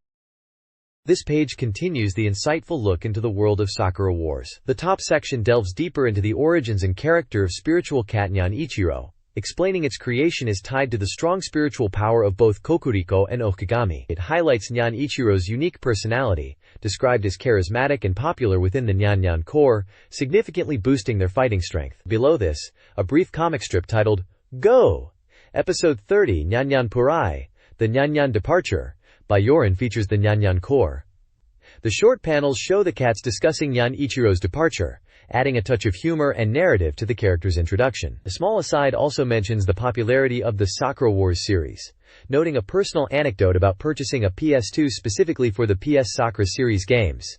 This page continues the insightful look into the world of Sakura Wars. The top section delves deeper into the origins and character of Spiritual Cat Nyan Ichiro, explaining its creation is tied to the strong spiritual power of both Kokuriko and Okigami. It highlights Nyan Ichiro's unique personality, described as charismatic and popular within the Nyan Nyan Corps, significantly boosting their fighting strength. Below this, a brief comic strip titled, Go! Episode 30 Nyan Nyan Purai, The Nyan Nyan Departure, by Yorin features the Nyan Nyan Corps. The short panels show the cats discussing Nyan Ichiro's departure, adding a touch of humor and narrative to the character's introduction. The small aside also mentions the popularity of the Sakura Wars series, noting a personal anecdote about purchasing a PS2 specifically for the PS Sakura series games.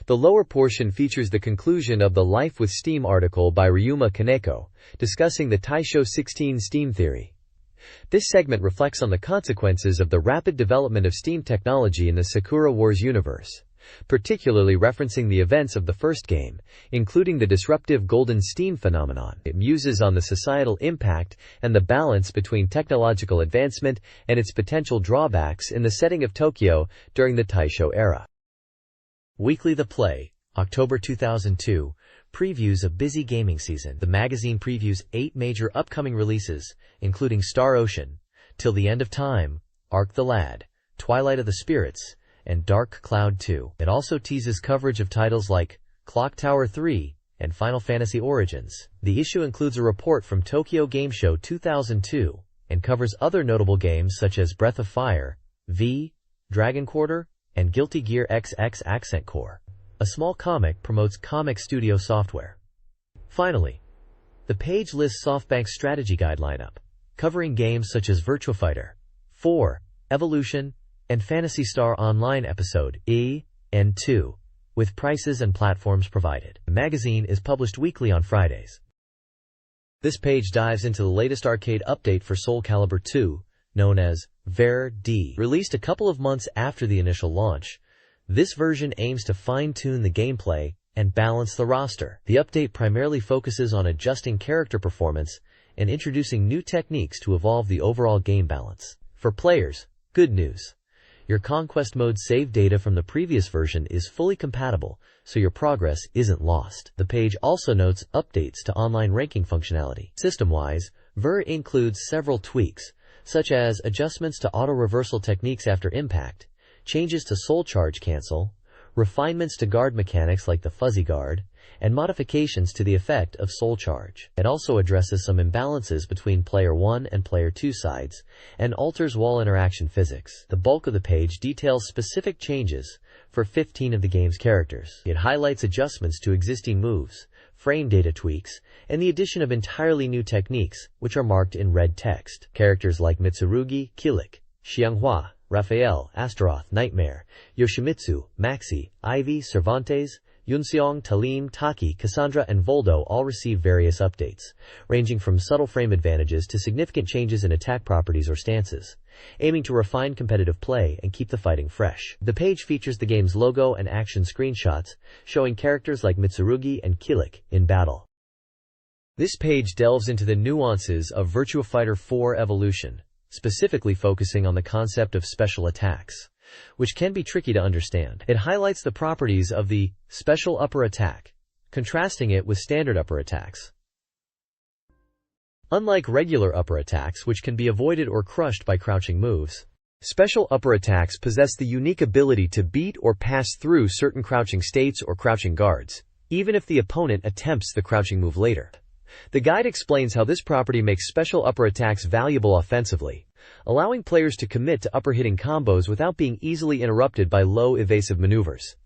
The lower portion features the conclusion of the Life with Steam article by Ryuma Kaneko, discussing the Taisho 16 Steam theory. This segment reflects on the consequences of the rapid development of Steam technology in the Sakura Wars universe, particularly referencing the events of the first game, including the disruptive Golden Steam phenomenon. It muses on the societal impact and the balance between technological advancement and its potential drawbacks in the setting of Tokyo during the Taisho era. Weekly The Play, October 2002, previews a busy gaming season. The magazine previews 8 major upcoming releases, including Star Ocean, Till the End of Time, Arc the Lad, Twilight of the Spirits, and Dark Cloud 2. It also teases coverage of titles like Clock Tower 3 and Final Fantasy Origins. The issue includes a report from Tokyo Game Show 2002 and covers other notable games such as Breath of Fire, V, Dragon Quarter, and Guilty Gear XX Accent Core. A small comic promotes Comic Studio software. Finally, the page lists SoftBank's strategy guide lineup, covering games such as Virtua Fighter 4, Evolution, and Phantasy Star Online Episode E and 2, with prices and platforms provided. The magazine is published weekly on Fridays. This page dives into the latest arcade update for Soul Calibur 2, known as Ver D. Released a couple of months after the initial launch, this version aims to fine-tune the gameplay and balance the roster. The update primarily focuses on adjusting character performance and introducing new techniques to evolve the overall game balance. For players, good news. Your Conquest Mode save data from the previous version is fully compatible, so your progress isn't lost. The page also notes updates to online ranking functionality. System-wise, Ver includes several tweaks, such as adjustments to auto-reversal techniques after impact, changes to soul charge cancel, refinements to guard mechanics like the fuzzy guard, and modifications to the effect of soul charge. It also addresses some imbalances between player 1 and player 2 sides, and alters wall interaction physics. The bulk of the page details specific changes for 15 of the game's characters. It highlights adjustments to existing moves, frame data tweaks, and the addition of entirely new techniques, which are marked in red text. Characters like Mitsurugi, Kilik, Xianghua, Raphael, Astaroth, Nightmare, Yoshimitsu, Maxi, Ivy, Cervantes, Yunseong, Talim, Taki, Cassandra, and Voldo all receive various updates, ranging from subtle frame advantages to significant changes in attack properties or stances, aiming to refine competitive play and keep the fighting fresh. The page features the game's logo and action screenshots, showing characters like Mitsurugi and Kilik in battle. This page delves into the nuances of Virtua Fighter 4 Evolution, specifically focusing on the concept of special attacks, which can be tricky to understand. It highlights the properties of the special upper attack, contrasting it with standard upper attacks. Unlike regular upper attacks, which can be avoided or crushed by crouching moves, special upper attacks possess the unique ability to beat or pass through certain crouching states or crouching guards, even if the opponent attempts the crouching move later. The guide explains how this property makes special upper attacks valuable offensively, allowing players to commit to upper-hitting combos without being easily interrupted by low evasive maneuvers.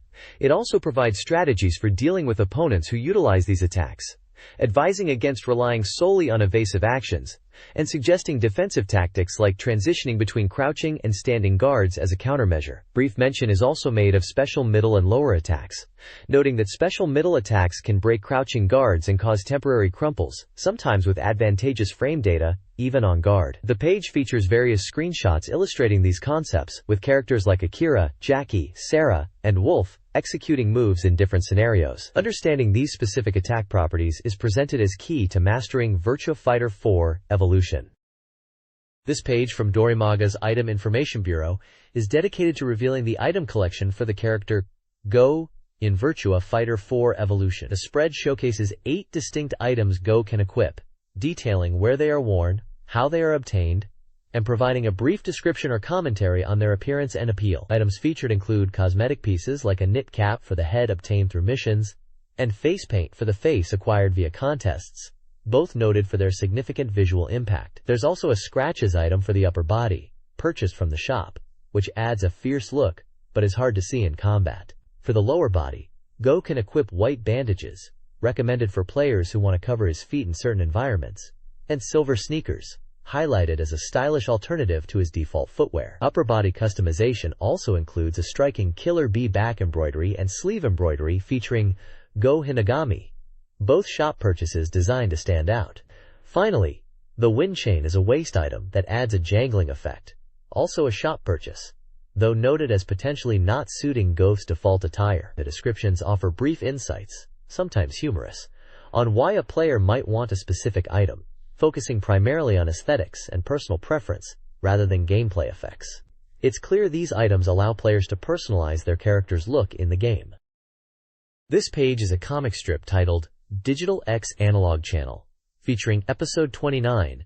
It also provides strategies for dealing with opponents who utilize these attacks, advising against relying solely on evasive actions, and suggesting defensive tactics like transitioning between crouching and standing guards as a countermeasure. Brief mention is also made of special middle and lower attacks, noting that special middle attacks can break crouching guards and cause temporary crumples, sometimes with advantageous frame data, even on guard. The page features various screenshots illustrating these concepts, with characters like Akira, Jackie, Sarah, and Wolf executing moves in different scenarios. Understanding these specific attack properties is presented as key to mastering Virtua Fighter 4 Evolution. This page from Dorimaga's Item Information Bureau is dedicated to revealing the item collection for the character Go in Virtua Fighter 4 Evolution. The spread showcases 8 distinct items Go can equip, detailing where they are worn, how they are obtained, and providing a brief description or commentary on their appearance and appeal. Items featured include cosmetic pieces like a knit cap for the head obtained through missions, and face paint for the face acquired via contests, both noted for their significant visual impact. There's also a scratches item for the upper body, purchased from the shop, which adds a fierce look, but is hard to see in combat. For the lower body, Go can equip white bandages, recommended for players who want to cover his feet in certain environments, and silver sneakers, highlighted as a stylish alternative to his default footwear. Upper body customization also includes a striking Killer Bee back embroidery and sleeve embroidery featuring Go Hinagami, both shop purchases designed to stand out. Finally, the wind chain is a waist item that adds a jangling effect, also a shop purchase, though noted as potentially not suiting Go's default attire. The descriptions offer brief insights, sometimes humorous, on why a player might want a specific item, focusing primarily on aesthetics and personal preference rather than gameplay effects. It's clear these items allow players to personalize their character's look in the game. This page is a comic strip titled Digital X Analog Channel, featuring Episode 29,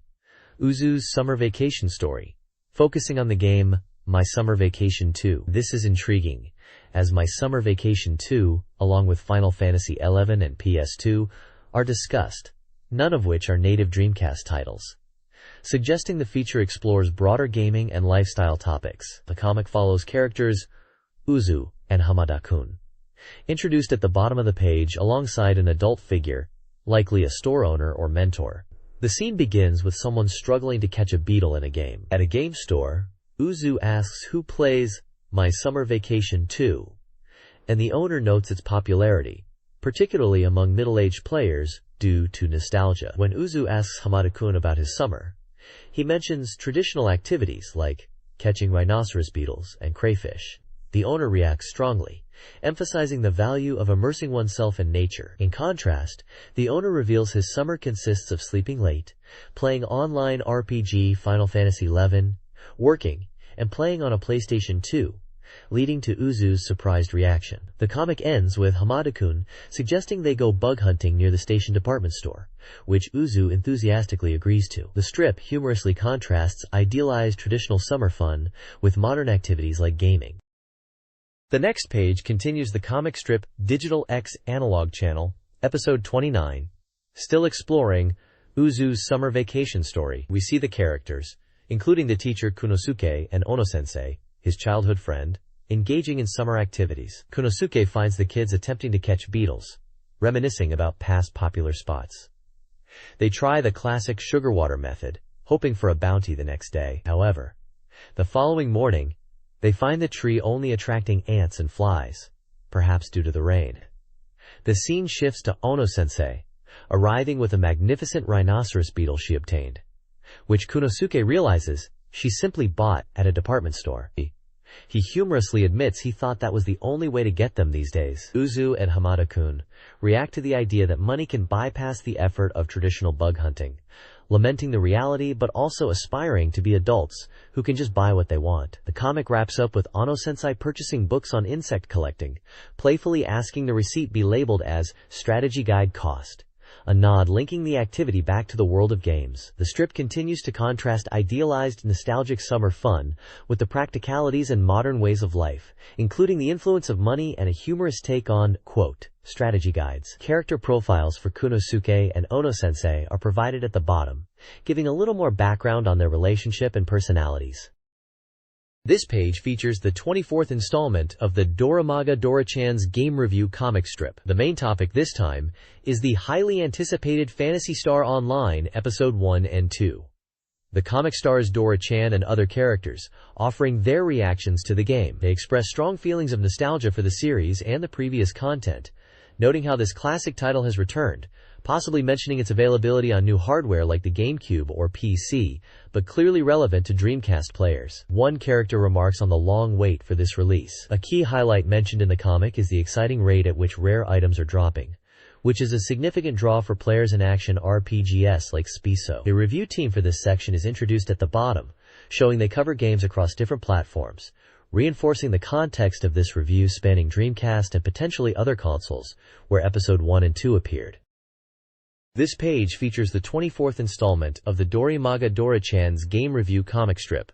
Uzu's Summer Vacation Story, focusing on the game My Summer Vacation 2. This is intriguing, as My Summer Vacation 2, along with Final Fantasy XI and PS2, are discussed, none of which are native Dreamcast titles, suggesting the feature explores broader gaming and lifestyle topics. The comic follows characters Uzu and Hamada-kun, introduced at the bottom of the page alongside an adult figure, likely a store owner or mentor. The scene begins with someone struggling to catch a beetle in a game. At a game store, Uzu asks who plays My Summer Vacation 2, and the owner notes its popularity, particularly among middle-aged players, due to nostalgia. When Uzu asks Hamada-kun about his summer, he mentions traditional activities like catching rhinoceros beetles and crayfish. The owner reacts strongly, emphasizing the value of immersing oneself in nature. In contrast, the owner reveals his summer consists of sleeping late, playing online RPG Final Fantasy XI, working, and playing on a PlayStation 2, leading to Uzu's surprised reaction. The comic ends with Hamada-kun suggesting they go bug hunting near the station department store, which Uzu enthusiastically agrees to. The strip humorously contrasts idealized traditional summer fun with modern activities like gaming. The next page continues the comic strip Digital X Analog Channel, Episode 29, still exploring Uzu's Summer Vacation Story. We see the characters, including the teacher Kunosuke and Ono-sensei, his childhood friend, engaging in summer activities. Konosuke finds the kids attempting to catch beetles, reminiscing about past popular spots. They try the classic sugar water method, hoping for a bounty the next day. However, the following morning, they find the tree only attracting ants and flies, perhaps due to the rain. The scene shifts to Ono-sensei, arriving with a magnificent rhinoceros beetle she obtained, which Konosuke realizes she simply bought at a department store. He humorously admits he thought that was the only way to get them these days. Uzu and Hamada-kun react to the idea that money can bypass the effort of traditional bug hunting, lamenting the reality but also aspiring to be adults who can just buy what they want. The comic wraps up with Ono-sensei purchasing books on insect collecting, playfully asking the receipt be labeled as Strategy Guide Cost, a nod linking the activity back to the world of games. The strip continues to contrast idealized nostalgic summer fun with the practicalities and modern ways of life, including the influence of money and a humorous take on, quote, strategy guides. Character profiles for Konosuke and Ono-sensei are provided at the bottom, giving a little more background on their relationship and personalities. This page features the 24th installment of the Dorimaga Dora-chan's game review comic strip. The main topic this time is the highly anticipated Phantasy Star Online Episode 1 and 2. The comic stars Dora-chan and other characters, offering their reactions to the game. They express strong feelings of nostalgia for the series and the previous content, noting how this classic title has returned, possibly mentioning its availability on new hardware like the GameCube or PC, but clearly relevant to Dreamcast players. One character remarks on the long wait for this release. A key highlight mentioned in the comic is the exciting rate at which rare items are dropping, which is a significant draw for players in action RPGs like Spiso. The review team for this section is introduced at the bottom, showing they cover games across different platforms, reinforcing the context of this review spanning Dreamcast and potentially other consoles, where Episode 1 and 2 appeared. This page features the 24th installment of the Dorimaga Dora-chan's game review comic strip,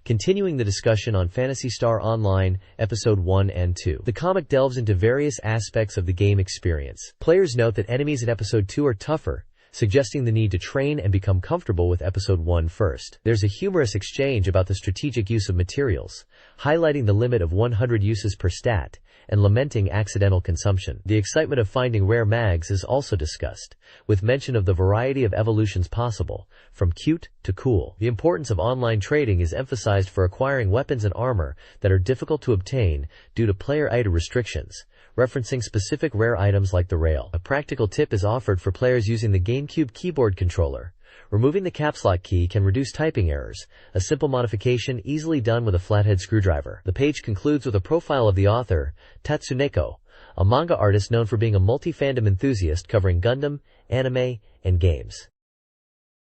continuing the discussion on Phantasy Star Online Episode 1 and 2. The comic delves into various aspects of the game experience. Players note that enemies in Episode 2 are tougher, suggesting the need to train and become comfortable with Episode 1 first. There's a humorous exchange about the strategic use of materials, highlighting the limit of 100 uses per stat, and lamenting accidental consumption. The excitement of finding rare mags is also discussed, with mention of the variety of evolutions possible, from cute to cool. The importance of online trading is emphasized for acquiring weapons and armor that are difficult to obtain due to player ID restrictions, referencing specific rare items like the rail. A practical tip is offered for players using the GameCube keyboard controller. Removing the caps lock key can reduce typing errors, a simple modification easily done with a flathead screwdriver. The page concludes with a profile of the author, Tatsuneko, a manga artist known for being a multi-fandom enthusiast covering Gundam, anime, and games.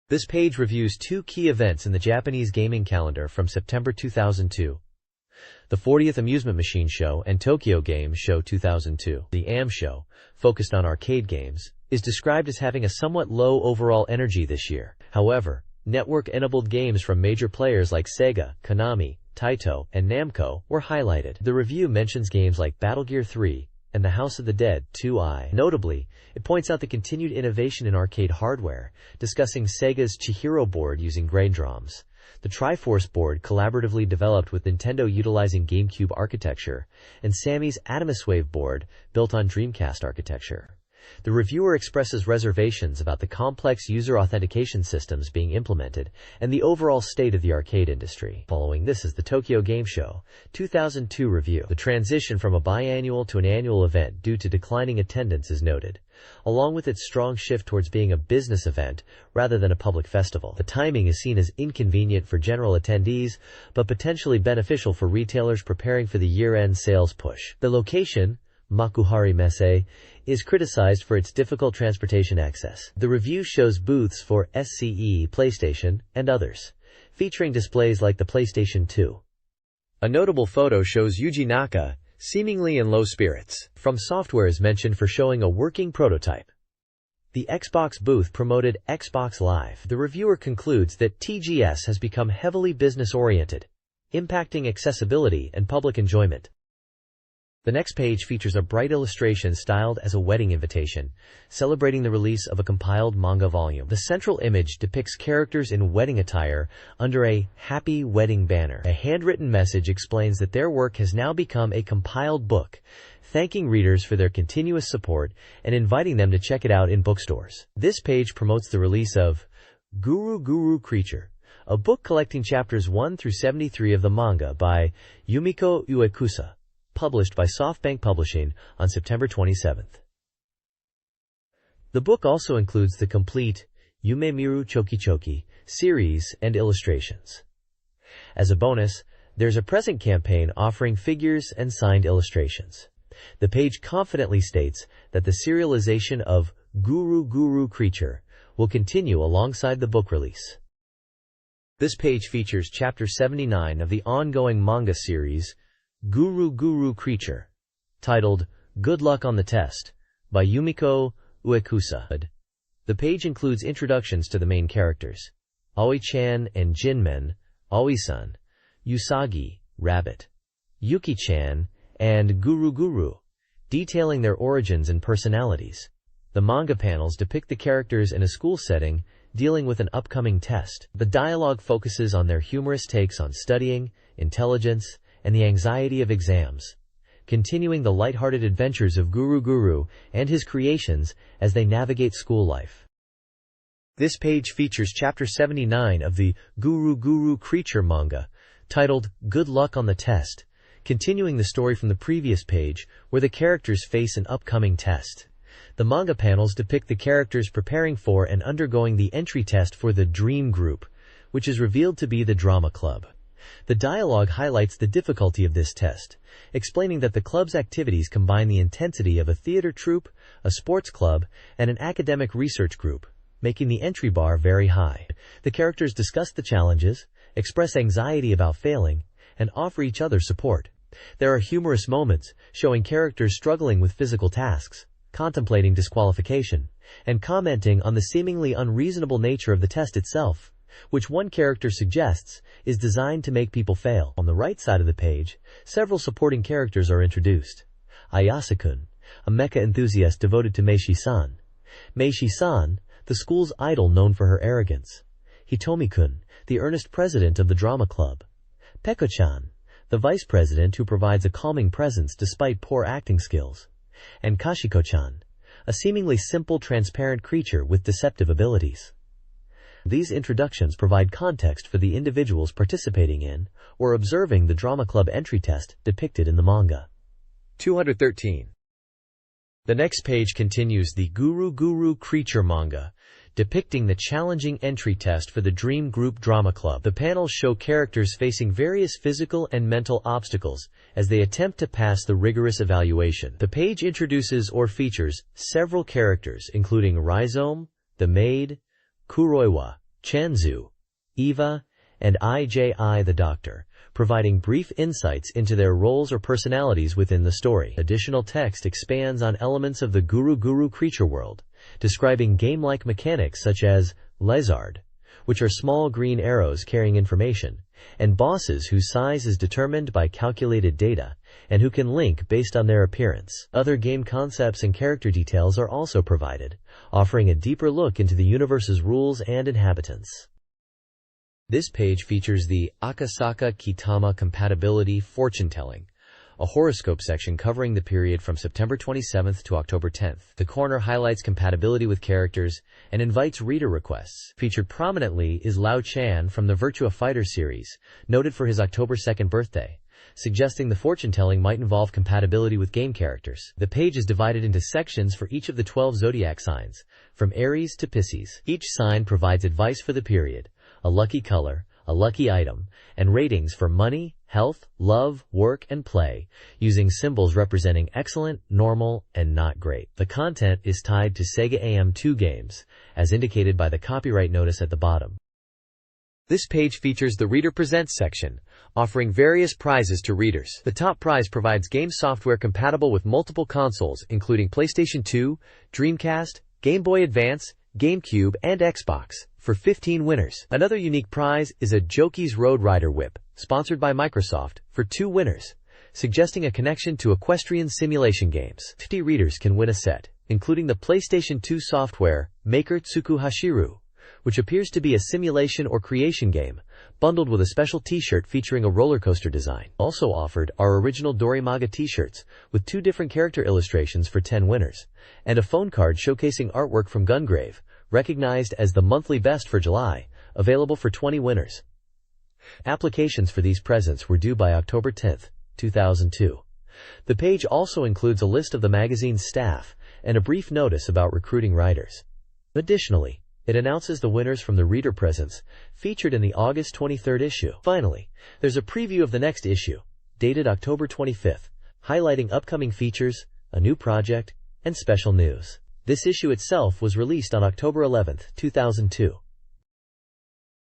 This page reviews two key events in the Japanese gaming calendar from September 2002. The 40th Amusement Machine Show and Tokyo Game Show 2002. The AM Show, focused on arcade games, is described as having a somewhat low overall energy this year. However, network-enabled games from major players like Sega, Konami, Taito, and Namco were highlighted. The review mentions games like Battle Gear 3 and The House of the Dead 2i. Notably, it points out the continued innovation in arcade hardware, discussing Sega's Chihiro board using Greydrums, the Triforce board collaboratively developed with Nintendo utilizing GameCube architecture, and Sammy's Atomiswave board built on Dreamcast architecture. The reviewer expresses reservations about the complex user authentication systems being implemented and the overall state of the arcade industry. Following this is the Tokyo Game Show 2002 review. The transition from a biannual to an annual event due to declining attendance is noted, along with its strong shift towards being a business event rather than a public festival. The timing is seen as inconvenient for general attendees, but potentially beneficial for retailers preparing for the year-end sales push. The location, Makuhari Messe, is criticized for its difficult transportation access. The review shows booths for SCE, PlayStation, and others, featuring displays like the PlayStation 2. A notable photo shows Yuji Naka, seemingly in low spirits. From Software is mentioned for showing a working prototype. The Xbox booth promoted Xbox Live. The reviewer concludes that TGS has become heavily business-oriented, impacting accessibility and public enjoyment. The next page features a bright illustration styled as a wedding invitation, celebrating the release of a compiled manga volume. The central image depicts characters in wedding attire under a happy wedding banner. A handwritten message explains that their work has now become a compiled book, thanking readers for their continuous support and inviting them to check it out in bookstores. This page promotes the release of Guru Guru Creature, a book collecting chapters 1 through 73 of the manga by Yumiko Uekusa, published by SoftBank Publishing on September 27th. The book also includes the complete Yume Miru Choki Choki series and illustrations. As a bonus, there's a present campaign offering figures and signed illustrations. The page confidently states that the serialization of Guru Guru Creature will continue alongside the book release. This page features Chapter 79 of the ongoing manga series Guru Guru Creature, titled Good Luck on the Test, by Yumiko Uekusa. The page includes introductions to the main characters, Aoi-chan and Jinmen, Aoi-san, Usagi, Rabbit, Yuki-chan, and Guru Guru, detailing their origins and personalities. The manga panels depict the characters in a school setting, dealing with an upcoming test. The dialogue focuses on their humorous takes on studying, intelligence, and the anxiety of exams, continuing the lighthearted adventures of Guru Guru and his creations as they navigate school life. This page features Chapter 79 of the Guru Guru Creature manga, titled Good Luck on the Test, continuing the story from the previous page where the characters face an upcoming test. The manga panels depict the characters preparing for and undergoing the entry test for the Dream Group, which is revealed to be the Drama Club. The dialogue highlights the difficulty of this test, explaining that the club's activities combine the intensity of a theater troupe, a sports club, and an academic research group, making the entry bar very high. The characters discuss the challenges, express anxiety about failing, and offer each other support. There are humorous moments, showing characters struggling with physical tasks, contemplating disqualification, and commenting on the seemingly unreasonable nature of the test itself, which one character suggests is designed to make people fail. On the right side of the page, several supporting characters are introduced. Ayase-kun, a mecha enthusiast devoted to Meishi-san. Meishi-san, the school's idol known for her arrogance. Hitomi-kun, the earnest president of the drama club. Peko-chan, the vice president who provides a calming presence despite poor acting skills. And Kashiko-chan, a seemingly simple, transparent creature with deceptive abilities. These introductions provide context for the individuals participating in or observing the drama club entry test depicted in the manga. 213. The next page continues the Guru Guru Creature manga, depicting the challenging entry test for the Dream Group Drama Club. The panels show characters facing various physical and mental obstacles as they attempt to pass the rigorous evaluation. The page introduces or features several characters including Rhizome, the Maid, Kuroiwa, Chanzu, Eva, and IJI the Doctor, providing brief insights into their roles or personalities within the story. Additional text expands on elements of the Guru Guru Creature world, describing game-like mechanics such as Lezard, which are small green arrows carrying information, and bosses whose size is determined by calculated data, and who can link based on their appearance. Other game concepts and character details are also provided, offering a deeper look into the universe's rules and inhabitants. This page features the Akasaka Kitama Compatibility Fortune Telling, a horoscope section covering the period from September 27th to October 10th. The corner highlights compatibility with characters and invites reader requests. Featured prominently is Lao Chan from the Virtua Fighter series, noted for his October 2nd birthday, suggesting the fortune-telling might involve compatibility with game characters. The page is divided into sections for each of the 12 zodiac signs, from Aries to Pisces. Each sign provides advice for the period, a lucky color, a lucky item, and ratings for money, health, love, work, and play, using symbols representing excellent, normal, and not great. The content is tied to Sega AM2 games, as indicated by the copyright notice at the bottom. This page features the Reader Presents section, offering various prizes to readers. The top prize provides game software compatible with multiple consoles, including PlayStation 2, Dreamcast, Game Boy Advance, GameCube, and Xbox, for 15 winners. Another unique prize is a Joki's Road Rider Whip, sponsored by Microsoft, for 2 winners. suggesting a connection to equestrian simulation games. 50 readers can win a set, including the PlayStation 2 software Maker Tsukuhashiru, which appears to be a simulation or creation game, bundled with a special t-shirt featuring a roller coaster design. Also offered are original Dorimaga t-shirts with 2 different character illustrations for 10 winners, and a phone card showcasing artwork from Gungrave, recognized as the monthly best for July, available for 20 winners. Applications for these presents were due by October 10, 2002. The page also includes a list of the magazine's staff and a brief notice about recruiting writers. Additionally, it announces the winners from the reader presents featured in the August 23rd issue. Finally, there's a preview of the next issue, dated October 25th, highlighting upcoming features, a new project, and special news. This issue itself was released on October 11, 2002.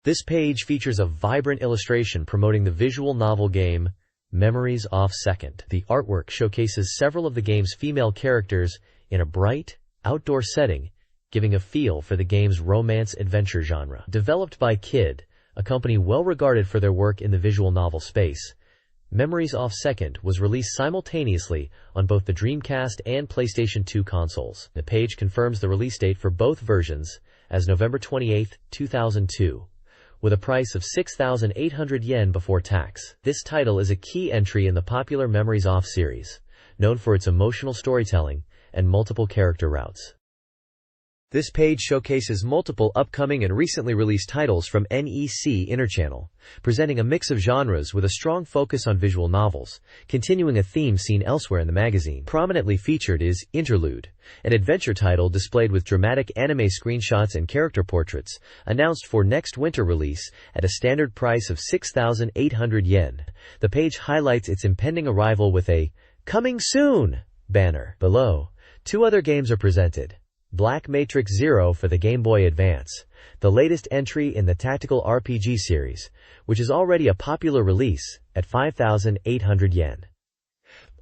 This page features a vibrant illustration promoting the visual novel game Memories of Second. The artwork showcases several of the game's female characters in a bright, outdoor setting, giving a feel for the game's romance-adventure genre. Developed by Kid, a company well regarded for their work in the visual novel space, Memories of Second was released simultaneously on both the Dreamcast and PlayStation 2 consoles. The page confirms the release date for both versions as November 28, 2002. With a price of 6,800 yen before tax. This title is a key entry in the popular Memories Off series, known for its emotional storytelling and multiple character routes. This page showcases multiple upcoming and recently released titles from NEC Interchannel, presenting a mix of genres with a strong focus on visual novels, continuing a theme seen elsewhere in the magazine. Prominently featured is Interlude, an adventure title displayed with dramatic anime screenshots and character portraits, announced for next winter release at a standard price of 6,800 yen. The page highlights its impending arrival with a "Coming Soon" banner. Below, 2 other games are presented. Black Matrix Zero for the Game Boy Advance, the latest entry in the tactical RPG series, which is already a popular release, at 5,800 yen.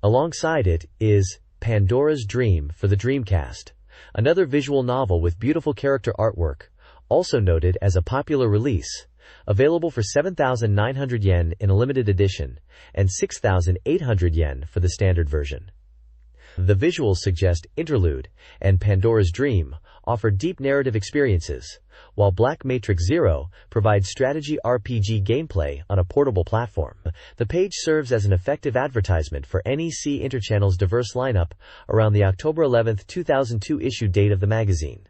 Alongside it is Pandora's Dream for the Dreamcast, another visual novel with beautiful character artwork, also noted as a popular release, available for 7,900 yen in a limited edition, and 6,800 yen for the standard version. The visuals suggest Interlude and Pandora's Dream offer deep narrative experiences, while Black Matrix Zero provides strategy RPG gameplay on a portable platform. The page serves as an effective advertisement for NEC Interchannel's diverse lineup around the October 11, 2002 issue date of the magazine.